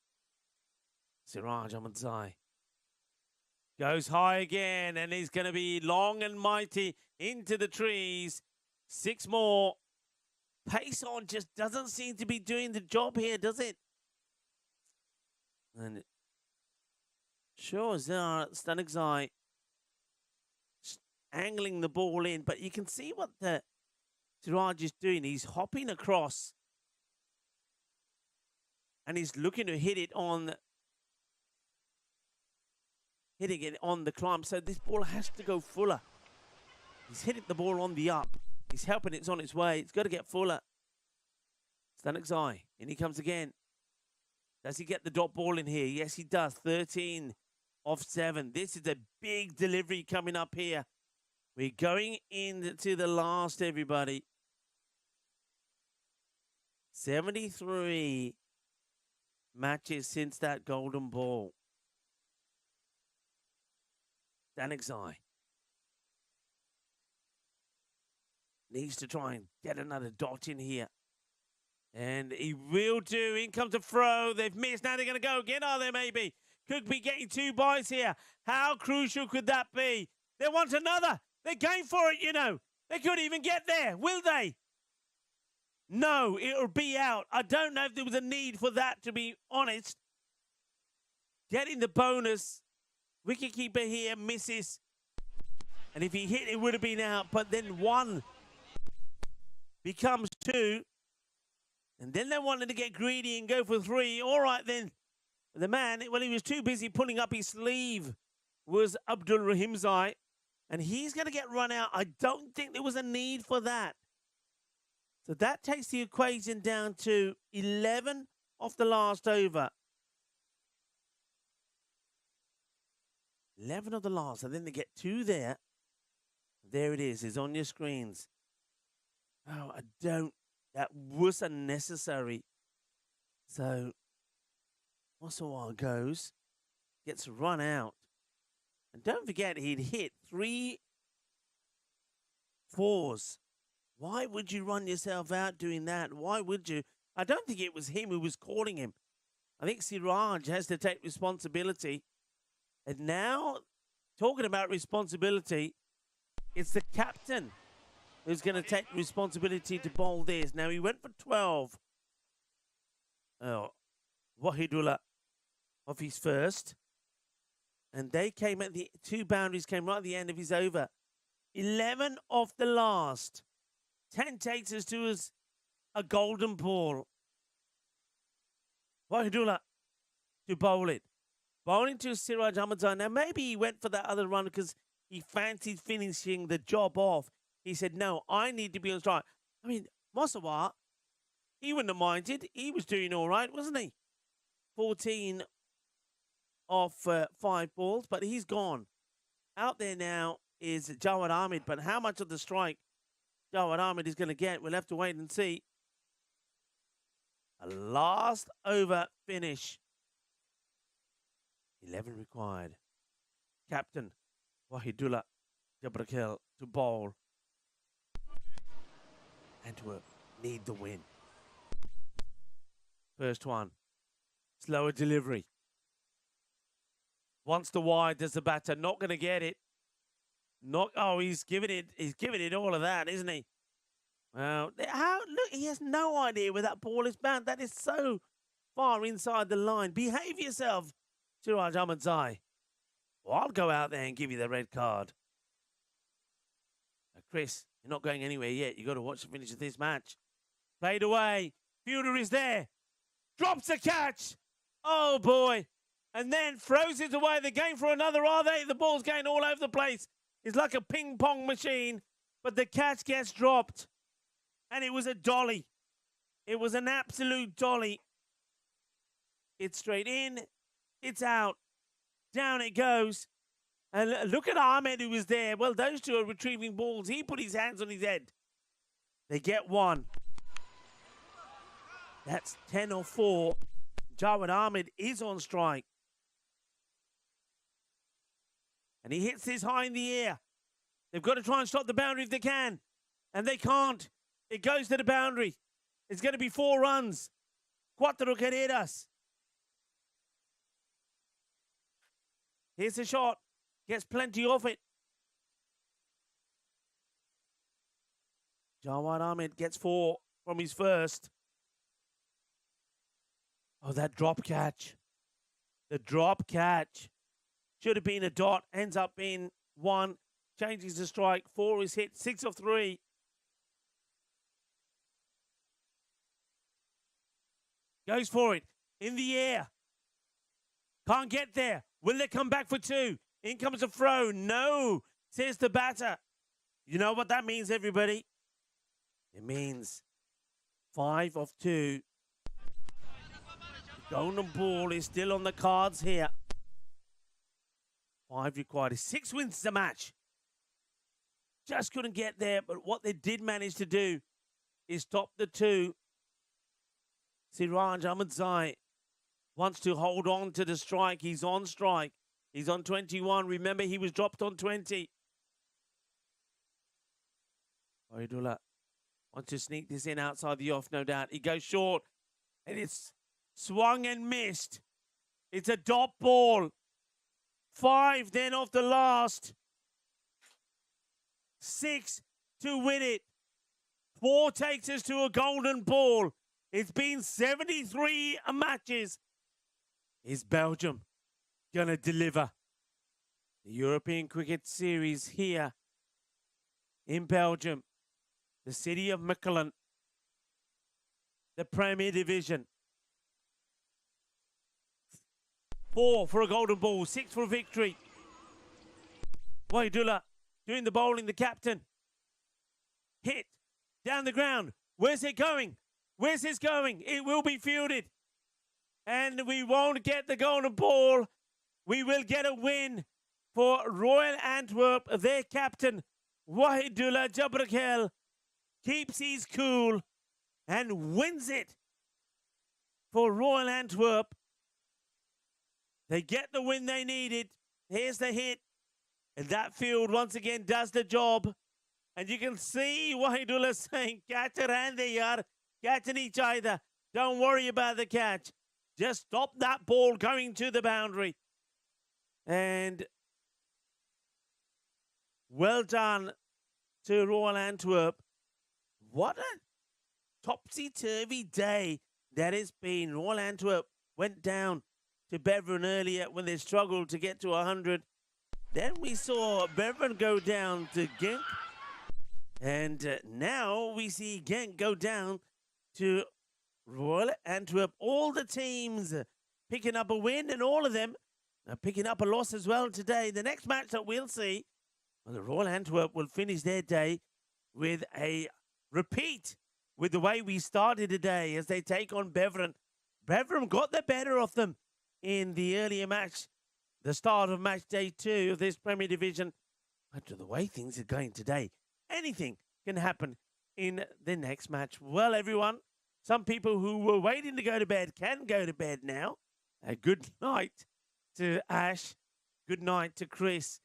Siraj Ahmadzai goes high again, and he's going to be long and mighty into the trees. 6 more. Pace on just doesn't seem to be doing the job here, does it? And sure, Stanexai angling the ball in, but you can see what the Siraj is doing. He's hopping across, and he's looking to hit it on, hitting it on the climb. So this ball has to go fuller. He's hitting the ball on the up. He's helping it's on its way. It's got to get fuller. Stanexai, and he comes again. Does he get the dot ball in here? Yes, he does. 13 off 7. This is a big delivery coming up here. We're going into the last, everybody. 73 matches since that golden ball. Stanexai needs to try and get another dot in here. And he will do. In comes a throw. They've missed. Now they're going to go again, are they, maybe? Could be getting 2 byes here. How crucial could that be? They want another. They're going for it, you know. They could even get there. Will they? No, it'll be out. I don't know if there was a need for that, to be honest. Getting the bonus. Wicketkeeper here misses. And if he hit, it would have been out. But then 1 becomes 2. And then they wanted to get greedy and go for 3. All right, then. The man, well, he was too busy pulling up his sleeve, was Abdul Rahimzai. And he's going to get run out. I don't think there was a need for that. So that takes the equation down to 11 off the last over. 11 of the last. And then they get 2 there. There it is. It's on your screens. Oh, that was unnecessary. So, Mosawa goes, gets run out. And don't forget, he'd hit 3 4s. Why would you run yourself out doing that? Why would you? I don't think it was him who was calling him. I think Siraj has to take responsibility. And now, talking about responsibility, it's the captain who's going to take responsibility to bowl this. Now, he went for 12. Oh, Wahidullah of his first. And they came at the 2 boundaries, came right at the end of his over. 11 off the last. 10 takes us to a golden ball. Wahidullah to bowl it. Bowling to Siraj Ahmadzai. Now, maybe he went for that other run because he fancied finishing the job off. He said, no, I need to be on strike. I mean, Mosawa, he wouldn't have minded. He was doing all right, wasn't he? 14 off 5 balls, but he's gone. Out there now is Jawad Ahmed, but how much of the strike Jawad Ahmed is going to get, we'll have to wait and see. A last over finish. 11 required. Captain Wahidullah Jabrakel to bowl. And to need the win. First one. Slower delivery. Wants the wide, does the batter. Not going to get it. He's giving it all of that, isn't he? Well, look, he has no idea where that ball is bound. That is so far inside the line. Behave yourself, Siraj Ahmadzai. Well, I'll go out there and give you the red card. Now, Chris, you're not going anywhere yet. You've got to watch the finish of this match. Played away. Fielder is there. Drops the catch. Oh, boy. And then throws it away. They're going for another, are they? The ball's going all over the place. It's like a ping-pong machine. But the catch gets dropped. And it was a dolly. It was an absolute dolly. It's straight in. It's out. Down it goes. And look at Ahmed who was there. Well, those two are retrieving balls. He put his hands on his head. They get 1. That's 10 or 4. Jawad Ahmed is on strike. And he hits this high in the air. They've got to try and stop the boundary if they can. And they can't. It goes to the boundary. It's going to be 4 runs. 4 carreras. Here's the shot. Gets plenty of it. Jawad Ahmed gets 4 from his first. Oh, that drop catch. The drop catch. Should have been a dot. Ends up being 1. Changes the strike. 4 is hit. 6 of 3. Goes for it. In the air. Can't get there. Will they come back for 2? In comes a throw. No, says the batter. You know what that means, everybody? It means 5 of 2. Golden ball is still on the cards here. 5 required. 6 wins the match. Just couldn't get there, but what they did manage to do is stop the 2. Siraj Ahmadzai wants to hold on to the strike. He's on strike. He's on 21. Remember, he was dropped on 20. Wahidullah wants to sneak this in outside the off, no doubt. He goes short, and it's swung and missed. It's a dot ball. 5 then off the last. 6 to win it. 4 takes us to a golden ball. It's been 73 matches. Is Belgium going to deliver? The European Cricket Series here in Belgium. the city of Mechelen, the Premier Division. 4 for a golden ball, 6 for a victory. Waidula doing the bowling, the captain. Hit down the ground. Where's it going? Where's this going? It will be fielded. And we won't get the golden ball. We will get a win for Royal Antwerp. Their captain, Wahidullah Jabrakel, keeps his cool and wins it for Royal Antwerp. They get the win they needed. Here's the hit. And that field once again does the job. And you can see Wahidullah saying, catch it and they are catching each other. Don't worry about the catch. Just stop that ball going to the boundary. And well done to Royal Antwerp. What a topsy-turvy day that has been. Royal Antwerp went down to Beveren earlier when they struggled to get to 100. Then we saw Beveren go down to Genk. And now we see Genk go down to Royal Antwerp. All the teams picking up a win, and all of them are picking up a loss as well today. The next match that we'll see, well, the Royal Antwerp will finish their day with a repeat with the way we started today as they take on Beveren. Beveren got the better of them in the earlier match, the start of match day 2 of this Premier Division. But to the way things are going today, anything can happen in the next match. Well, everyone, some people who were waiting to go to bed can go to bed now. A good night to Ash. Good night to Chris.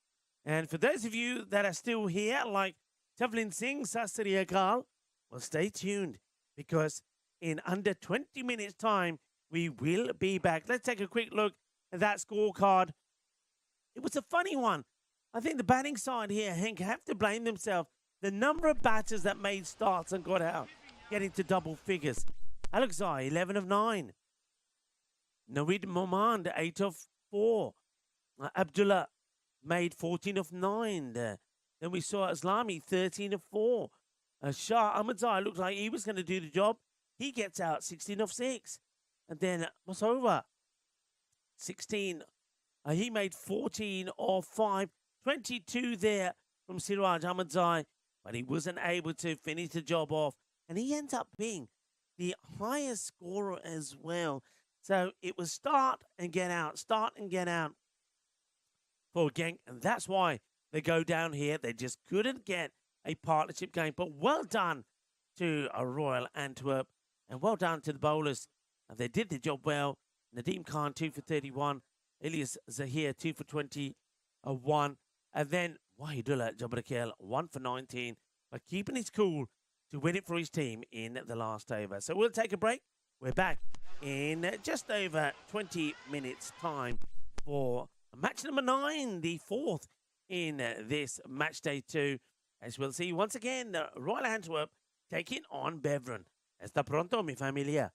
And for those of you that are still here, like Tavlin Singh, Sasri Akal, well, stay tuned because in under 20 minutes' time, we will be back. Let's take a quick look at that scorecard. It was a funny one. I think the batting side here, Henk, have to blame themselves. The number of batters that made starts and got out, getting to double figures. Alexai, 11 of 9. Narid Momand, 8 of 4. Abdullah made 14 of 9. Then we saw Islami, 13 of 4. Shah Ahmadzai looked like he was going to do the job. He gets out 16 of 6. And then Masova, 16. He made 14 of 5. 22 there from Siraj Ahmadzai. But he wasn't able to finish the job off. And he ends up being the highest scorer as well. So it was start and get out for Genk. And that's why they go down here. They just couldn't get a partnership game. But well done to Royal Antwerp. And well done to the bowlers. They did the job well. Nadeem Khan, 2 for 31. Ilyas Zahir, 2 for 21. And then Wahidullah Jabrakel, 1 for 19. But keeping his cool to win it for his team in the last over. So we'll take a break. We're back in just over 20 minutes' time for match number 9, the 4th in this match day 2. As we'll see once again, Royal Antwerp taking on Beveren. Está pronto, mi familia.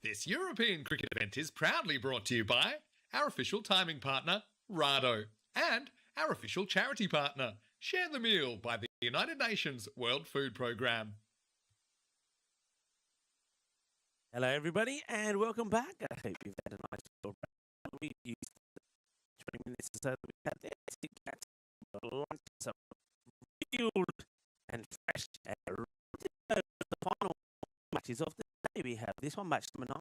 This European cricket event is proudly brought to you by our official timing partner, Rado, and our official charity partner, Share the Meal by the United Nations World Food Programme. Hello, everybody, and welcome back. I hope you've had a nice little break. We've used 20 minutes or so that we've had there to get some fueled and fresh air. The final matches of the day we have this one, match number 9,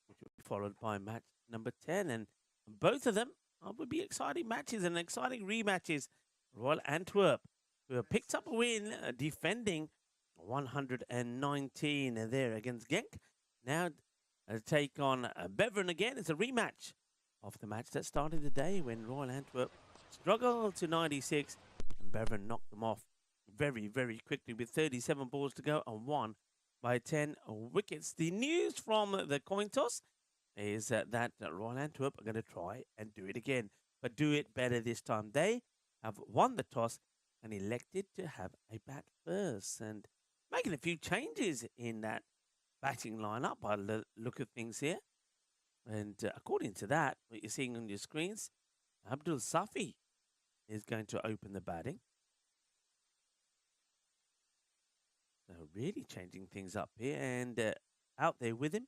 which will be followed by match number 10, and both of them would be exciting matches and exciting rematches. Royal Antwerp, who have picked up a win, defending 119 there against Genk. Now take on Beveren again. It's a rematch of the match that started the day when Royal Antwerp struggled to 96 and Beveren knocked them off very, very quickly with 37 balls to go and won by 10 wickets. The news from the coin toss is that Royal Antwerp are going to try and do it again, but do it better this time. They have won the toss and elected to have a bat first and making a few changes in that batting lineup by the look of things here. And according to that, what you're seeing on your screens, Abdul Safi is going to open the batting. So really changing things up here, and out there with him,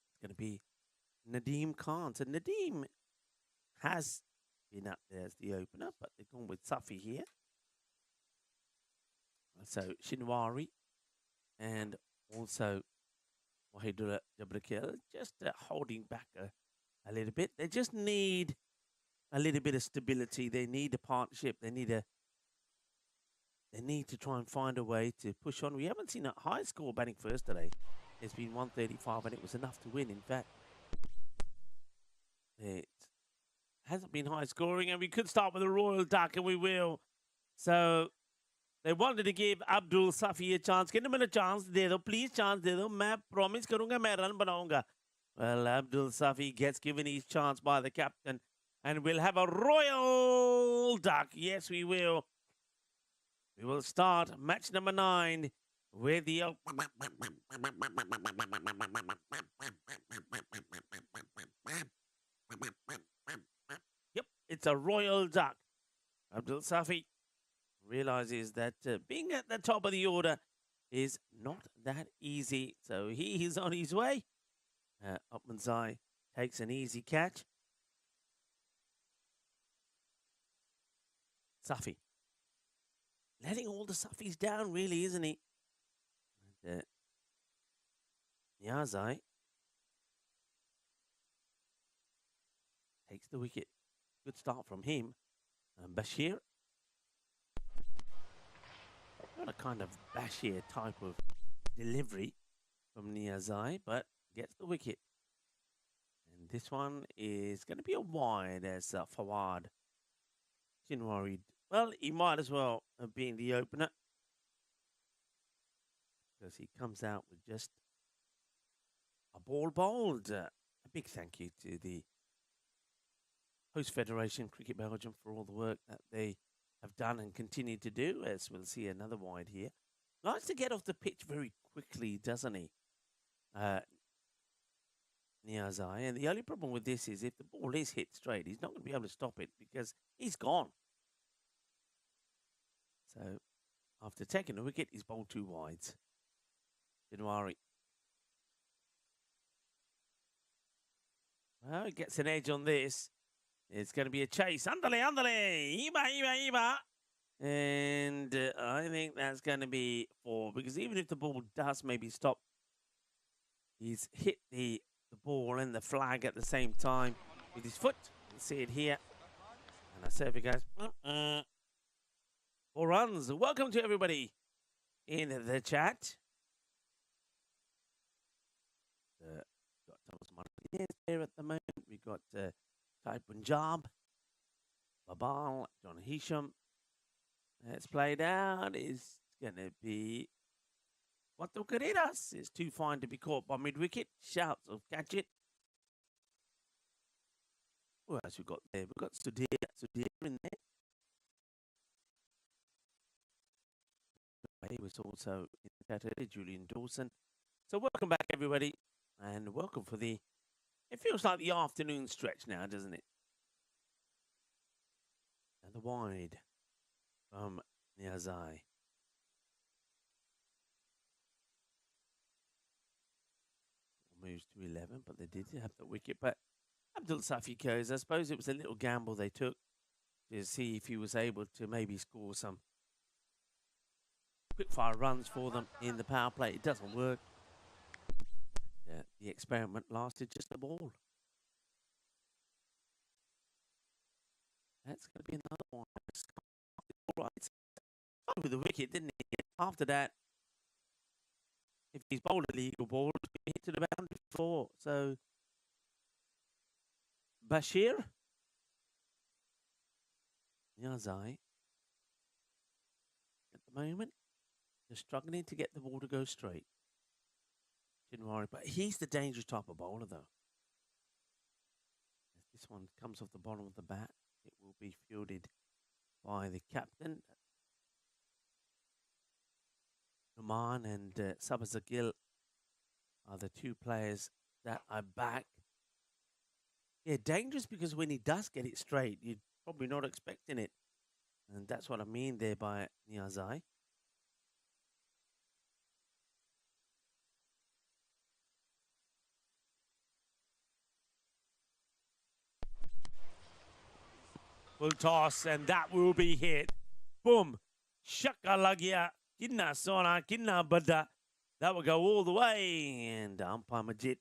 it's going to be Nadeem Khan. So Nadeem has been up there as the opener, but they've gone with Safi here. So Shinwari and also Wahidullah Jabrakil just holding back a little bit. They just need a little bit of stability. They need a partnership. They need to try and find a way to push on. We haven't seen a high score batting first today. It's been 135 and it was enough to win. In fact, it hasn't been high scoring, and we could start with a Royal Duck, and we will. So they wanted to give Abdul Safi a chance. Give him a chance. De do, please chance de do. मैं promise करूँगा मैं run बनाऊँगा. Well, Abdul Safi gets given his chance by the captain, and we'll have a Royal Duck. Yes, we will. We will start match number 9 with the... Yep, it's a Royal Duck. Abdul Safi realizes that being at the top of the order is not that easy. So he is on his way. Upmanzai takes an easy catch. Safi. Letting all the Safis down, really, isn't he? And Niazai takes the wicket. Good start from him. Bashir. Not a kind of Bashir type of delivery from Niazai, but gets the wicket. And this one is going to be a wide as Fawad Shinwari. Well, he might as well have been the opener, because he comes out with just a ball bowled. A big thank you to the host federation, Cricket Belgium, for all the work that they have done and continue to do, as we'll see another wide here. Likes to get off the pitch very quickly, doesn't he? Niazai. And the only problem with this is if the ball is hit straight, he's not going to be able to stop it because he's gone. So after taking the wicket, he's bowled 2 wides. January. Well, he gets an edge on this. It's going to be a chase. Andale, andale. Iba. And I think that's going to be 4, because even if the ball does maybe stop, he's hit the ball and the flag at the same time with his foot. You can see it here. And I say if it goes, 4 runs. Welcome to everybody in the chat. Got Thomas Martinez there at the moment. We've got Tai Punjab, Babal, John Hisham. It's played out. It's going to be Cuatro Carreras. It's too fine to be caught by mid-wicket. Shouts of catch it. Who else we got there? We've got Sudhir in there. He was also in Saturday, Julian Dawson. So welcome back, everybody, and welcome for the. It feels like the afternoon stretch now, doesn't it? And the wide from Niazai. Moves to 11, but they did have the wicket. But Abdul Safi goes. I suppose it was a little gamble they took to see if he was able to maybe score some quick-fire runs for them in the power play. It doesn't work. The experiment lasted just a ball. That's going to be another one. All right. Started with the wicket, didn't he? After that, if he's bowled a legal ball, he hit to the boundary before. So, Bashir, Yazai, at the moment, they're struggling to get the ball to go straight. Didn't worry, but he's the dangerous type of bowler, though. As this one comes off the bottom of the bat, it will be fielded by the captain. Oman and Sabazagil are the two players that are back. Yeah, dangerous because when he does get it straight, you're probably not expecting it. And that's what I mean there by Niazai. Full toss, and that will be hit. Boom. Shaka lagia. Kinna sona, kinna bada. That will go all the way. And umpire Majid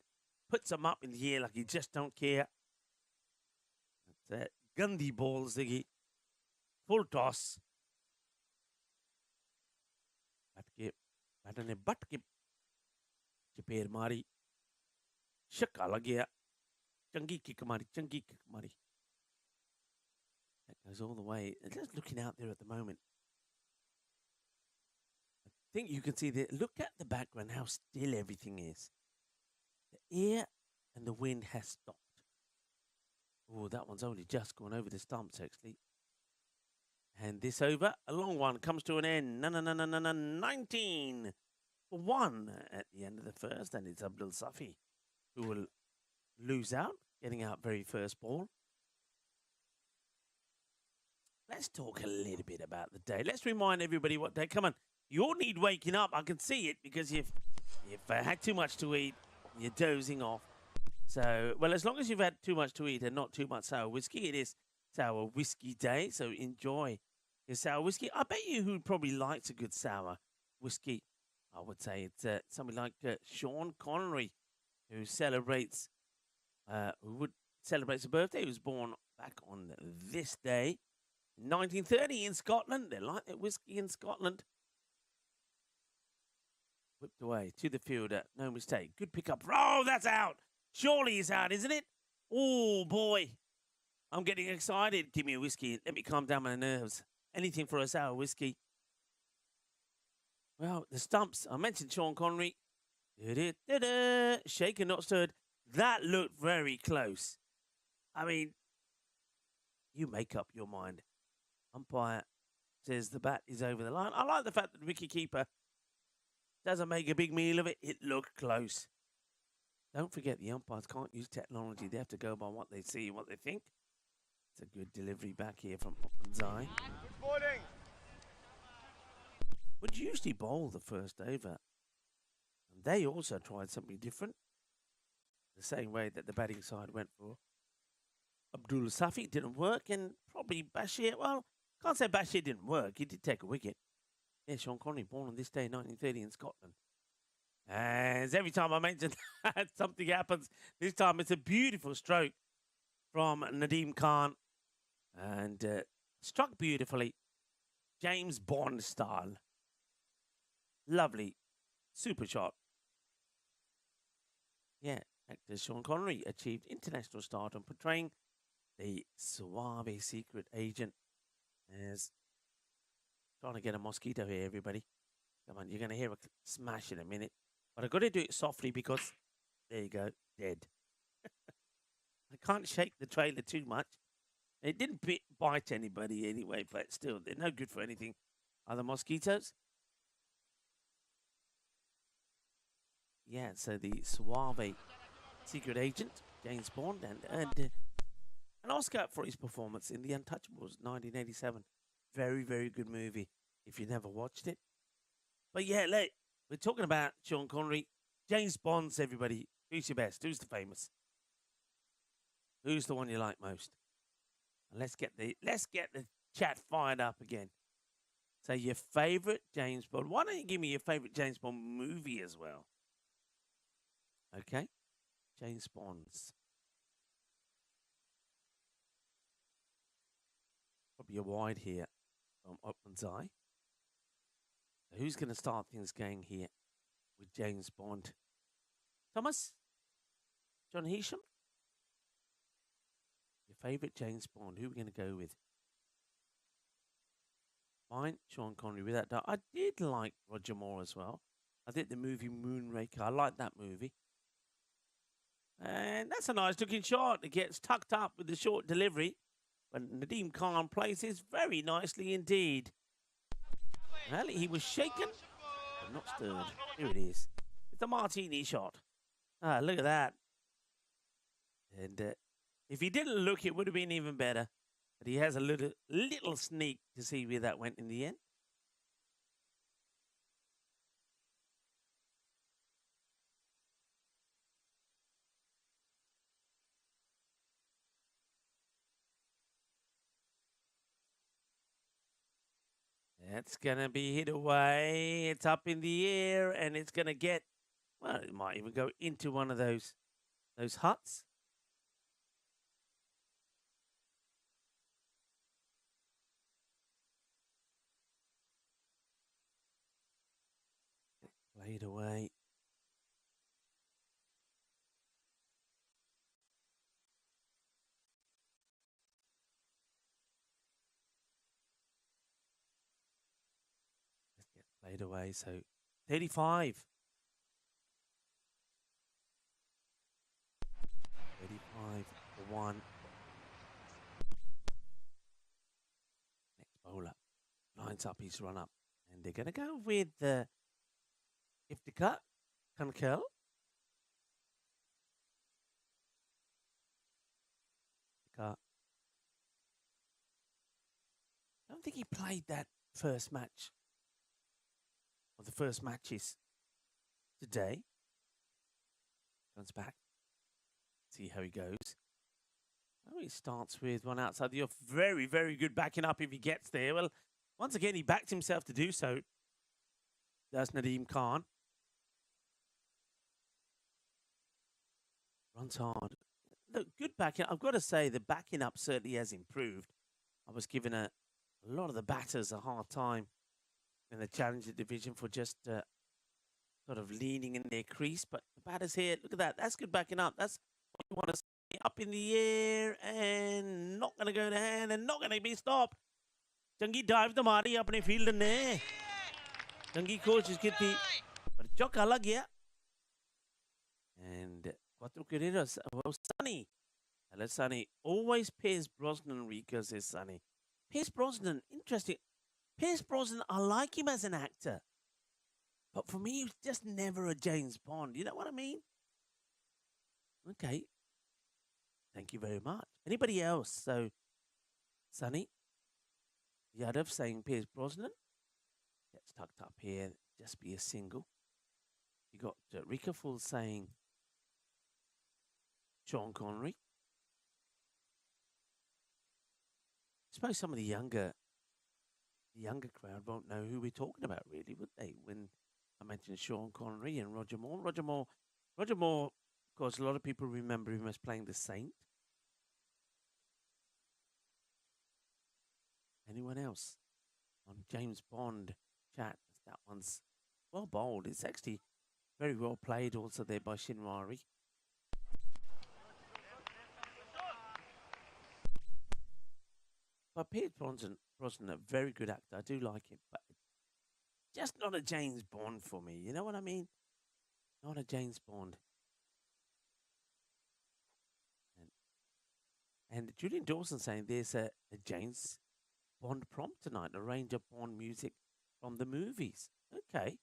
puts him up in the air like he just don't care. That's it. Gandhi ball, Ziggy. Full toss. Batkip. Batane batkip. Chaper mari. Shaka lagia. Changi kick mari. Changi kick mari. That goes all the way. And just looking out there at the moment. I think you can see that. Look at the background, how still everything is. The air and the wind has stopped. Oh, that one's only just gone over the stumps, actually. And this over, a long one, comes to an end. 19 for 1 at the end of the first. And it's Abdul Safi who will lose out, getting out very first ball. Let's talk a little bit about the day. Let's remind everybody what day. Come on, you all need waking up. I can see it because you've had too much to eat. You're dozing off. So, well, as long as you've had too much to eat and not too much sour whiskey, it is sour whiskey day. So enjoy your sour whiskey. I bet you who probably likes a good sour whiskey, I would say it's somebody like Sean Connery, who celebrates a birthday. He was born back on this day. 1930 in Scotland. They like their whiskey in Scotland. Whipped away to the fielder. No mistake. Good pickup. Oh, that's out. Surely it's out, isn't it? Oh, boy. I'm getting excited. Give me a whiskey. Let me calm down my nerves. Anything for a sour whiskey. Well, the stumps. I mentioned Sean Connery. Shaken, not stirred. That looked very close. I mean, you make up your mind. Umpire says the bat is over the line. I like the fact that the wicketkeeper doesn't make a big meal of it. It looked close. Don't forget, the umpires can't use technology. They have to go by what they see and what they think. It's a good delivery back here from Zai. Good morning. Would usually bowl the first over. And they also tried something different. The same way that the batting side went for Abdul Safi. Didn't work. And probably Bashir, well, can't say Bashir didn't work. He did take a wicket. Yeah, Sean Connery, born on this day, 1930 in Scotland. As every time I mention that, something happens. This time it's a beautiful stroke from Nadeem Khan. And struck beautifully. James Bond style. Lovely. Super shot. Yeah, actor Sean Connery achieved international stardom portraying the suave secret agent. As trying to get a mosquito here, everybody. Come on, you're going to hear a smash in a minute. But I've got to do it softly because, there you go, dead. I can't shake the trailer too much. It didn't bite anybody anyway, but still, they're no good for anything. Are the mosquitoes? Yeah, so the suave secret agent, James Bond, and earned an Oscar for his performance in The Untouchables, 1987. Very, very good movie if you never watched it. But yeah, we're talking about Sean Connery. James Bond's, everybody. Who's your best? Who's the famous? Who's the one you like most? And let's get the chat fired up again. So your favorite James Bond. Why don't you give me your favorite James Bond movie as well? Okay. James Bond's. Probably a wide here from Upman's Eye. So who's going to start things going here with James Bond? Thomas? John Heasham? Your favourite James Bond? Who are we going to go with? Mine, Sean Connery, without doubt. I did like Roger Moore as well. I did the movie Moonraker. I like that movie. And that's a nice looking shot. It gets tucked up with the short delivery. But Nadeem Khan plays this very nicely indeed. Well, he was shaken, but not stirred. Here it is. It's a martini shot. Ah, look at that. And if he didn't look, it would have been even better. But he has a little sneak to see where that went in the end. That's going to be hit away. It's up in the air, and it's going to get, well, it might even go into one of those huts. Played away. Let's get played away. So 35. 35 for 1. Next bowler lines up his run up. And they're going to go with Iftikhar Kankel. I don't think he played that first match, or the first matches today. Comes back. See how he goes. Oh, he starts with one outside the off. Very, very good backing up if he gets there. Well, once again, he backed himself to do so. That's Nadeem Khan. Runs hard. Look, good backing. I've got to say, the backing up certainly has improved. I was giving a lot of the batters a hard time in the Challenger division for just sort of leaning in their crease. But the batters here, look at that. That's good backing up. That's what you want to see. Up in the air and not going to go to hand and not going to be stopped. Changi dive the मारी अपने field ने चंगी कोशिश की थी पर चौका लग गया and cuatro carreras. Well, Sonny, hello Sonny. Always Pierce Brosnan, Rico says Sonny. Pierce Brosnan, interesting. Pierce Brosnan, I like him as an actor, but for me, he was just never a James Bond. You know what I mean? Okay. Thank you very much. Anybody else? So, Sonny Yadav saying Pierce Brosnan. Gets tucked up here. Just be a single. You got Rika Full saying Sean Connery. I suppose some of the younger crowd won't know who we're talking about, really, would they? When I mentioned Sean Connery and Roger Moore. Roger Moore, of course, a lot of people remember him as playing the Saint. Anyone else on James Bond chat? That one's well bowled. It's actually very well played also there by Shinwari. But Pierce Brosnan, a very good actor. I do like him, but just not a James Bond for me. You know what I mean? Not a James Bond. And Julian Dawson saying there's a James Bond prompt tonight, a range of Bond music from the movies. Okay.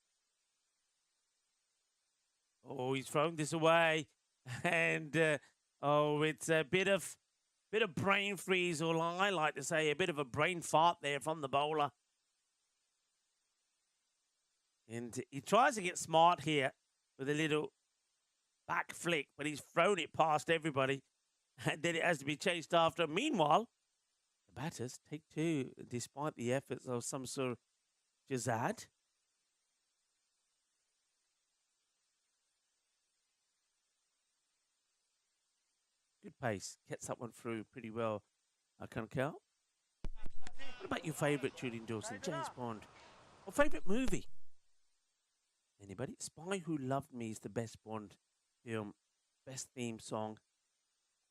Oh, he's thrown this away. And, it's a bit of brain freeze, or I like to say, a bit of a brain fart there from the bowler. And he tries to get smart here with a little back flick, but he's thrown it past everybody. And then it has to be chased after. Meanwhile, the batters take two, despite the efforts of some sort of Jazad. Good pace. Gets that one through pretty well, Kankal. What about your favourite Julian Dawson? James Bond. Or favourite movie? Anybody? Spy Who Loved Me is the best Bond film, best theme song.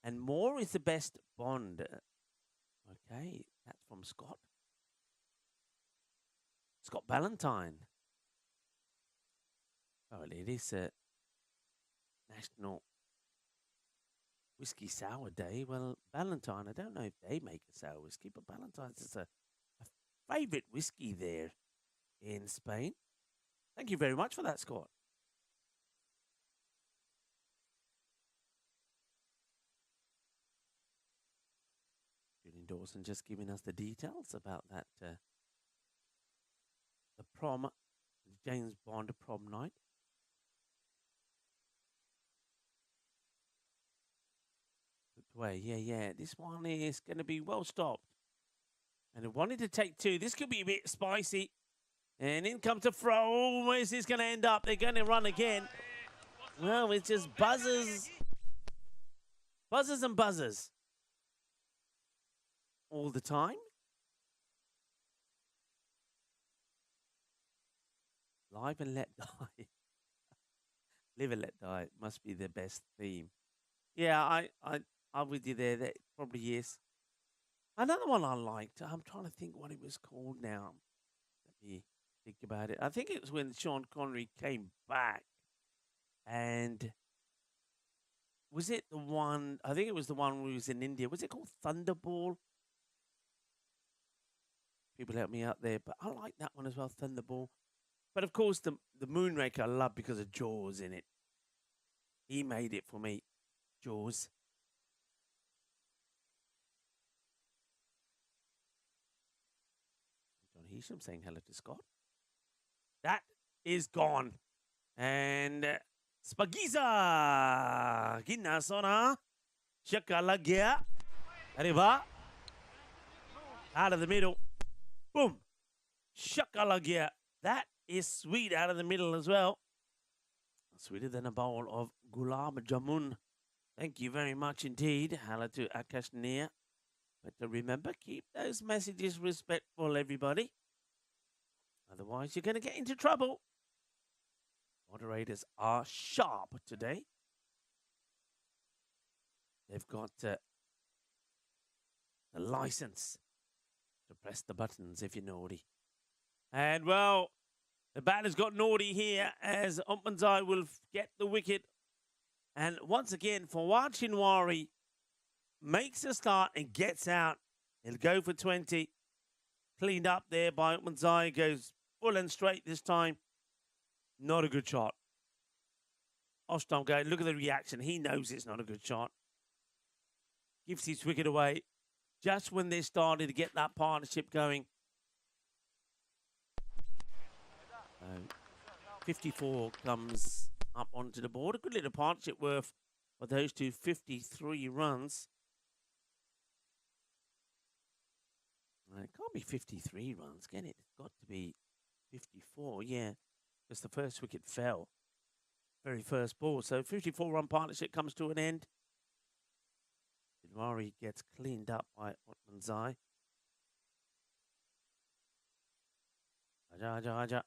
And More is the best Bond. Okay, that's from Scott. Scott Ballantyne. Oh, it is a National Whiskey Sour Day. Well, Ballantyne, I don't know if they make a sour whiskey, but Ballantyne's is a favourite whiskey there in Spain. Thank you very much for that, Scott. Julian Dawson just giving us the details about that, the prom, James Bond prom night. Way, yeah. This one is going to be well stopped. And it wanted to take two. This could be a bit spicy. And in comes the throw. Where's this going to end up? They're going to run again. Well, it's just buzzers. Buzzers and buzzers. All the time. Live and let die. Live and let die. Must be the best theme. Yeah, I'm with you there. That probably is. Another one I liked. I'm trying to think what it was called now. Let me think about it. I think it was when Sean Connery came back. And was it the one? I think it was the one who was in India. Was it called Thunderball? People help me out there. But I like that one as well, Thunderball. But of course, the Moonraker I love because of Jaws in it. He made it for me. Jaws. John Heasham saying hello to Scott. That is gone. And Spagiza Ginasona Shakalagia Arriba out of the middle. Boom. Shakalagia. That is sweet out of the middle as well. Sweeter than a bowl of gulab jamun. Thank you very much indeed. Hello to Akash Nia. But remember, keep those messages respectful, everybody. Otherwise, you're going to get into trouble. Moderators are sharp today. They've got a license to press the buttons if you're naughty. And, well, the batter's got naughty here as Umpanzai will get the wicket. And once again, Fawad Shinwari makes a start and gets out. He'll go for 20. Cleaned up there by Umpanzai. Goes full and straight this time. Not a good shot. Ostam going, look at the reaction. He knows it's not a good shot. Gives his wicket away just when they started to get that partnership going. 54 comes up onto the board. A good little partnership worth for those two, 53 runs. It can't be 53 runs, can it? It's got to be 54, yeah. Because the first wicket fell. Very first ball. So 54-run partnership comes to an end. Dilwari gets cleaned up by Otmanzai. Aja.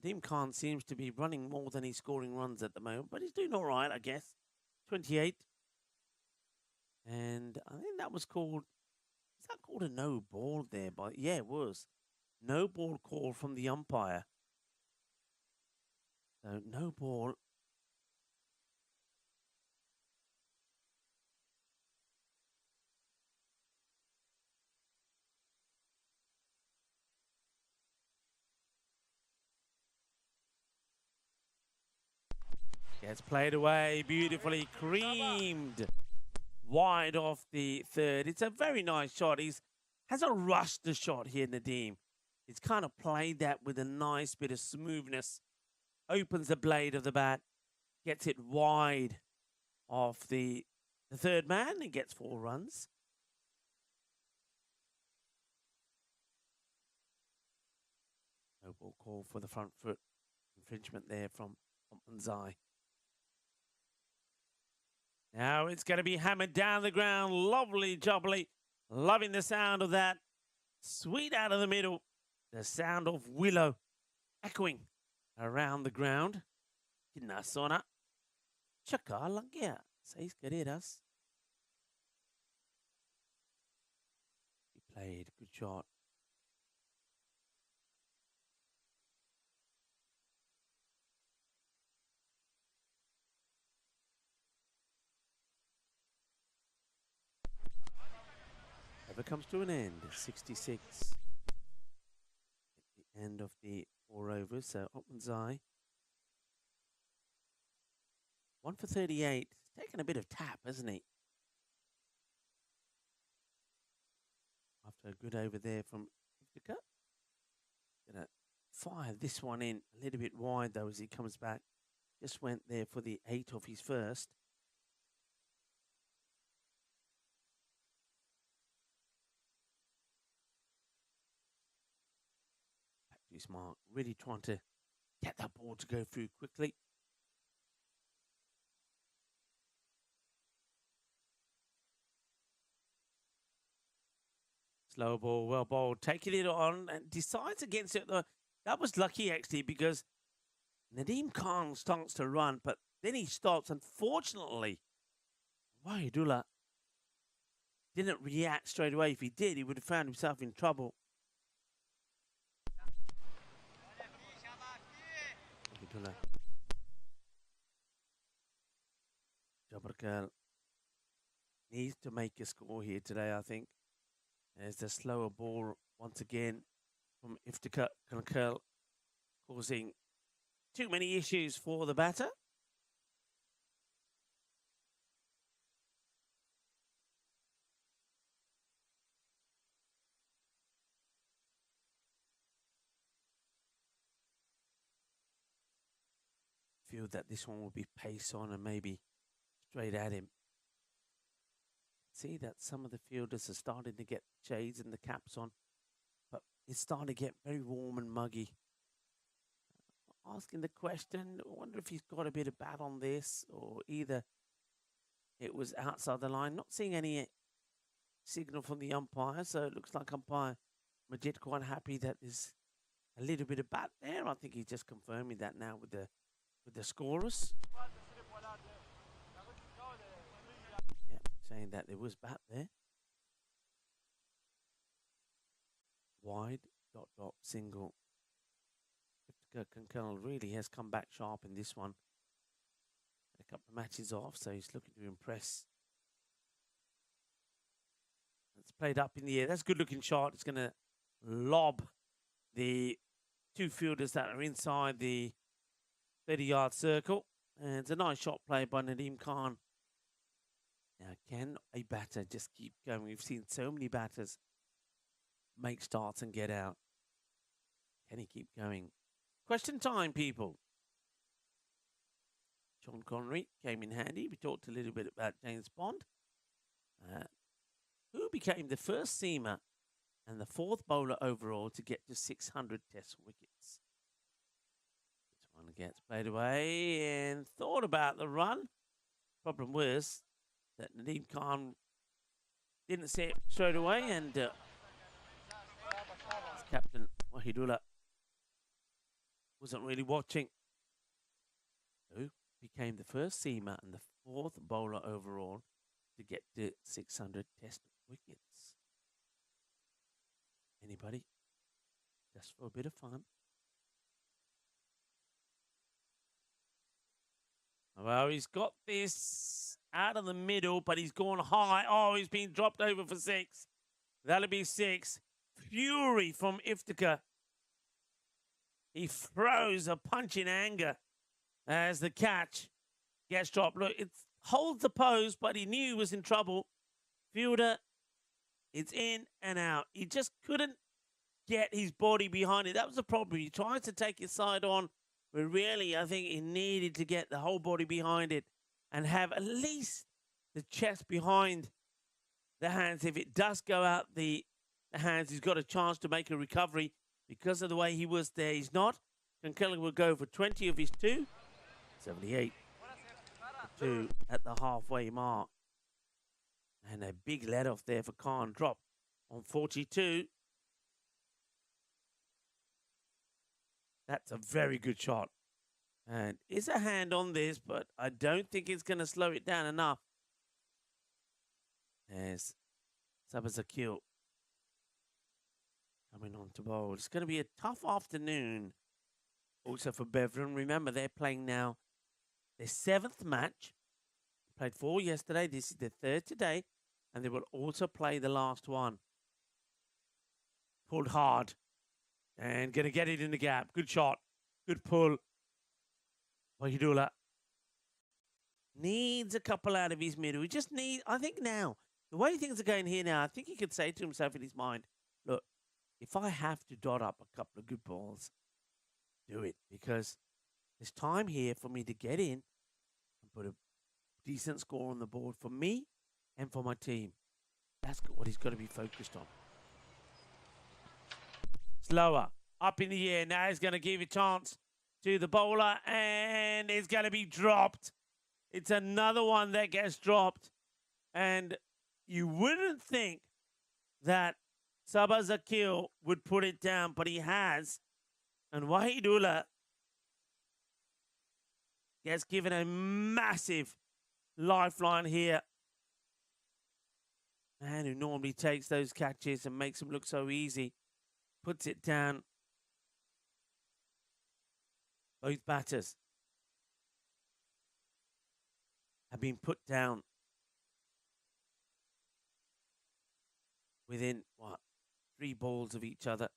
Nadeem Khan seems to be running more than he's scoring runs at the moment, but he's doing all right, I guess. 28. And I think that was called, is that called a no ball there? Yeah, it was. No ball call from the umpire. So no ball. Gets played away, beautifully creamed wide off the third. It's a very nice shot. Hasn't rushed the shot here, Nadeem. He's kind of played that with a nice bit of smoothness. Opens the blade of the bat, gets it wide off the third man. He gets 4 runs. No ball call for the front foot infringement there from Manzai. Now it's going to be hammered down the ground. Lovely jubbly. Loving the sound of that. Sweet out of the middle. The sound of willow echoing around the ground. Kinasona. Chaka lang kaya. 6 carreras. He played. Good shot. Ever comes to an end. 66. At the end of the 4 overs. So Opman's eye. 1 for 38. He's taken a bit of tap, hasn't he? After a good over there from Iftika. Gonna fire this one in a little bit wide though as he comes back. Just went there for the 8 of his first. Back to his mark. Really trying to get that ball to go through quickly. Slow ball, well bowled, taking it on and decides against it. That was lucky actually because Nadeem Khan starts to run, but then he stops. Unfortunately, Wahidullah didn't react straight away. If he did, he would have found himself in trouble. Wahidullah. Jabarkal needs to make a score here today, I think. There's the slower ball once again from Iftika Kankal, causing too many issues for the batter. Feel that this one will be pace on and maybe straight at him. See that some of the fielders are starting to get shades and the caps on, but it's starting to get very warm and muggy. Asking the question, I wonder if he's got a bit of bat on this, or either it was outside the line. Not seeing any signal from the umpire, so it looks like umpire Majid quite happy that there's a little bit of bat there. I think he's just confirming that now with the scorers. Saying that there was bat there. Wide, dot, dot, single. Kankal really has come back sharp in this one. A couple of matches off, so he's looking to impress. It's played up in the air. That's a good looking shot. It's going to lob the 2 fielders that are inside the 30-yard circle. And it's a nice shot play by Nadeem Khan. Now, can a batter just keep going? We've seen so many batters make starts and get out. Can he keep going? Question time, people. Sean Connery came in handy. We talked a little bit about James Bond. Who became the first seamer and the 4th bowler overall to get to 600 test wickets? This one gets played away and thought about the run. Problem was that Nadeem Khan didn't see it straight away, and captain Wahidullah wasn't really watching. Who became the first seamer and the 4th bowler overall to get to 600 test wickets? Anybody? Just for a bit of fun. Well, he's got this out of the middle, but he's gone high. Oh, he's been dropped over for 6. That'll be 6. Fury from Iftika. He throws a punch in anger as the catch. gets dropped. Look, it holds the post, but he knew he was in trouble. Fielder, it's in and out. He just couldn't get his body behind it. That was the problem. He tried to take his side on, but really, I think he needed to get the whole body behind it and have at least the chest behind the hands. If it does go out the hands, he's got a chance to make a recovery because of the way he was there. He's not. Kelly will go for 20 of his 2. 78 for 2 at the halfway mark. And a big let off there for Khan. Drop on 42. That's a very good shot. And is a hand on this, but I don't think it's going to slow it down enough. As Sabazakil coming on to bowl. It's going to be a tough afternoon also for Beveren. Remember, they're playing now their 7th match. Played 4 yesterday. This is their 3rd today. And they will also play the last one. Pulled hard. And going to get it in the gap. Good shot. Good pull. Wahidullah needs a couple out of his middle. He just needs, I think now, the way things are going here now, I think he could say to himself in his mind, look, if I have to dot up a couple of good balls, do it. Because there's time here for me to get in and put a decent score on the board for me and for my team. That's what he's got to be focused on. Slower. Up in the air. Now he's going to give a chance to the bowler. And it's going to be dropped. It's another one that gets dropped. And you wouldn't think that Sabazakil would put it down. But he has. And Wahidullah gets given a massive lifeline here. Man who normally takes those catches and makes them look so easy. Puts it down. Both batters have been put down within, 3 balls of each other.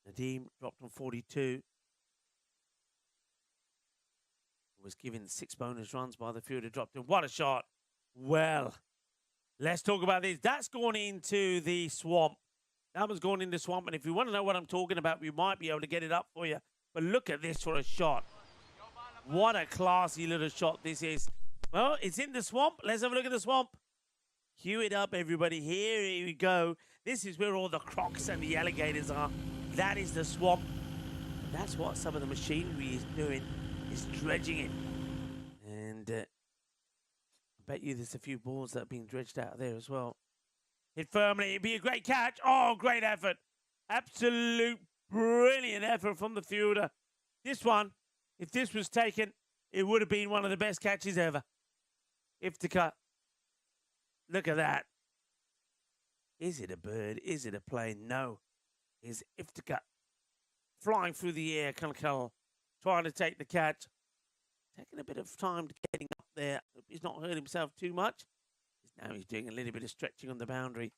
Nadeem dropped on 42. Was given 6 bonus runs by the fielder. Dropped in. What a shot. Well, let's talk about this. That's gone into the swamp. That was going in the swamp. And if you want to know what I'm talking about, we might be able to get it up for you. But look at this for a shot. What a classy little shot this is. Well, it's in the swamp. Let's have a look at the swamp. Cue it up, everybody. Here we go. This is where all the crocs and the alligators are. That is the swamp. And that's what some of the machinery is doing, is dredging it. And I bet you there's a few balls that are being dredged out of there as well. Hit firmly. It'd be a great catch. Oh, great effort. Absolute brilliant effort from the fielder. This one, if this was taken, it would have been one of the best catches ever. Iftikhar. Look at that. Is it a bird? Is it a plane? No. Is Iftikhar flying through the air, trying to take the catch. Taking a bit of time to getting up there. He's not hurt himself too much. Now he's doing a little bit of stretching on the boundary.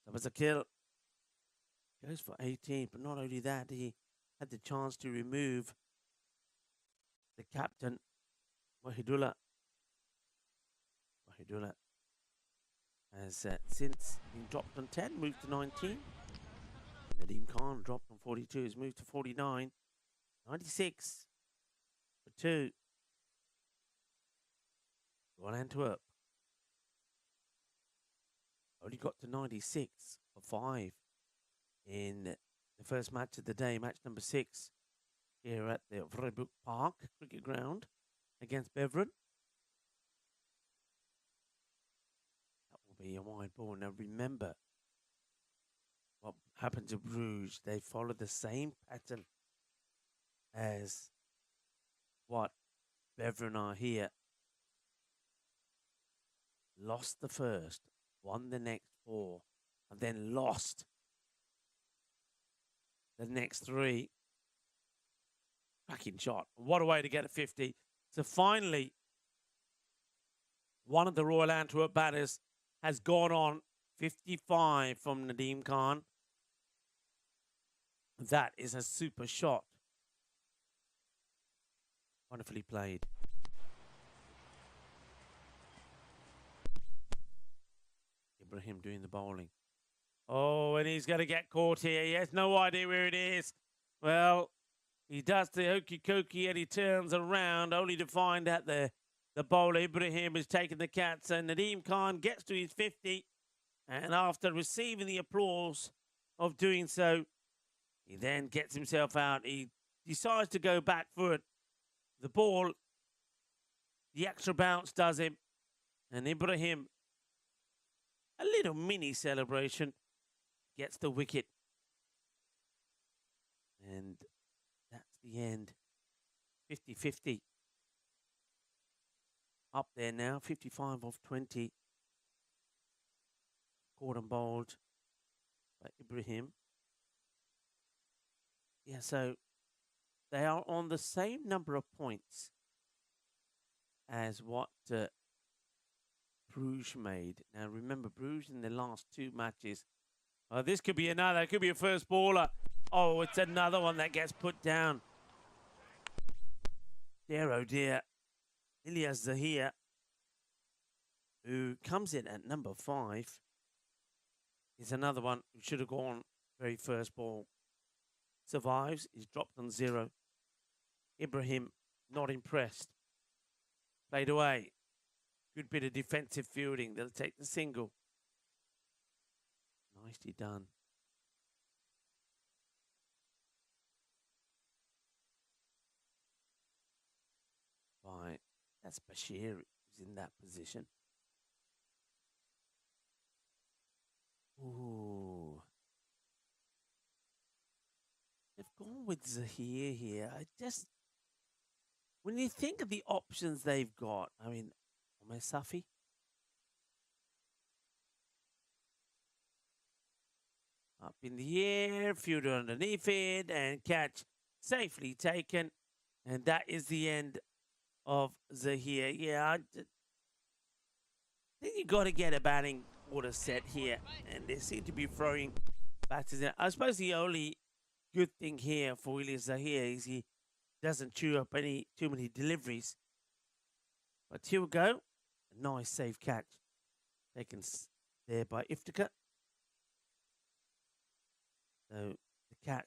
That was a kill. Goes for 18, but not only that, he had the chance to remove the captain, Wahidullah. Wahidullah has since been dropped on 10, moved to 19. Nadeem Khan dropped on 42, has moved to 49. 96 for 2. One Antwerp. Only got to 96 for 5 in the first match of the day, match number 6, here at the Vryburg Park cricket ground against Beveren. That will be a wide ball. Now remember what happened to Bruges. They followed the same pattern as what Beveren are here. Lost the first, won the next 4, and then lost the next 3. Cracking shot. What a way to get a 50. So finally, one of the Royal Antwerp batters has gone on 55 from Nadeem Khan. That is a super shot. Wonderfully played. Ibrahim doing the bowling. Oh, and he's going to get caught here. He has no idea where it is. Well, he does the hokey cokey and he turns around only to find that the bowler Ibrahim is taking the catch, and Nadeem Khan gets to his 50. And after receiving the applause of doing so, he then gets himself out. He decides to go back foot. The ball, the extra bounce does him. And Ibrahim, a little mini celebration, gets the wicket. And that's the end. 50-50. Up there now, 55 off 20. Caught and bowled by Ibrahim. Yeah, so they are on the same number of points as what Bruges made. Now, remember, Bruges in the last two matches. This could be another. It could be a first baller. Oh, it's another one that gets put down. Dear, oh dear. Ilyas Zahir, who comes in at number 5, is another one who should have gone very first ball. Survives, is dropped on 0. Ibrahim, not impressed. Played away. Good bit of defensive fielding. They'll take the single. Nicely done. Right. That's Bashir who's in that position. Ooh. They've gone with Zahir here. When you think of the options they've got, I mean, Omer Safi. Up in the air, fielder underneath it, and catch safely taken. And that is the end of Zahir. Yeah, I think you got to get a batting order set here. And they seem to be throwing batters in. I suppose the only good thing here for Ilyas Zahir is he doesn't chew up too many deliveries. But here we go. A nice safe catch taken there by Iftikhar. So the catch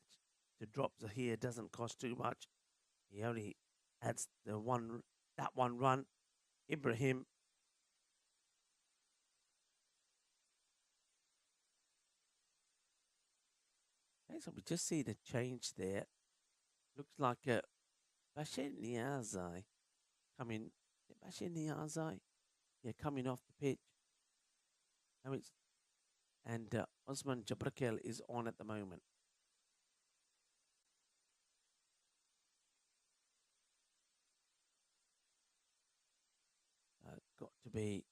to drop Zahir doesn't cost too much. He only adds that one run. Ibrahim. Okay, so we just see the change there. Looks like Bashir Niazai coming. Bashir Niazai, yeah, coming off the pitch. And Osman Jabrakel is on at the moment. Got to be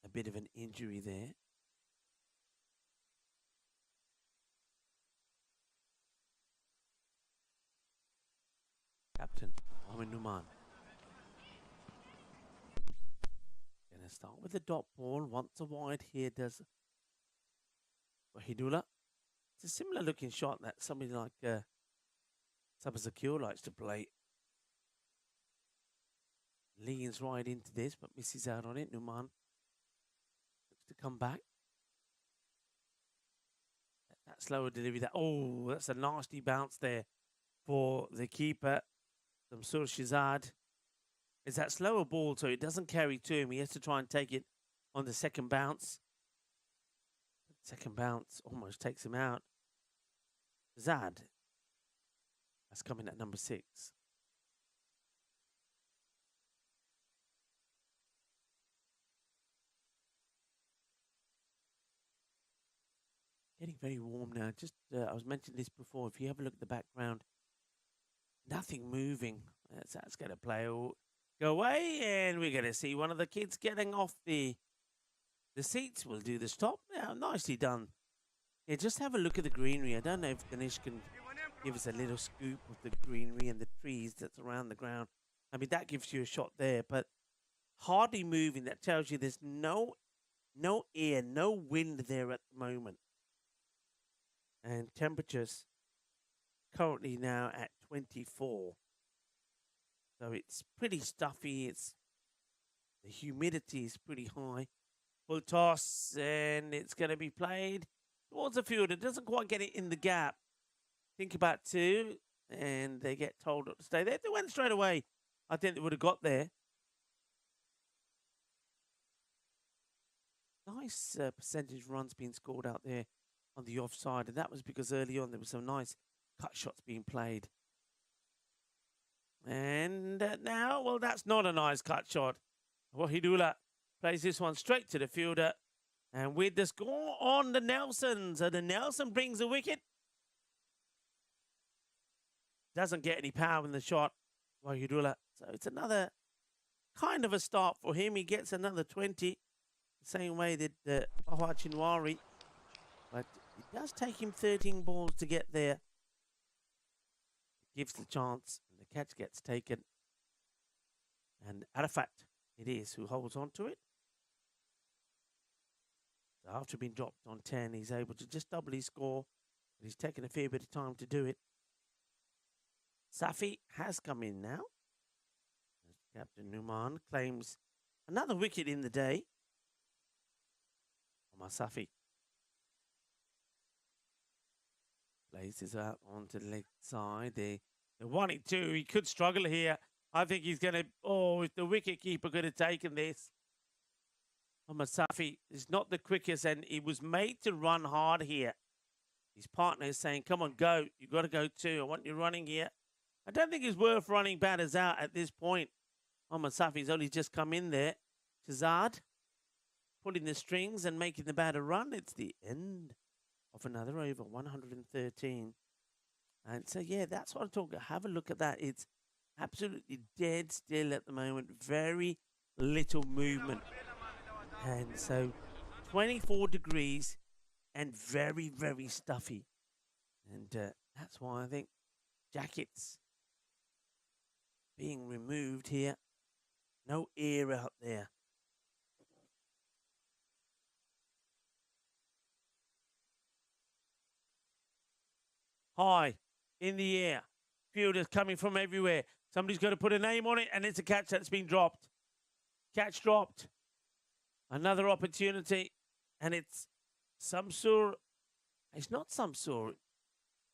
a bit of an injury there. Captain Mohamed Numan. Gonna start with the dot ball. Once a wide here does Wahidullah. It's a similar looking shot that somebody like Sabah Zakir likes to play. Leans right into this, but misses out on it. Numan looks to come back. That slower delivery. That's a nasty bounce there for the keeper, Samsur Shizad. It's that slower ball, so it doesn't carry to him. He has to try and take it on the second bounce. Second bounce almost takes him out. Zad. That's coming at number 6. Getting very warm now. Just, I was mentioning this before. If you have a look at the background, nothing moving. That's going to go away, and we're going to see one of the kids getting off the seats. We'll do the stop. Yeah, nicely done. Yeah, just have a look at the greenery. I don't know if Ganesh can give us a little scoop of the greenery and the trees that's around the ground. I mean, that gives you a shot there, but hardly moving. That tells you there's no air, no wind there at the moment. And temperatures currently now at 24. So it's pretty stuffy. The humidity is pretty high. Full toss, and it's going to be played towards the field. It doesn't quite get it in the gap. Think about two, and they get told not to stay there. If they went straight away, I think they would have got there. Nice percentage runs being scored out there on the offside, and that was because early on there was some nice cut shots being played. And now, well, that's not a nice cut shot. Wahidullah plays this one straight to the fielder. And with the score on the Nelson. So the Nelson brings a wicket. Doesn't get any power in the shot, Wahidullah. So it's another kind of a start for him. He gets another 20. The same way that Fawad Chinwari. But it does take him 13 balls to get there. It gives the chance. And the catch gets taken. And Arafat, it is, who holds on to it. So after being dropped on 10, he's able to just double his score. But he's taken a fair bit of time to do it. Safi has come in now. Captain Numan claims another wicket in the day. Omar Safi places out onto the leg side. They're wanting to. He could struggle here. I think he's going to... Oh, if the wicketkeeper could have taken this. Omar Safi is not the quickest, and he was made to run hard here. His partner is saying, come on, go. You've got to go too. I want you running here. I don't think it's worth running batters out at this point. Omar Safi's only just come in there. Shazad pulling the strings and making the batter run. It's the end of another over, 113. And so, yeah, that's what I'm talking about. Have a look at that. It's absolutely dead still at the moment. Very little movement. And so 24 degrees and very, very stuffy. And that's why I think jackets being removed here. No air out there. High in the air. Fielders coming from everywhere. Somebody's got to put a name on it, and it's a catch that's been dropped. Catch dropped. Another opportunity, and it's Samsur. It's not Samsur.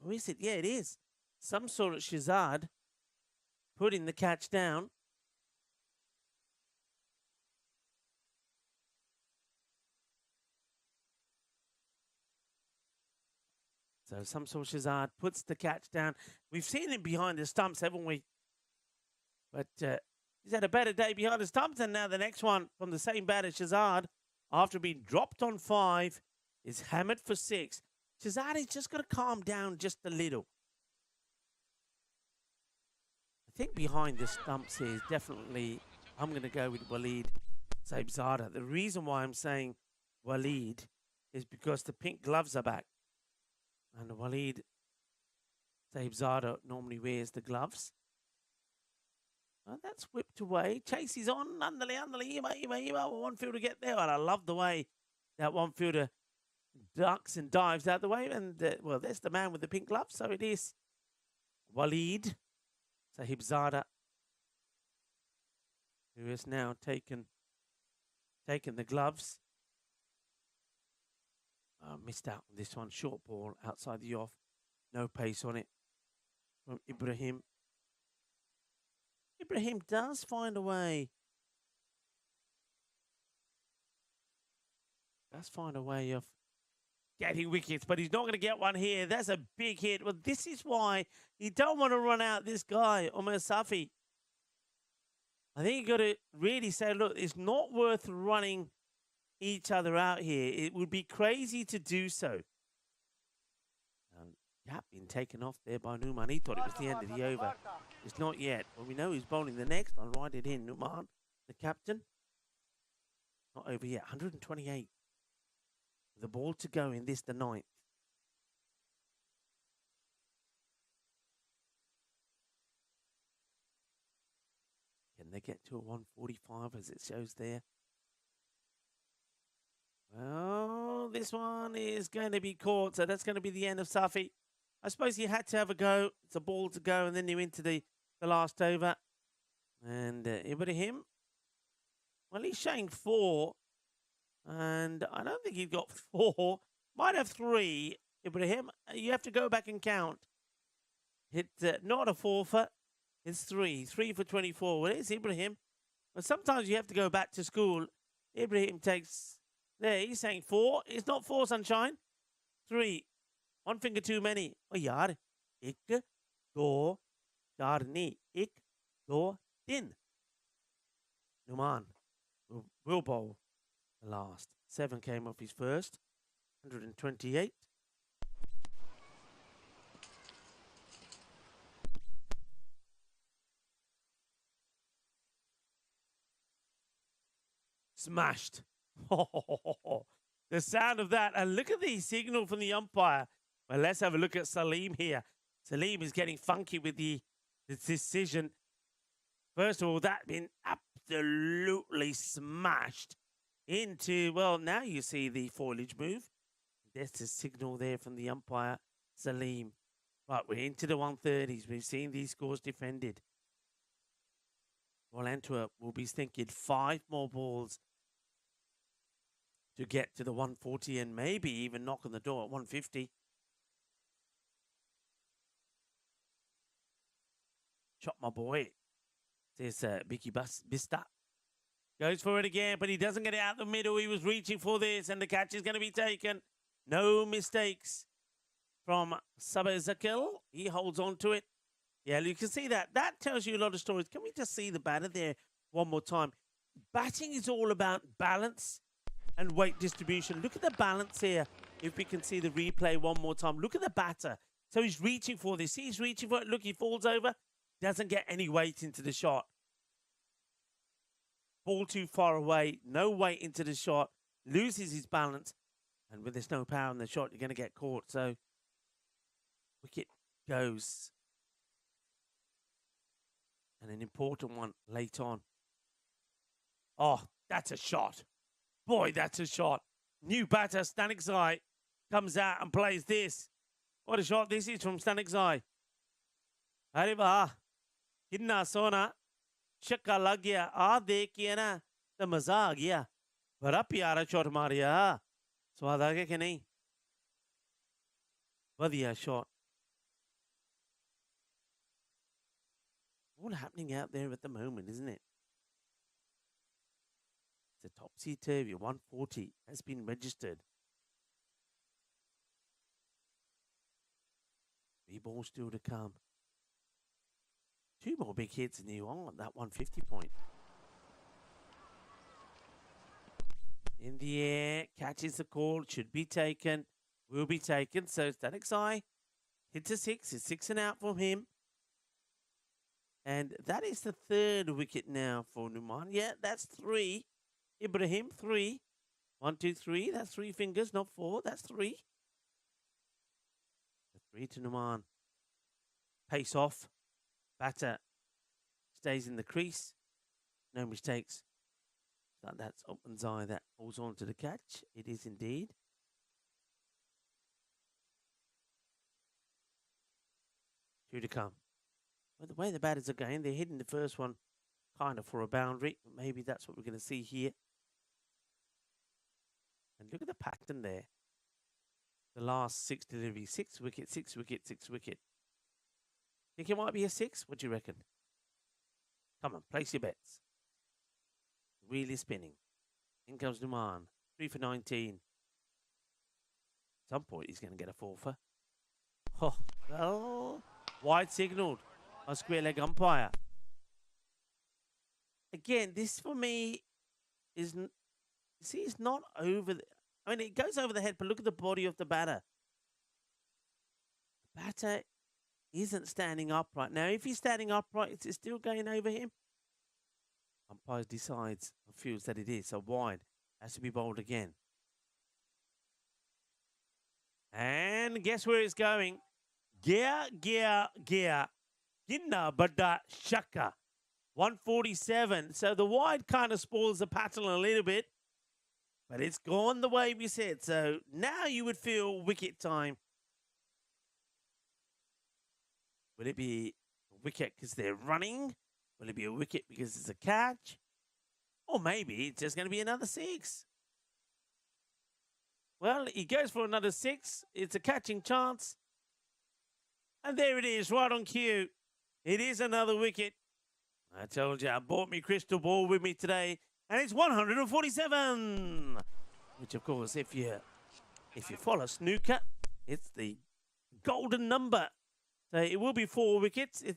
Who is it? Yeah, it is. Samsur Shazad putting the catch down. So Samsur Shazad puts the catch down. We've seen him behind the stumps, haven't we? But he's had a better day behind the stumps, and now the next one from the same batter, Shazad, after being dropped on 5, is hammered for 6. Shazad has just got to calm down just a little. I think behind the stumps here is definitely, I'm going to go with Waleed Saibzada. The reason why I'm saying Waleed is because the pink gloves are back. And Waleed Saibzada normally wears the gloves. Well, that's whipped away. Chase is on. Underly. One fielder get there. And I love the way that one fielder ducks and dives out the way. And, well, there's the man with the pink gloves. So it is Waleed Saibzada, who has now taken the gloves. Missed out on this one. Short ball outside the off. No pace on it from Ibrahim. Ibrahim does find a way. Does find a way of getting wickets, but he's not going to get one here. That's a big hit. Well, this is why you don't want to run out this guy, Omar Safi. I think you got to really say, look, it's not worth running each other out here. It would be crazy to do so. Gap being taken off there by Numan. He thought it was the end of the over. It's not yet. Well, we know he's bowling the next. I'll write it in. Numan, the captain. Not over yet. 128. The ball to go in this, the 9th. Can they get to a 145 as it shows there? Well, this one is going to be caught, so that's going to be the end of Safi. I suppose he had to have a go. It's a ball to go, and then you're into the last over. And Ibrahim, well, he's showing 4. And I don't think he's got 4. Might have 3. Ibrahim, you have to go back and count. It's not a forfeit. It's 3. 3 for 24. Well, it's Ibrahim. But sometimes you have to go back to school. Ibrahim takes... There, he's saying 4. It's not 4, sunshine. 3. 1 finger too many. Oh, yaar. 1, 2, 4 nahi. 1, 2, 3. Numan will bowl the last. 7 came off his first. 128. Smashed. The sound of that. And look at the signal from the umpire. Well, let's have a look at Salim here. Salim is getting funky with the decision. First of all, that been absolutely smashed into, well, now you see the foliage move. There's the signal there from the umpire, Salim. Right, we're into the 130s. We've seen these scores defended. Well, Antwerp will be thinking 5 more balls to get to the 140 and maybe even knock on the door at 150. Chop my boy. Says Bicky Bista. Goes for it again, but he doesn't get it out the middle. He was reaching for this, and the catch is going to be taken. No mistakes from Sabah Zakil. He holds on to it. Yeah, you can see that. That tells you a lot of stories. Can we just see the batter there one more time? Batting is all about balance and weight distribution. Look at the balance here. If we can see the replay one more time. Look at the batter. So he's reaching for this. He's reaching for it. Look, he falls over. Doesn't get any weight into the shot. Ball too far away. No weight into the shot. Loses his balance. And when there's no power in the shot, you're going to get caught. So wicket goes. And an important one late on. Oh, that's a shot. Boy, that's a shot. New batter, Stanik Zai, comes out and plays this. What a shot this is from Stanik Zai. अरे वाह कितना सोना छक्का लग गया आ देख के ना तो मजा आ गया बड़ा प्यारा शॉट मारिया स्वाद आ गया कि नहीं बढ़िया shot. All happening out there at the moment, isn't it? The topsy-turvy 140 has been registered. 3 balls still to come. 2 more big hits and you on that 150 point. In the air, catches the call, should be taken, will be taken. So Stanik Zai hits a 6, it's 6 and out from him. And that is the 3rd wicket now for Numan. Yeah, that's 3. Ibrahim, 3. 1, 2, 3. That's 3 fingers, not 4. That's 3. 3 to Numan. Pace off. Batter stays in the crease. No mistakes. So that's Opman's eye that holds on to the catch. It is indeed. Two to come. Well, the way the batters are going, they're hitting the first one kind of for a boundary. Maybe that's what we're going to see here. And look at the pattern there. The last 6 deliveries. 6 wicket, 6 wicket, 6 wicket. Think it might be a 6? What do you reckon? Come on, place your bets. Really spinning. In comes Numan. 3 for 19. At some point, he's going to get a 4 for. Oh, well, wide signalled. A square leg umpire. Again, this for me is, you see, it's not over. I mean, it goes over the head, but look at the body of the batter. The batter isn't standing upright. Now, if he's standing upright, is it still going over him? Umpire decides and feels that it is. So wide. Has to be bowled again. And guess where it's going? Gear. Ginna Bada Shaka. 147. So the wide kind of spoils the pattern a little bit. But it's gone the way we said. So now you would feel wicket time. Will it be a wicket because they're running? Will it be a wicket because it's a catch? Or maybe it's just going to be another 6. Well, he goes for another 6. It's a catching chance. And there it is, right on cue. It is another wicket. I told you, I brought me crystal ball with me today. And it's 147. Which, of course, if you follow snooker, it's the golden number. So it will be 4 wickets. I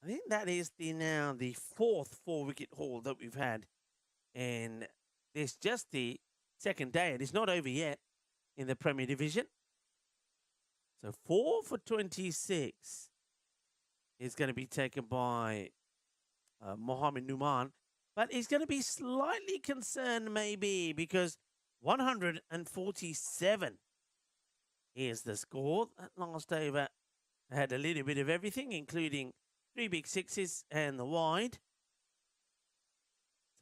think that is now the 4th 4-wicket haul that we've had. And it's just the second day. It is not over yet in the Premier Division. So 4 for 26 is going to be taken by Mohamed Numan. But he's going to be slightly concerned maybe because 147 is the score. That last over had a little bit of everything, including 3 big 6s and the wide.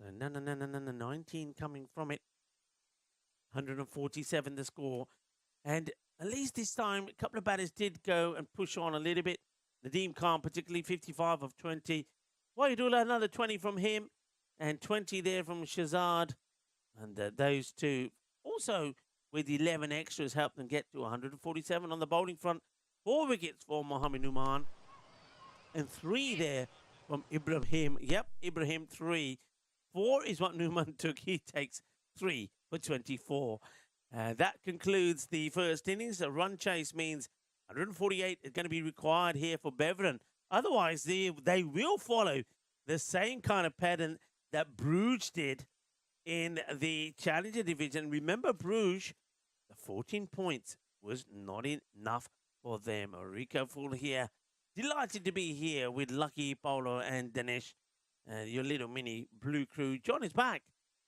So 19 coming from it. 147 the score. And at least this time, a couple of batters did go and push on a little bit. Nadeem Khan, particularly 55 of 20. Wahidullah, another 20 from him. And 20 there from Shazad. And those two also with 11 extras helped them get to 147 on the bowling front. 4 wickets for Mohamed Numan. And 3 there from Ibrahim. Yep, Ibrahim 3. 4 is what Numan took. He takes 3 for 24. That concludes the first innings. A run chase means 148 is going to be required here for Beveren. Otherwise, they will follow the same kind of pattern that Bruges did in the Challenger Division. Remember, Bruges, the 14 points was not enough for them. Rico Full here. Delighted to be here with Lucky, Paulo, and Dinesh, your little mini blue crew. John is back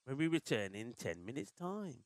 when we return in 10 minutes' time.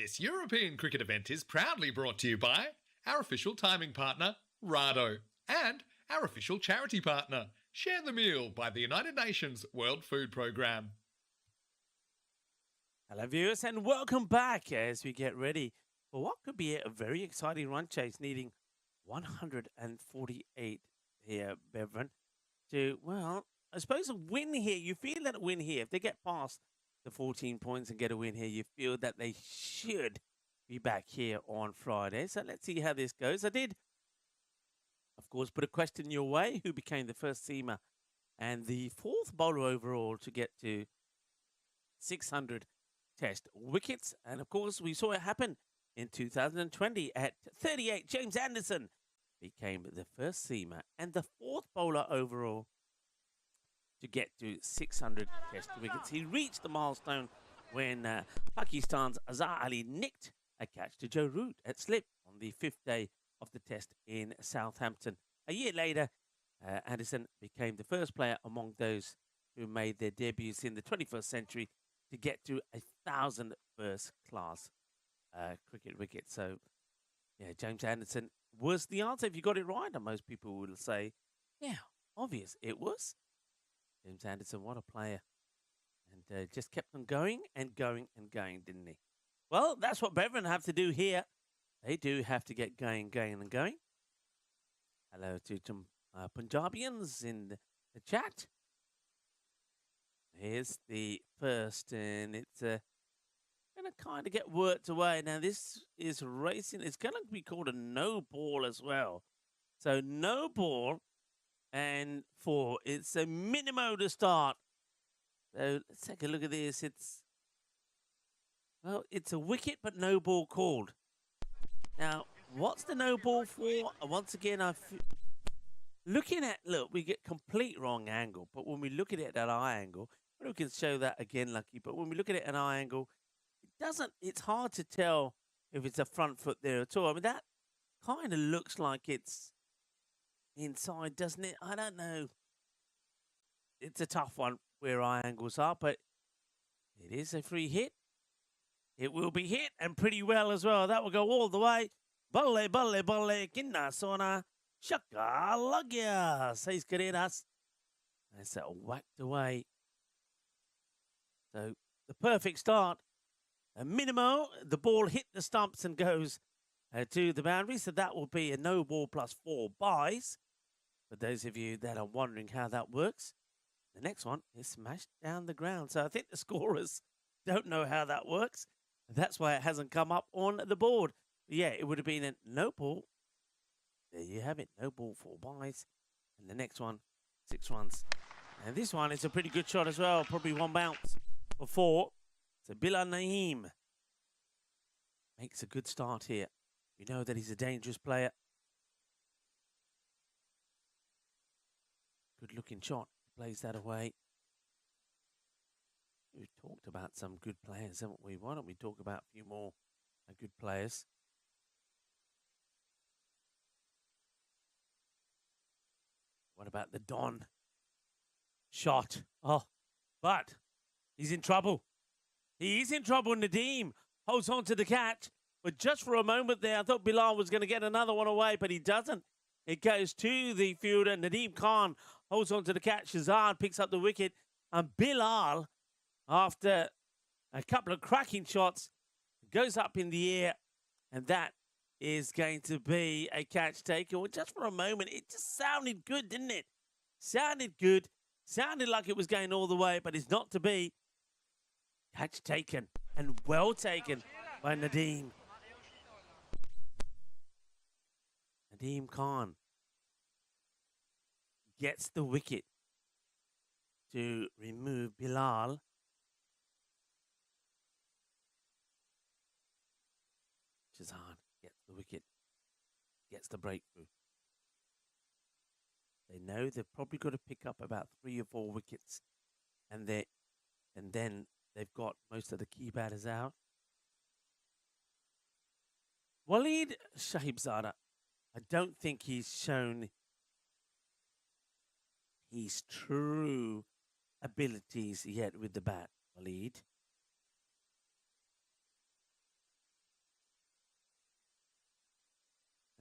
This European cricket event is proudly brought to you by our official timing partner, Rado, and our official charity partner, Share the Meal by the United Nations World Food Programme. Hello, viewers, and welcome back as we get ready for what could be a very exciting run chase, needing 148 here, Bevan, to, well, I suppose a win here. You feel that a win here, if they get past the 14 points and get a win here, you feel that they should be back here on Friday. So let's see how this goes. I did, of course, put a question your way: who became the first seamer and the fourth bowler overall to get to 600 Test wickets? And of course, we saw it happen in 2020 at 38. James Anderson became the first seamer and the fourth bowler overall to get to 600 Test wickets. He reached the milestone when Pakistan's Azhar Ali nicked a catch to Joe Root at slip on the 5th day of the Test in Southampton. A year later, Anderson became the first player among those who made their debuts in the 21st century to get to 1,000 first-class cricket wickets. So, yeah, James Anderson was the answer if you got it right. And most people will say, yeah, obvious, it was. James Anderson, what a player. And just kept on going and going and going, didn't he? Well, that's what Bevan have to do here. They do have to get going, going and going. Hello to some Punjabians in the chat. Here's the first, and it's going to kind of get worked away. Now, this is racing. It's going to be called a no ball as well. So, no ball. And 4, it's a minimo to start. So let's take a look at this. It's a wicket, but no ball called. Now, what's the no ball for? Once again, look, we get complete wrong angle. But when we look at it at eye angle, we can show that again, Lucky. But when we look at it at eye angle, it's hard to tell if it's a front foot there at all. I mean, that kind of looks like it's inside, doesn't it? I don't know. It's a tough one where eye angles are, but it is a free hit. It will be hit, and pretty well as well. That will go all the way. Balle, balle, balle, kinna sona, shaka lagya, says Karenas. That's whacked away. So the perfect start. A minimo, the ball hit the stumps and goes to the boundary. So that will be a no ball plus 4 buys. For those of you that are wondering how that works, the next one is smashed down the ground. So I think the scorers don't know how that works. That's why it hasn't come up on the board. But yeah, it would have been a no ball. There you have it. No ball, 4 buys. And the next one, 6 runs. And this one is a pretty good shot as well. Probably 1 bounce for 4. So Bilal Naeem makes a good start here. We know that he's a dangerous player. Good looking shot. Plays that away. We've talked about some good players, haven't we? Why don't we talk about a few more good players? What about the Don shot? Oh, but he's in trouble. He is in trouble. Nadeem holds on to the catch. But just for a moment there, I thought Bilal was going to get another one away, but he doesn't. It goes to the fielder. Nadeem Khan holds on to the catch. Shazad picks up the wicket. And Bilal, after a couple of cracking shots, goes up in the air. And that is going to be a catch taken. Well, just for a moment, it just sounded good, didn't it? Sounded good. Sounded like it was going all the way, but it's not to be. Catch taken, and well taken by Nadeem. Nadeem Khan gets the wicket to remove Bilal. Shazad gets the wicket, gets the breakthrough. They know they've probably got to pick up about 3 or 4 wickets, and then they've got most of the key batters out. Waleed Shahibzada, I don't think he's shown his true abilities yet with the bat, Waleed.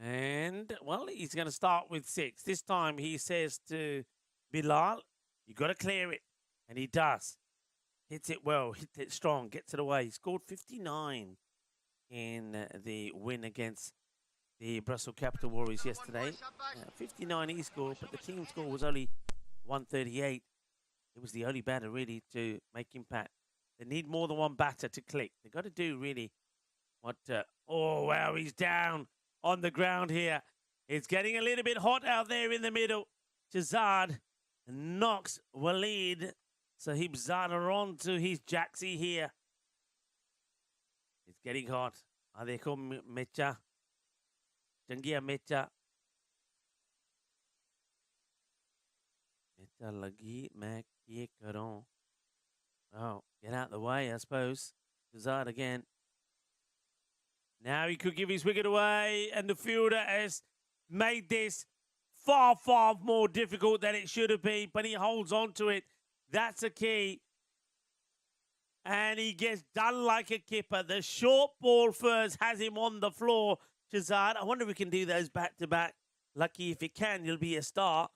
And, well, he's going to start with 6. This time he says to Bilal, you got to clear it. And he does. Hits it well, hits it strong, gets it away. He scored 59 in the win against the Brussels Capital Warriors yesterday. 59 he scored, but the team score was only 138. It was the only batter, really, to make impact. They need more than one batter to click. They've got to do, really, what... oh, wow, he's down on the ground here. It's getting a little bit hot out there in the middle. Shazad knocks Waleed Sahib Zada on to his Jaxie here. It's getting hot. Adeko Mecha. Jangia Mecha. Mecha lagi mac ye karon. Oh, get out the way, I suppose. Shazad again. Now he could give his wicket away, and the fielder has made this far, far more difficult than it should have been, but he holds on to it. That's the key. And he gets done like a kipper. The short ball first has him on the floor, Shazad. I wonder if we can do those back-to-back. Lucky if it can, you'll be a star.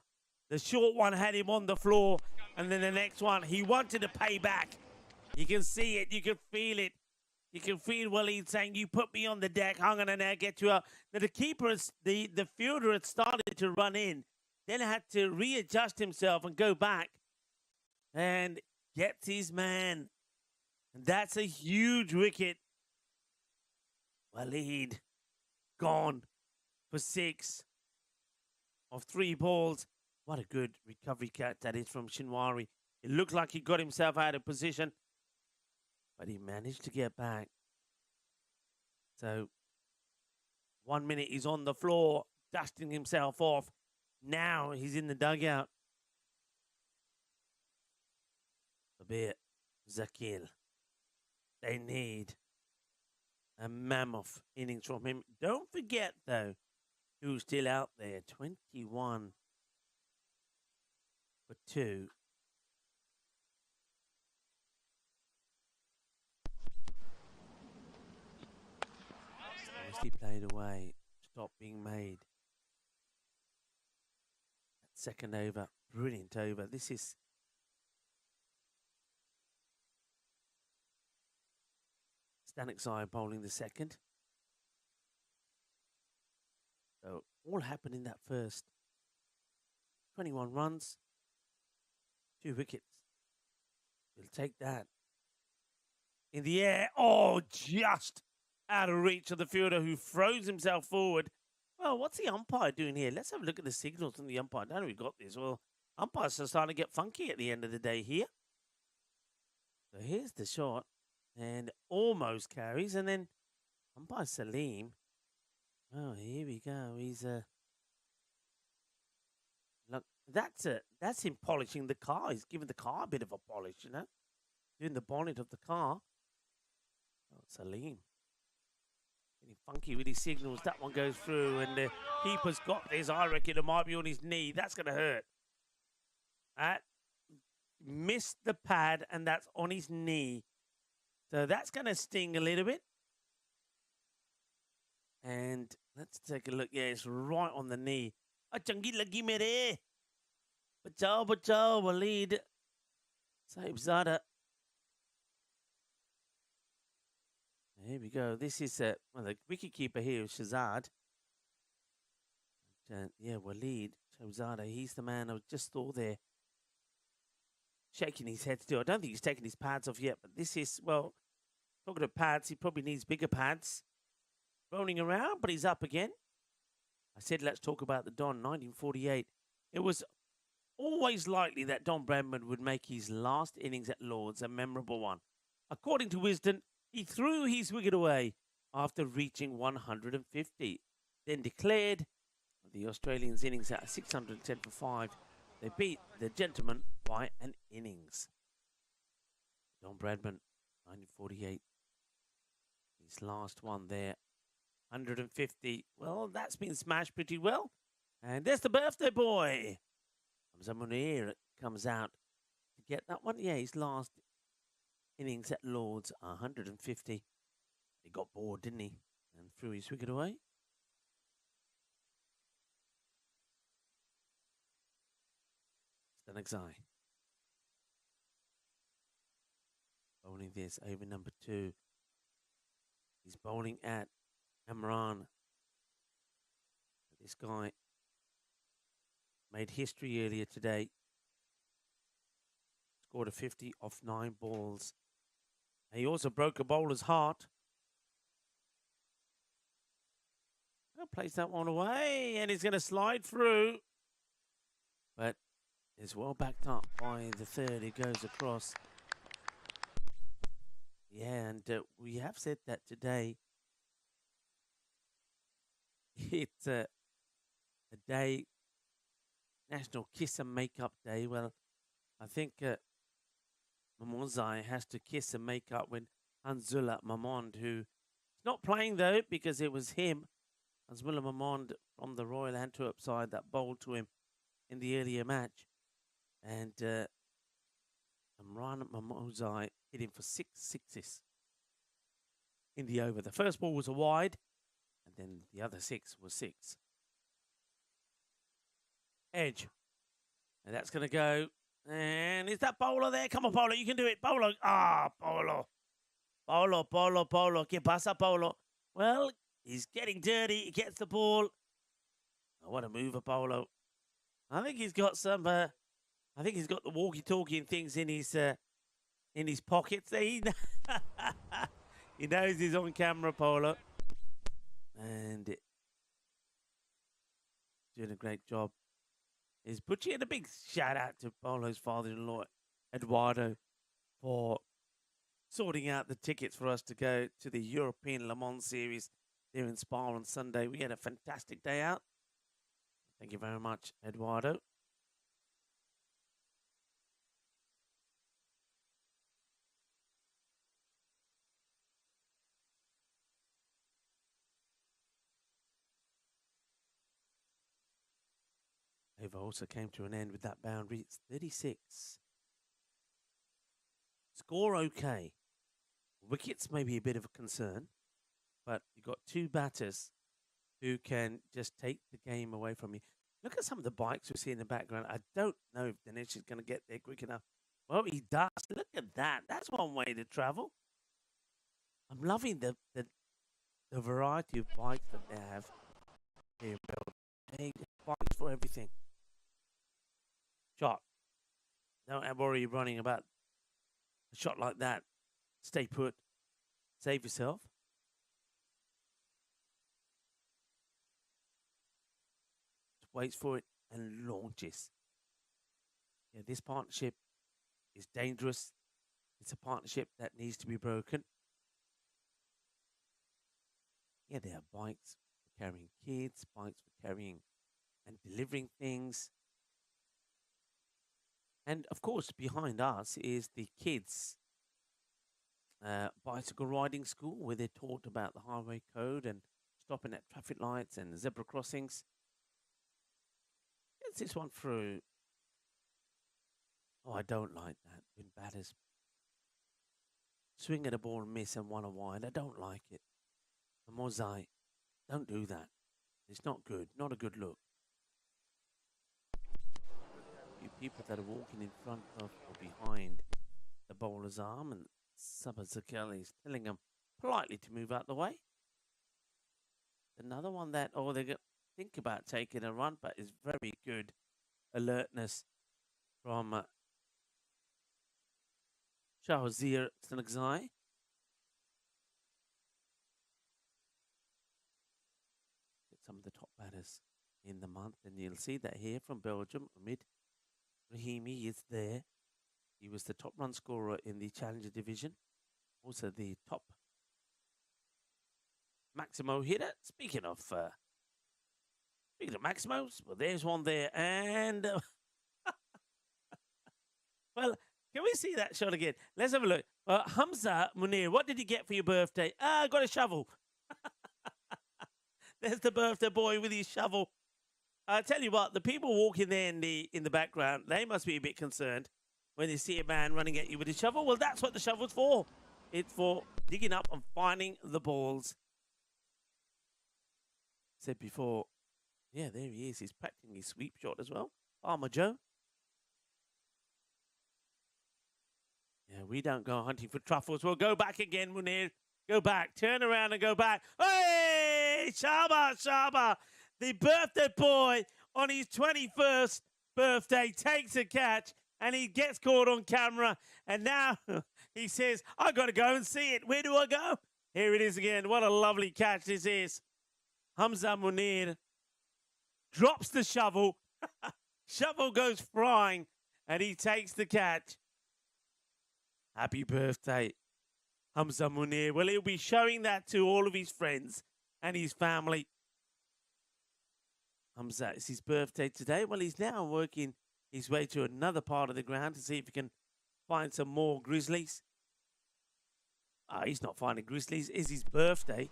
The short one had him on the floor, and then the next one, he wanted to pay back. You can see it. You can feel it. You can feel Waleed saying, you put me on the deck, I'm going to now get you up. Now, the keeper, the fielder had started to run in, then had to readjust himself and go back and gets his man. And that's a huge wicket. Waleed gone for 6 of 3 balls. What a good recovery catch that is from Shinwari. It looked like he got himself out of position, but he managed to get back. So 1 minute he's on the floor, dusting himself off. Now he's in the dugout. Sabir, Zakil. They need a mammoth innings from him. Don't forget, though, who's still out there. 21 for 2. Nicely played away. Stop being made. That second over. Brilliant over. This is Stanek bowling the second. So all happened in that first. 21 runs, 2 wickets. We'll take that. In the air, oh, just out of reach of the fielder who throws himself forward. Well, what's the umpire doing here? Let's have a look at the signals from the umpire. Now we got this. Well, umpires are starting to get funky at the end of the day here. So here's the shot. And almost carries. And then umpire Salim. Oh, here we go. He's look, that's him polishing the car. He's giving the car a bit of a polish, you know. Doing the bonnet of the car. Oh, Salim. Getting funky with his signals. That one goes through, and the keeper's got this. I reckon it might be on his knee. That's going to hurt. That missed the pad, and that's on his knee. So that's going to sting a little bit. And let's take a look. Yeah, it's right on the knee. Achangi lagi mere. Bachao, bachao, Waleed Sahib Zada. Here we go. This is well, the wicketkeeper here is Shazad. Yeah, Waleed Sahib He's the man I just saw there. Shaking his head still. I don't think he's taken his pads off yet, but this is, well, talking of pads, he probably needs bigger pads. Rolling around, but he's up again. I said, let's talk about the Don, 1948. It was always likely that Don Bradman would make his last innings at Lord's a memorable one. According to Wisden, he threw his wicket away after reaching 150, then declared the Australians' innings at 610 for 5. They beat the gentleman by an innings. Don Bradman, 1948. His last one there, 150. Well, that's been smashed pretty well. And there's the birthday boy. Hamza Munir comes out to get that one. Yeah, his last innings at Lord's, 150. He got bored, didn't he? And threw his wicket away. Sanexai. Bowling this over number 2. He's bowling at Amran. This guy made history earlier today. Scored a 50 off 9 balls. And he also broke a bowler's heart. I'll place that one away, and he's going to slide through. But it's well backed up by the third. It goes across. Yeah, and we have said that today. It's a day, National Kiss and Makeup Day. Well, I think Mamonsai has to kiss and make up with Hanzula Mamond, who is not playing though because it was him, Hanzula Mamond from the Royal Antwerp side, that bowled to him in the earlier match. And Imran Mamonsai hit him for 6 sixes in the over. The first ball was a wide, and then the other 6 was 6. Edge. And that's going to go. And is that Bowler there? Come on, Bowler. You can do it. Bowler. Ah, Bowler. Bowler. ¿Qué pasa, Bowler? Well, he's getting dirty. He gets the ball. Oh, what a mover, Bowler. I think he's got some, I think he's got the walkie-talkie and things in his pockets. He knows he's on camera, Bowler. And doing a great job. Is Butchie, and a big shout out to Bolo's father-in-law, Eduardo, for sorting out the tickets for us to go to the European Le Mans Series there in Spa on Sunday. We had a fantastic day out. Thank you very much, Eduardo. Over also came to an end with that boundary. It's 36. Score okay. Wickets may be a bit of a concern, but you've got 2 batters who can just take the game away from you. Look at some of the bikes we see in the background. I don't know if Dinesh is going to get there quick enough. Well, he does. Look at that. That's one way to travel. I'm loving the variety of bikes that they have here. They bikes for everything. Shot. Don't worry running about a shot like that. Stay put. Save yourself. Waits for it and launches. Yeah, this partnership is dangerous. It's a partnership that needs to be broken. Yeah, there are bikes for carrying kids, bikes for carrying and delivering things. And of course, behind us is the kids' bicycle riding school, where they're taught about the highway code and stopping at traffic lights and zebra crossings. Gets this one through. Oh, I don't like that when batters swing at a ball and miss and one a wide. I don't like it. And Mozai, don't do that. It's not good. Not a good look. People that are walking in front of or behind the bowler's arm, and Sabazakeli is telling them politely to move out the way. Another one that, they're going to think about taking a run, but is very good alertness from Shahzir Sanagzai. Some of the top batters in the month, and you'll see that here from Belgium, Omid Rahimi is there. He was the top run scorer in the Challenger division. Also the top Maximo hitter. Speaking of Maximos, well, there's one there. And, well, can we see that shot again? Let's have a look. Hamza Munir, what did you get for your birthday? I got a shovel. There's the birthday boy with his shovel. I tell you what, the people walking there in the background, they must be a bit concerned when they see a man running at you with a shovel. Well, that's what the shovel's for. It's for digging up and finding the balls. Said before, yeah, there he is. He's practicing his sweep shot as well. Farmer Joe. we don't go hunting for truffles. We'll go back again, Munir. Go back. Turn around and go back. Hey! Shaba, Shaba. The birthday boy on his 21st birthday takes a catch and he gets caught on camera. And now he says, I got to go and see it. Where do I go? Here it is again. What a lovely catch this is. Hamza Munir drops the shovel. Shovel goes flying and he takes the catch. Happy birthday, Hamza Munir. Well, he'll be showing that to all of his friends and his family. Hamza, it's his birthday today. Well, he's now working his way to another part of the ground to see if he can find some more grizzlies. He's not finding grizzlies. It's his birthday.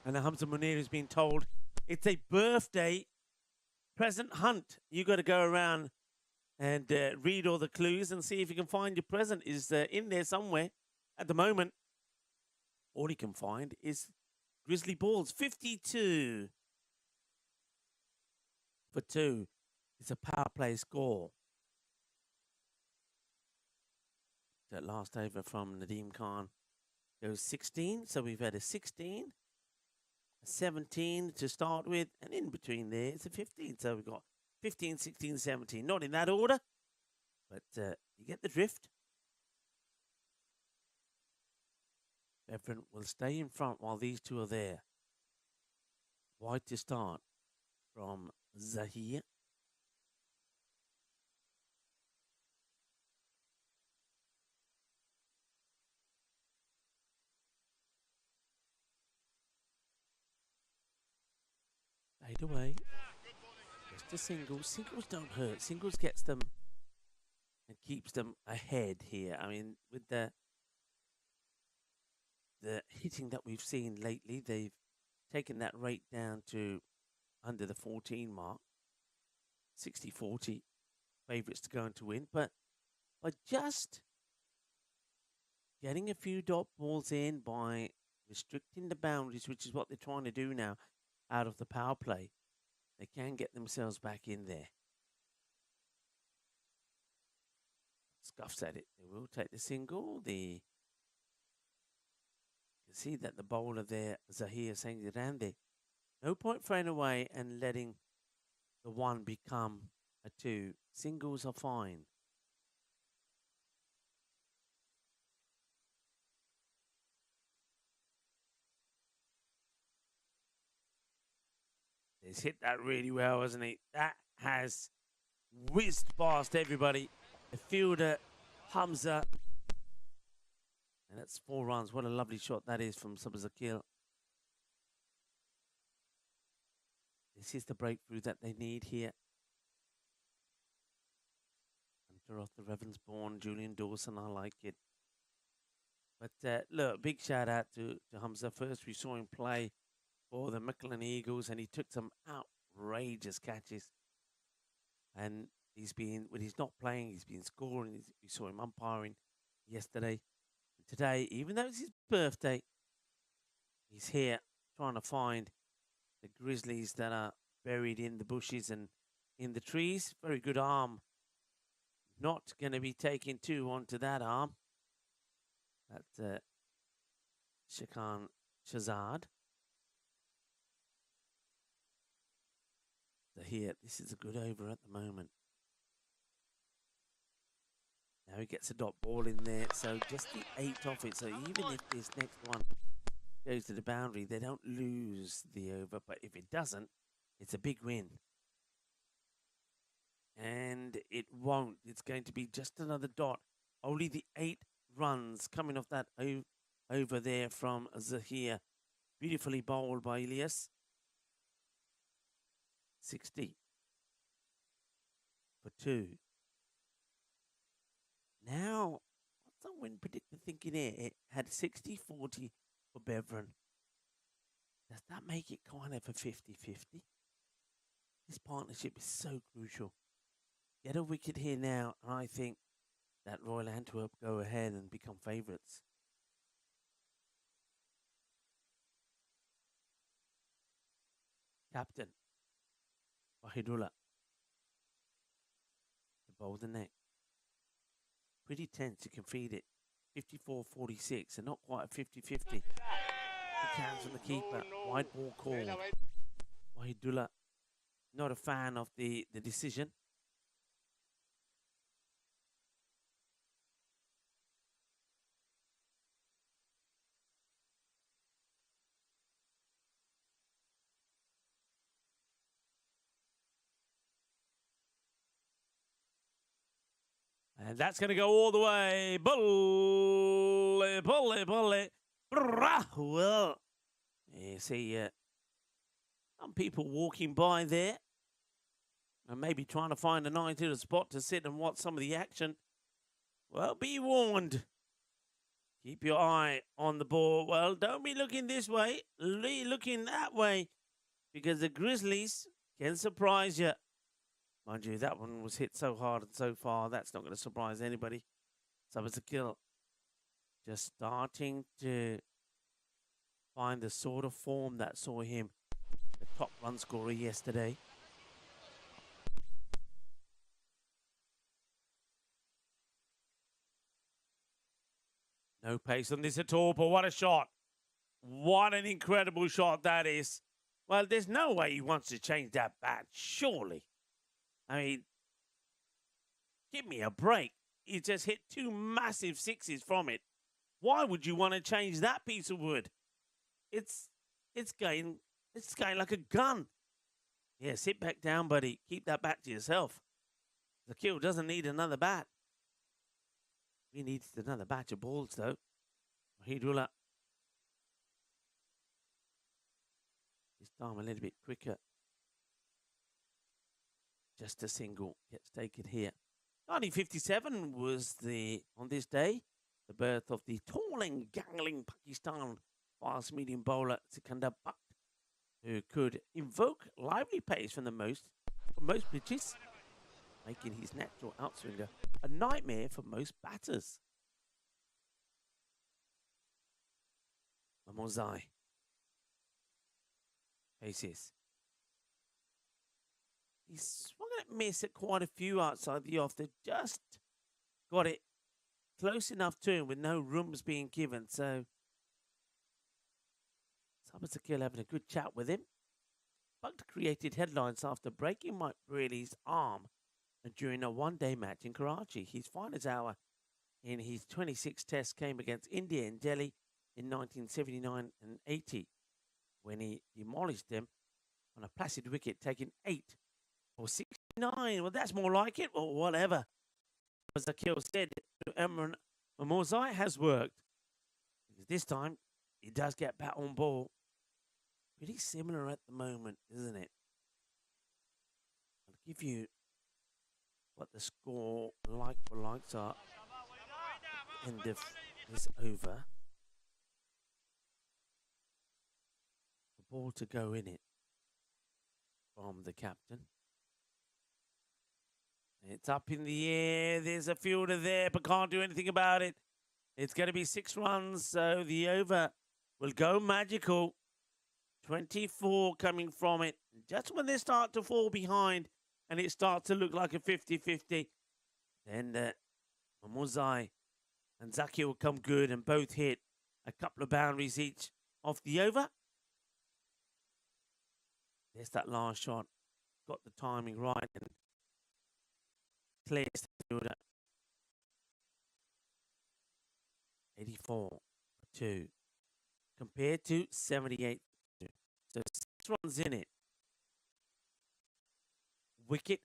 And Hamza Munir has been told it's a birthday present hunt. You got to go around and read all the clues and see if you can find your present is in there somewhere. At the moment, all he can find is grizzly balls. 52 for 2. It's a power play score. That last over from Nadeem Khan goes 16. So we've had a 16, a 17 to start with, and in between there it's a 15. So we've got 15, 16, 17. Not in that order, but you get the drift. Bevan will stay in front while these two are there. Wide to start from Zahir. Fade away. Just a single. Singles don't hurt. Singles gets them and keeps them ahead here. I mean, with the hitting that we've seen lately, they've taken that rate down to under the 14 mark. 60-40 favourites to go on to win. But by just getting a few dot balls in, by restricting the boundaries, which is what they're trying to do now out of the power play, they can get themselves back in there. Scuffs at it. They will take the single. You can see that the bowler there, Zahir, saying to Randy, no point throwing away and letting the 1 become a 2. Singles are fine. He's hit that really well, hasn't he? That has whizzed past everybody. The fielder, Hamza. And that's 4 runs. What a lovely shot that is from Sabazakil. This is the breakthrough that they need here. Hunter off the Ravensbourne, Julian Dawson, I like it. But look, big shout out to Hamza. First we saw him play for the Micklin Eagles, and he took some outrageous catches. And he's been, when he's not playing, he's been scoring. We saw him umpiring yesterday. And today, even though it's his birthday, he's here trying to find the grizzlies that are buried in the bushes and in the trees. Very good arm. Not going to be taking 2 onto that arm. That's Shakan Shazad. So here, this is a good over at the moment. Now he gets a dot ball in there, so just the 8 off it. So even if this next one goes to the boundary, they don't lose the over. But if it doesn't, it's a big win. And it won't. It's going to be just another dot. Only the 8 runs coming off that over there from Zahir. Beautifully bowled by Elias. 60 for 2. Now, what's our win predictor thinking here? It had 60-40 for Bevan. Does that make it kind of a 50-50? This partnership is so crucial. Get a wicket here now, and I think that Royal Antwerp go ahead and become favourites. Captain Wahidullah to bowl the neck. pretty tense. You can feed it. 54-46, and not quite a 50-50. Good hands from the keeper. Wide ball called. Wahidullah, not a fan of the decision. And that's going to go all the way. Bully, bully, bully. Well, you see some people walking by there and maybe trying to find a nice little spot to sit and watch some of the action. Well, be warned. Keep your eye on the ball. Well, don't be looking this way. Be looking that way, because the Grizzlies can surprise you. Mind you, that one was hit so hard and so far, that's not going to surprise anybody. So it's a kill. Just starting to find the sort of form that saw him the top run scorer yesterday. No pace on this at all, but what a shot. What an incredible shot that is. Well, there's no way he wants to change that bat, surely. I mean, give me a break. He just hit two massive sixes from it. Why would you want to change that piece of wood? It's going like a gun. Yeah, sit back down, buddy. Keep that bat to yourself. The kill doesn't need another bat. He needs another batch of balls, though. Wahidullah. This time a little bit quicker. Just a single gets taken here. 1957 was on this day, the birth of the tall and gangling Pakistan fast medium bowler Sikandar Butt, who could invoke lively pace from most pitches, making his natural outswinger a nightmare for most batters. Mamozai faces. He's swung and missed at quite a few outside the off. They just got it close enough to him with no rooms being given. So Sabit Sakil having a good chat with him. Buck created headlines after breaking Mike Brearley's arm during a one-day match in Karachi. His finest hour in his 26th test came against India in Delhi in 1979 and 80, when he demolished them on a placid wicket, taking 8 for 69. Well, that's more like it, or whatever. As Akil said, Emran Mamozai has worked. Because this time, he does get bat on ball. Pretty similar at the moment, isn't it? I'll give you what the score like for likes are at the end of this over. The ball to go in it from the captain. It's up in the air. There's a fielder there, but can't do anything about it. It's going to be 6 runs, so the over will go magical. 24 coming from it. Just when they start to fall behind and it starts to look like a 50-50, then Mamozai and Zaki will come good and both hit a couple of boundaries each off the over. There's that last shot. Got the timing right and clears the fielder. 84 for 2 compared to 78 for 2. So 6 runs in it. Wicket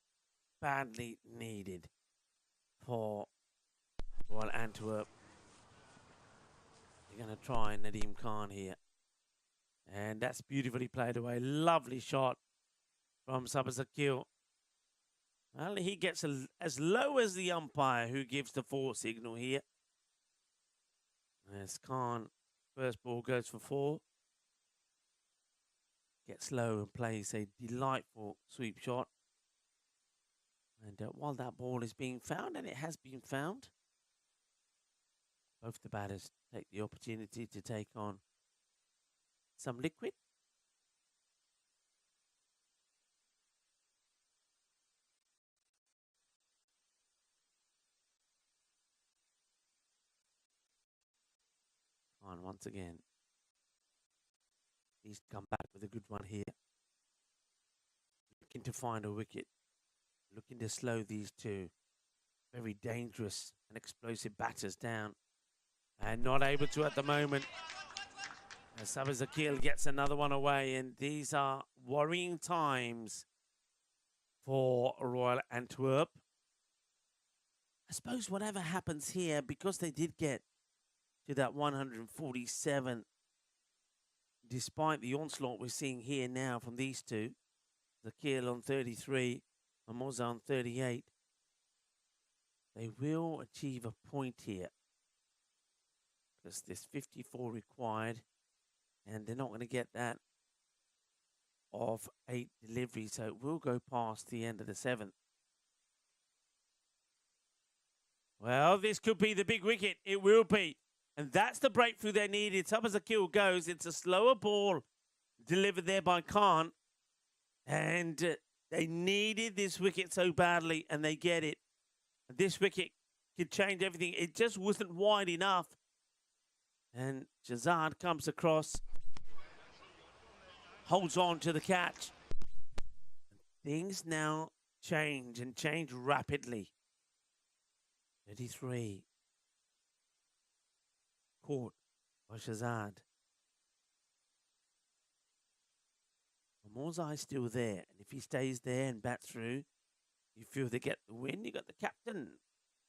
badly needed for Royal Antwerp. They're going to try Nadeem Khan here. And that's beautifully played away. Lovely shot from Sabit Sakil. Well, he gets as low as the umpire who gives the 4 signal here. As Khan, first ball goes for 4. Gets low and plays a delightful sweep shot. And while that ball is being found, and it has been found, both the batters take the opportunity to take on some liquid. Imran once again. He's come back with a good one here. Looking to find a wicket. Looking to slow these two very dangerous and explosive batters down. And not able to at the moment. As Sabah Zakil gets another one away. And these are worrying times for Royal Antwerp. I suppose whatever happens here, because they did get to that 147, despite the onslaught we're seeing here now from these two, Zakil on 33, Mamoza on 38, they will achieve a point here. Because there's 54 required, and they're not going to get that of 8 deliveries, so it will go past the end of the 7th. Well, this could be the big wicket. It will be. And that's the breakthrough they needed. Sabah Zakil goes. It's a slower ball delivered there by Khan. And they needed this wicket so badly, and they get it. This wicket could change everything. It just wasn't wide enough. And Shazad comes across, holds on to the catch. Things now change, and change rapidly. 33. Caught by Shazad. Morzai's still there, and if he stays there and bats through, you feel they get the win. You got the captain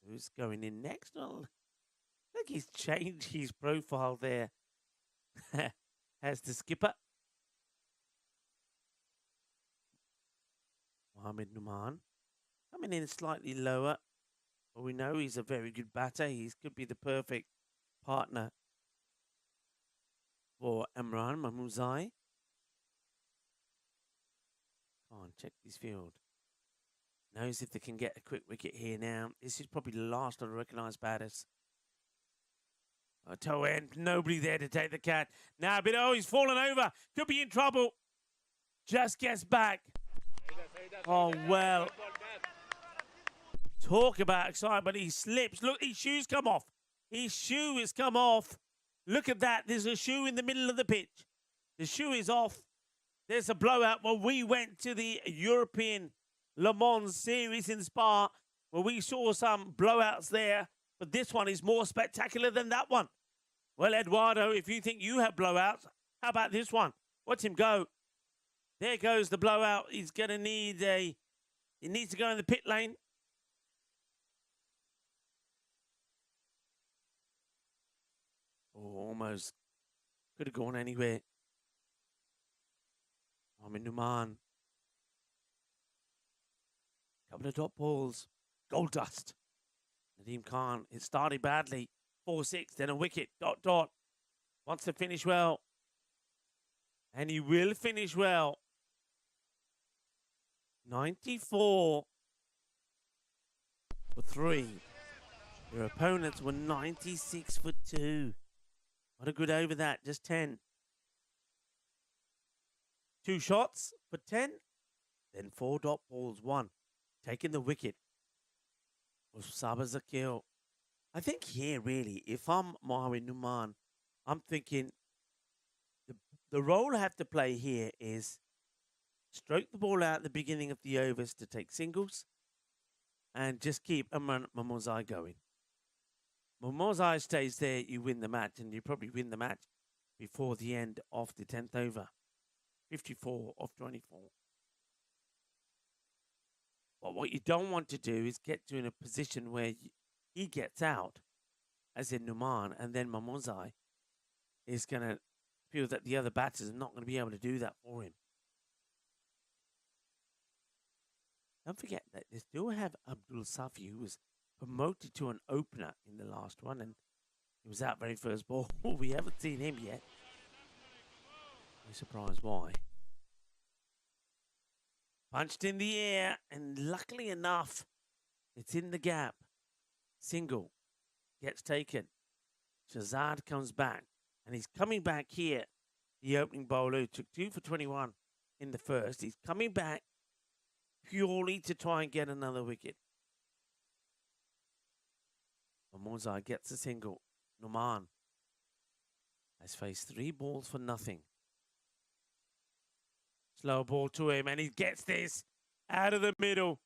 who's going in next. Well, I think he's changed his profile there as the skipper. Mohamed Numan coming in slightly lower. But we know he's a very good batter. He could be the perfect partner for Imran Mahmouzai. Come on, check this field. Knows if they can get a quick wicket here now. This is probably the last of the recognised batters. Toe end, nobody there to take the catch. Now, but he's fallen over. Could be in trouble. Just gets back. Oh, well. Talk about excitement. He slips. Look, his shoes come off. His shoe has come off. Look at that. There's a shoe in the middle of the pitch. The shoe is off. There's a blowout. Well, we went to the European Le Mans series in Spa, where we saw some blowouts there. But this one is more spectacular than that one. Well, Eduardo, if you think you have blowouts, how about this one? Watch him go. There goes the blowout. He's going to need he needs to go in the pit lane. Oh, almost could have gone anywhere. Mohamed Numan. Couple of dot balls. Gold dust. Nadeem Khan. It started badly. 4-6. Then a wicket. Dot, dot. Wants to finish well. And he will finish well. 94 for 3. Your opponents were 96 for 2. What a good over that. Just 10. 2 shots for 10. Then 4 dot balls. 1. Taking the wicket was Sabah Zakil. I think here, really, if I'm Mohamed Numan, I'm thinking the role I have to play here is stroke the ball out at the beginning of the overs to take singles and just keep Imran Mahmouzai going. Mahmouzai stays there, you win the match, and you probably win the match before the end of the 10th over. 54 of 24. But what you don't want to do is get to in a position where he gets out, as in Numan, and then Mahmouzai is going to feel that the other batters are not going to be able to do that for him. Don't forget that they still have Abdul Safi, who was promoted to an opener in the last one, and he was out very first ball. We haven't seen him yet. No surprise why. Punched in the air, and luckily enough, it's in the gap. Single gets taken. Shazad comes back, and he's coming back here. The opening bowler who took 2 for 21 in the first. He's coming back purely to try and get another wicket. Mahmouzai gets a single. Numan. has faced 3 balls for nothing. Slow ball to him, and he gets this out of the middle.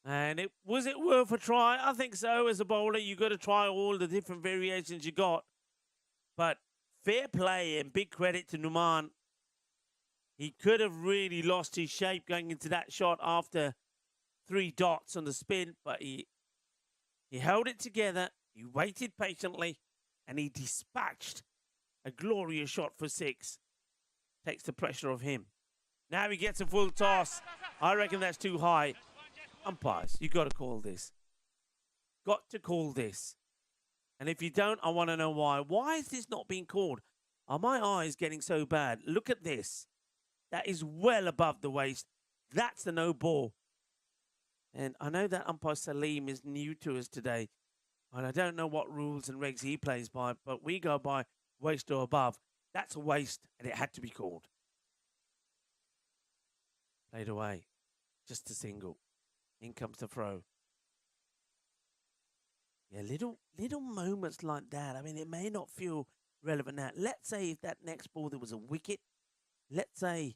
And was it worth a try? I think so. As a bowler, you got to try all the different variations you got. But fair play and big credit to Numan. He could have really lost his shape going into that shot after 3 dots on the spin, but he held it together, he waited patiently, and he dispatched a glorious shot for 6. Takes the pressure off him. Now he gets a full toss. I reckon that's too high. Umpires, you got to call this. Got to call this. And if you don't, I want to know why. Why is this not being called? Are my eyes getting so bad? Look at this. That is well above the waist. That's the no ball. And I know that umpire Salim is new to us today. And I don't know what rules and regs he plays by, but we go by waist or above. That's a waist, and it had to be called. Played away. Just a single. In comes the throw. Yeah, little moments like that. I mean, it may not feel relevant now. Let's say if that next ball there was a wicket. Let's say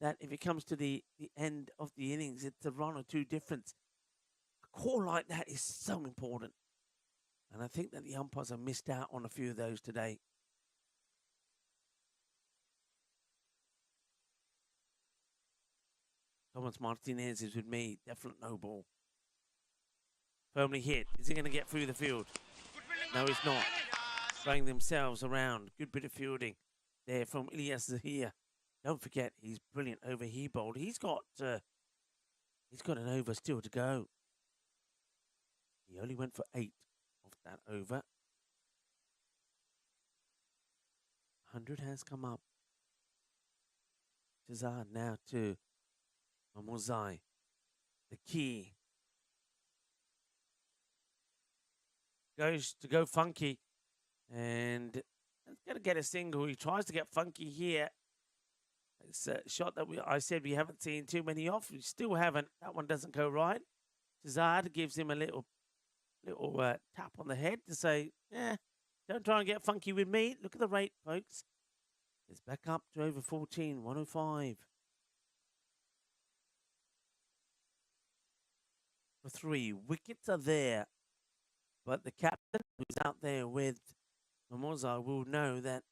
that if it comes to the end of the innings, it's a run or 2 difference. A call like that is so important. And I think that the umpires have missed out on a few of those today. Thomas Martinez is with me. Definite no ball. Firmly hit. Is he going to get through the field? No, he's not. Throwing themselves around. Good bit of fielding there from Ilyas Zahir. Don't forget, he's brilliant over he bowled. He's got an over still to go. He only went for 8 of that over. 100 has come up. Shazad now to Mamuzai. The key. Goes to go funky. And he's going to get a single. He tries to get funky here. It's a shot that I said we haven't seen too many of. We still haven't. That one doesn't go right. Shazad gives him a little tap on the head to say, don't try and get funky with me. Look at the rate, folks. It's back up to over 14, 105. For 3. Wickets are there. But the captain who's out there with Mamoza will know that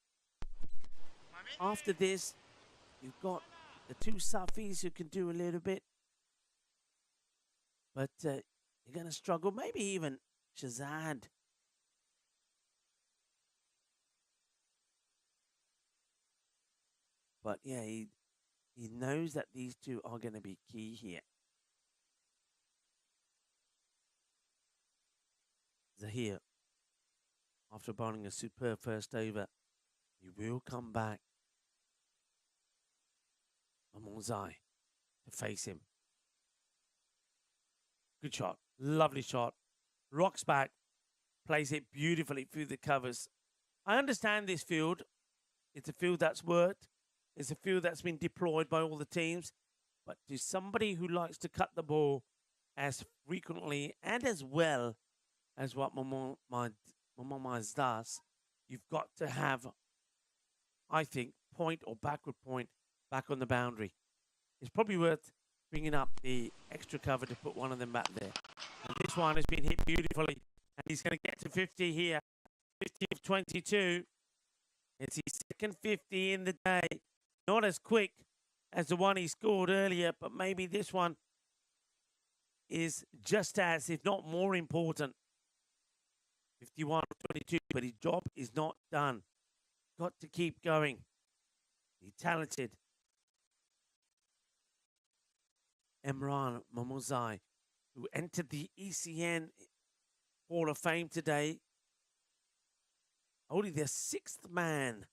after this, you've got the 2 Safis who can do a little bit. But you're going to struggle. Maybe even Shazad. But yeah, he knows that these 2 are going to be key here. Zahir, after bowling a superb first over, he will come back. Mamonzai to face him. Good shot. Lovely shot. Rocks back. Plays it beautifully through the covers. I understand this field. It's a field that's worked. It's a field that's been deployed by all the teams. But to somebody who likes to cut the ball as frequently and as well as what Mamamaz does, you've got to have, I think, point or backward point back on the boundary. It's probably worth bringing up the extra cover to put one of them back there. And this one has been hit beautifully. And he's going to get to 50 here. 50 of 22. It's his second 50 in the day. Not as quick as the one he scored earlier, but maybe this one is just as, if not more important. 51 of 22, but his job is not done. Got to keep going. He's talented. Imran Mamuzai, who entered the ECN Hall of Fame today. Only their 6th man.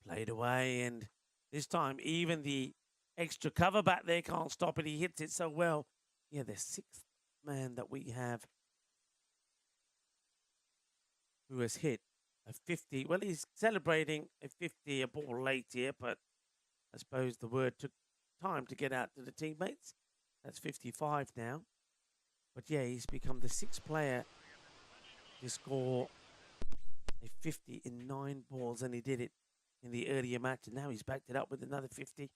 Played away, and this time even the extra cover back there can't stop it. He hits it so well. Yeah, the 6th man that we have who has hit a 50. Well, he's celebrating a 50 a ball late here, but I suppose the word took time to get out to the teammates. That's 55 now. But yeah, he's become the 6th player to score a 50 in 9 balls, and he did it in the earlier match, and now he's backed it up with another 50.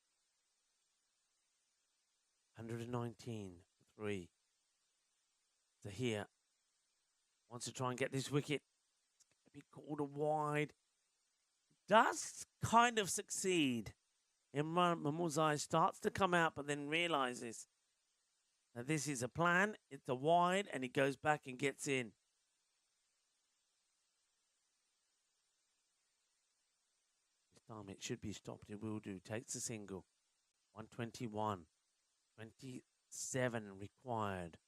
119 for 3. So here, wants to try and get this wicket. It's going to be called a wide. Does kind of succeed. Imran Mamuzai starts to come out, but then realizes that this is a plan. It's a wide, and he goes back and gets in. This time it should be stopped. It will do. Takes a single. 121. 27 required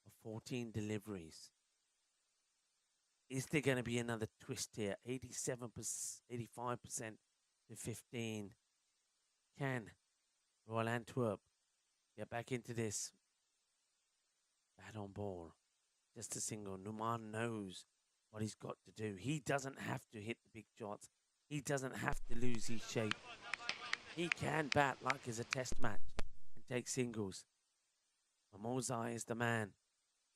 for 14 deliveries. Is there going to be another twist here? 87%, 85% to 15. Can Royal Antwerp get back into this? Bat on ball. Just a single. Numan knows what he's got to do. He doesn't have to hit the big shots. He doesn't have to lose his shape. He can bat like it's a test match and take singles. Mamozai is the man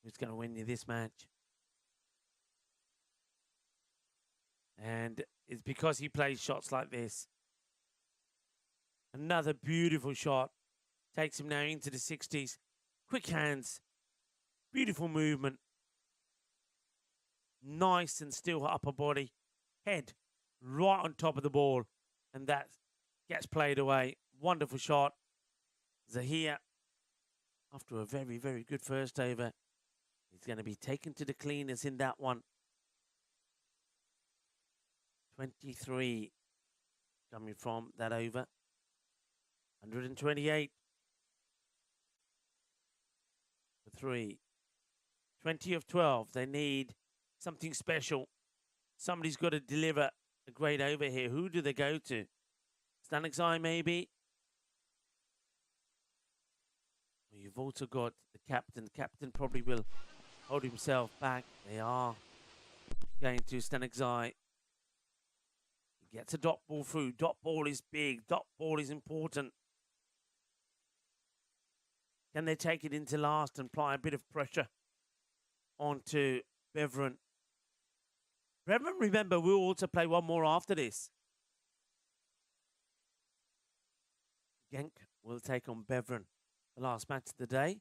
who's going to win you this match. And it's because he plays shots like this. Another beautiful shot. Takes him now into the 60s. Quick hands. Beautiful movement. Nice and still upper body. Head right on top of the ball. And that gets played away. Wonderful shot. Zahir, after a very, very good first over, he's going to be taken to the cleaners in that one. 23 coming from that over. 128 for 3. 20 of 12. They need something special. Somebody's got to deliver a great over here. Who do they go to? Stanexai, maybe? Well, you've also got the captain. The captain probably will hold himself back. They are going to Stanexai. He gets a dot ball through. Dot ball is big. Dot ball is important. Can they take it into last and apply a bit of pressure onto Beveren? Beveren, remember, we'll also play one more after this. Genk will take on Beveren. The last match of the day.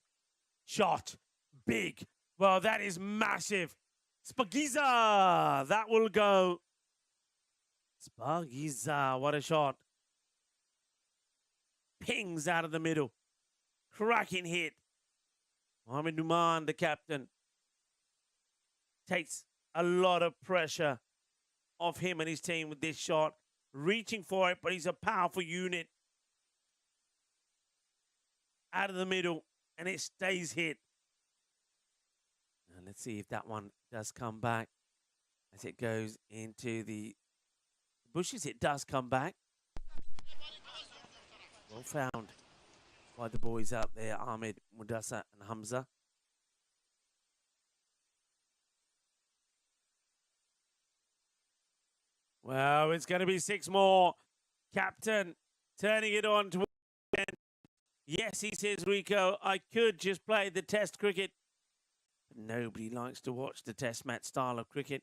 Shot. Big. Well, that is massive. Spagiza. That will go. Spagiza. What a shot. Pings out of the middle. Cracking hit. Mohamed Numan, the captain, takes a lot of pressure off him and his team with this shot. Reaching for it, but he's a powerful unit. Out of the middle, and it stays hit. Now let's see if that one does come back. As it goes into the bushes, it does come back. Well found by the boys out there, Ahmed, Mudassa and Hamza. Well, it's going to be 6 more. Captain turning it on to again. Yes, he says, Rico, I could just play the test cricket. But nobody likes to watch the test match style of cricket.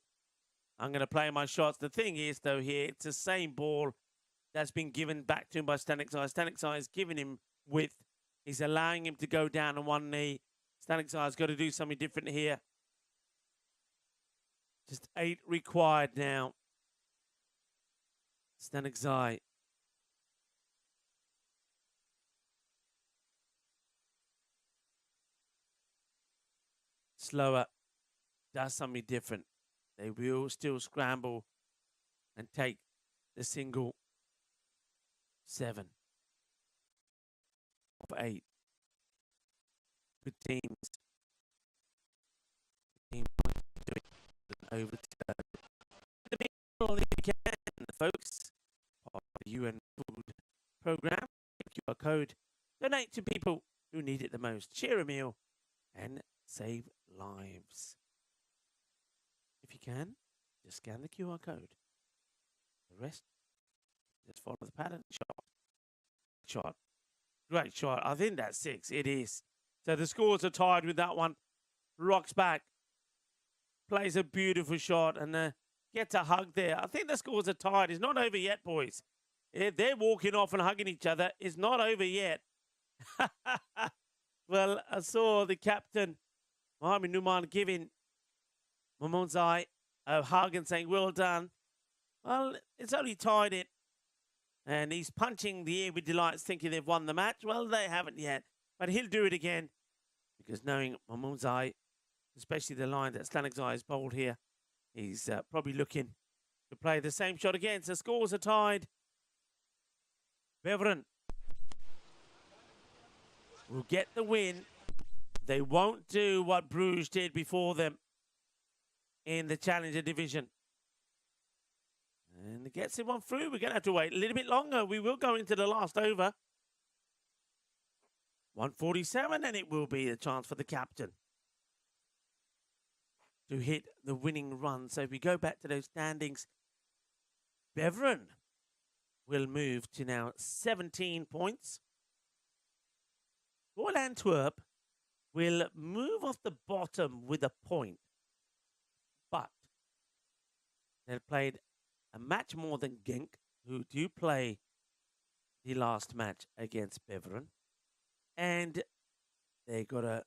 I'm going to play my shots. The thing is, though, here, it's the same ball that's been given back to him by Stanexai. Stanexai is giving him width. He's allowing him to go down on one knee. Stanexai's got to do something different here. Just 8 required now. Stanexai. Slower. Does something different. They will still scramble and take the single. 7 of 8. Good teams. Team doing over the middle if you can, folks. Part of the UN Food Program. QR code. Donate to people who need it the most. Share a meal and save lives. If you can, just scan the QR code. The rest, just follow the pattern. Shot. Great shot. I think that's 6. It is. So the scores are tied with that one. Rocks back. plays a beautiful shot and gets a hug there. I think the scores are tied. It's not over yet, boys. They're walking off and hugging each other. It's not over yet. Well, I saw the captain, Mohamed Numan, giving Mamonzai a hug and saying, well done. Well, it's only tied it. And he's punching the air with delight, thinking they've won the match. Well, they haven't yet. But he'll do it again. Because knowing Mamonzai, especially the line that Stanexai has bowled here, he's probably looking to play the same shot again. So scores are tied. Beveren will get the win. They won't do what Bruges did before them in the Challenger division. And it gets him one through. We're going to have to wait a little bit longer. We will go into the last over. 147, and it will be a chance for the captain to hit the winning run. So if we go back to those standings, Beveren will move to now 17 points. Royal Antwerp will move off the bottom with a point. But they've played a match more than Genk, who do play the last match against Beveren. And they got a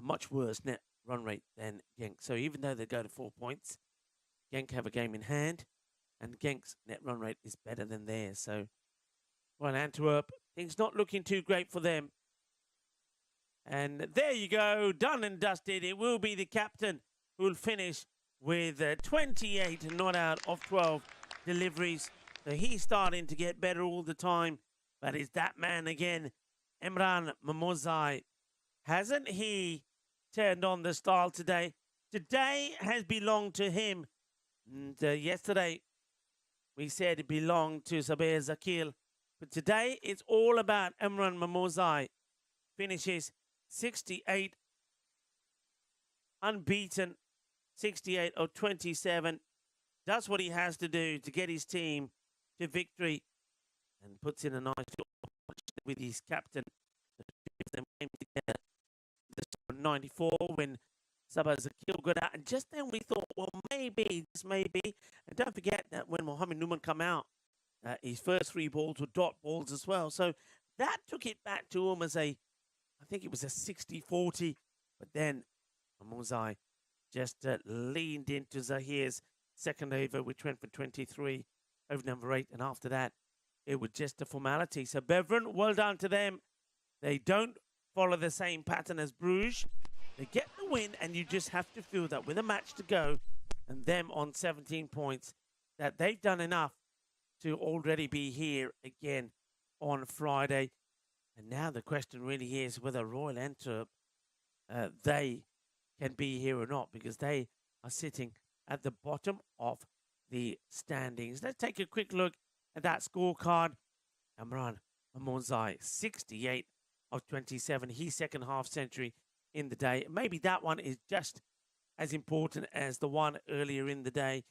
much worse net run rate than Genk. So even though they go to 4 points, Genk have a game in hand, and Genk's net run rate is better than theirs. So, well, Antwerp, things not looking too great for them. And there you go, done and dusted. It will be the captain who will finish with 28 not out of 12 deliveries. So he's starting to get better all the time. But is that man again, Emran Mamozai? Hasn't he turned on the style today? Today has belonged to him. And, yesterday, we said it belonged to Sabir Zakil. But today, it's all about Emran Mamozai. Finishes 68, unbeaten, 68 of 27. Does what he has to do to get his team to victory. And puts in a nice with his captain. Them came together. This 94 when Sabah Zakil got out. And just then we thought, well, maybe, just maybe. And don't forget that when Mohamed Numan come out, his first 3 balls were dot balls as well. So that took it back to almost I think it was a 60-40. But then Mamozai just leaned into Zahir's second over, which went for 23 over number 8. And after that, it was just a formality. So Beveren, well done to them. They don't follow the same pattern as Bruges. They get the win, and you just have to feel that with a match to go and them on 17 points, that they've done enough to already be here again on Friday. And now the question really is whether Royal Antwerp, they can be here or not, because they are sitting at the bottom of the standings. Let's take a quick look at that scorecard. Emran Mamozai, 68 of 27. His second half century in the day. Maybe that one is just as important as the one earlier in the day.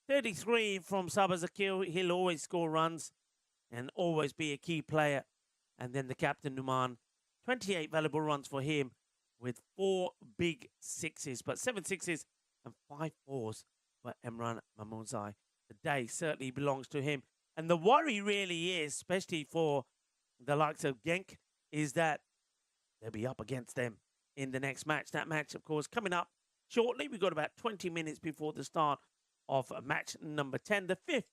33 from Sabah Zakil. He'll always score runs and always be a key player. And then the captain, Numan, 28 valuable runs for him with 4 big sixes, but 7 sixes and 5 fours for Emran Mamozai. The day certainly belongs to him. And the worry really is, especially for the likes of Genk, is that they'll be up against them in the next match. That match, of course, coming up shortly. We've got about 20 minutes before the start of match number 10, the 5th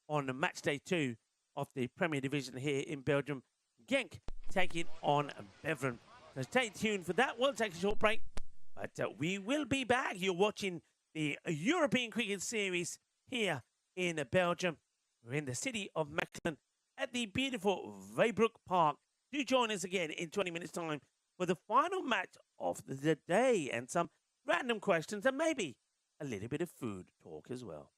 on match day 2 of the Premier Division here in Belgium. Genk taking on Beveren. So stay tuned for that. We'll take a short break, but we will be back. You're watching the European Cricket Series here in Belgium. We're in the city of Mechelen at the beautiful Weybroek Park. Do join us again in 20 minutes' time for the final match of the day and some random questions and maybe a little bit of food talk as well.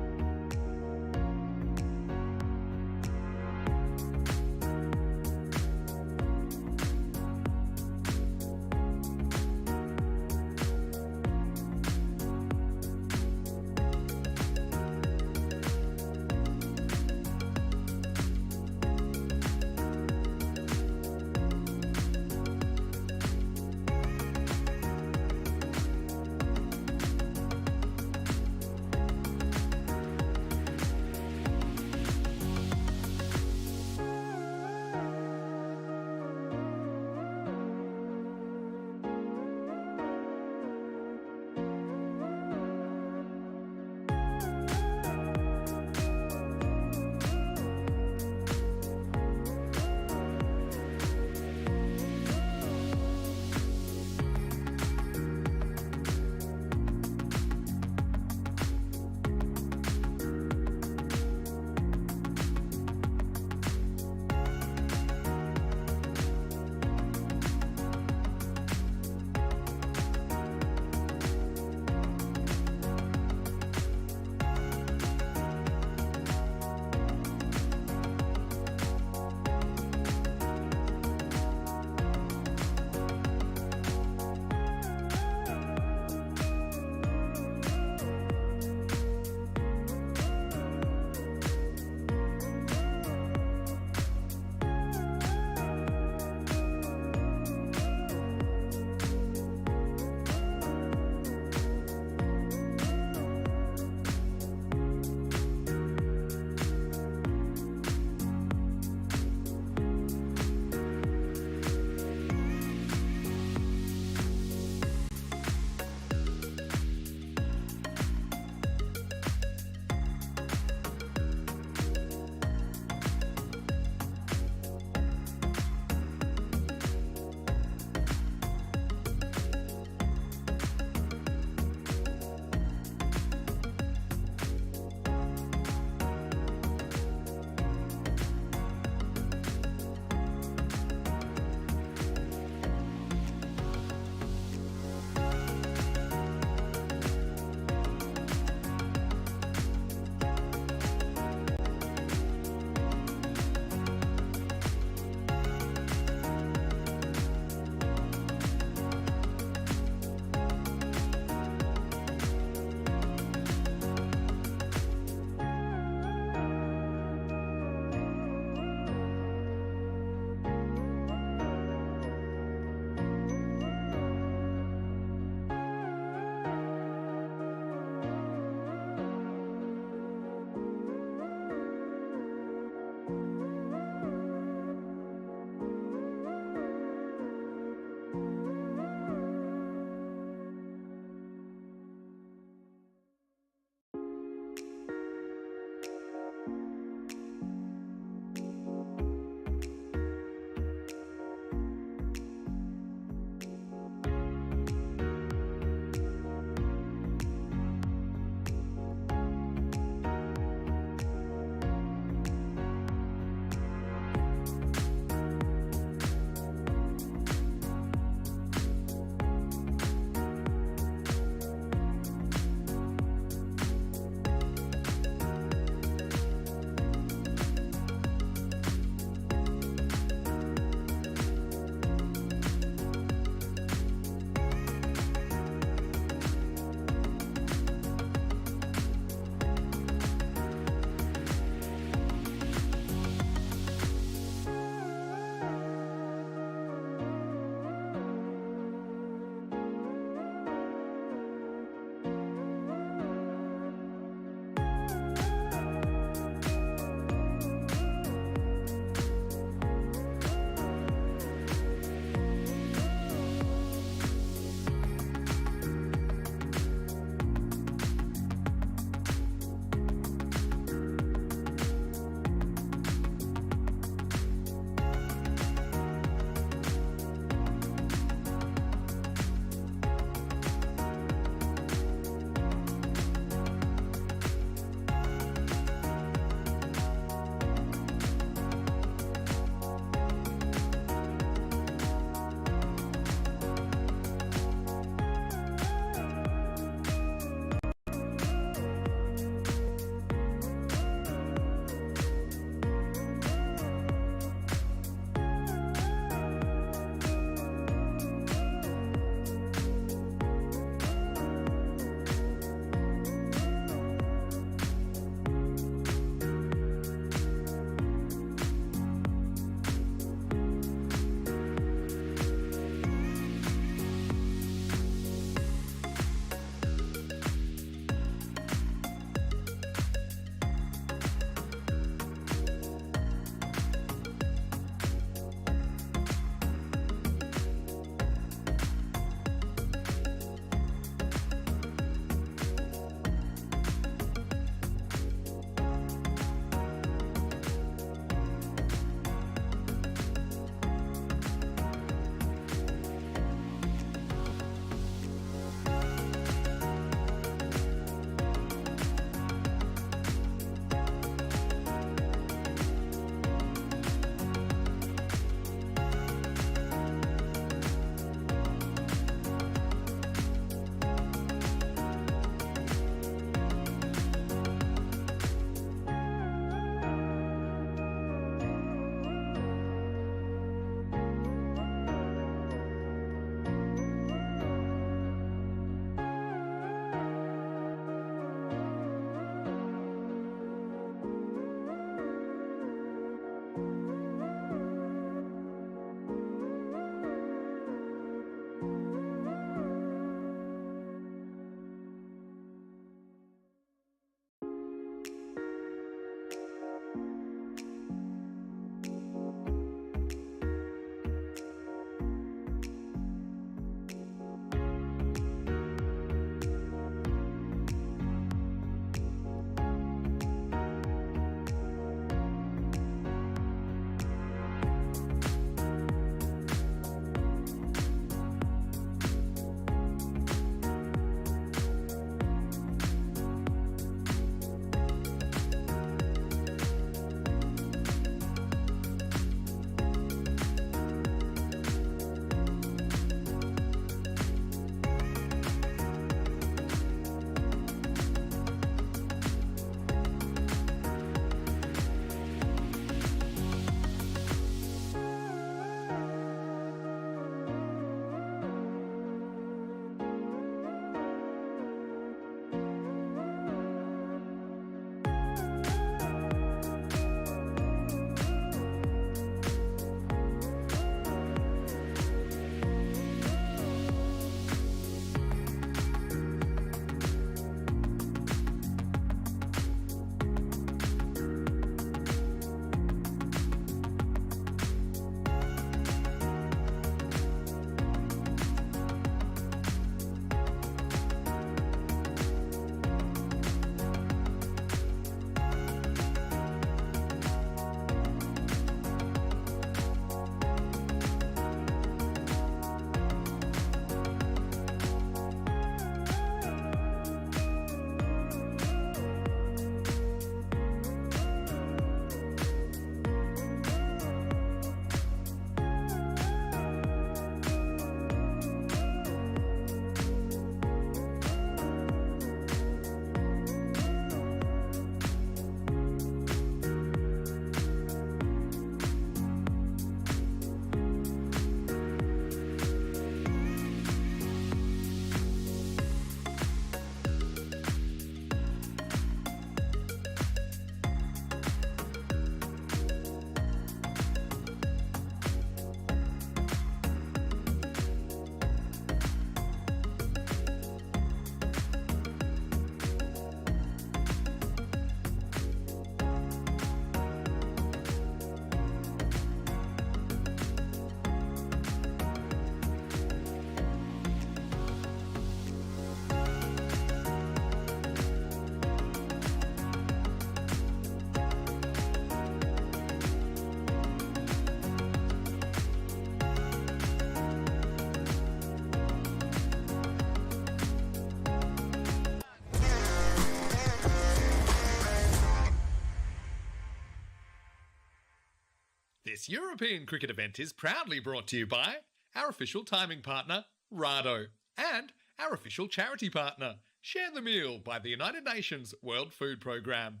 This European cricket event is proudly brought to you by our official timing partner, Rado, and our official charity partner, Share the Meal by the United Nations World Food Programme.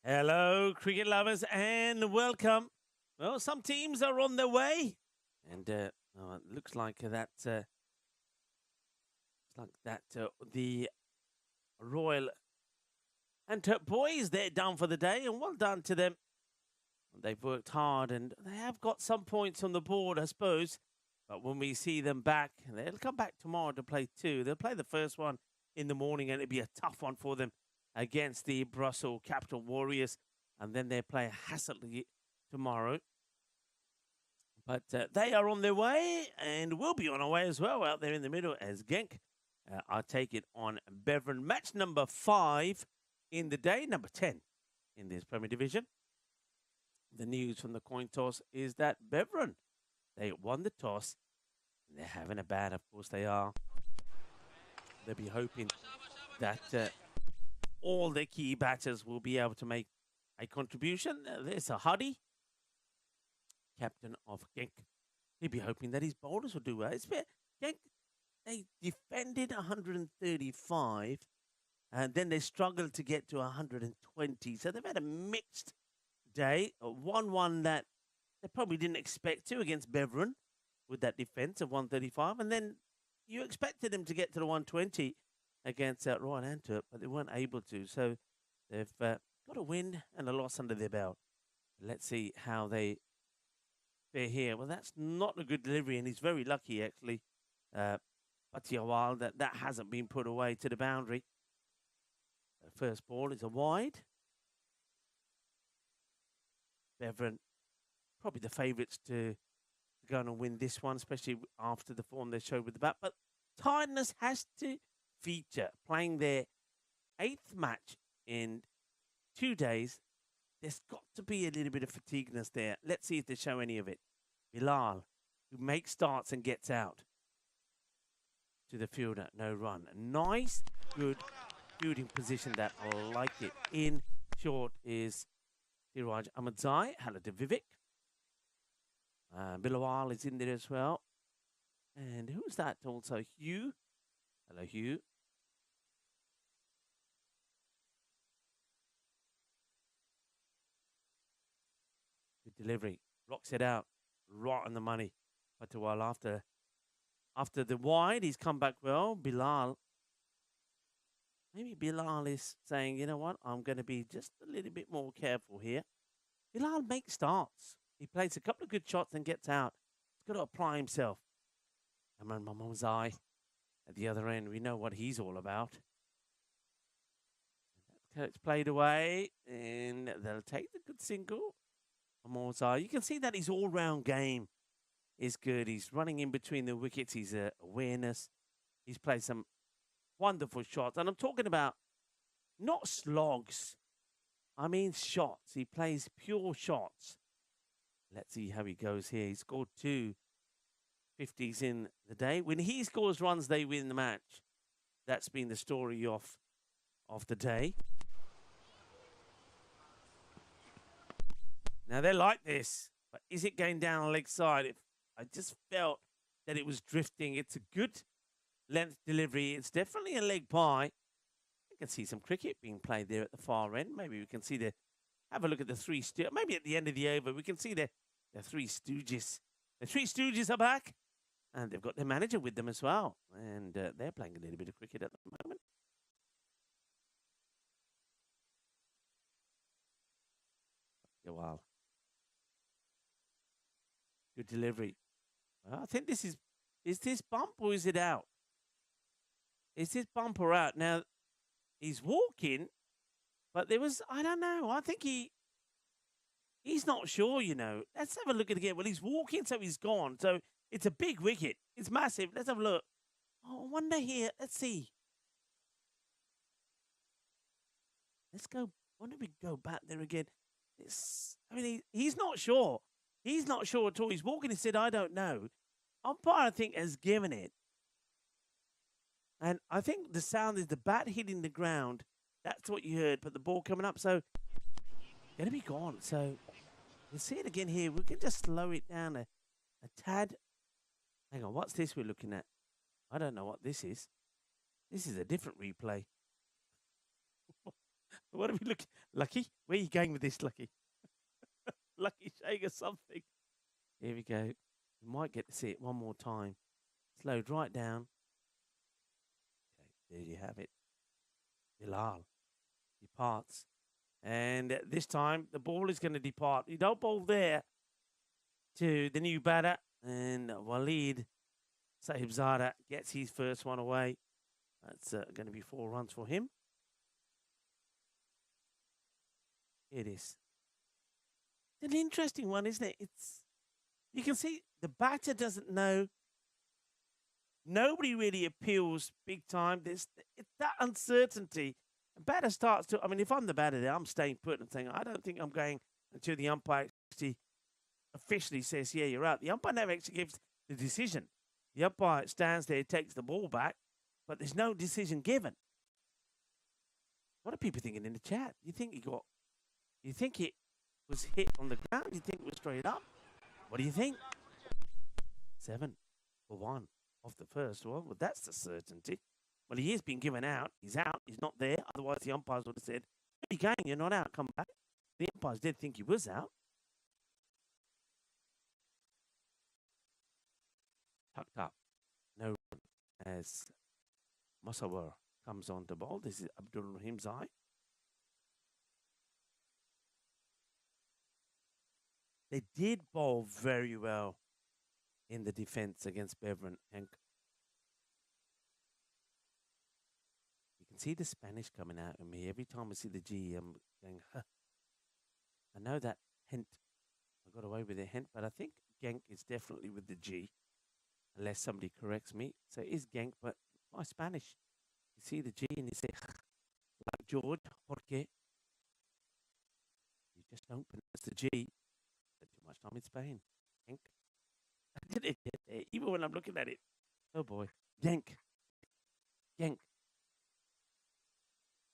Hello, cricket lovers, and welcome. Well, some teams are on their way, and it looks like the Royal Antwerp boys, they're done for the day, and well done to them. They've worked hard, and they have got some points on the board, I suppose. But when we see them back, they'll come back tomorrow to play two. They'll play the first one in the morning, and it'll be a tough one for them against the Brussels Capital Warriors. And then they play Hasseltly tomorrow. But they are on their way, and we'll be on our way as well out there in the middle as Genk. I take it on Beveren. Match number 5 in the day, number 10 in this Premier Division. The news from the coin toss is that Beveren, they won the toss. And they're having a bat, of course they are. They'll be hoping that all their key batters will be able to make a contribution. There's a Huddy, captain of Genk. He'll be hoping that his bowlers will do well. Genk, they defended 135, and then they struggled to get to 120. So they've had a mixed day. A 1-1 that they probably didn't expect to against Beveren with that defence of 135. And then you expected them to get to the 120 against Royal Antwerp, but they weren't able to. So they've got a win and a loss under their belt. Let's see how they fare here. Well, that's not a good delivery, and he's very lucky, actually. Batiawal, that hasn't been put away to the boundary. The first ball is a wide. Beveren, probably the favourites to go on and win this one, especially after the form they showed with the bat. But tiredness has to feature. Playing their 8th match in 2 days, there's got to be a little bit of fatigueness there. Let's see if they show any of it. Bilal, who makes starts and gets out to the fielder, no run. A nice, good fielding position that I like it. In short is Siraj Ahmadzai, hello to Vivek. Bilal is in there as well. And who's that also? Hugh. Hello, Hugh. Good delivery. Rocks it out. Right on the money. But a while after the wide, he's come back well. Bilal. Maybe Bilal is saying, you know what, I'm going to be just a little bit more careful here. Bilal makes starts. He plays a couple of good shots and gets out. He's got to apply himself. Amran Mamamzai at the other end, we know what he's all about. It's played away, and they'll take the good single. Mamamzai, you can see that his all-round game is good. He's running in between the wickets. He's awareness. He's played some wonderful shots. And I'm talking about not slogs. I mean shots. He plays pure shots. Let's see how he goes here. He scored 2 50s in the day. When he scores runs, they win the match. That's been the story of the day. Now, they like this. But is it going down leg side? I just felt that it was drifting. It's a good length delivery. It's definitely a leg pie. You can see some cricket being played there at the far end. Maybe we can see have a look at the three maybe at the end of the over, we can see the three stooges. The three stooges are back, and they've got their manager with them as well. And they're playing a little bit of cricket at the moment. A while. Good delivery. Well, I think is this bump or is it out? Is this bumper out? Now, he's walking, but I don't know. I think he's not sure, you know. Let's have a look at it again. Well, he's walking, so he's gone. So it's a big wicket. It's massive. Let's have a look. Oh, I wonder here. Let's see. Let's go. Why don't we go back there again? He's not sure. He's not sure at all. He's walking. He said, I don't know. Umpire, I think, has given it. And I think the sound is the bat hitting the ground. That's what you heard, but the ball coming up. So going to be gone. So you'll see it again here. We can just slow it down a tad. Hang on, what's this we're looking at? I don't know what this is. This is a different replay. What are we looking? Lucky? Where are you going with this, Lucky? Lucky showing us something. Here we go. You might get to see it one more time. Slowed right down. Okay, there you have it. Bilal departs. And this time, the ball is going to depart. You don't bowl there to the new batter. And Waleed Sahibzada gets his first one away. That's going to be 4 runs for him. It is. It's an interesting one, isn't it? You can see the batter doesn't know. Nobody really appeals big time. It's that uncertainty. The batter starts to, I mean, if I'm the batter there, I'm staying put and saying, I don't think I'm going until the umpire actually officially says, yeah, you're out. The umpire never actually gives the decision. The umpire stands there, takes the ball back, but there's no decision given. What are people thinking in the chat? You think it was hit on the ground? You think it was straight up? What do you think? 7 for 1 off the first one. Well, that's the certainty. Well, he is being given out. He's out. He's not there. Otherwise, the umpires would have said, where are you going? You're not out. Come back. The umpires did think he was out. Tucked up. No run as Musawar comes on to bowl. This is Abdul Rahim Zai. They did bowl very well in the defense against Bevan and you can see the Spanish coming out of me. Every time I see the G, I'm going, huh. I know that hint. I got away with a hint, but I think Genk is definitely with the G, unless somebody corrects me. So it is Genk, but my Spanish. You see the G and you say, like George, porque. You just don't pronounce the G. Spent too much time in Spain. Genk. I did it, even when I'm looking at it. Oh boy. Genk. Genk.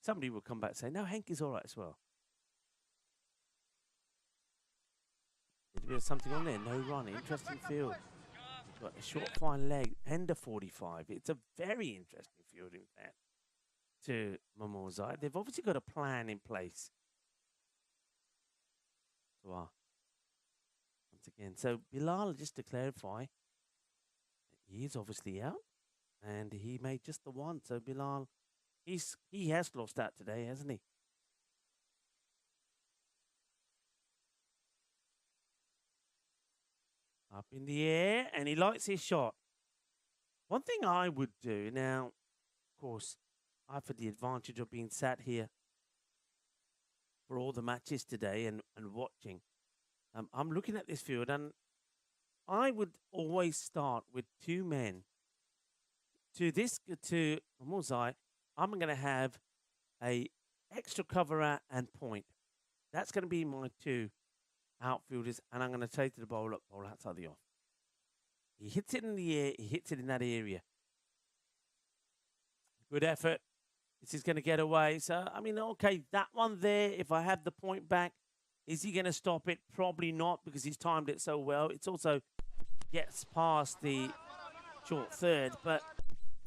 Somebody will come back and say, no, Henk is all right as well. There's a bit of something on there. No run. Interesting field. You've got a short, fine leg and a 45. It's a very interesting field, in fact, to Mimosai. They've obviously got a plan in place. Wow. Once again. So, Bilal, just to clarify, he is obviously out. And he made just the one. So, Bilal, he has lost out today, hasn't he? Up in the air, and he likes his shot. One thing I would do now, of course, I've had the advantage of being sat here for all the matches today and watching. I'm looking at this field, and I would always start with 2 men. To Mozai, I'm going to have a extra coverer and point. That's going to be my 2 outfielders, and I'm going to say to the bowler, bowl outside the off. He hits it in the air. He hits it in that area. Good effort. This is going to get away. So, I mean, okay, that one there, if I have the point back, is he going to stop it? Probably not, because he's timed it so well. It's also gets past the short third, but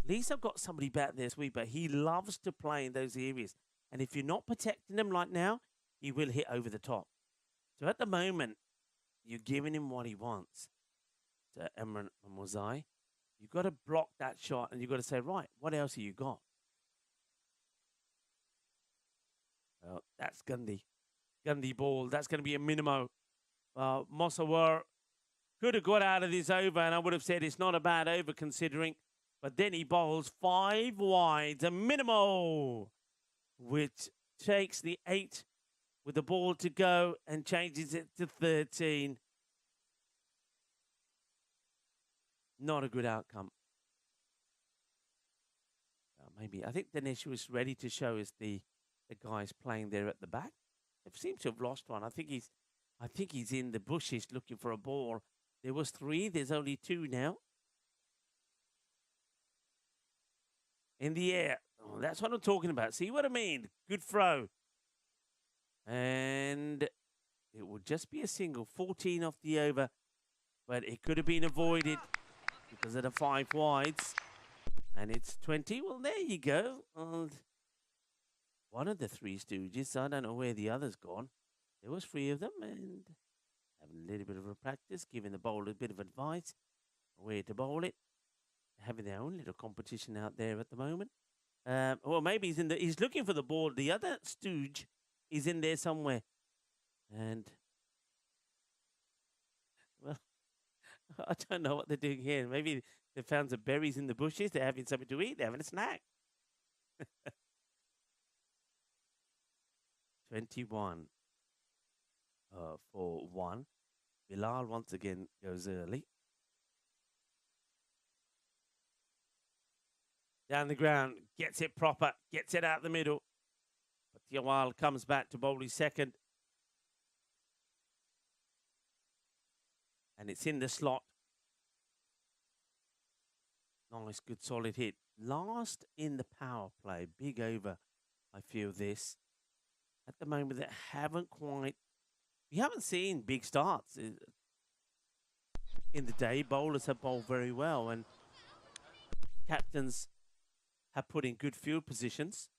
at least I've got somebody back there, sweeper. He loves to play in those areas. And if you're not protecting him like now, he will hit over the top. So at the moment, you're giving him what he wants to Emran Mozai. You've got to block that shot, and you've got to say, right, what else have you got? Well, that's Gundy. Gundy ball. That's going to be a minimo. Mosawar could have got out of this over, and I would have said it's not a bad over considering. But then he bowls 5 wide, a minimo, which takes the 8 with the ball to go and changes it to 13. Not a good outcome. Maybe. I think Dinesh was ready to show us the guys playing there at the back. They seem to have lost one. I think he's in the bushes looking for a ball. There was 3. There's only 2 now. In the air. Oh, that's what I'm talking about. See what I mean? Good throw. And just be a single. 14 off the over, but it could have been avoided because of the 5 wides. And it's 20. Well, there you go. And one of the 3 Stooges, I don't know where the other's gone. There was 3 of them, and having a little bit of a practice, giving the bowler a bit of advice where to bowl it. Having their own little competition out there at the moment. Well, maybe he's looking for the ball. The other Stooge is in there somewhere. And, well, I don't know what they're doing here. Maybe they found some berries in the bushes. They're having something to eat. They're having a snack. 21 for 1. Bilal once again goes early. Down the ground, gets it proper, gets it out the middle. But Tiawal comes back to bowl his second. And it's in the slot. Nice, good, solid hit. Last in the power play. Big over, I feel this. At the moment, they haven't quite... We haven't seen big starts in the day. Bowlers have bowled very well. And captains have put in good field positions.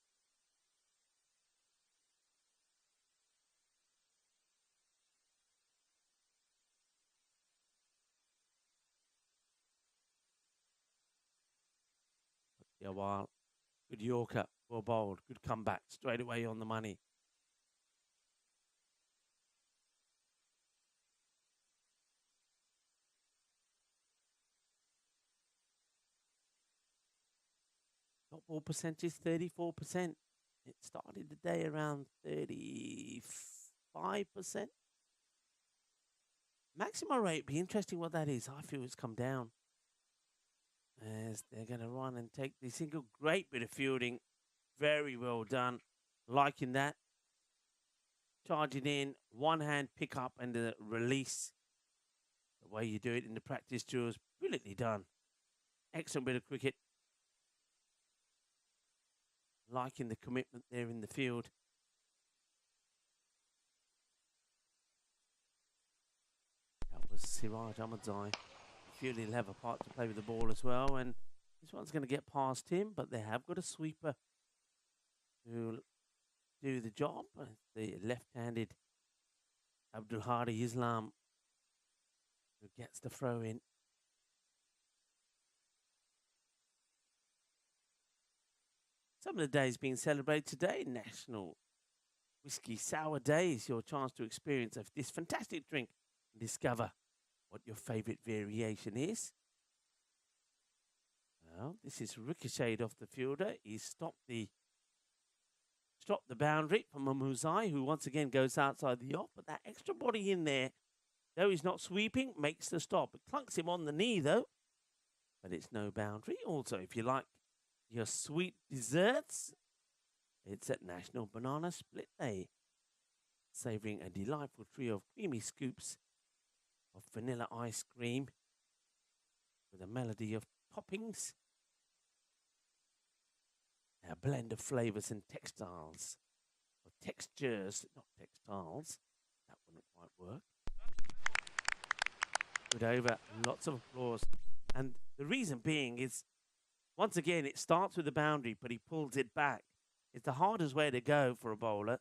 Yeah, while good Yorker, well bowled, good comeback, straight away on the money. Top ball percentage 34%. It started the day around 35%. Maximum rate, be interesting what that is. I feel it's come down. As they're going to run and take the single. Great bit of fielding. Very well done. Liking that. Charging in. One hand pick up and the release. The way you do it in the practice drills. Brilliantly done. Excellent bit of cricket. Liking the commitment there in the field. That was Siraj Ahmadzai. I feel he'll have a part to play with the ball as well. And this one's going to get past him, but they have got a sweeper who'll do the job. The left-handed Abdul Hadi Islam who gets the throw in. Some of the days being celebrated today. National Whiskey Sour Day is your chance to experience of this fantastic drink and discover what your favourite variation is. Well, this is ricocheted off the fielder. He's stopped the boundary from Mamuzai, who once again goes outside the off. But that extra body in there, though he's not sweeping, makes the stop. It clunks him on the knee, though. But it's no boundary. Also, if you like your sweet desserts, it's at National Banana Split Day, savouring a delightful trio of creamy scoops of vanilla ice cream with a melody of toppings, a blend of flavours and textiles, or textures, not textiles. That wouldn't quite work. Good over, lots of applause. And the reason being is, once again, it starts with the boundary, but he pulls it back. It's the hardest way to go for a bowler.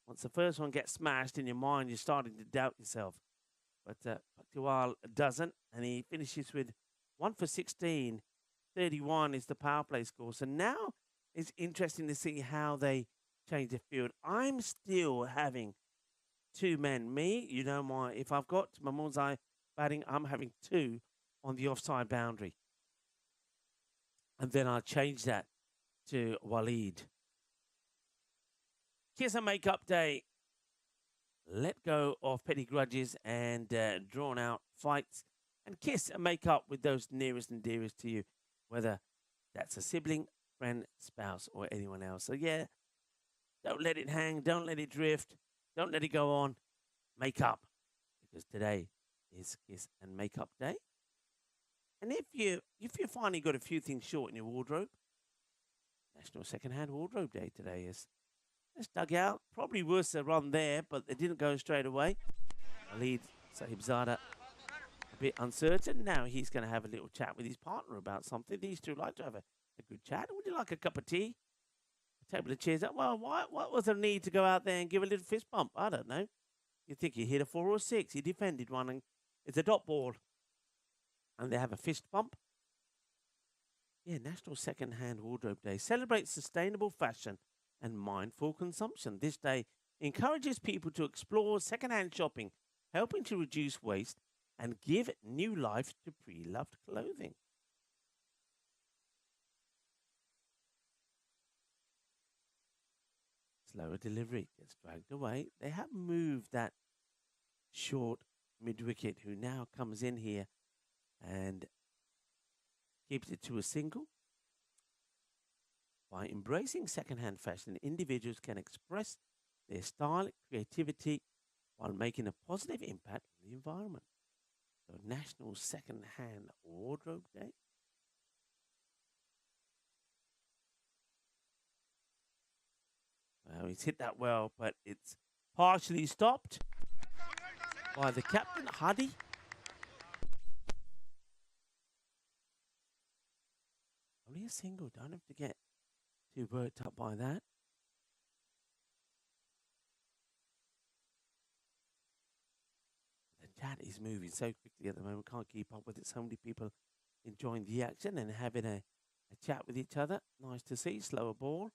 Once the first one gets smashed in your mind, you're starting to doubt yourself. But Patiwal doesn't, and he finishes with 1 for 16. 31 is the power play score. So now it's interesting to see how they change the field. I'm still having 2 men. Me, you know, if I've got Mamuzai batting, I'm having 2 on the offside boundary. And then I'll change that to Waleed. Kiss and make-up day. Let go of petty grudges and drawn-out fights. And kiss and make up with those nearest and dearest to you, whether that's a sibling, friend, spouse, or anyone else. So, yeah, don't let it hang. Don't let it drift. Don't let it go on. Make up. Because today is kiss and make-up day. And if you finally got a few things short in your wardrobe, National Second-Hand Wardrobe Day today is. Just dug out. Probably worth a run there, but they didn't go straight away. Walid Sahibzada a bit uncertain. Now he's going to have a little chat with his partner about something. These two like to have a good chat. Would you like a cup of tea? A table of chairs up. Well, what was the need to go out there and give a little fist bump? I don't know. You think he hit a 4 or 6. He defended one, and it's a dot ball. And they have a fist bump. Yeah, National Second-Hand Wardrobe Day celebrates sustainable fashion and mindful consumption. This day encourages people to explore second-hand shopping, helping to reduce waste and give new life to pre-loved clothing. Slower delivery gets dragged away. They have moved that short mid-wicket who now comes in here and keeps it to a single. By embracing second-hand fashion, individuals can express their style, creativity, while making a positive impact on the environment. So, National Second-Hand Wardrobe Day. Well, he's hit that well, but it's partially stopped by the captain, Hadi. Only a single. Don't have to get too worked up by that. The chat is moving so quickly at the moment. Can't keep up with it. So many people enjoying the action and having a chat with each other. Nice to see. Slower ball.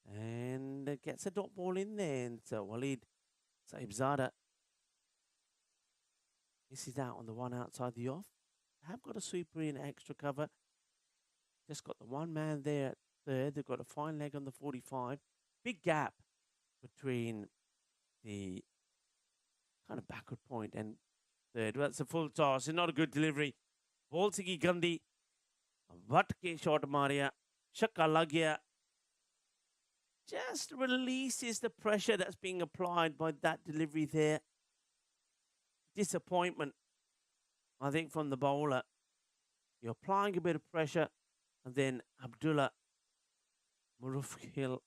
And it gets a dot ball in there. And so Walid Sahibzada misses out on the one outside the off. Have got a sweeper in extra cover. Just got the one man there at third. They've got a fine leg on the 45. Big gap between the kind of backward point and third. Well, that's a full toss. It's not a good delivery. Ball sigi gandhi. Vatke shot Maria. Shakka lagya. Just releases the pressure that's being applied by that delivery there. Disappointment, I think, from the bowler. You're applying a bit of pressure, and then Abdullah Murufkil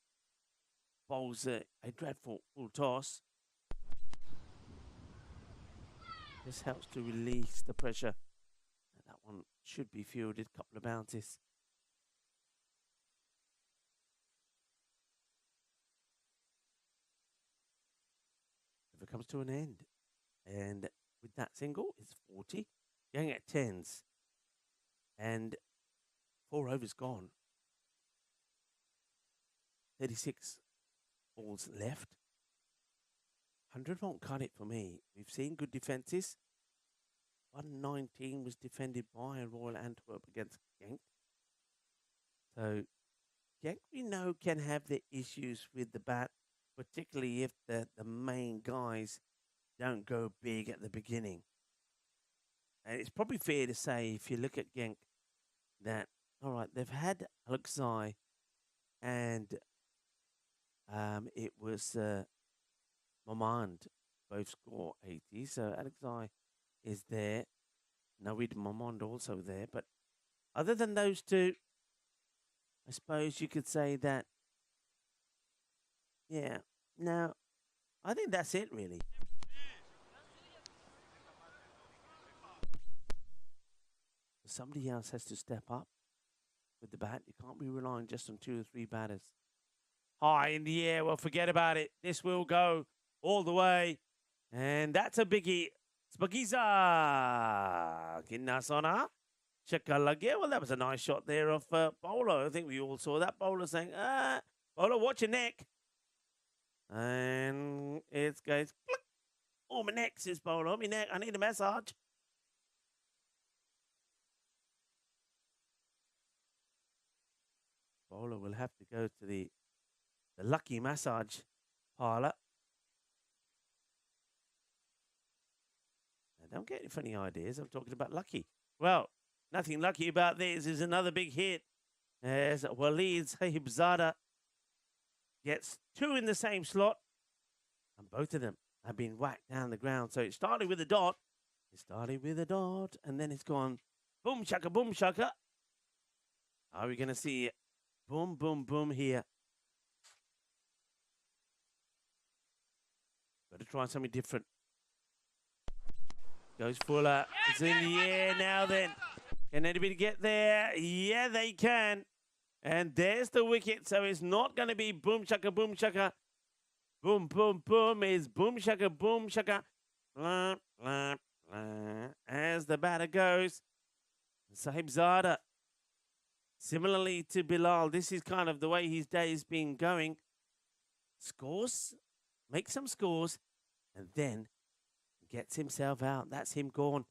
bowls a dreadful full toss. This helps to release the pressure. And that one should be fielded. A couple of bounces. If it comes to an end. And with that single, it's 40. Going at 10s. And 4 overs gone. 36 balls left. 100 won't cut it for me. We've seen good defences. 119 was defended by Royal Antwerp against Genk. So Genk, we know, can have their issues with the bat, particularly if the main guys don't go big at the beginning. And it's probably fair to say, if you look at Genk, that, all right, they've had Alexei and it was Mamand both score 80. So Alexei is there. Navid Mamand also there. But other than those two, I suppose you could say that, yeah. Now, I think that's it, really. Somebody else has to step up with the bat. You can't be relying just on 2 or 3 batters. High in the air. Well, forget about it. This will go all the way. And that's a biggie. Spagiza. Kinnasona. Shakalagya. Well, that was a nice shot there of Bowler. I think we all saw that. Bowler saying, Bowler, watch your neck. And it goes, click. Oh, my neck, says Bowler. Oh, my neck. I need a massage. Bowler will have to go to the Lucky massage parlour. Now, don't get any funny ideas. I'm talking about Lucky. Well, nothing lucky about this. Is another big hit as Walid Sahibzada gets 2 in the same slot. And both of them have been whacked down the ground. So it started with a dot. And then it's gone boom shaka. Are we going to see boom, boom, boom here? Got to try something different. Goes Fuller. It's in the air now then. Can anybody get there? Yeah, they can. And there's the wicket. So it's not going to be boom shaka, boom shaka. Boom, boom, boom. It's boom shaka, boom shaka. Blah, blah, blah. As the batter goes, Sahib Zada. Similarly to Bilal, this is kind of the way his day has been going. Scores, makes some scores, and then gets himself out. That's him gone.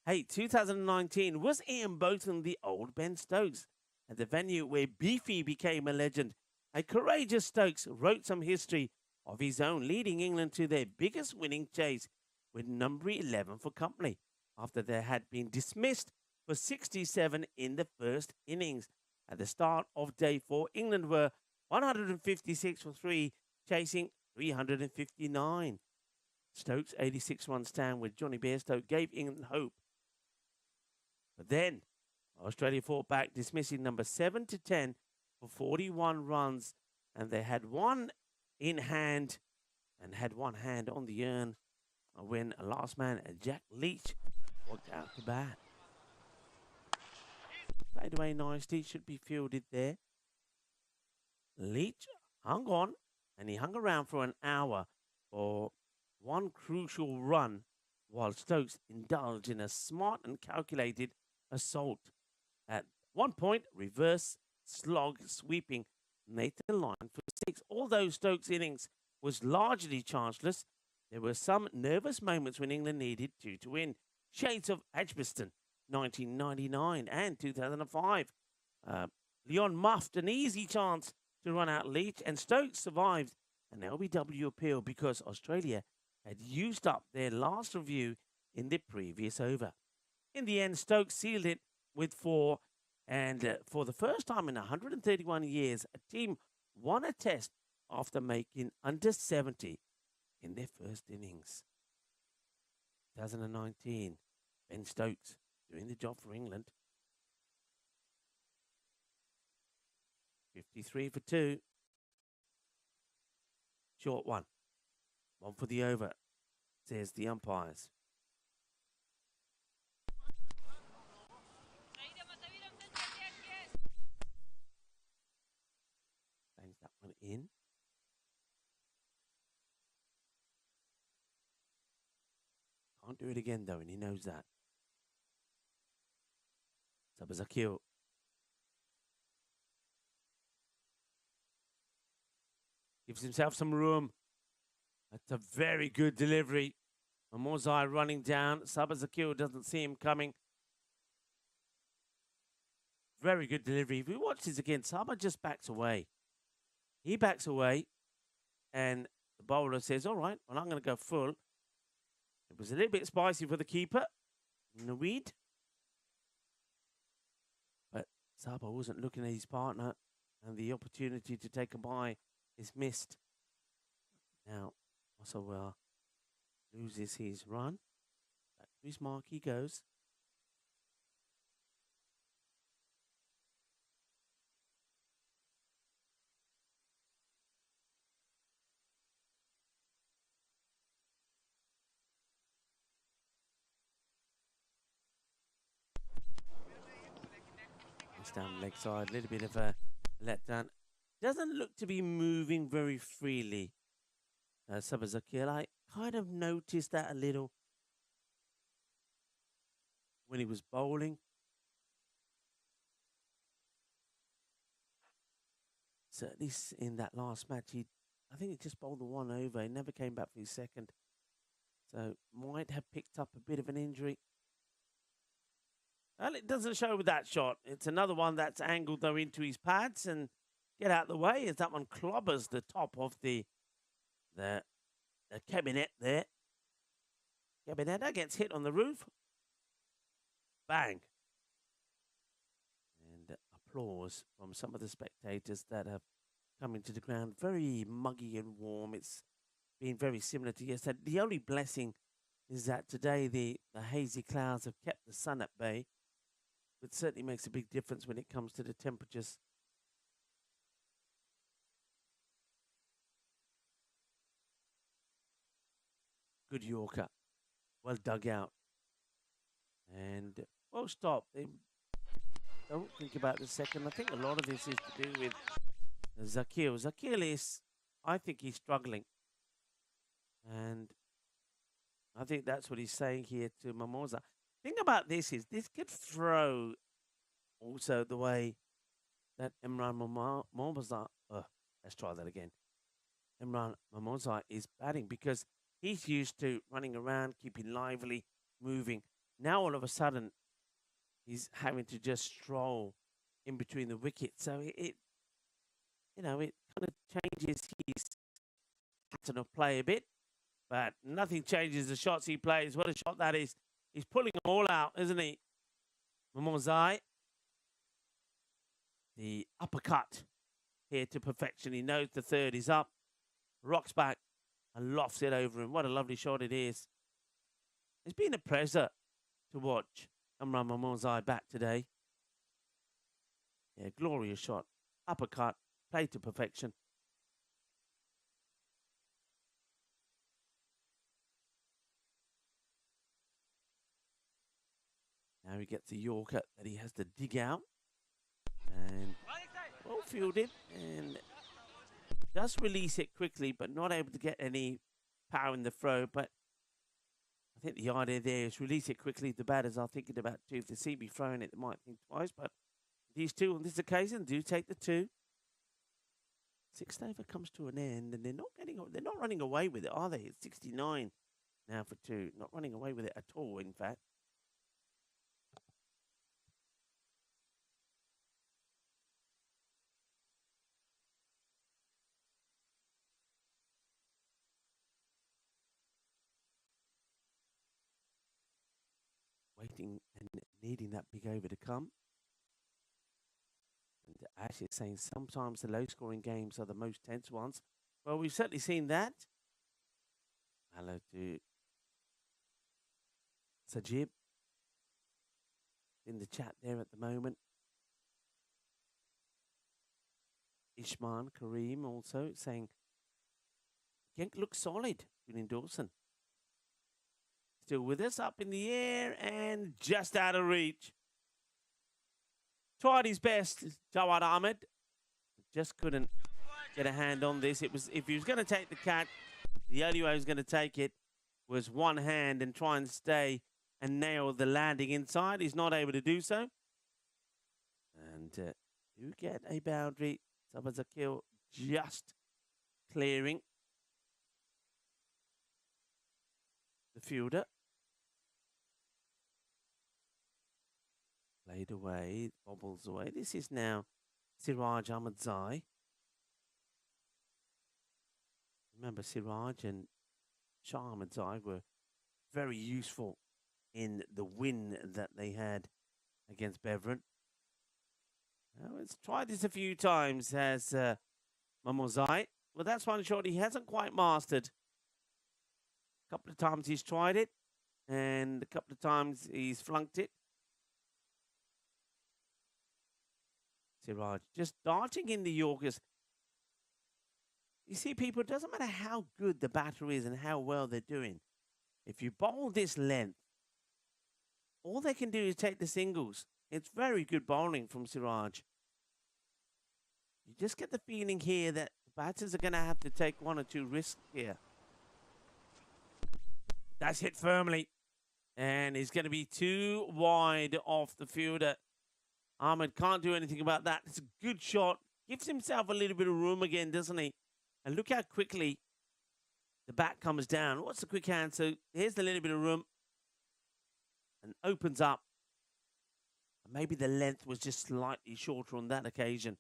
Hey, 2019 was Ian Botham the old Ben Stokes at the venue where Beefy became a legend. A courageous Stokes wrote some history of his own, leading England to their biggest winning chase with number 11 for company after they had been dismissed for 67 in the first innings. At the start of day 4, England were 156 for 3, chasing 359. Stokes' 86-run stand with Johnny Bairstow gave England hope. But then, Australia fought back, dismissing number 7 to 10 for 41 runs, and they had one in hand and had one hand on the urn when last man, Jack Leach, walked out to bat. Played away nicely, should be fielded there. Leach hung on, and he hung around for an hour for one crucial run, while Stokes indulged in a smart and calculated assault. At one point, reverse slog sweeping Nathan Lyon for 6. Although Stokes' innings was largely chanceless, there were some nervous moments when England needed 2 to win. Shades of Edgbaston, 1999 and 2005. Leon muffed an easy chance to run out Leach, and Stokes survived an LBW appeal because Australia had used up their last review in the previous over. In the end, Stokes sealed it with 4, and for the first time in 131 years, a team won a test after making under 70 in their first innings. 2019, Ben Stokes doing the job for England. 53 for 2. Short one. One for the over, says the umpires. Bangs that one in. Can't do it again though, and he knows that. Sabazakil. Gives himself some room. That's a very good delivery. Mozai running down. Sabazakil doesn't see him coming. Very good delivery. If we watch this again, Saba just backs away. He backs away, and the bowler says, all right, well, I'm going to go full. It was a little bit spicy for the keeper, Naweed. But Saba wasn't looking at his partner, and the opportunity to take a bye is missed. Now, Osawell loses his run. Back to his mark he goes. It's down the leg side, a little bit of a letdown. Doesn't look to be moving very freely. Sabazakil, I kind of noticed that a little when he was bowling. Certainly in that last match, I think he just bowled the one over. He never came back for his second. So might have picked up a bit of an injury. Well, it doesn't show with that shot. It's another one that's angled though into his pads, and get out of the way as that one clobbers the top of the cabinet there. Cabinet gets hit on the roof. Bang. And applause from some of the spectators that have come into the ground. Very muggy and warm. It's been very similar to yesterday. The only blessing is that today the hazy clouds have kept the sun at bay. It certainly makes a big difference when it comes to the temperatures. Good Yorker. Well dug out And, well, stop. They don't think about the second. I think a lot of this is to do with Zakil. Zakil is, I think he's struggling. And I think that's what he's saying here to Mimosa. Thing about this is this could throw also the way that Imran Mimosa, let's try that again. Imran Mimosa is batting because he's used to running around, keeping lively, moving. Now all of a sudden, he's having to just stroll in between the wickets. So it kind of changes his pattern of play a bit. But nothing changes the shots he plays. What a shot that is. He's pulling them all out, isn't he? Mimosa. The uppercut here to perfection. He knows the third is up. Rocks back and lofts it over him. What a lovely shot it is. It's been a pleasure to watch Imran Mimosa bat today. Yeah, glorious shot. Uppercut. Played to perfection. Now he gets a Yorker that he has to dig out. And well fielded. And does release it quickly, but not able to get any power in the throw. But I think the idea there is release it quickly. The batters are thinking about two. If they see me throwing it, they might think twice. But these two on this occasion do take the two. Sixth over comes to an end, and they're not running away with it, are they? It's 69 now for two. Not running away with it at all, in fact. Waiting and needing that big over to come. And Ash is saying sometimes the low-scoring games are the most tense ones. Well, we've certainly seen that. Hello to Sajib in the chat there at the moment. Ishman Kareem also saying, Genk looks solid, Julian Dawson. Still with us, up in the air and just out of reach. Tried his best, Jawad Ahmed. Just couldn't get a hand on this. It was, if he was going to take the catch, the only way he was going to take it was one hand and try and stay and nail the landing inside. He's not able to do so. And you get a boundary. Sabazakil just clearing the fielder. Played away, bobbles away. This is now Siraj Ahmadzai. Remember, Siraj and Shah Ahmadzai were very useful in the win that they had against Beveren. Well, it's tried this a few times, has Mimosa. Well, that's one shot he hasn't quite mastered. A couple of times he's tried it, and a couple of times he's flunked it. Siraj just darting in the Yorkers. You see, people, it doesn't matter how good the batter is and how well they're doing. If you bowl this length, all they can do is take the singles. It's very good bowling from Siraj. You just get the feeling here that the batters are going to have to take one or two risks here. That's hit firmly. And he's going to be too wide off the fielder. Ahmed can't do anything about that. It's a good shot. Gives himself a little bit of room again, doesn't he? And look how quickly the bat comes down. What's the quick hand? So here's the little bit of room. And opens up. Maybe the length was just slightly shorter on that occasion.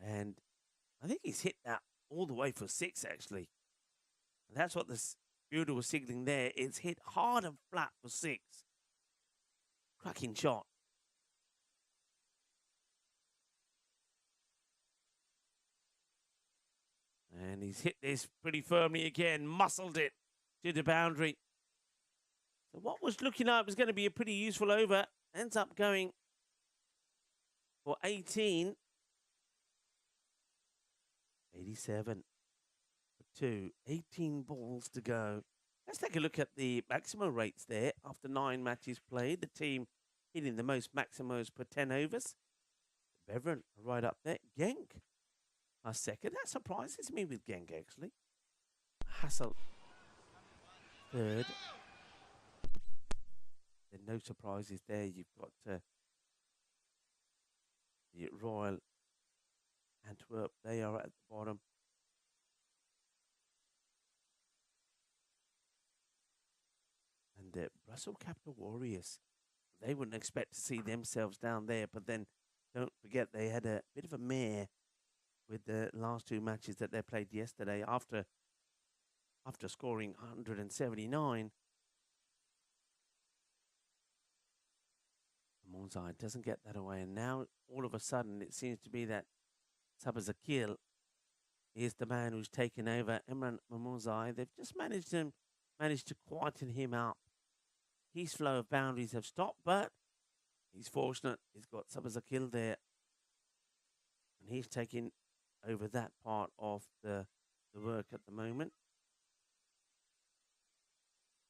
And I think he's hit that all the way for six, actually. And that's what the fielder was signaling there. It's hit hard and flat for six. Cracking shot. And he's hit this pretty firmly again, muscled it to the boundary. So what was looking like was going to be a pretty useful over ends up going for 18. 87 for 2. 18 balls to go. Let's take a look at the maximum rates there after 9 matches played. The team hitting the most maximos per 10 overs. Beveren right up there. Genk a second. That surprises me with Genk, actually. Hassel third. Then no surprises there. You've got the Royal Antwerp. They are at the bottom. And the Brussels Capital Warriors. They wouldn't expect to see themselves down there. But then don't forget they had a bit of a mare with the last 2 matches that they played yesterday after scoring 179. Monzai doesn't get that away, and now all of a sudden it seems to be that Sabazakil is the man who's taken over Emran Monzai. They've just managed to quieten him up. His flow of boundaries have stopped, but he's fortunate. He's got Sabazakil there, and he's taking over that part of the work at the moment.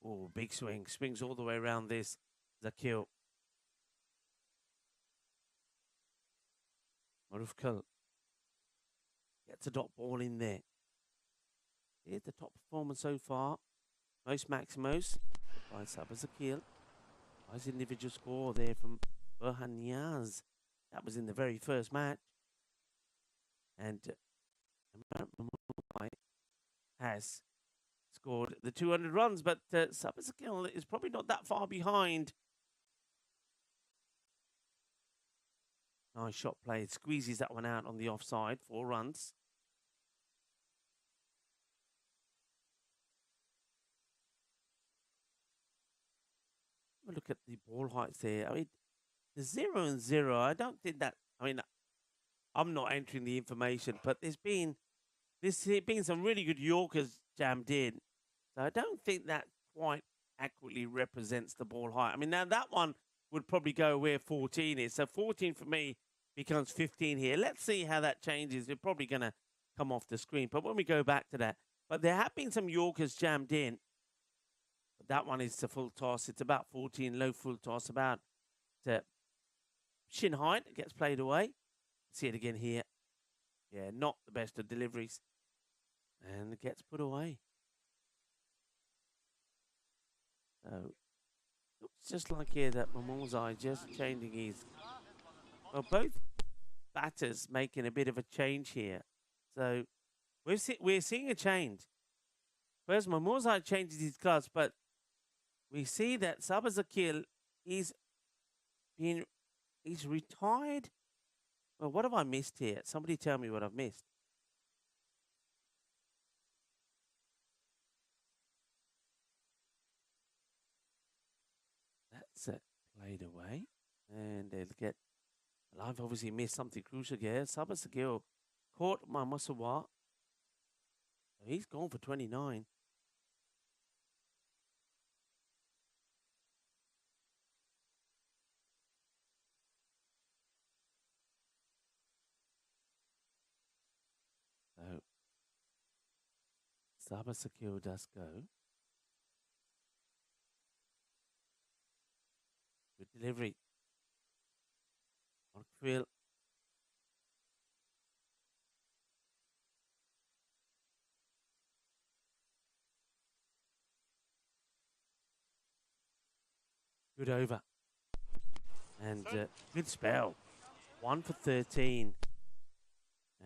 Oh, big swing. Swings all the way around this. Zakil. Marufkal gets a dot ball in there. Here's the top performance so far. Most maximos by Sabazakil. Nice individual score there from Burhan Niaz. That was in the very first match. And has scored the 200 runs, but Sabazakil is probably not that far behind. Nice shot played. Squeezes that one out on the offside. 4 runs. Have a look at the ball heights there. I mean, the 0 and 0, I don't think that, I mean, I'm not entering the information, but there's been some really good Yorkers jammed in. So I don't think that quite accurately represents the ball height. I mean, now that one would probably go where 14 is. So 14 for me becomes 15 here. Let's see how that changes. We're probably going to come off the screen. But when we go back to that, but there have been some Yorkers jammed in. But that one is the full toss. It's about 14, low full toss, about shin height. It gets played away. See it again here. Yeah, not the best of deliveries. And it gets put away. So, looks just like here that Momozai just changing his... Well, both batters making a bit of a change here. So, we're seeing a change. First, Momozai changes his gloves, but we see that Sabazakil is he's retired. Well, what have I missed here? Somebody tell me what I've missed. That's it. Played away. And they'll get... Well, I've obviously missed something crucial here. Sabazakil caught my Masawa. He's gone for 29. So, Sabazakil does go. Good delivery. On field. Good over. And good spell. 1 for 13.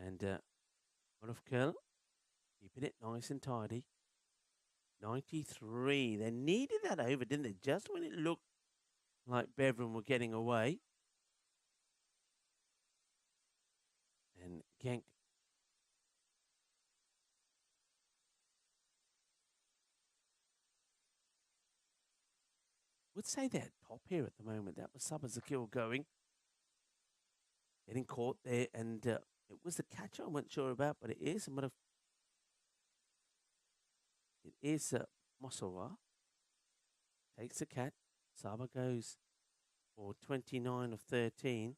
And one of kill. Keeping it nice and tidy. 93. They needed that over, didn't they? Just when it looked like Beveren were getting away. And Genk. Would say they're top here at the moment. That was Sabazakil going. Getting caught there. And it was the catch I wasn't sure about, but it is. It is Mosawa. Takes the catch. Saba goes for 29 of 13.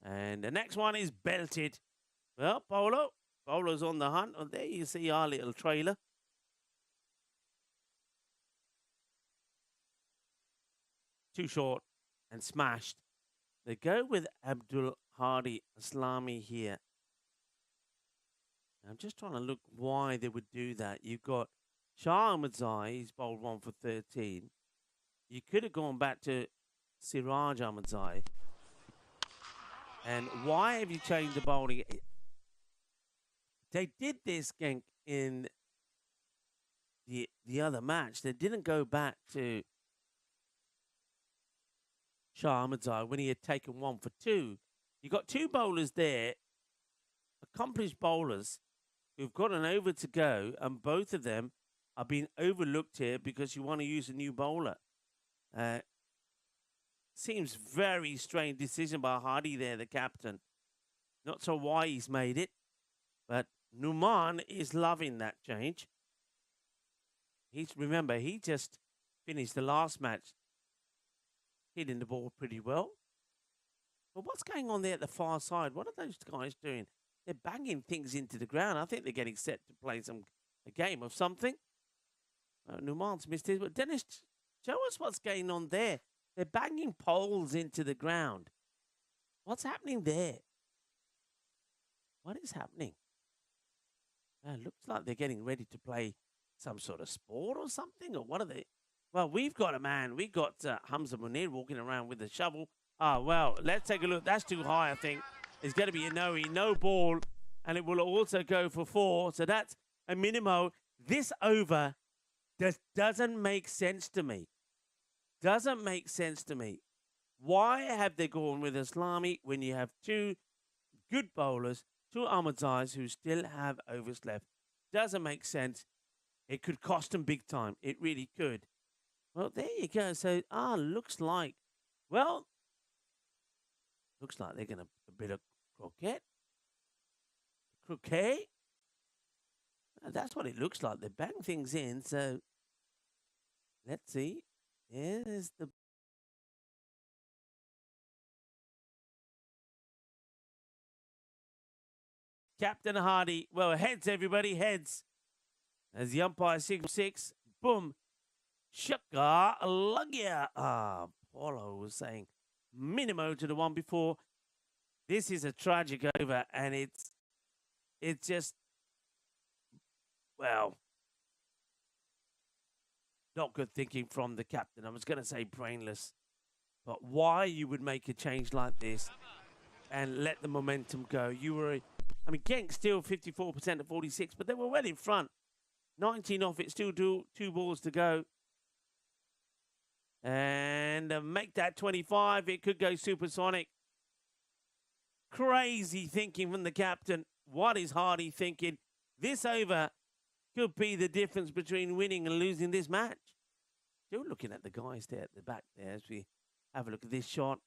And the next one is belted. Well, Polo's on the hunt. And there you see our little trailer. too short and smashed. They go with Abdul Hadi Islami here. I'm just trying to look why they would do that. You've got Shah Ahmadzai, he's bowled 1 for 13. You could have gone back to Siraj Ahmadzai. And why have you changed the bowling? They did this, Genk, in the other match. They didn't go back to Shah Ahmadzai when he had taken 1 for 2. You got 2 bowlers there, accomplished bowlers, who've got an over to go, and both of them are being overlooked here because you want to use a new bowler. Seems very strange decision by Hardy there, the captain. Not sure why he's made it, but Numan is loving that change. Remember, he just finished the last match hitting the ball pretty well. But what's going on there at the far side? What are those guys doing? They're banging things into the ground. I think they're getting set to play a game of something. Numan's missed his. But Dennis, show us what's going on there. They're banging poles into the ground. What's happening there? What is happening? Looks like they're getting ready to play some sort of sport or something. Or what are they? Well, we've got a man. We've got Hamza Munir walking around with a shovel. Well, let's take a look. That's too high, I think. It's going to be a no ball. And it will also go for 4. So that's a minimo. This over doesn't make sense to me. Doesn't make sense to me. Why have they gone with Islami when you have 2 good bowlers, 2 Ahmadzais who still have overs left? Doesn't make sense. It could cost them big time. It really could. Well, there you go. So, looks like they're going to a bit of croquet. That's what it looks like. They bang things in. So, let's see. Here's the Captain Hardy. Well, heads, everybody, heads. As the umpire signals 6, boom, shaka lugya. Paulo was saying minimo to the one before. This is a tragic over, and it's just, well, not good thinking from the captain. I was going to say brainless, but why you would make a change like this and let the momentum go? Genk still 54% at 46, but they were well in front. 19 off it, still 2 balls to go. And make that 25. It could go supersonic. Crazy thinking from the captain. What is Hardy thinking? This over could be the difference between winning and losing this match. Still looking at the guys there at the back there as we have a look at this shot.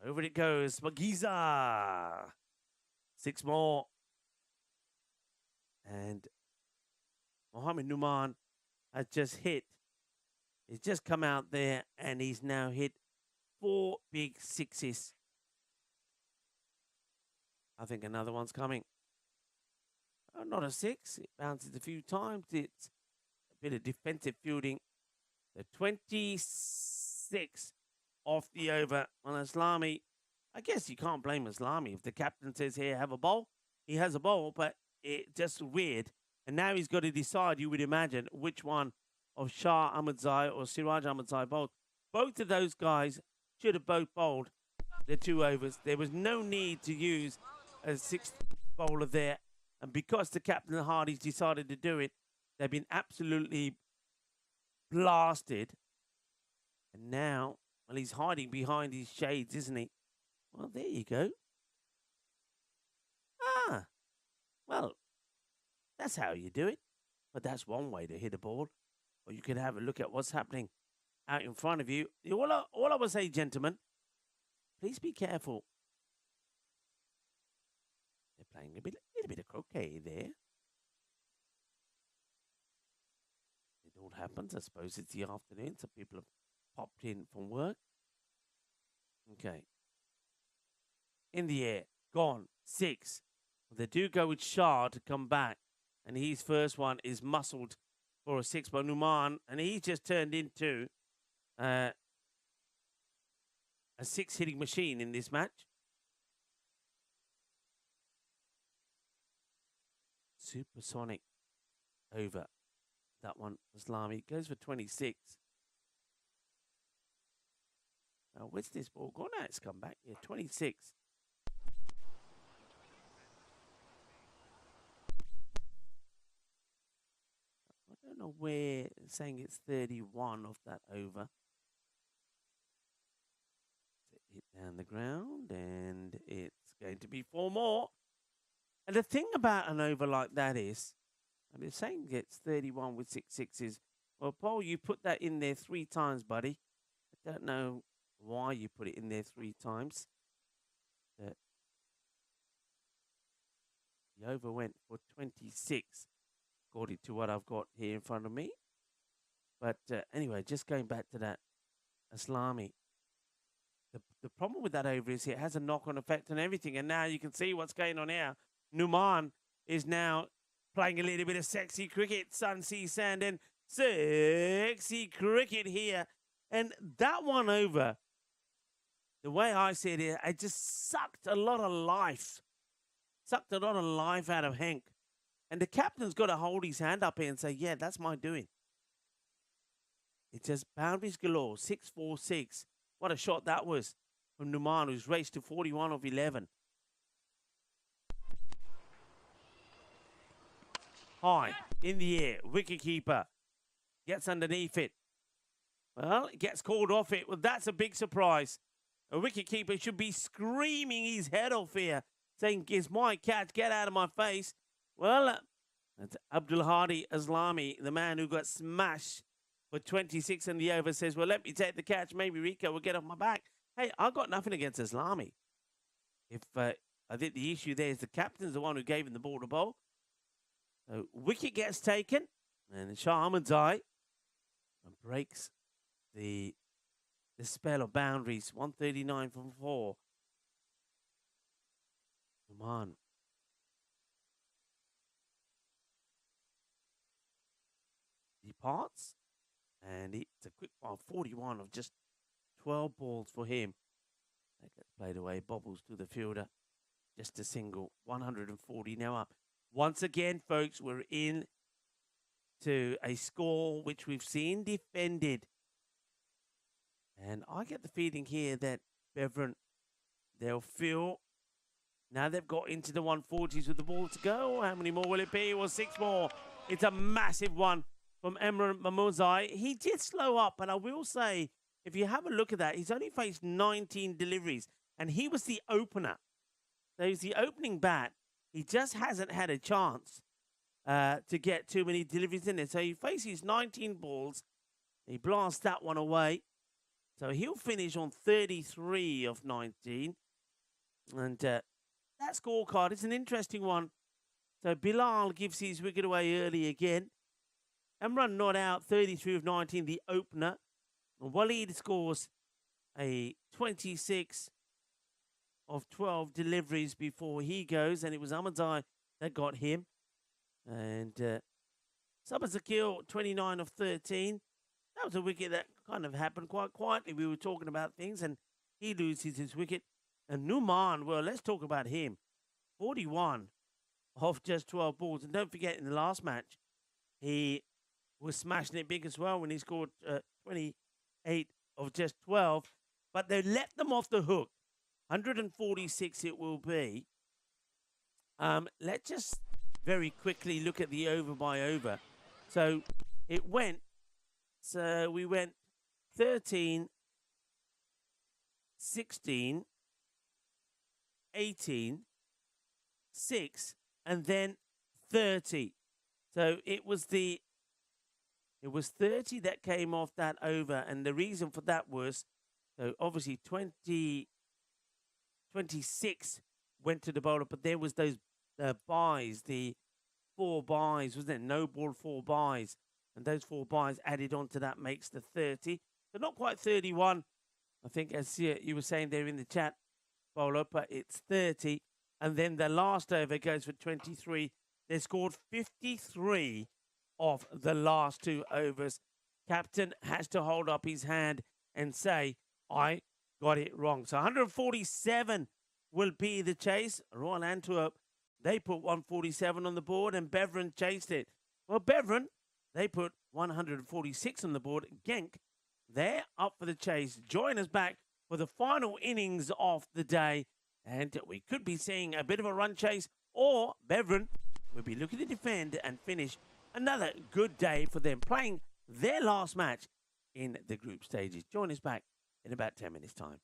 Over it goes. Magiza. 6 more. And Mohamed Numan has just hit. He's just come out there and he's now hit 4 big 6s. I think another one's coming. Not a 6. It bounces a few times. It's a bit of defensive fielding. The 26 off the over on Islami. I guess you can't blame Islami. If the captain says, here, have a bowl, he has a bowl, but it's just weird. And now he's got to decide, you would imagine, which one of Shah Ahmadzai or Siraj Ahmadzai bowled. Both of those guys should have both bowled the 2 overs. There was no need to use a 6th bowler there. And because the captain and Hardy's decided to do it, they've been absolutely blasted. And now, well, he's hiding behind his shades, isn't he? Well, there you go. Well, that's how you do it. But that's one way to hit a ball. Or you can have a look at what's happening out in front of you. All I would say, gentlemen, please be careful. They're playing a little bit of croquet there. It all happens. I suppose it's the afternoon. Some people have popped in from work. Okay. In the air. Gone. 6. They do go with Shah to come back. And his first one is muscled for a 6 by Numan. And he's just turned into a six-hitting machine in this match. Supersonic over. That one, Islami, goes for 26. Now, where's this ball gone? Now it's come back. Yeah, 26. I don't know where, saying it's 31 of that over. Hit down the ground, and it's going to be 4 more. And the thing about an over like that is, and it's saying it's 31 with 6 sixes. Well, Paul, you put that in there 3 times, buddy. I don't know why you put it in there 3 times. The over went for 26, according to what I've got here in front of me. But anyway, just going back to that Islami. The problem with that over is it has a knock-on effect on everything. And now you can see what's going on here. Numan is now playing a little bit of sexy cricket. Sun, sea, sand, and sexy cricket here. And that one over, the way I see it, it just sucked a lot of life. Sucked a lot of life out of Hank. And the captain's got to hold his hand up here and say, yeah, that's my doing. It's just boundaries galore, 6-4-6. What a shot that was from Numan, who's raced to 41 of 11. High, in the air, wicketkeeper gets underneath it. Well, it gets called off it. Well, that's a big surprise. A wicketkeeper should be screaming his head off here, saying, it's my catch, get out of my face. Well, that's Abdul Hadi Islami, the man who got smashed for 26 in the over, says, well, let me take the catch. Maybe Rico will get off my back. Hey, I've got nothing against Islami. If I think the issue there is the captain's the one who gave him the ball to bowl. So wicket gets taken, and Shah Ahmed's eye breaks the spell of boundaries. 139 from 4. Come on. Departs, and it's a quick 41 of just 12 balls for him. That gets played away, bobbles to the fielder. Just a single, 140 now up. Once again, folks, we're in to a score which we've seen defended. And I get the feeling here that Bevan, they'll feel, now they've got into the 140s with the ball to go. How many more will it be? Well, 6 more. It's a massive one from Emran Mamuzai. He did slow up, but I will say, if you have a look at that, he's only faced 19 deliveries, and he was the opener. So he's the opening bat. He just hasn't had a chance to get too many deliveries in there. So he faces 19 balls. He blasts that one away. So he'll finish on 33 of 19. And that scorecard is an interesting one. So Bilal gives his wicket away early again. Emran not out, 33 of 19, the opener. And Waleed scores a 26 of 12 deliveries before he goes, and it was Ahmedzai that got him. And Sabah Zakil, 29 of 13. That was a wicket that kind of happened quite quietly. We were talking about things, and he loses his wicket. And Numan, well, let's talk about him. 41 of just 12 balls. And don't forget, in the last match, he was smashing it big as well when he scored 28 of just 12. But they let them off the hook. 146 it will be. Let's just very quickly look at the over by over. So it went, so we went 13, 16, 18, 6, and then 30. So it was 30 that came off that over, and the reason for that was, so obviously 26 went to the bowler, but there was those buys, the 4 buys, wasn't it? No ball, 4 buys. And those 4 buys added on to that makes the 30. So not quite 31, I think, as you were saying there in the chat, bowler, but it's 30. And then the last over goes for 23. They scored 53 of the last 2 overs. captain has to hold up his hand and say, I got it wrong. So 147 will be the chase. Royal Antwerp, they put 147 on the board, and Beveren chased it. Well, Beveren, they put 146 on the board. Genk, they're up for the chase. Join us back for the final innings of the day, and we could be seeing a bit of a run chase, or Beveren will be looking to defend and finish another good day for them, playing their last match in the group stages. Join us back in about 10 minutes' time.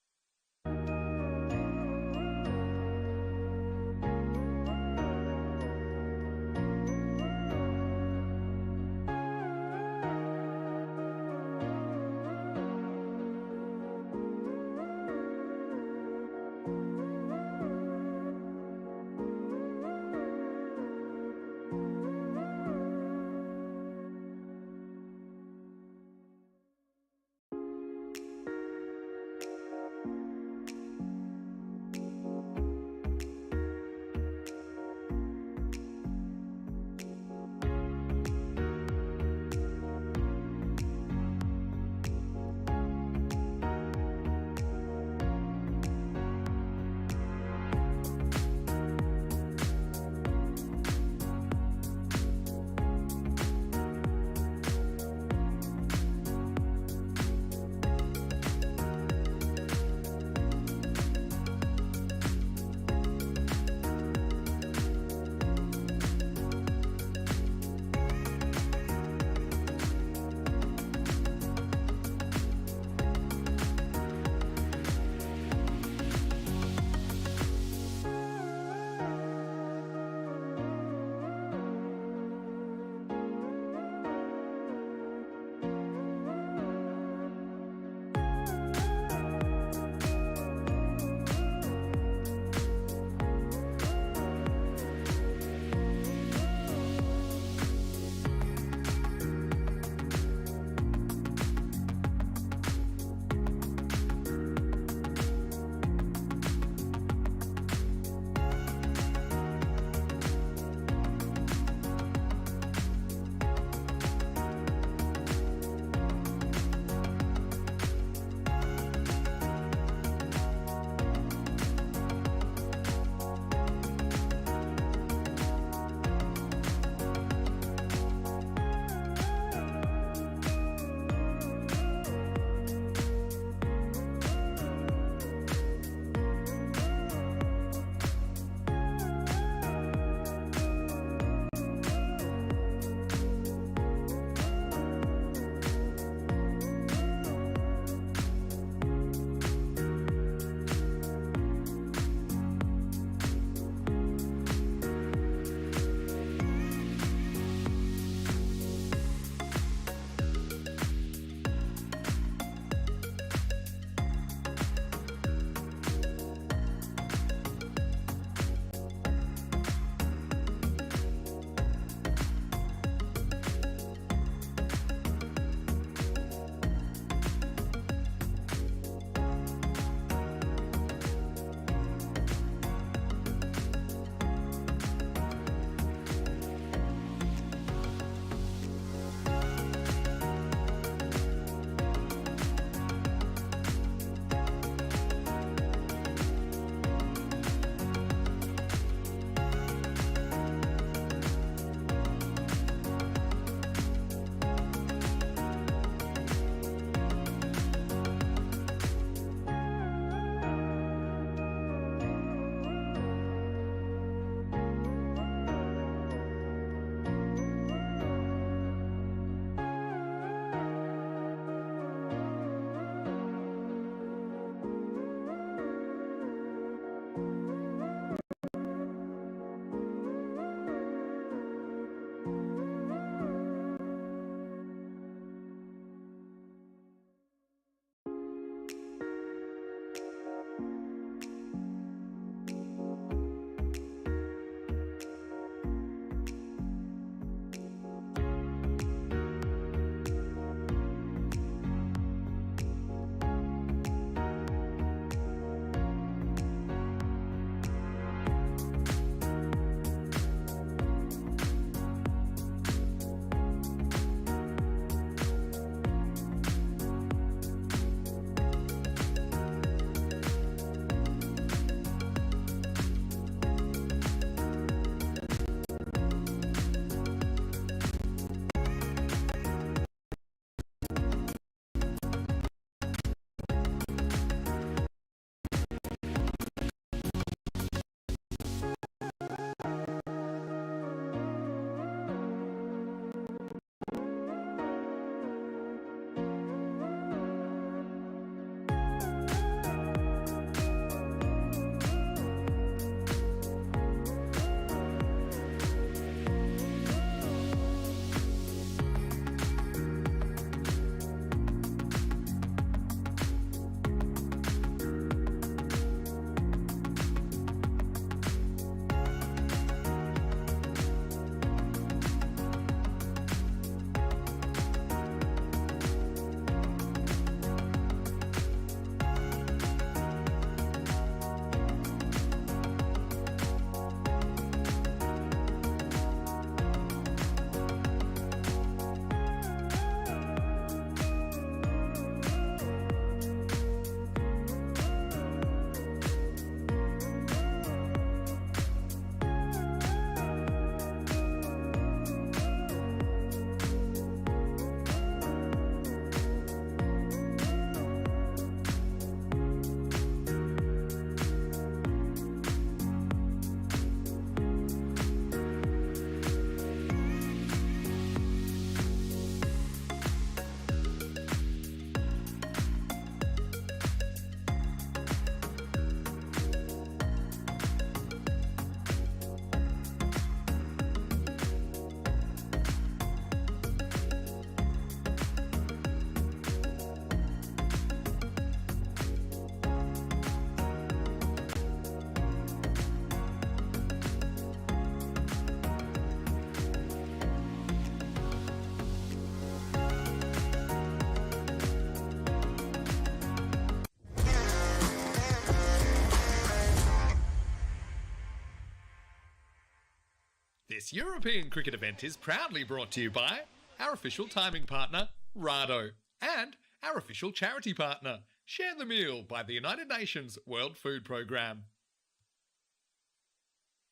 This European cricket event is proudly brought to you by our official timing partner, Rado, and our official charity partner, Share the Meal by the United Nations World Food Programme.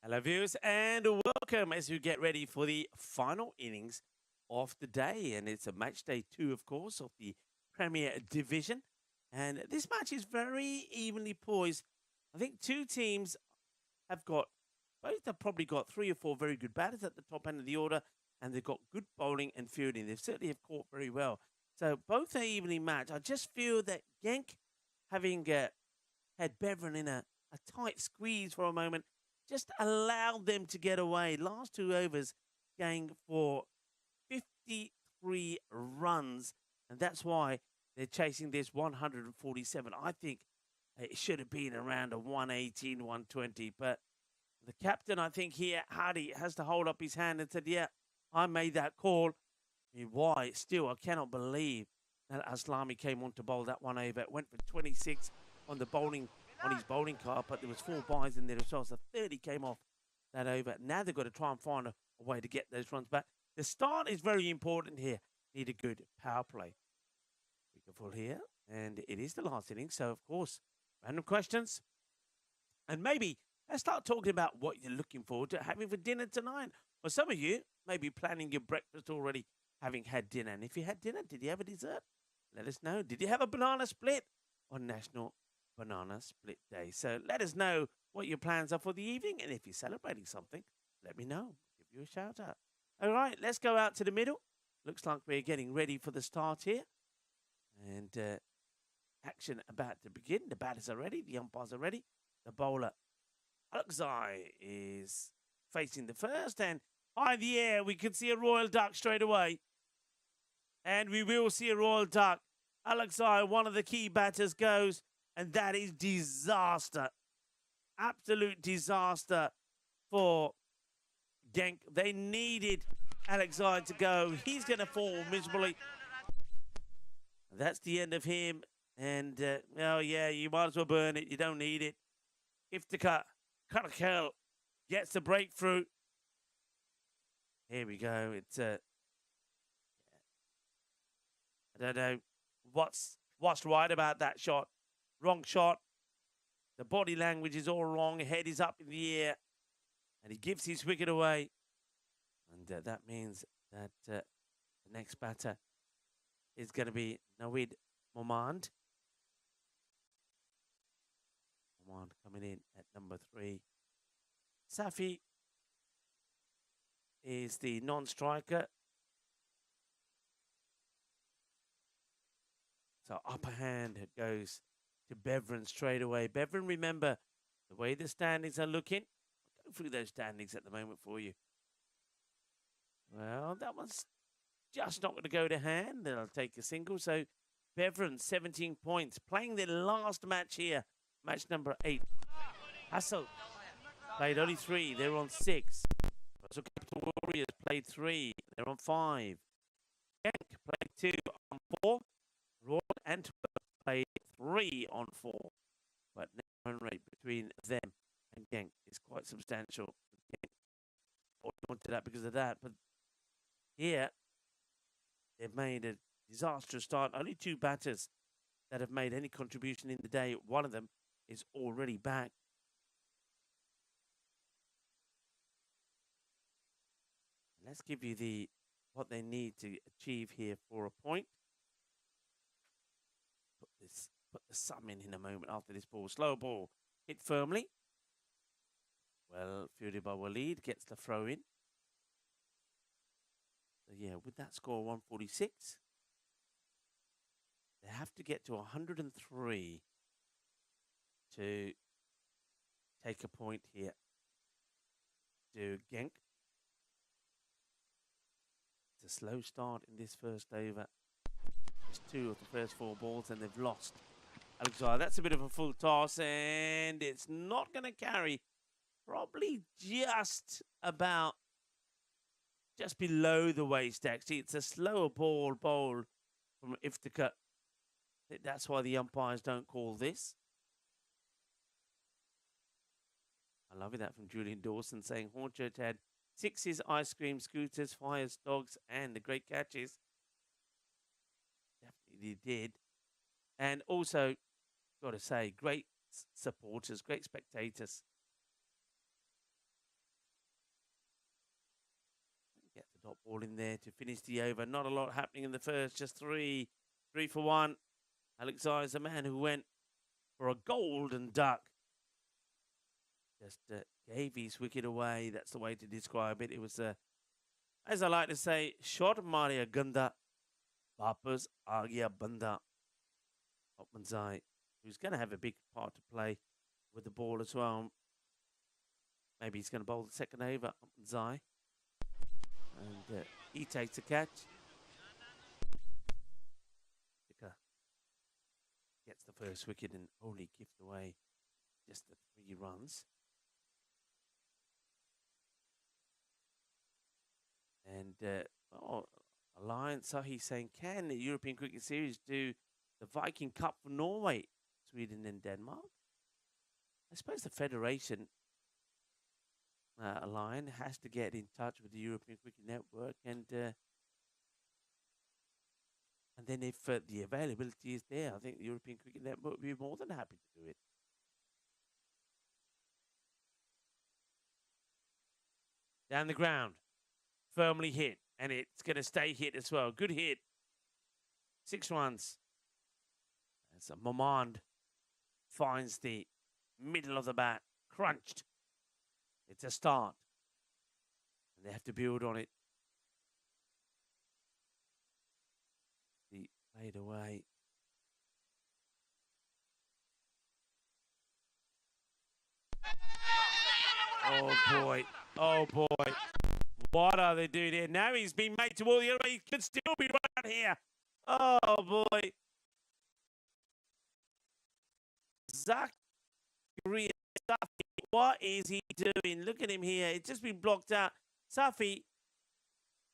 Hello viewers and welcome as we get ready for the final innings of the day, and it's a match day 2 of course of the Premier Division, and this match is very evenly poised. I think two teams have probably got 3 or 4 very good batters at the top end of the order, and they've got good bowling and fielding. They certainly have caught very well, so both are evenly matched. I just feel that Genk, having had Beveren in a tight squeeze for a moment, just allowed them to get away. Last 2 overs going for 53 runs, and that's why they're chasing this 147. I think it should have been around a 118, 120, but the captain, I think here, Hardy, has to hold up his hand and said, yeah, I made that call. I mean, why? Still, I cannot believe that Aslami came on to bowl that one over. It went for 26 on his bowling card, but there was 4 byes in there as well, so 30 came off that over. Now they've got to try and find a way to get those runs back. The start is very important here. Need a good power play. We can full here, and it is the last inning, so of course, random questions. And maybe let's start talking about what you're looking forward to having for dinner tonight. Or some of you may be planning your breakfast already, having had dinner. And if you had dinner, did you have a dessert? Let us know. Did you have a banana split on National Banana Split Day? So let us know what your plans are for the evening. And if you're celebrating something, let me know. Give you a shout out. All right, let's go out to the middle. Looks like we're getting ready for the start here. And action about to begin. The batters are ready. The umpires are ready. The bowler, Alexei, is facing the first. And high in the air, we can see a royal duck straight away. And we will see a royal duck. Alexei, one of the key batters, goes. And that is disaster. Absolute disaster for Genk. They needed Alexei to go. He's going to fall miserably. That's the end of him. And, oh, yeah, you might as well burn it. You don't need it. Iftikhar Karakel gets the breakthrough. Here we go. It's, I don't know what's right about that shot. Wrong shot. The body language is all wrong. Head is up in the air. And he gives his wicket away. And that means that the next batter is going to be Nawid Momand. Momand coming in at number 3. Safi is the non-striker. So upper hand goes to Beveren straight away. Beveren, remember, the way the standings are looking, I'll go through those standings at the moment for you. Well, that one's just not going to go to hand. They'll take a single. So Beveren, 17 points, playing their last match here, match number 8. Hassel played only 3. They're on 6. So Capital Warriors played 3. They're on 5. Genk played 2 on 4. Royal Antwerp played 3 on 4. But net run rate between them and Genk is quite substantial. Genk wanted that because of that. But here, they've made a disastrous start. Only 2 batters that have made any contribution in the day. One of them is already back. Let's give you what they need to achieve here for a point. Put the sum in a moment after this ball. Slow ball hit firmly. Well, fielded by Waleed, gets the throw in. So yeah, with that score 146, they have to get to 103 to take a point here to Genk. It's a slow start in this first over. It's 2 of the first 4 balls and they've lost. Alexei, that's a bit of a full toss and it's not going to carry. Probably just below the waist, actually. It's a slower ball bowled from Iftikhar. That's why the umpires don't call this. I love that from Julian Dawson saying Hornchurch had sixes, ice cream, scooters, fires, dogs, and the great catches. Definitely did. And also, got to say, great supporters, great spectators. Get the dot ball in there to finish the over. Not a lot happening in the first, just three for one. Alex Eye is the man who went for a golden duck. Just gave his wicket away. That's the way to describe it. It was, as I like to say, shot Maria Gunda. Papa's Agia Banda. Hopman's Eye, who's going to have a big part to play with the ball as well. Maybe he's going to bowl the second over. Hopman's Eye. And he takes the catch. Gets the first wicket and only gift away just the 3 runs. And Alliance Sahi saying, can the European Cricket Series do the Viking Cup for Norway, Sweden and Denmark? I suppose the Federation Alliance has to get in touch with the European Cricket Network and then if the availability is there, I think the European Cricket Network would be more than happy to do it. Down the ground. Firmly hit. And it's going to stay hit as well. Good hit. 6 runs. As Momand finds the middle of the bat. Crunched. It's a start. And they have to build on it. Played away. Oh boy. Oh boy. What are they doing here? Now he's been made to all the other. He could still be right here. Oh boy. Zachary Safi. What is he doing? Look at him here. It's just been blocked out. Safi.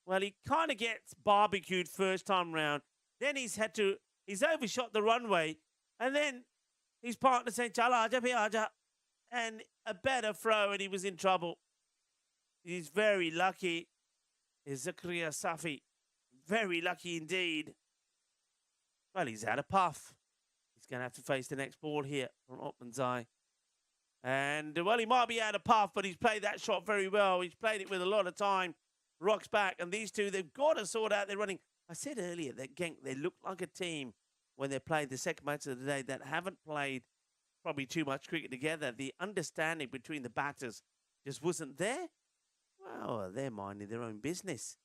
Well, he kind of gets barbecued first time round. Then he's overshot the runway. And then his partner saying, Chala, aja, bhi aja. And a better throw, and he was in trouble. He's very lucky. Is Zakaria Safi. Very lucky indeed. Well, he's had a puff. He's going to have to face the next ball here from Ottman's Eye. And, well, he might be out of puff, but he's played that shot very well. He's played it with a lot of time. Rocks back. And these two, they've got to sort out their running. I said earlier that Genk, they look like a team when they played the second match of the day that haven't played probably too much cricket together. The understanding between the batters just wasn't there. Well, they're minding their own business.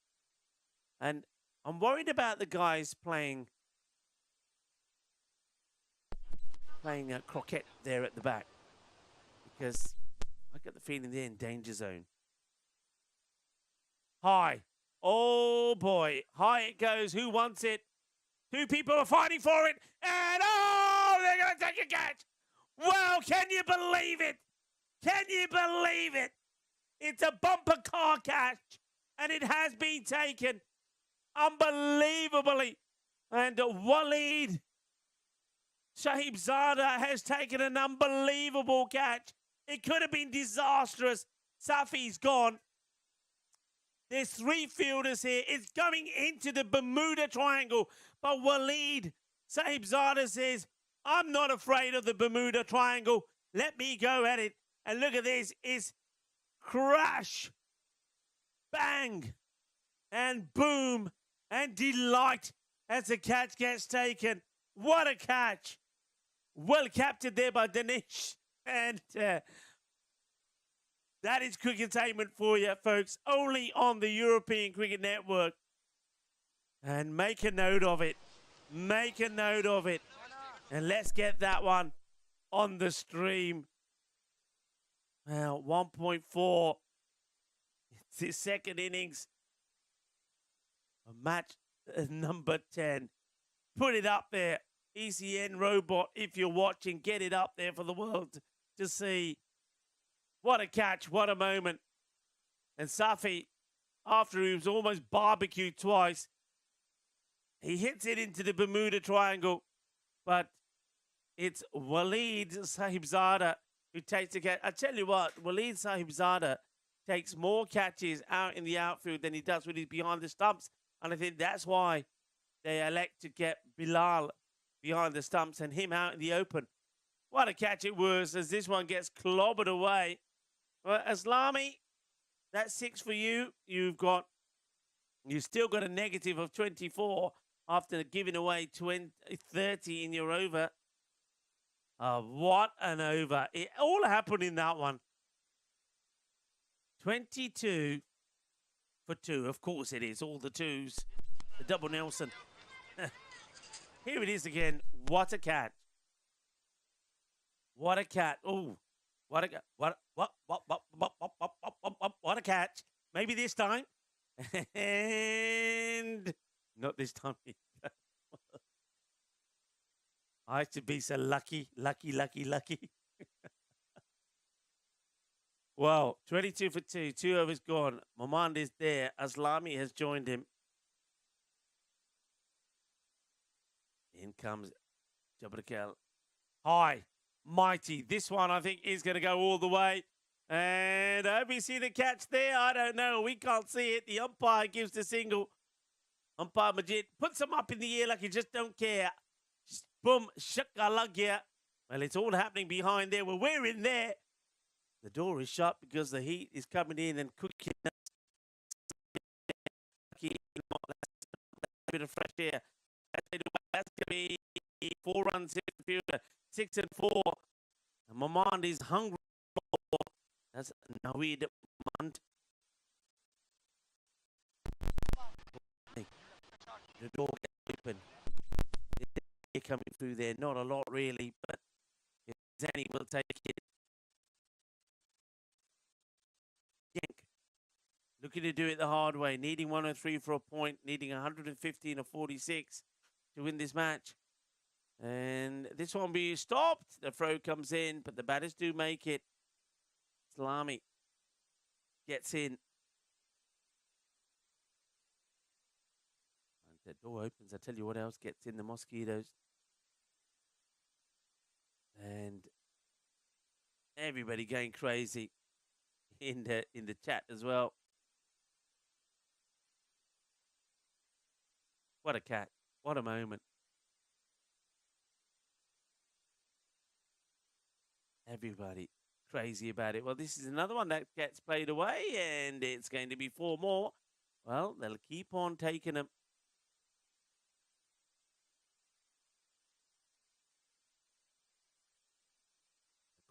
And I'm worried about the guys playing croquet there at the back. Because I get the feeling they're in danger zone. High. Oh, boy. High it goes. Who wants it? 2 people are fighting for it. And, oh, they're going to take a catch. Well, can you believe it? Can you believe it? It's a bumper car catch. And it has been taken. Unbelievably. And Waleed Shahibzada has taken an unbelievable catch. It could have been disastrous. Safi's gone. There's 3 fielders here. It's going into the Bermuda Triangle. But Waleed Sahibzada says, I'm not afraid of the Bermuda Triangle. Let me go at it. And look at this. It's crash, bang, and boom, and delight as the catch gets taken. What a catch. Well captured there by Dinesh. And that is cricketainment for you, folks. Only on the European Cricket Network. And make a note of it. Make a note of it. And let's get that one on the stream. Well, 1.4. It's his second innings. A match number 10. Put it up there. ECN Robot, if you're watching, get it up there for the world to see. What a catch, what a moment. And Safi, after he was almost barbecued twice, he hits it into the Bermuda Triangle. But it's Waleed Sahibzada who takes the catch. I tell you what, Waleed Sahibzada takes more catches out in the outfield than he does when he's behind the stumps. And I think that's why they elect to get Bilal behind the stumps and him out in the open. What a catch it was as this one gets clobbered away. Well, Aslami, that's 6 for you. You've still got a negative of 24 after giving away 30 in your over. What an over. It all happened in that one. 22 for 2. Of course it is. All the twos. The double Nelson. Here it is again. What a catch. What a catch. Oh, what a catch. Maybe this time. And not this time. I should be so lucky. Well, 22 for 2. 2 overs gone. Mamand is there. Aslami has joined him. In comes Jabrakel. High. Mighty. This one, I think, is going to go all the way. And I hope you see the catch there. I don't know. We can't see it. The umpire gives the single. Umpire Majid puts him up in the air like he just don't care. Just boom. Shakalagya. Well, it's all happening behind there. Well, we're in there. The door is shut because the heat is coming in and cooking. A bit of fresh air. That's going to be 4 runs in the field. 6 and 4. And Mamand is hungry. That's Naweed Mamand. The door gets open. They're coming through there. Not a lot really, but if Zanny will take it. Yank. Looking to do it the hard way. Needing 103 for a point. Needing 115 or 46 to win this match. And this one will be stopped. The throw comes in, but the batters do make it. Salami gets in. And the door opens. I tell you what else gets in, the mosquitoes. And everybody going crazy in the chat as well. What a cat. What a moment. Everybody crazy about it. Well, this is another one that gets played away, and it's going to be 4 more. Well, they'll keep on taking them.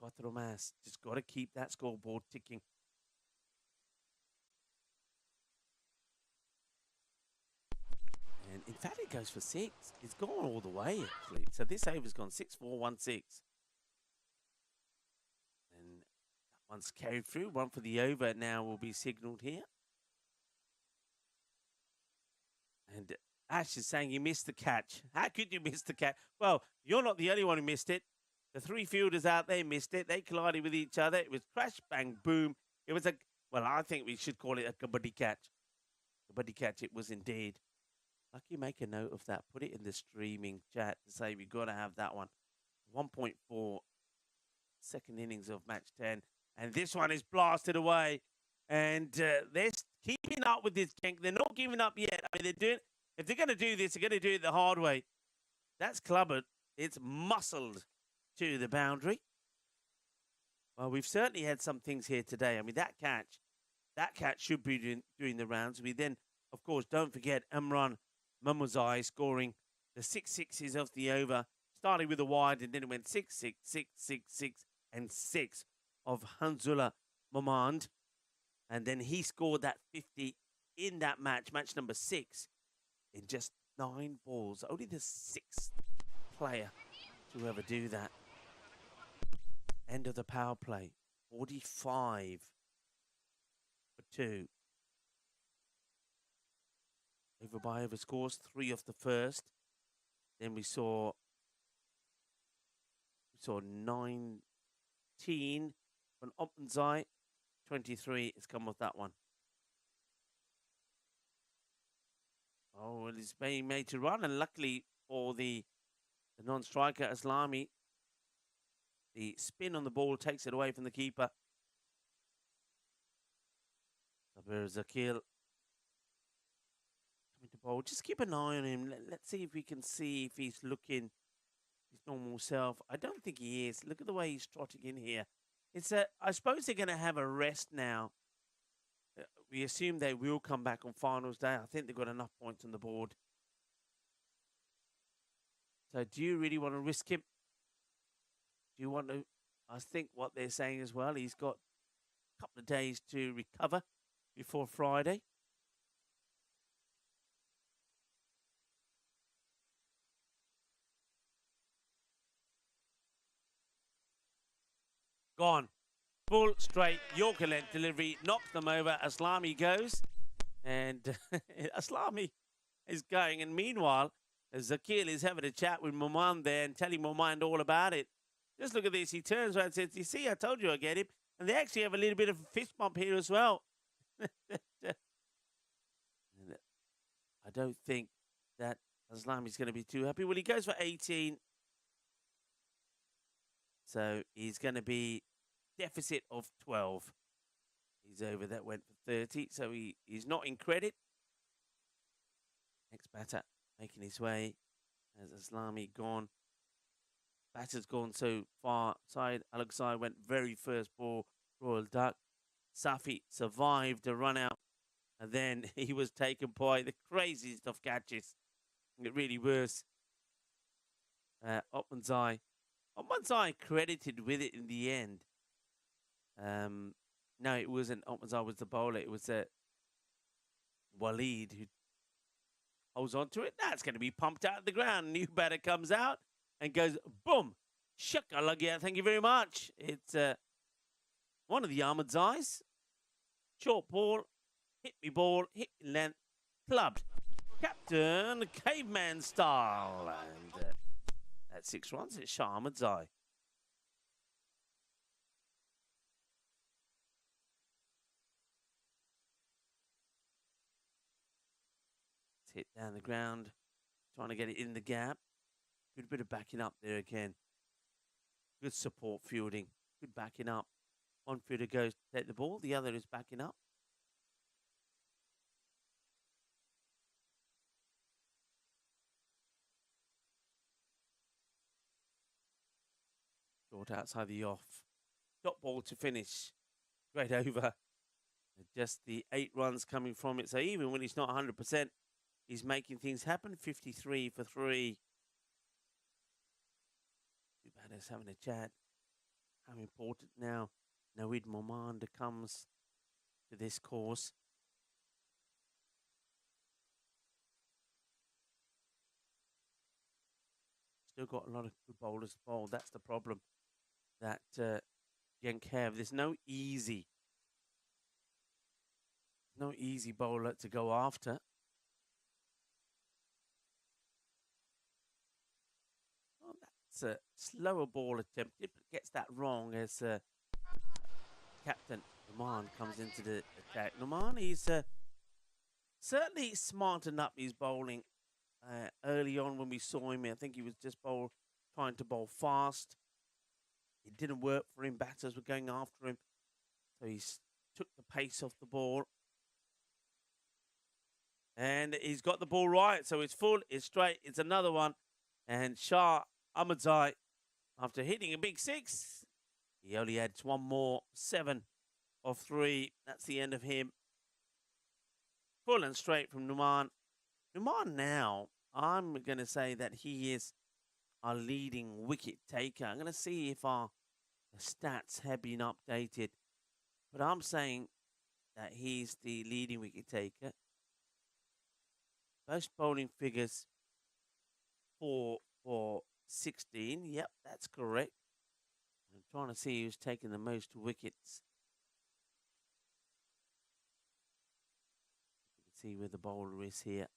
Cuatro más. Just got to keep that scoreboard ticking. And in fact, it goes for 6. It's gone all the way, actually. So this over's gone 6-4-1-6. One's carried through. One for the over now will be signalled here. And Ash is saying you missed the catch. How could you miss the catch? Well, you're not the only one who missed it. The 3 fielders out there missed it. They collided with each other. It was crash, bang, boom. It was well, I think we should call it a kabaddi catch. Kabaddi catch it was indeed. Lucky, make a note of that. Put it in the streaming chat to say we've got to have that one. 1.4 second innings of match 10. And this one is blasted away. And they're keeping up with this, Genk. They're not giving up yet. I mean, if they're going to do this, they're going to do it the hard way. That's clubbered. It's muscled to the boundary. Well, we've certainly had some things here today. I mean, that catch should be doing the rounds. We then, of course, don't forget Imran Mamuzai scoring the 6 sixes of the over, starting with a wide, and then it went 6, 6, 6, 6, 6, and 6 of Hanzullah Mamand. And then he scored that 50 in that match number 6, in just 9 balls. Only the 6th player to ever do that. End of the power play. 45 for 2. Over by over scores, 3 off the first. Then we saw 19 from Openzai. 23 has come off that one. Oh, well, it's being made to run, and luckily for the non-striker Aslami, the spin on the ball takes it away from the keeper. Zakil coming to bowl. Just keep an eye on him. Let's see if we can see if he's looking his normal self. I don't think he is. Look at the way he's trotting in here. I suppose they're going to have a rest now. We assume they will come back on finals day. I think they've got enough points on the board. So do you really want to risk him? Do you want to? I think what they're saying as well, he's got a couple of days to recover before Friday. Gone. Full straight Yorker length delivery. Knocks them over. Aslami goes. And Aslami is going. And meanwhile, Zakil is having a chat with Moman there and telling Moman all about it. Just look at this. He turns around and says, you see, I told you I'd get him. And they actually have a little bit of a fist bump here as well. I don't think that Aslami's going to be too happy. Well, he goes for 18. So he's going to be deficit of 12. He's over. That went for 30. So he's not in credit. Next batter making his way. As Aslami gone. Batter's gone so far side. Alongside went very first ball. Royal Duck. Safi survived a run out. And then he was taken by the craziest of catches. It really was. Opmanzai credited with it in the end. No, it wasn't. Opmanzai was the bowler. It was Waleed who holds on to it. That's going to be pumped out of the ground. New batter comes out and goes, boom. Shakalagya. Thank you very much. It's one of the Ahmedzais. Short ball. Hit me ball. Hit me length. Clubbed. Captain Caveman style. And at 6 runs, it's Shah Ahmedzai. It's hit down the ground. Trying to get it in the gap. Good bit of backing up there again. Good support fielding. Good backing up. One fielder goes to take the ball. The other is backing up. Short outside the off. Dot ball to finish. Great over. Just the 8 runs coming from it. So even when he's not 100%, he's making things happen. 53 for 3. Two batters having a chat. How important now Naweed Momanda comes to this course. Still got a lot of good bowlers to bowl. That's the problem that Genk have. There's no easy bowler to go after. Well, that's a slower ball attempt. It gets that wrong as Captain Noman comes into the attack. Noman, he's certainly smartened up his bowling. Early on when we saw him, I think he was just trying to bowl fast. It didn't work for him. Batters were going after him. So he took the pace off the ball. And he's got the ball right. So it's full, it's straight, it's another one. And Shah Ahmedzai, after hitting a big 6, he only adds one more. 7 of 3. That's the end of him. Full and straight from Numan. Numan now, I'm going to say that he is our leading wicket taker. I'm going to see if our stats have been updated. But I'm saying that he's the leading wicket taker. Most bowling figures 4 for 16. Yep, that's correct. I'm trying to see who's taking the most wickets. You can see where the bowler is here.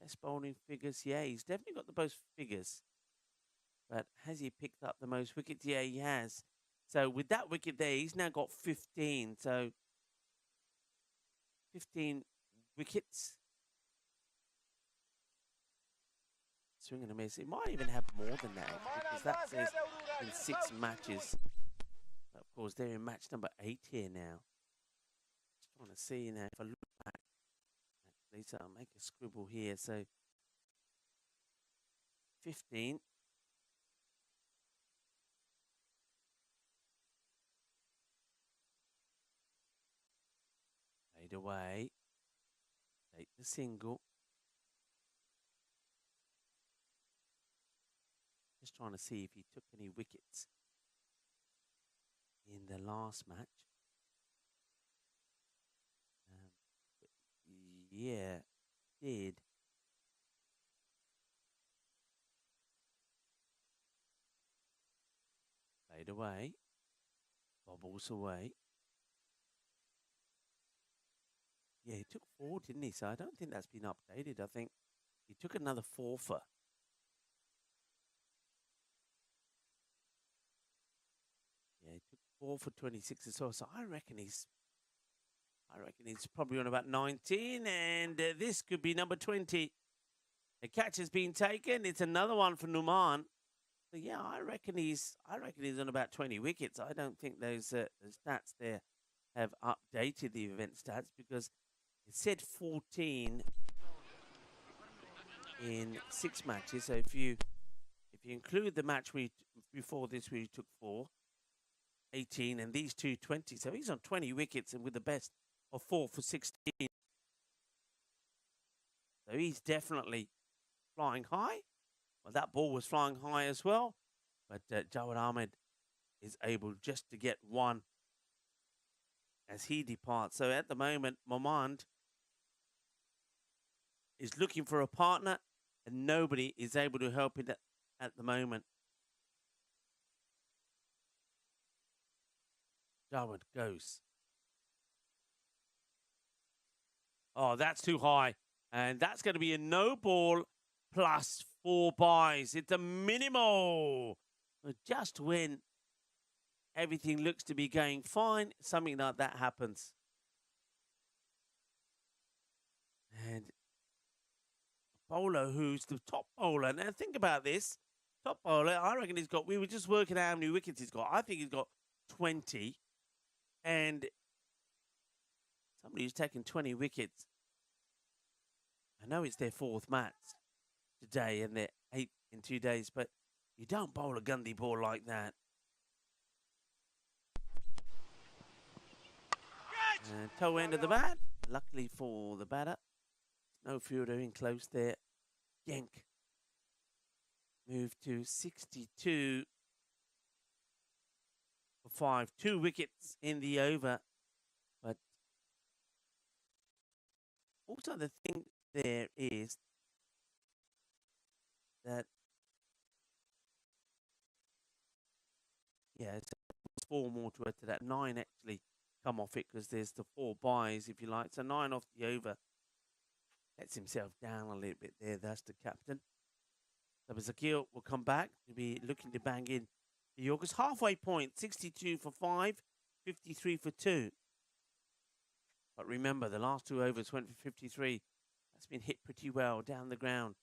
Best bowling figures. Yeah, he's definitely got the most figures. But has he picked up the most wickets? Yeah, he has. So with that wicket there, he's now got 15. So 15 wickets. Swing and a miss. It might even have more than that because that says in 6 matches. Of course, they're in match number 8 here now. Trying to see now if I look back. Actually, so I'll make a scribble here. So 15. Fade away. Take the single. Just trying to see if he took any wickets in the last match. Yeah, did. Fade away. Bobbles away. Yeah, he took 4, didn't he? So I don't think that's been updated. I think he took another 4 for. Yeah, he took 4 for 26 as well. So I reckon he's probably on about 19, and this could be number 20. The catch has been taken. It's another one for Numan. So yeah, I reckon he's on about 20 wickets. I don't think those stats there have updated the event stats, because it said 14 in 6 matches. So if you include the match before this where he took 4, 18, and these 2, 20. So he's on 20 wickets and with the best of 4 for 16. So he's definitely flying high. Well, that ball was flying high as well. But Jawad Ahmed is able just to get 1 as he departs. So at the moment, Momand is looking for a partner, and nobody is able to help him at the moment. Jawad goes. Oh, that's too high. And that's going to be a no ball plus 4 byes. It's a minimal. Just when everything looks to be going fine, something like that happens. And bowler who's the top bowler. Now think about this. Top bowler, I reckon we were just working out how many wickets he's got. I think he's got 20. And somebody who's taken 20 wickets. I know it's their 4th match today and their 8th in 2 days, but you don't bowl a Gundy ball like that. And toe end of the bat. Luckily for the batter. No fielder in close there. Yank. Moved to 62 for 5. 2 wickets in the over. But also the thing there is that, yeah, it's 4 more to add to that. 9 actually come off it because there's the 4 byes, if you like. So 9 off the over. Lets himself down a little bit there. That's the captain. So Zakil will come back to be looking to bang in the Yorkers. Halfway point, 62 for 5, 53 for 2. But remember, the last 2 overs went for 53. That's been hit pretty well down the ground.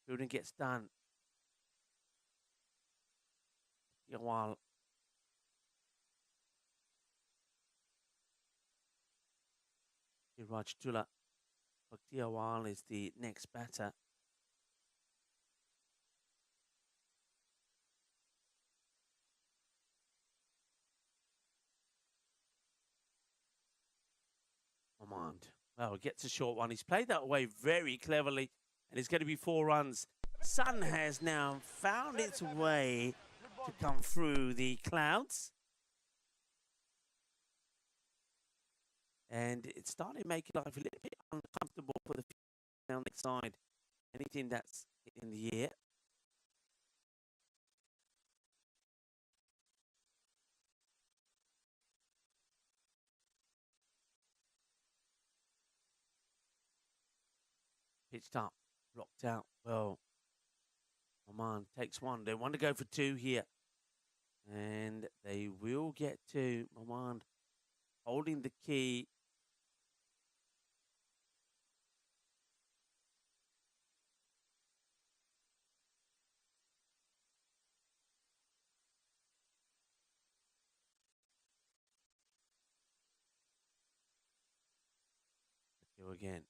Fielding gets done. While Rajtula Bhaktiawal is the next batter. Momand. Well, gets a short one. He's played that away very cleverly, and it's going to be 4 runs. Sun has now found its way to come through the clouds. And it started making life a little bit uncomfortable for the down the side. Anything that's in the air. Pitched up, blocked out. Well, Oman takes 1. They want to go for 2 here. And they will get 2. Oman holding the key. again.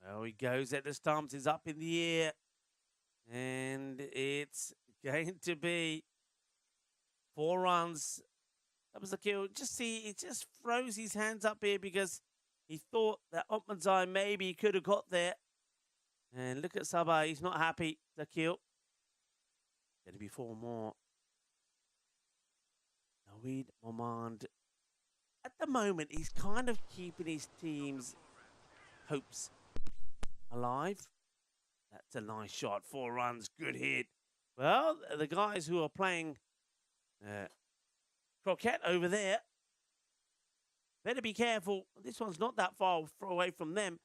Oh, he goes at the stumps. He's up in the air. And it's going to be 4 runs. That was the kill. Just see, he just throws his hands up here because he thought that Opmanzai maybe could have got there. And look at Sabah. He's not happy. The kill. Going to be 4 more. Naweed Momand. At the moment, he's kind of keeping his team's hopes alive. That's a nice shot. 4 runs. Good hit. Well, the guys who are playing croquet over there better be careful. This one's not that far away from them.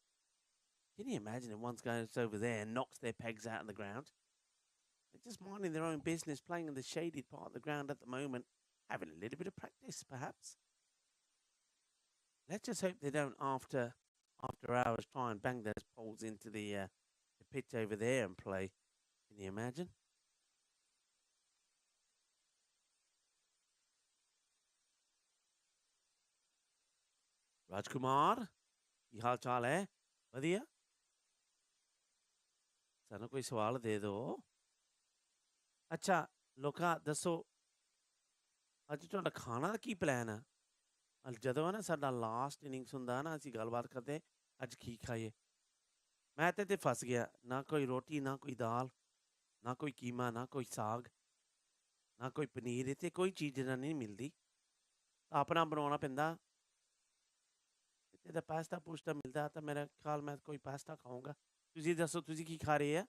Can you imagine if one goes over there and knocks their pegs out of the ground? They're just minding their own business, playing in the shaded part of the ground at the moment, having a little bit of practice, perhaps. Let's just hope they don't, after hours, try and bang those poles into the pitch over there and play. Can you imagine? राजकुमार की हाल चाल है बढ़िया सानू कोई सवाल दे दो अच्छा लोका दसो ਅੱਜ ਤੁਹਾਡਾ ਖਾਣਾ ਦਾ ਕੀ ਪਲਾਨ ਹੈ ਜਦੋਂ ਨਾ ਸਾਡਾ ਲਾਸਟ ਇਨਿੰਗਸ ਹੁੰਦਾ ਨਾ ਅਸੀਂ ਗੱਲਬਾਤ ਕਰਦੇ ਅੱਜ ਕੀ ਖਾਈਏ ਮੈਂ ਤੇ ਫਸ ਗਿਆ ਨਾ ਕੋਈ ਰੋਟੀ ਨਾ ਕੋਈ ਦਾਲ ਨਾ ਕੋਈ ਕੀਮਾ ਨਾ ਕੋਈ ਸਾਗ ਨਾ ਕੋਈ ਪਨੀਰ ਇੱਥੇ ਕੋਈ ਚੀਜ਼ ਨਹੀਂ ਮਿਲਦੀ ਆਪਣਾ ਬਣਾਉਣਾ ਪੈਂਦਾ the pasta pushta milda ta mera khayal main koi pasta khaunga tuzi daso tuzi ki kha rahe hai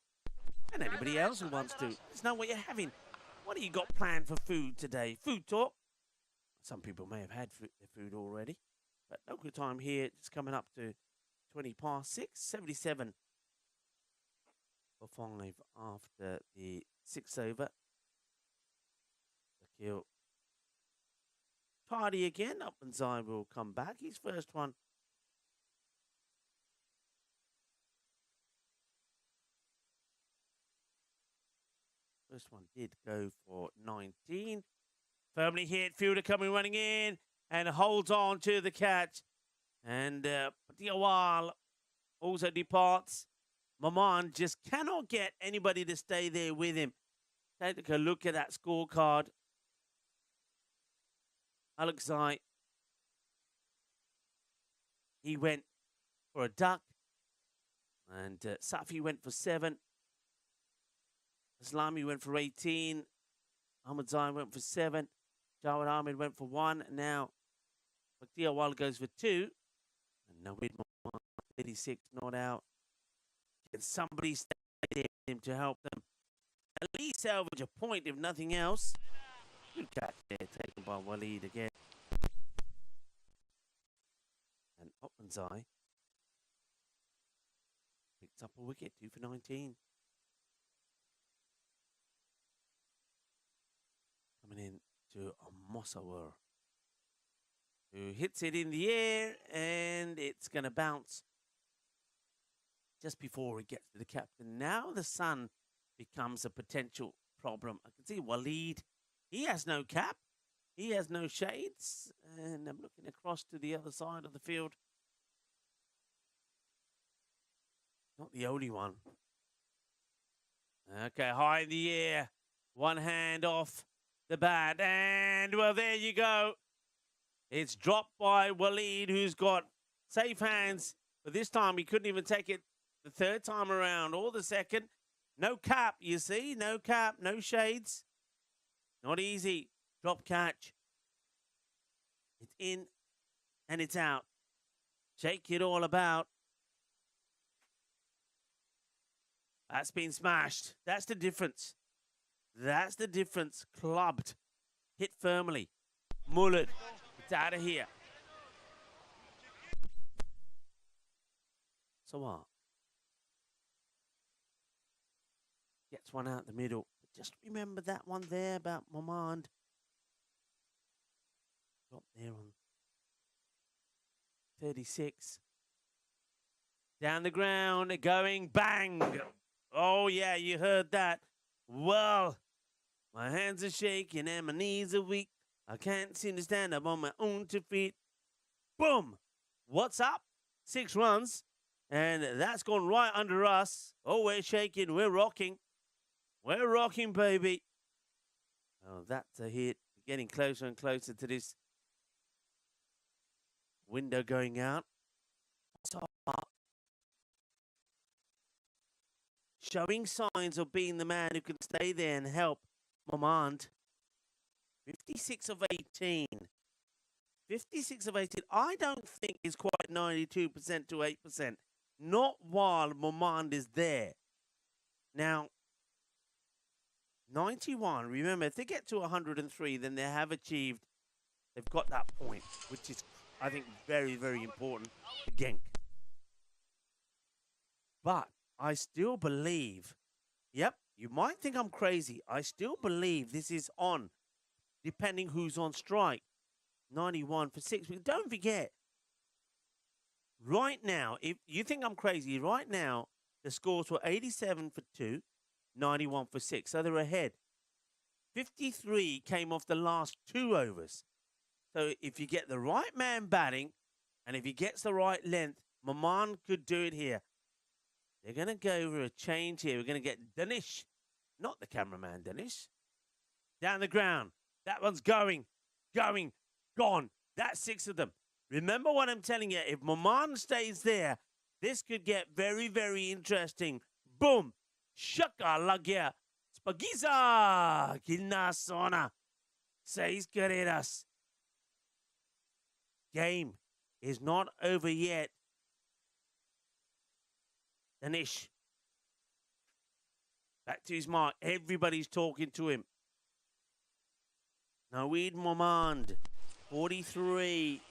and anybody else who wants to it's not what you're having what do you got planned for food today food talk some people may have had their food already but local time here it's coming up to 20 past 6 77 for 5 after the 6th over the kill party again up and Zai will come back his first one First one did go for 19. Firmly hit. Fielder coming running in and holds on to the catch. And Diawal also departs. Maman just cannot get anybody to stay there with him. Take a look at that scorecard. Alexei, he went for a duck. And Safi went for 7. Islami went for 18. Ahmed Zain went for 7. Jawad Ahmed went for 1. Now, Bakhtiawal goes for 2. And Nawid 36 not out. Can somebody stay there with him to help them? At least salvage a point, if nothing else. Good catch there, taken by Waleed again. And Opmanzai picks up a wicket, 2 for 19. Coming in to Mossawar, who hits it in the air, and it's going to bounce just before it gets to the captain. Now the sun becomes a potential problem. I can see Waleed, he has no cap, he has no shades, and I'm looking across to the other side of the field. Not the only one. Okay, high in the air, one hand off the bat, and well, there you go. It's dropped by Waleed, who's got safe hands, but this time he couldn't even take it the 3rd time around or the 2nd. No cap, you see, no cap, no shades. Not easy. Drop catch. It's in and it's out. Shake it all about. That's been smashed. That's the difference. That's the difference. Clubbed. Hit firmly. Mullet. It's out of here. So what? Gets one out the middle. But just remember that one there about Momand. Drop there on 36. Down the ground. Going bang. Oh, yeah, you heard that. Well, my hands are shaking and my knees are weak. I can't seem to stand up on my own 2 feet. Boom! What's up? 6 runs. And that's gone right under us. Oh, we're shaking. We're rocking. We're rocking, baby. Oh, that's a hit. Getting closer and closer to this window going out. Showing signs of being the man who can stay there and help Momand. 56 of 18. 56 of 18. I don't think is quite 92% to 8%. Not while Momand is there. Now, 91. Remember, if they get to 103, then they have achieved, they've got that point, which is, I think, very, very important to Genk. But I still believe, yep, you might think I'm crazy. I still believe this is on, depending who's on strike. 91 for 6. But don't forget, right now, if you think I'm crazy, right now, the scores were 87 for 2, 91 for 6. So they're ahead. 53 came off the last 2 overs. So if you get the right man batting, and if he gets the right length, Maman could do it here. They're going to go for a change here. We're going to get Danish, not the cameraman Danish, down the ground. That one's going, gone. That's 6 of them. Remember what I'm telling you. If Maman stays there, this could get very, very interesting. Boom. Shaka lagya. Spagiza. Kinasona. 6 carreras. Game is not over yet. Danish. Back to his mark. Everybody's talking to him. Naweed Momand. 43.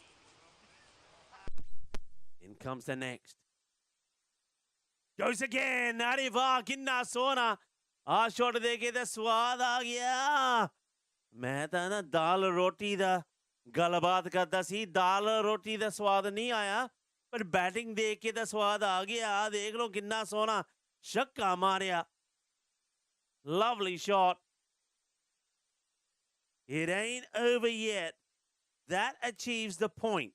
In comes the next. Goes again. Arriva किन्ना सोना. छोड़ देके तो स्वाद आ गया. मैं तो ना दाल रोटी दा गलबात करता सी. दाल रोटी दा स्वाद नहीं आया. पर बैटिंग देख के तो स्वाद आ गया. देख लो किन्ना सोना छक्का Maria. Lovely shot. It ain't over yet. That achieves the point.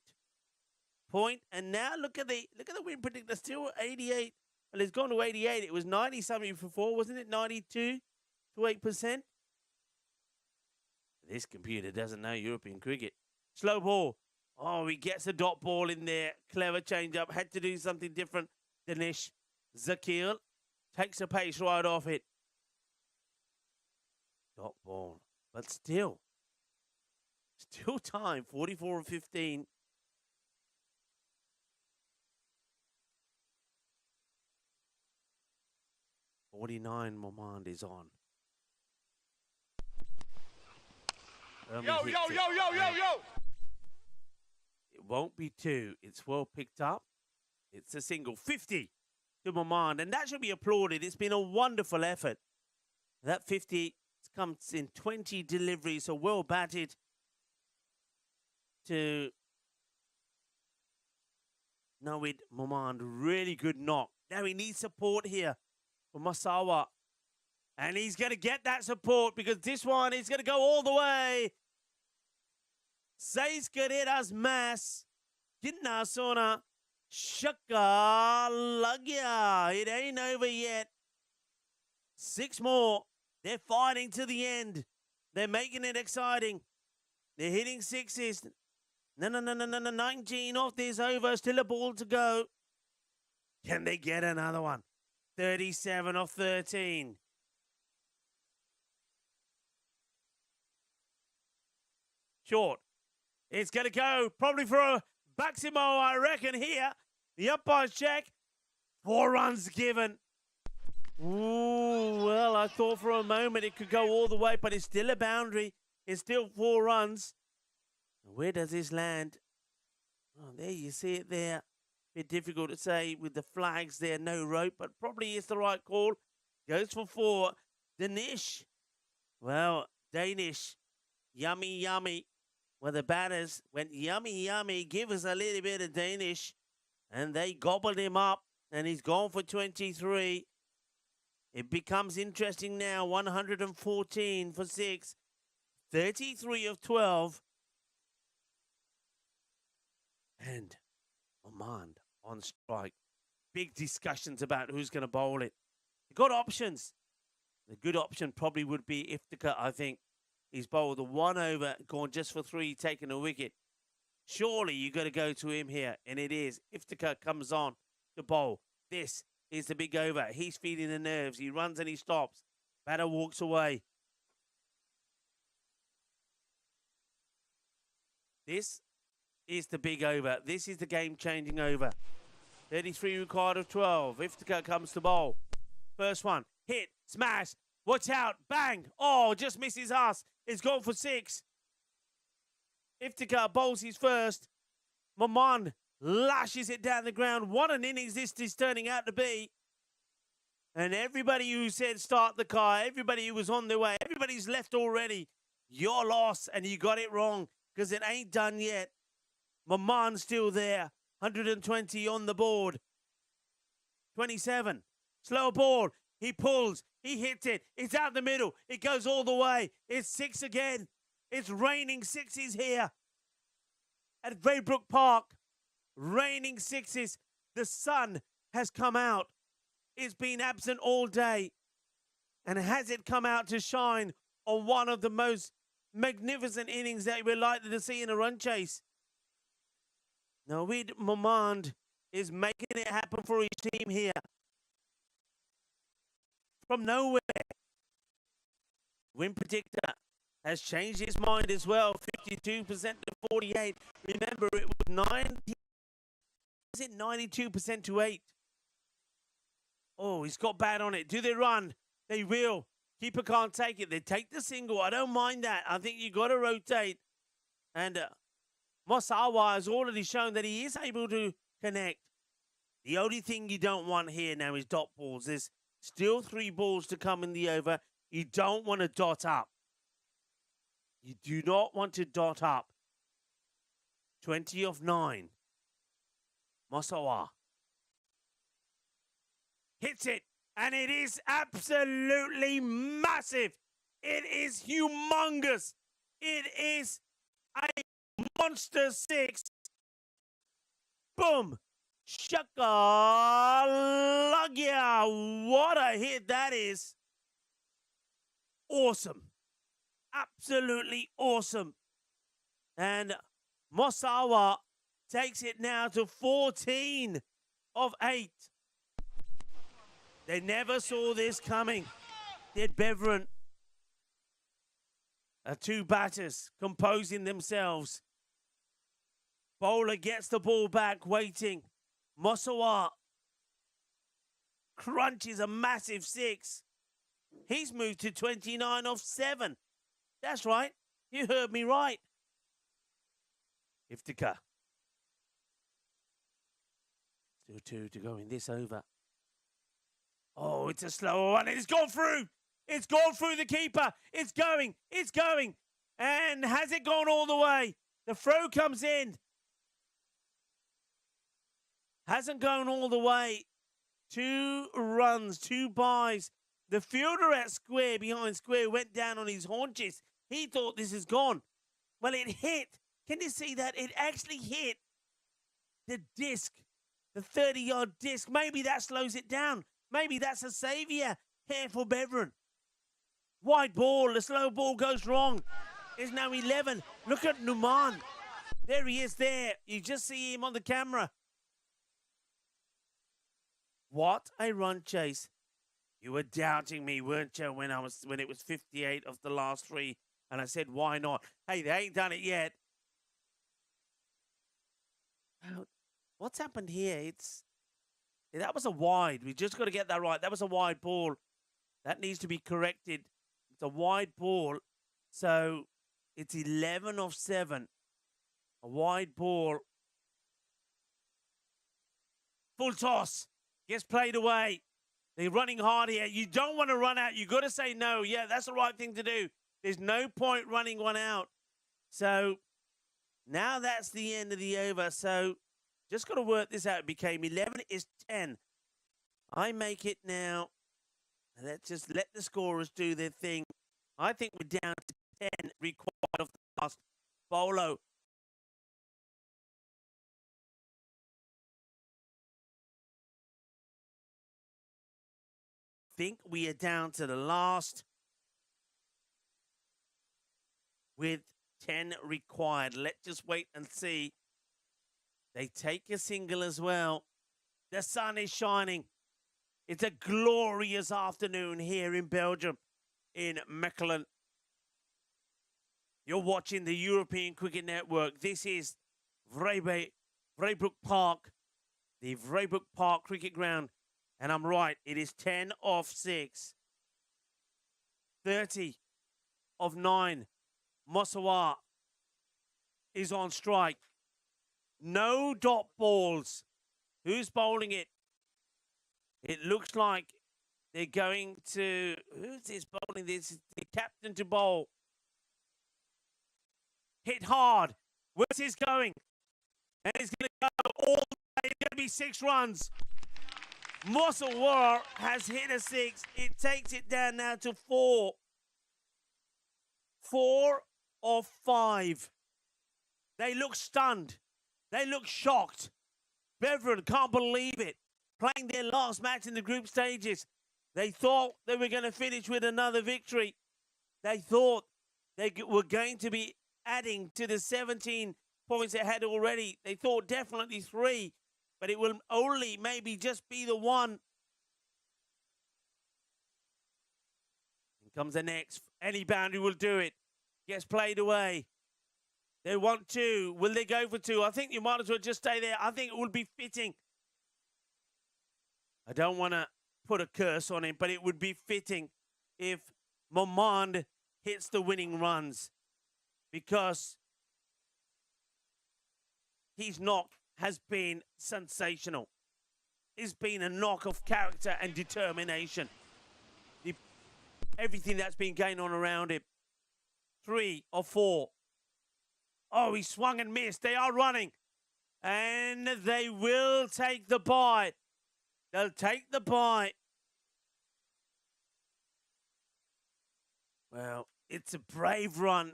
And now look at the win predictor. Still 88. Well, it's gone to 88. It was 90 something before, wasn't it? 92 to 8%. This computer doesn't know European cricket. Slow ball. Oh, he gets a dot ball in there. Clever change up. Had to do something different. Danish. Zakil takes a pace right off it. Dot ball. But still time. 44 of 15. .49 Momand is on. Yo. It won't be 2. It's well picked up. It's a single. 50 to Momand. And that should be applauded. It's been a wonderful effort. That 50 comes in 20 deliveries. So well batted to Naweed Momand. Really good knock. Now he needs support here. Masawa, and he's going to get that support because this one is going to go all the way. 6 carreras más. Kinna sona. Shaka lagya. It ain't over yet. 6 more. They're fighting to the end. They're making it exciting. They're hitting 6s. No. 19 off this over. Still a ball to go. Can they get another one? 37 off 13. Short. It's going to go probably for a Baximo, I reckon, here. The umpire's check. 4 runs given. Ooh, well, I thought for a moment it could go all the way, but it's still a boundary. It's still 4 runs. Where does this land? Oh, there you see it there. Bit difficult to say with the flags there, no rope, but probably is the right call. Goes for 4. Danish. Well, Danish. Yummy. Well, the batters went yummy. Give us a little bit of Danish. And they gobbled him up. And he's gone for 23. It becomes interesting now. 114 for 6. 33 of 12. And Momand on strike. big discussions about who's going to bowl it. You've got options. The good option probably would be Iftikhar, I think. He's bowled a 1 over, gone just for 3, taking a wicket. Surely you got to go to him here, and it is. Iftikhar comes on to bowl. This is the big over. He's feeling the nerves. He runs and he stops. Batter walks away. This is the big over. This is the game-changing over. 33 required of 12. Iftikhar comes to bowl. First one. Hit. Smash. Watch out. Bang. Oh, just misses us. It's gone for 6. Iftikhar bowls his first. Maman lashes it down the ground. What an innings this is turning out to be. And everybody who said start the car, everybody who was on their way, everybody's left already. Your loss, and you got it wrong because it ain't done yet. Maman's still there. 120 on the board. 27. Slow ball. He pulls. He hits it. It's out the middle. It goes all the way. It's 6 again. It's raining 6s here at Braybrook Park. Raining 6s. The sun has come out. It's been absent all day. And has it come out to shine on one of the most magnificent innings that we're likely to see in a run chase? Naweed Momand is making it happen for his team here. From nowhere. Win predictor has changed his mind as well. 52% to 48. Remember, it was 92% to 8. Oh, he's got bad on it. Do they run? They will. Keeper can't take it. They take the single. I don't mind that. I think you got to rotate. And Mosawa has already shown that he is able to connect. The only thing you don't want here now is dot balls. There's still 3 balls to come in the over. You don't want to dot up. You do not want to dot up. 20 of 9. Mosawa hits it, and it is absolutely massive. It is humongous. It is a monster 6. Boom. Shakalagya. What a hit that is. Awesome. Absolutely awesome. And Mosawa takes it now to 14 of 8. They never saw this coming. Did Beveran? 2 batters composing themselves. Bowler gets the ball back, waiting. Mosawa crunches a massive 6. He's moved to 29 of 7. That's right. You heard me right. Iftikhar. Still 2 to go in this over. Oh, it's a slower one. It's gone through. It's gone through the keeper. It's going. It's going. And has it gone all the way? The throw comes in. Hasn't gone all the way. 2 runs, 2 byes. The fielder at square, behind square, went down on his haunches. He thought this is gone. Well, it hit. Can you see that? It actually hit the disc, the 30-yard disc. Maybe that slows it down. Maybe that's a saviour here for Beveran. Wide ball. The slow ball goes wrong. It's now 11. Look at Numan. There he is there. You just see him on the camera. What a run chase. You were doubting me, weren't you, when it was 58 of the last 3, and I said, why not? Hey, they ain't done it yet. What's happened here? That was a wide. We just got to get that right. That was a wide ball. That needs to be corrected. It's a wide ball. So it's 11 of 7. A wide ball. Full toss. Gets played away. They're running hard here. You don't want to run out. You got to say no. Yeah, that's the right thing to do. There's no point running one out. So now that's the end of the over. So just got to work this out. It became 11 is 10. I make it now. Let's just let the scorers do their thing. I think we're down to 10 required of the last. Bolo think we are down to the last with 10 required. Let's just wait and see. They take a single as well. The sun is shining. It's a glorious afternoon here in Belgium, in Mechelen. You're watching the European Cricket Network. This is Vrijbroek Park, the Vrijbroek Park Cricket Ground. And I'm right, it is 10 off 6. 30 of 9. Mosawa is on strike. No dot balls. Who's bowling it? It looks like they're going to... Who's this bowling this? The captain to bowl. Hit hard. Where's this going? And it's going to go all the way. It's going to be 6 runs. Mosawa has hit a 6. It takes it down now to 4. 4 of 5. They look stunned. They look shocked. Beveren can't believe it. Playing their last match in the group stages. They thought they were going to finish with another victory. They thought they were going to be adding to the 17 points they had already. They thought definitely 3, but it will only maybe just be the 1. Here comes the next. Any boundary will do it. Gets played away. They want 2. Will they go for 2? I think you might as well just stay there. I think it would be fitting. I don't want to put a curse on him, but it would be fitting if Momand hits the winning runs, because his knock has been sensational. It's been a knock of character and determination. Everything that's been going on around him. 3 or 4. Oh, he swung and missed. They are running. And they will take the bye. They'll take the bye. Well, it's a brave run.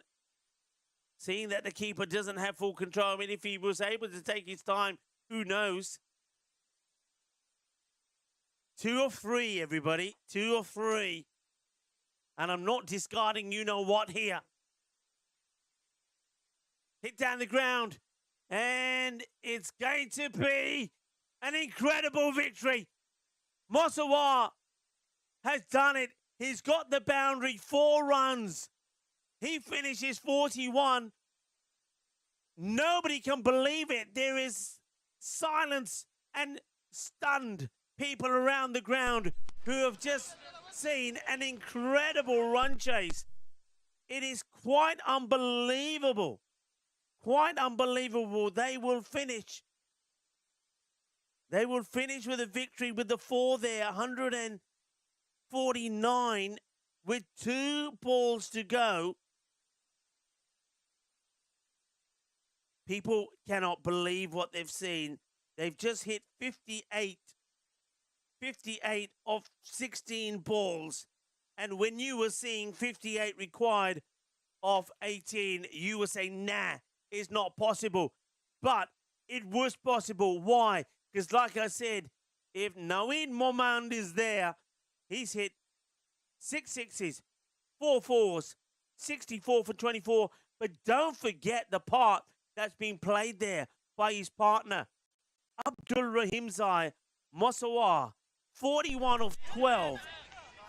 Seeing that the keeper doesn't have full control. I mean, if he was able to take his time, who knows? 2 of 3, everybody. 2 of 3. And I'm not discarding you-know-what here. Hit down the ground. And it's going to be an incredible victory. Mosawa has done it. He's got the boundary. 4 runs. He finishes 41. Nobody can believe it. There is silence and stunned people around the ground who have just seen an incredible run chase. It is quite unbelievable. Quite unbelievable. They will finish. They will finish with a victory with the 4 there. 149 with 2 balls to go. People cannot believe what they've seen. They've just hit 58. 58 of 16 balls. And when you were seeing 58 required of 18, you were saying, nah, it's not possible. But it was possible. Why? Because like I said, if Naeed Momand is there, he's hit 6 sixes, 4 fours, 64 for 24. But don't forget the part that's been played there by his partner, Abdul Rahimzai Mosawa. 41 of 12,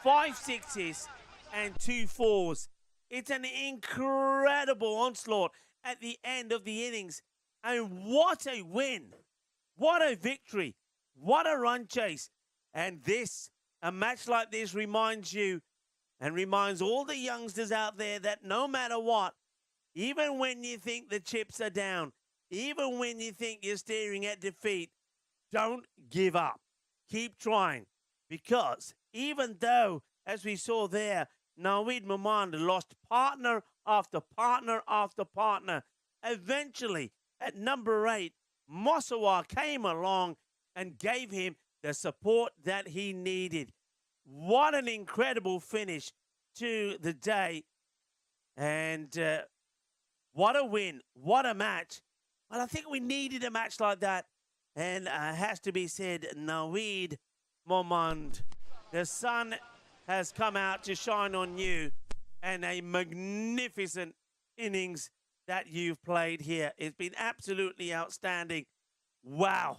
5 sixes and 2 fours. It's an incredible onslaught at the end of the innings. And what a win. What a victory. What a run chase. And this, a match like this reminds you and reminds all the youngsters out there that no matter what, even when you think the chips are down, even when you think you're staring at defeat, don't give up. Keep trying. Because even though, as we saw there, Naeed Momand lost partner after partner after partner, eventually at number 8, Mosawa came along and gave him the support that he needed. What an incredible finish to the day. And what a win. What a match. Well, I think we needed a match like that. And it has to be said, Naeed Momand The sun has come out to shine on you, and a magnificent innings that you've played here. It's been absolutely outstanding. Wow.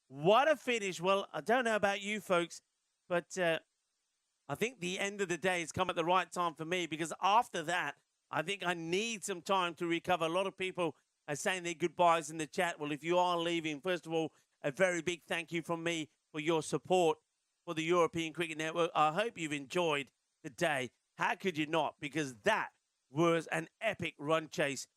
What a finish. Well, I don't know about you folks, but I think the end of the day has come at the right time for me, because after that, I think I need some time to recover. A lot of people are saying their goodbyes in the chat. Well, if you are leaving, first of all, a very big thank you from me for your support for the European Cricket Network. I hope you've enjoyed the day. How could you not? Because that was an epic run chase.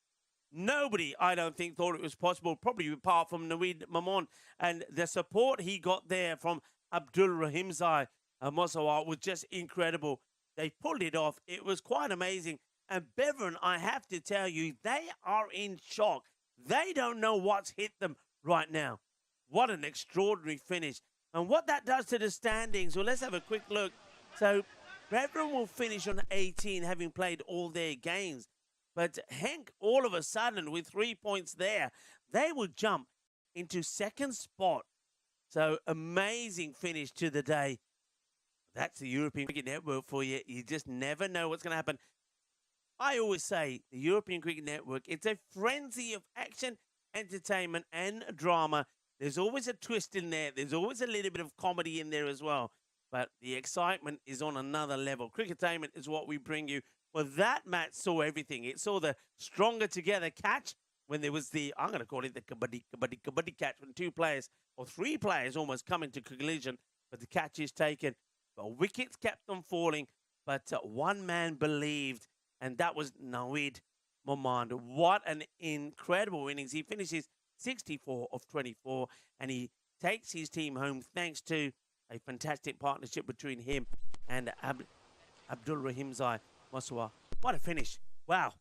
Nobody, I don't think, thought it was possible, probably apart from Naweed Mamon. And the support he got there from Abdul Rahimzai Mosawa was just incredible. They pulled it off. It was quite amazing. And Bevan, I have to tell you, they are in shock. They don't know what's hit them right now. What an extraordinary finish. And what that does to the standings, well, let's have a quick look. So Bevan will finish on 18, having played all their games. But Henk, all of a sudden, with 3 points there, they will jump into second spot. So amazing finish to the day. That's the European Cricket Network for you. You just never know what's going to happen. I always say the European Cricket Network, it's a frenzy of action, entertainment, and drama. There's always a twist in there. There's always a little bit of comedy in there as well. But the excitement is on another level. Cricketainment is what we bring you. Well, that match saw everything. It saw the stronger together catch when there was the, I'm going to call it the kabaddi catch, when two players or three players almost come into collision, but the catch is taken. But wickets kept on falling, but one man believed, and that was Naweed Momand. What an incredible innings. He finishes 64 of 24, and he takes his team home thanks to a fantastic partnership between him and Abdul Rahimzai Mosawa. What a finish. Wow.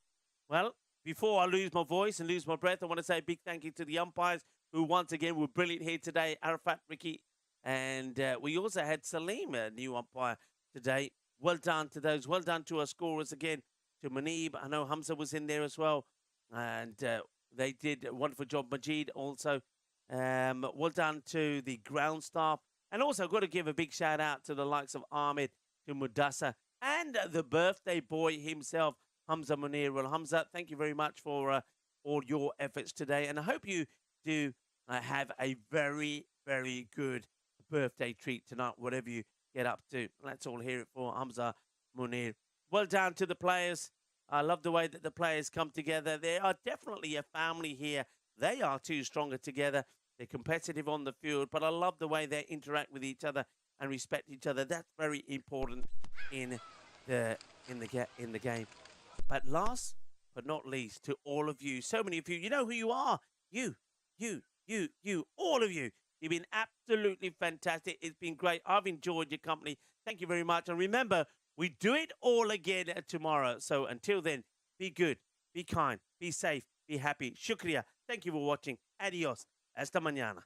Well, before I lose my voice and lose my breath, I want to say a big thank you to the umpires who once again were brilliant here today. Arafat, Ricky, and we also had Salim, a new umpire today. Well done to those. Well done to our scorers again, to Manib. I know Hamza was in there as well, and they did a wonderful job. Majid also. Well done to the ground staff. And also got to give a big shout out to the likes of Ahmed, to Mudassar, and the birthday boy himself, Hamza Munir. Well, Hamza, thank you very much for all your efforts today. And I hope you do have a very, very good birthday treat tonight, whatever you get up to. Let's all hear it for Hamza Munir. Well done to the players. I love the way that the players come together. They are definitely a family here. They are two stronger together. They're competitive on the field, but I love the way they interact with each other and respect each other. That's very important in the game. But last but not least, to all of you, so many of you, you know who you are. You, all of you. You've been absolutely fantastic. It's been great. I've enjoyed your company. Thank you very much. And remember, we do it all again tomorrow. So until then, be good, be kind, be safe, be happy. Shukriya. Thank you for watching. Adios. Hasta mañana.